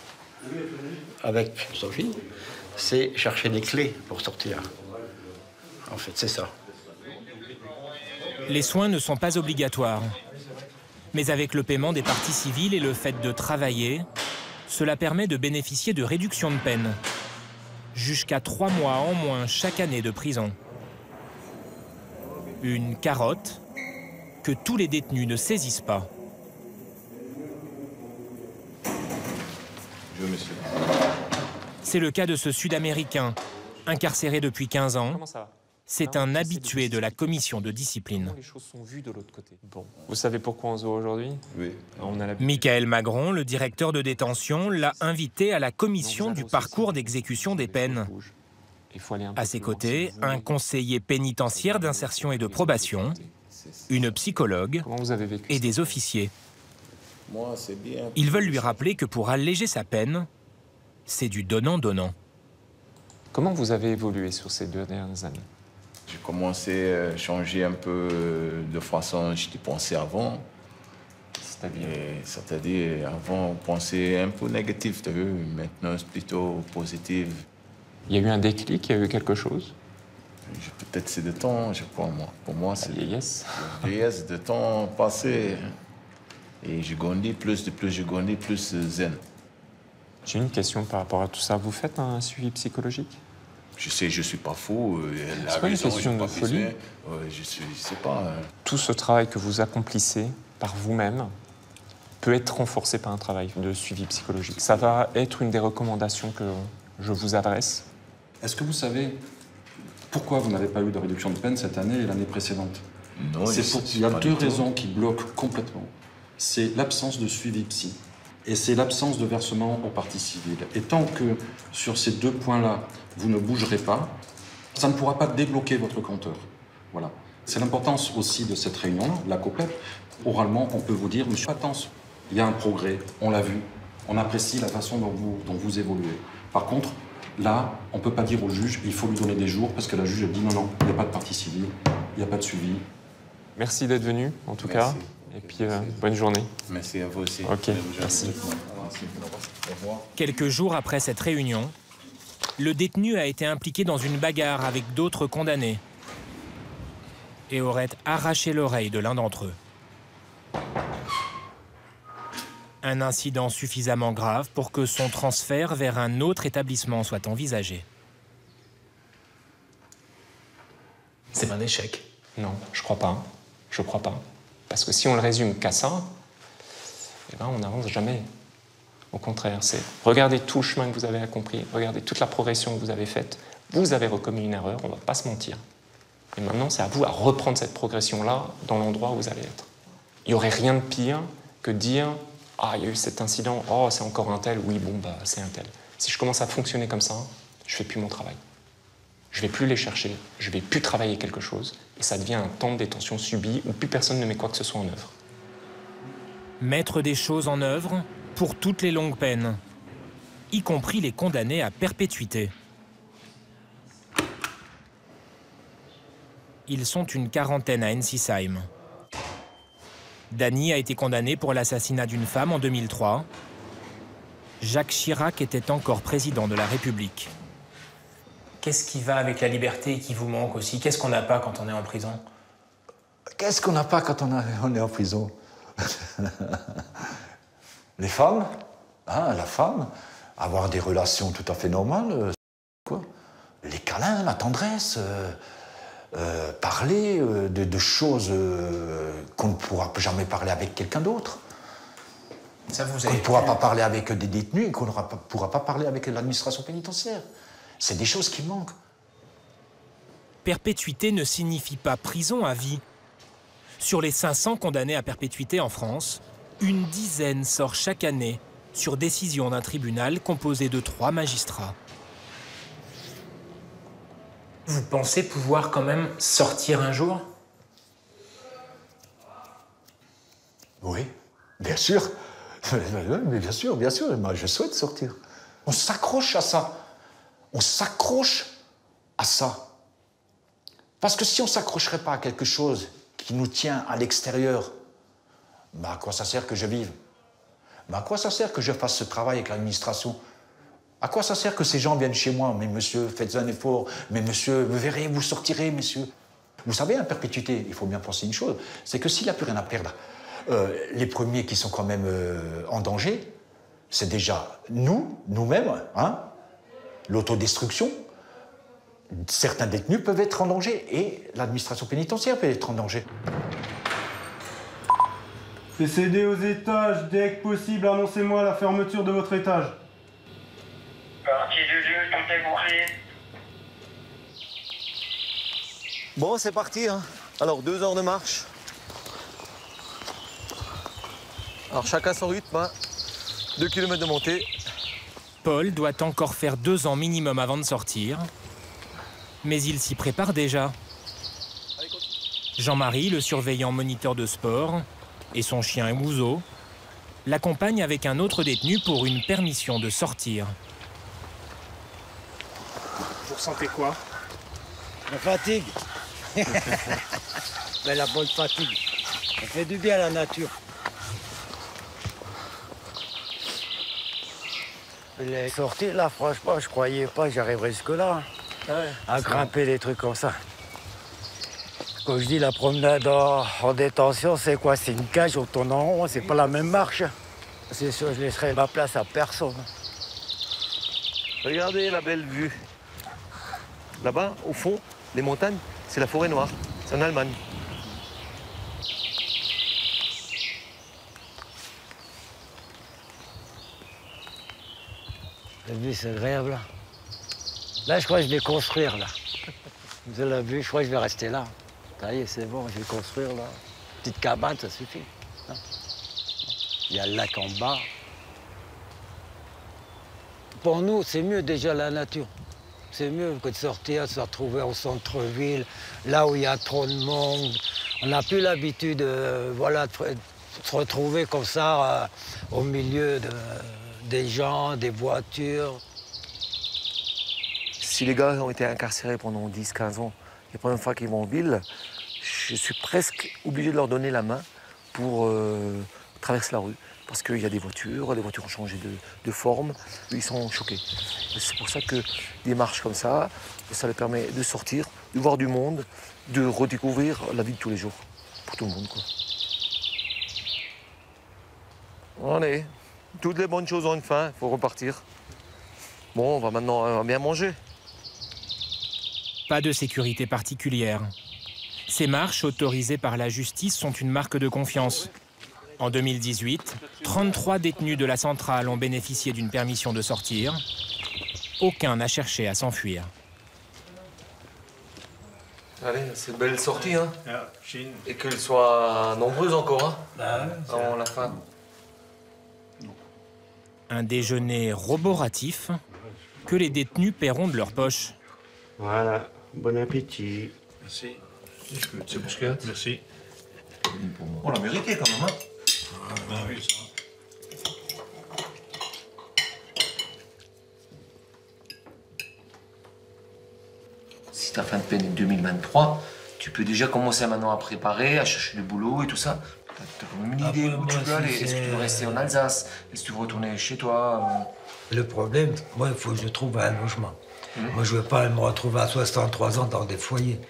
Avec Sophie, c'est chercher des clés pour sortir. En fait, c'est ça. Les soins ne sont pas obligatoires. Mais avec le paiement des parties civiles et le fait de travailler, cela permet de bénéficier de réductions de peine. Jusqu'à 3 mois en moins chaque année de prison. Une carotte que tous les détenus ne saisissent pas. C'est le cas de ce Sud-Américain, incarcéré depuis 15 ans. C'est un habitué de la commission de discipline. Les choses sont vues de l'autre côté. Bon, vous savez pourquoi on se voit aujourd'hui? Oui. Michael Magron, le directeur de détention, l'a invité à la commission du parcours d'exécution des peines. À ses côtés, un conseiller pénitentiaire d'insertion et de probation, une psychologue et des officiers. Ils veulent lui rappeler que pour alléger sa peine, c'est du donnant-donnant. Comment vous avez évolué sur ces 2 dernières années? J'ai commencé à changer un peu de façon je pensais avant. C'est-à-dire, avant, on pensait un peu négatif, tu vois. Maintenant, c'est plutôt positif. Il y a eu un déclic, il y a eu quelque chose? Peut-être c'est le temps, je crois, moi. Pour moi, c'est la vieillesse. La vieillesse, de temps passé. Et je grandis, plus je grandis, plus zen. J'ai une question par rapport à tout ça. Vous faites un suivi psychologique? Je sais, je suis pas fou. C'est pas une question de folie. Je sais pas. Tout ce travail que vous accomplissez par vous-même peut être renforcé par un travail de suivi psychologique. Ça va être une des recommandations que je vous adresse. Est-ce que vous savez Pourquoi vous n'avez pas eu de réduction de peine cette année et l'année précédente? Il y a deux raisons qui bloquent complètement. C'est l'absence de suivi psy et c'est l'absence de versement aux parties civiles. Et tant que sur ces deux points-là, vous ne bougerez pas, ça ne pourra pas débloquer votre compteur. Voilà. C'est l'importance aussi de cette réunion, la COPEP. Oralement, on peut vous dire, monsieur Patence, il y a un progrès, on l'a vu, on apprécie la façon dont vous évoluez. Par contre, là, on ne peut pas dire au juge, il faut lui donner des jours, parce que la juge dit non, il n'y a pas de partie civile, il n'y a pas de suivi. Merci d'être venu, en tout cas. Et puis, bonne journée. Merci à vous aussi. Ok, merci. Quelques jours après cette réunion, le détenu a été impliqué dans une bagarre avec d'autres condamnés et aurait arraché l'oreille de l'un d'entre eux. Un incident suffisamment grave pour que son transfert vers un autre établissement soit envisagé. C'est un échec. Non, je crois pas. Je crois pas. Parce que si on le résume qu'à ça, eh ben on n'avance jamais. Au contraire, c'est regardez tout le chemin que vous avez accompli, regardez toute la progression que vous avez faite. Vous avez recommis une erreur, on ne va pas se mentir. Et maintenant, c'est à vous à reprendre cette progression-là dans l'endroit où vous allez être. Il n'y aurait rien de pire que de dire « Ah, il y a eu cet incident, oh, c'est encore un tel, oui, bon, bah, c'est un tel. » Si je commence à fonctionner comme ça, je ne fais plus mon travail. Je ne vais plus les chercher, je ne vais plus travailler quelque chose, et ça devient un temps de détention subi où plus personne ne met quoi que ce soit en œuvre. Mettre des choses en œuvre pour toutes les longues peines, y compris les condamnés à perpétuité. Ils sont une quarantaine à Ensisheim. Danny a été condamné pour l'assassinat d'une femme en 2003. Jacques Chirac était encore président de la République. Qu'est-ce qui va avec la liberté et qui vous manque aussi? Qu'est-ce qu'on n'a pas quand on est en prison? Qu'est-ce qu'on n'a pas quand on est en prison? Les femmes, hein, la femme, avoir des relations tout à fait normales, quoi. Les câlins, la tendresse, parler de choses qu'on ne pourra jamais parler avec quelqu'un d'autre. Qu'on ne pourra pas parler avec des détenus et qu'on ne pourra pas parler avec l'administration pénitentiaire. C'est des choses qui manquent. Perpétuité ne signifie pas prison à vie. Sur les 500 condamnés à perpétuité en France, une dizaine sort chaque année sur décision d'un tribunal composé de 3 magistrats. Vous pensez pouvoir quand même sortir un jour? Oui, bien sûr. Mais bien sûr, moi, je souhaite sortir. On s'accroche à ça. On s'accroche à ça. Parce que si on ne s'accrocherait pas à quelque chose qui nous tient à l'extérieur, à quoi ça sert que je vive? À quoi ça sert que je fasse ce travail avec l'administration? À quoi ça sert que ces gens viennent chez moi? Mais monsieur, faites un effort. Mais monsieur, vous verrez, vous sortirez, monsieur. Vous savez, à perpétuité, il faut bien penser une chose, c'est que s'il n'y a plus rien à perdre, les premiers qui sont quand même en danger, c'est déjà nous-mêmes, hein, l'autodestruction. Certains détenus peuvent être en danger et l'administration pénitentiaire peut être en danger. Décédez aux étages, dès que possible, annoncez-moi la fermeture de votre étage. Partie du lieu, tout est bouclé. Bon, c'est parti, hein. Alors, 2 heures de marche. Alors, chacun son rythme, hein. 2 km de montée. Paul doit encore faire 2 ans minimum avant de sortir, mais il s'y prépare déjà. Jean-Marie, le surveillant moniteur de sport, et son chien Ouzo l'accompagnent avec un autre détenu pour une permission de sortir. Vous ressentez quoi? La fatigue. Mais la bonne fatigue. Ça fait du bien à la nature. Les sorties, là, franchement, je croyais pas que j'arriverais jusque-là. À grimper des trucs comme ça. Quand je dis la promenade en détention, c'est quoi? C'est une cage, on tourne en rond, c'est pas la même marche. C'est sûr, je laisserai ma place à personne. Regardez la belle vue. Là-bas, au fond, les montagnes, c'est la forêt noire. C'est en Allemagne. La vue, c'est agréable. Là, je crois que je vais construire, là. Vous avez vu, je crois que je vais rester là. Ça y est, c'est bon, je vais construire là. Petite cabane, ça suffit. Il y a le lac en bas. Pour nous, c'est mieux déjà la nature. C'est mieux que de sortir, de se retrouver au centre-ville, là où il y a trop de monde. On n'a plus l'habitude voilà, de se retrouver comme ça au milieu des gens, des voitures. Si les gars ont été incarcérés pendant 10-15 ans, les premières fois qu'ils vont en ville, je suis presque obligé de leur donner la main pour traverser la rue. Parce qu'il y a des voitures ont changé de forme, ils sont choqués. C'est pour ça que des marches comme ça leur permet de sortir, de voir du monde, de redécouvrir la vie de tous les jours, pour tout le monde, quoi. Allez, toutes les bonnes choses ont une fin, il faut repartir. Bon, on va maintenant bien manger. Pas de sécurité particulière. Ces marches autorisées par la justice sont une marque de confiance. En 2018, 33 détenus de la centrale ont bénéficié d'une permission de sortir. Aucun n'a cherché à s'enfuir. Allez, c'est une belle sortie, hein. Et qu'elles soient nombreuses encore, hein, avant la fin. Un déjeuner roboratif que les détenus paieront de leur poche. Voilà, bon appétit. Merci. C'est pour ce qu'il y a. Merci. On l'a mérité quand même, hein. Ah oui, ça. Si ta fin de peine est 2023, tu peux déjà commencer maintenant à préparer, à chercher du boulot et tout ça. T'as quand même une idée où tu veux aller. Est-ce que tu veux rester en Alsace? Est-ce que tu veux retourner chez toi? Le problème, moi, il faut que je trouve un logement. Moi, je ne veux pas me retrouver à 63 ans dans des foyers.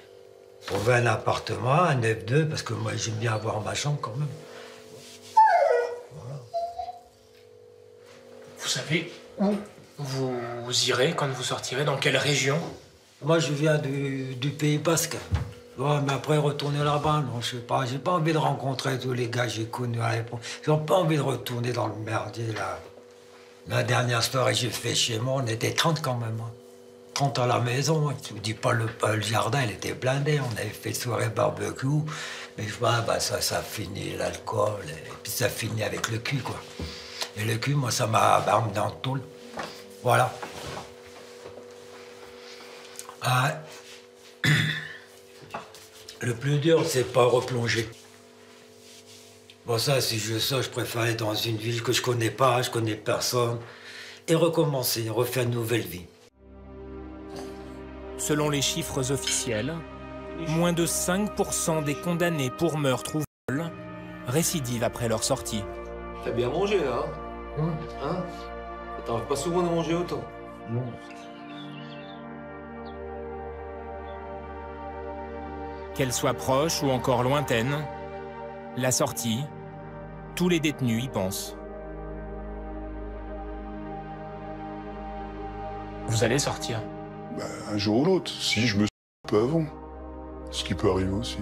Trouver un appartement, un F2, parce que moi, j'aime bien avoir ma chambre quand même. Vous savez où vous irez quand vous sortirez? Dans quelle région? Moi, je viens du Pays Basque. Ouais, mais après, retourner là-bas, non, je sais pas. J'ai pas envie de rencontrer tous les gars que j'ai connus à l'époque. J'ai pas envie de retourner dans le merdier, là. La dernière soirée que j'ai fait chez moi, on était 30 quand même. Hein. 30 à la maison. Je vous dis pas, le jardin, il était blindé. On avait fait soirée barbecue. Mais je vois, bah, ça finit l'alcool. Et puis ça finit avec le cul, quoi. Et le cul, moi, ça m'a emmené dans le tôle. Voilà. Ah. Le plus dur, c'est pas replonger. Bon, ça, si je sors, je préfère aller dans une ville que je connais pas, je connais personne, et recommencer, refaire une nouvelle vie. Selon les chiffres officiels, moins de 5% des condamnés pour meurtre ou vol récidivent après leur sortie. T'as bien mangé, là, hein? Hein? Ça t'arrive pas souvent de manger autant? Non. Qu'elle soit proche ou encore lointaine, la sortie, tous les détenus y pensent. Vous allez sortir? Ben, un jour ou l'autre, si je me suis un peu avant. Ce qui peut arriver aussi.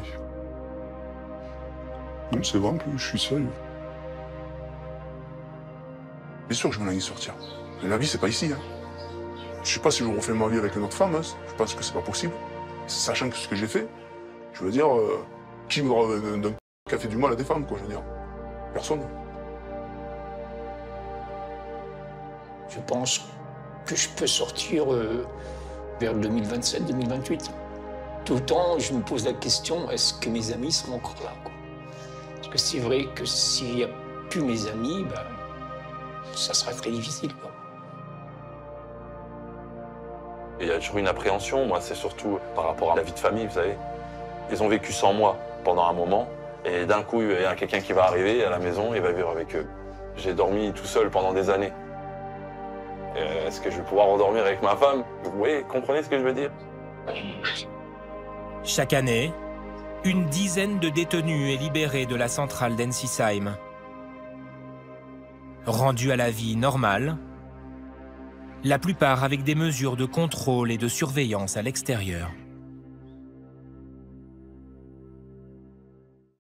Non, c'est vrai en plus, je suis sérieux. Bien sûr que je m'en envie de sortir. Mais la vie, c'est pas ici. Hein. Je sais pas si je refais ma vie avec une autre femme. Hein. Je pense que c'est pas possible. Sachant que ce que j'ai fait, je veux dire, qui voudra d'un qui a fait du mal à des femmes, quoi, je veux dire. Personne. Je pense que je peux sortir vers 2027-2028. Tout le temps, je me pose la question, est-ce que mes amis seront encore là, quoi? Parce que c'est vrai que s'il n'y a plus mes amis, ben, ça sera très difficile, quoi. Il y a toujours une appréhension, moi, c'est surtout par rapport à la vie de famille, vous savez. Ils ont vécu sans moi pendant un moment, et d'un coup, il y a quelqu'un qui va arriver à la maison et va vivre avec eux. J'ai dormi tout seul pendant des années. Est-ce que je vais pouvoir endormir avec ma femme? Vous voyez, comprenez ce que je veux dire? Chaque année, une dizaine de détenus est libérée de la centrale d'Ensisheim. Rendus à la vie normale, la plupart avec des mesures de contrôle et de surveillance à l'extérieur.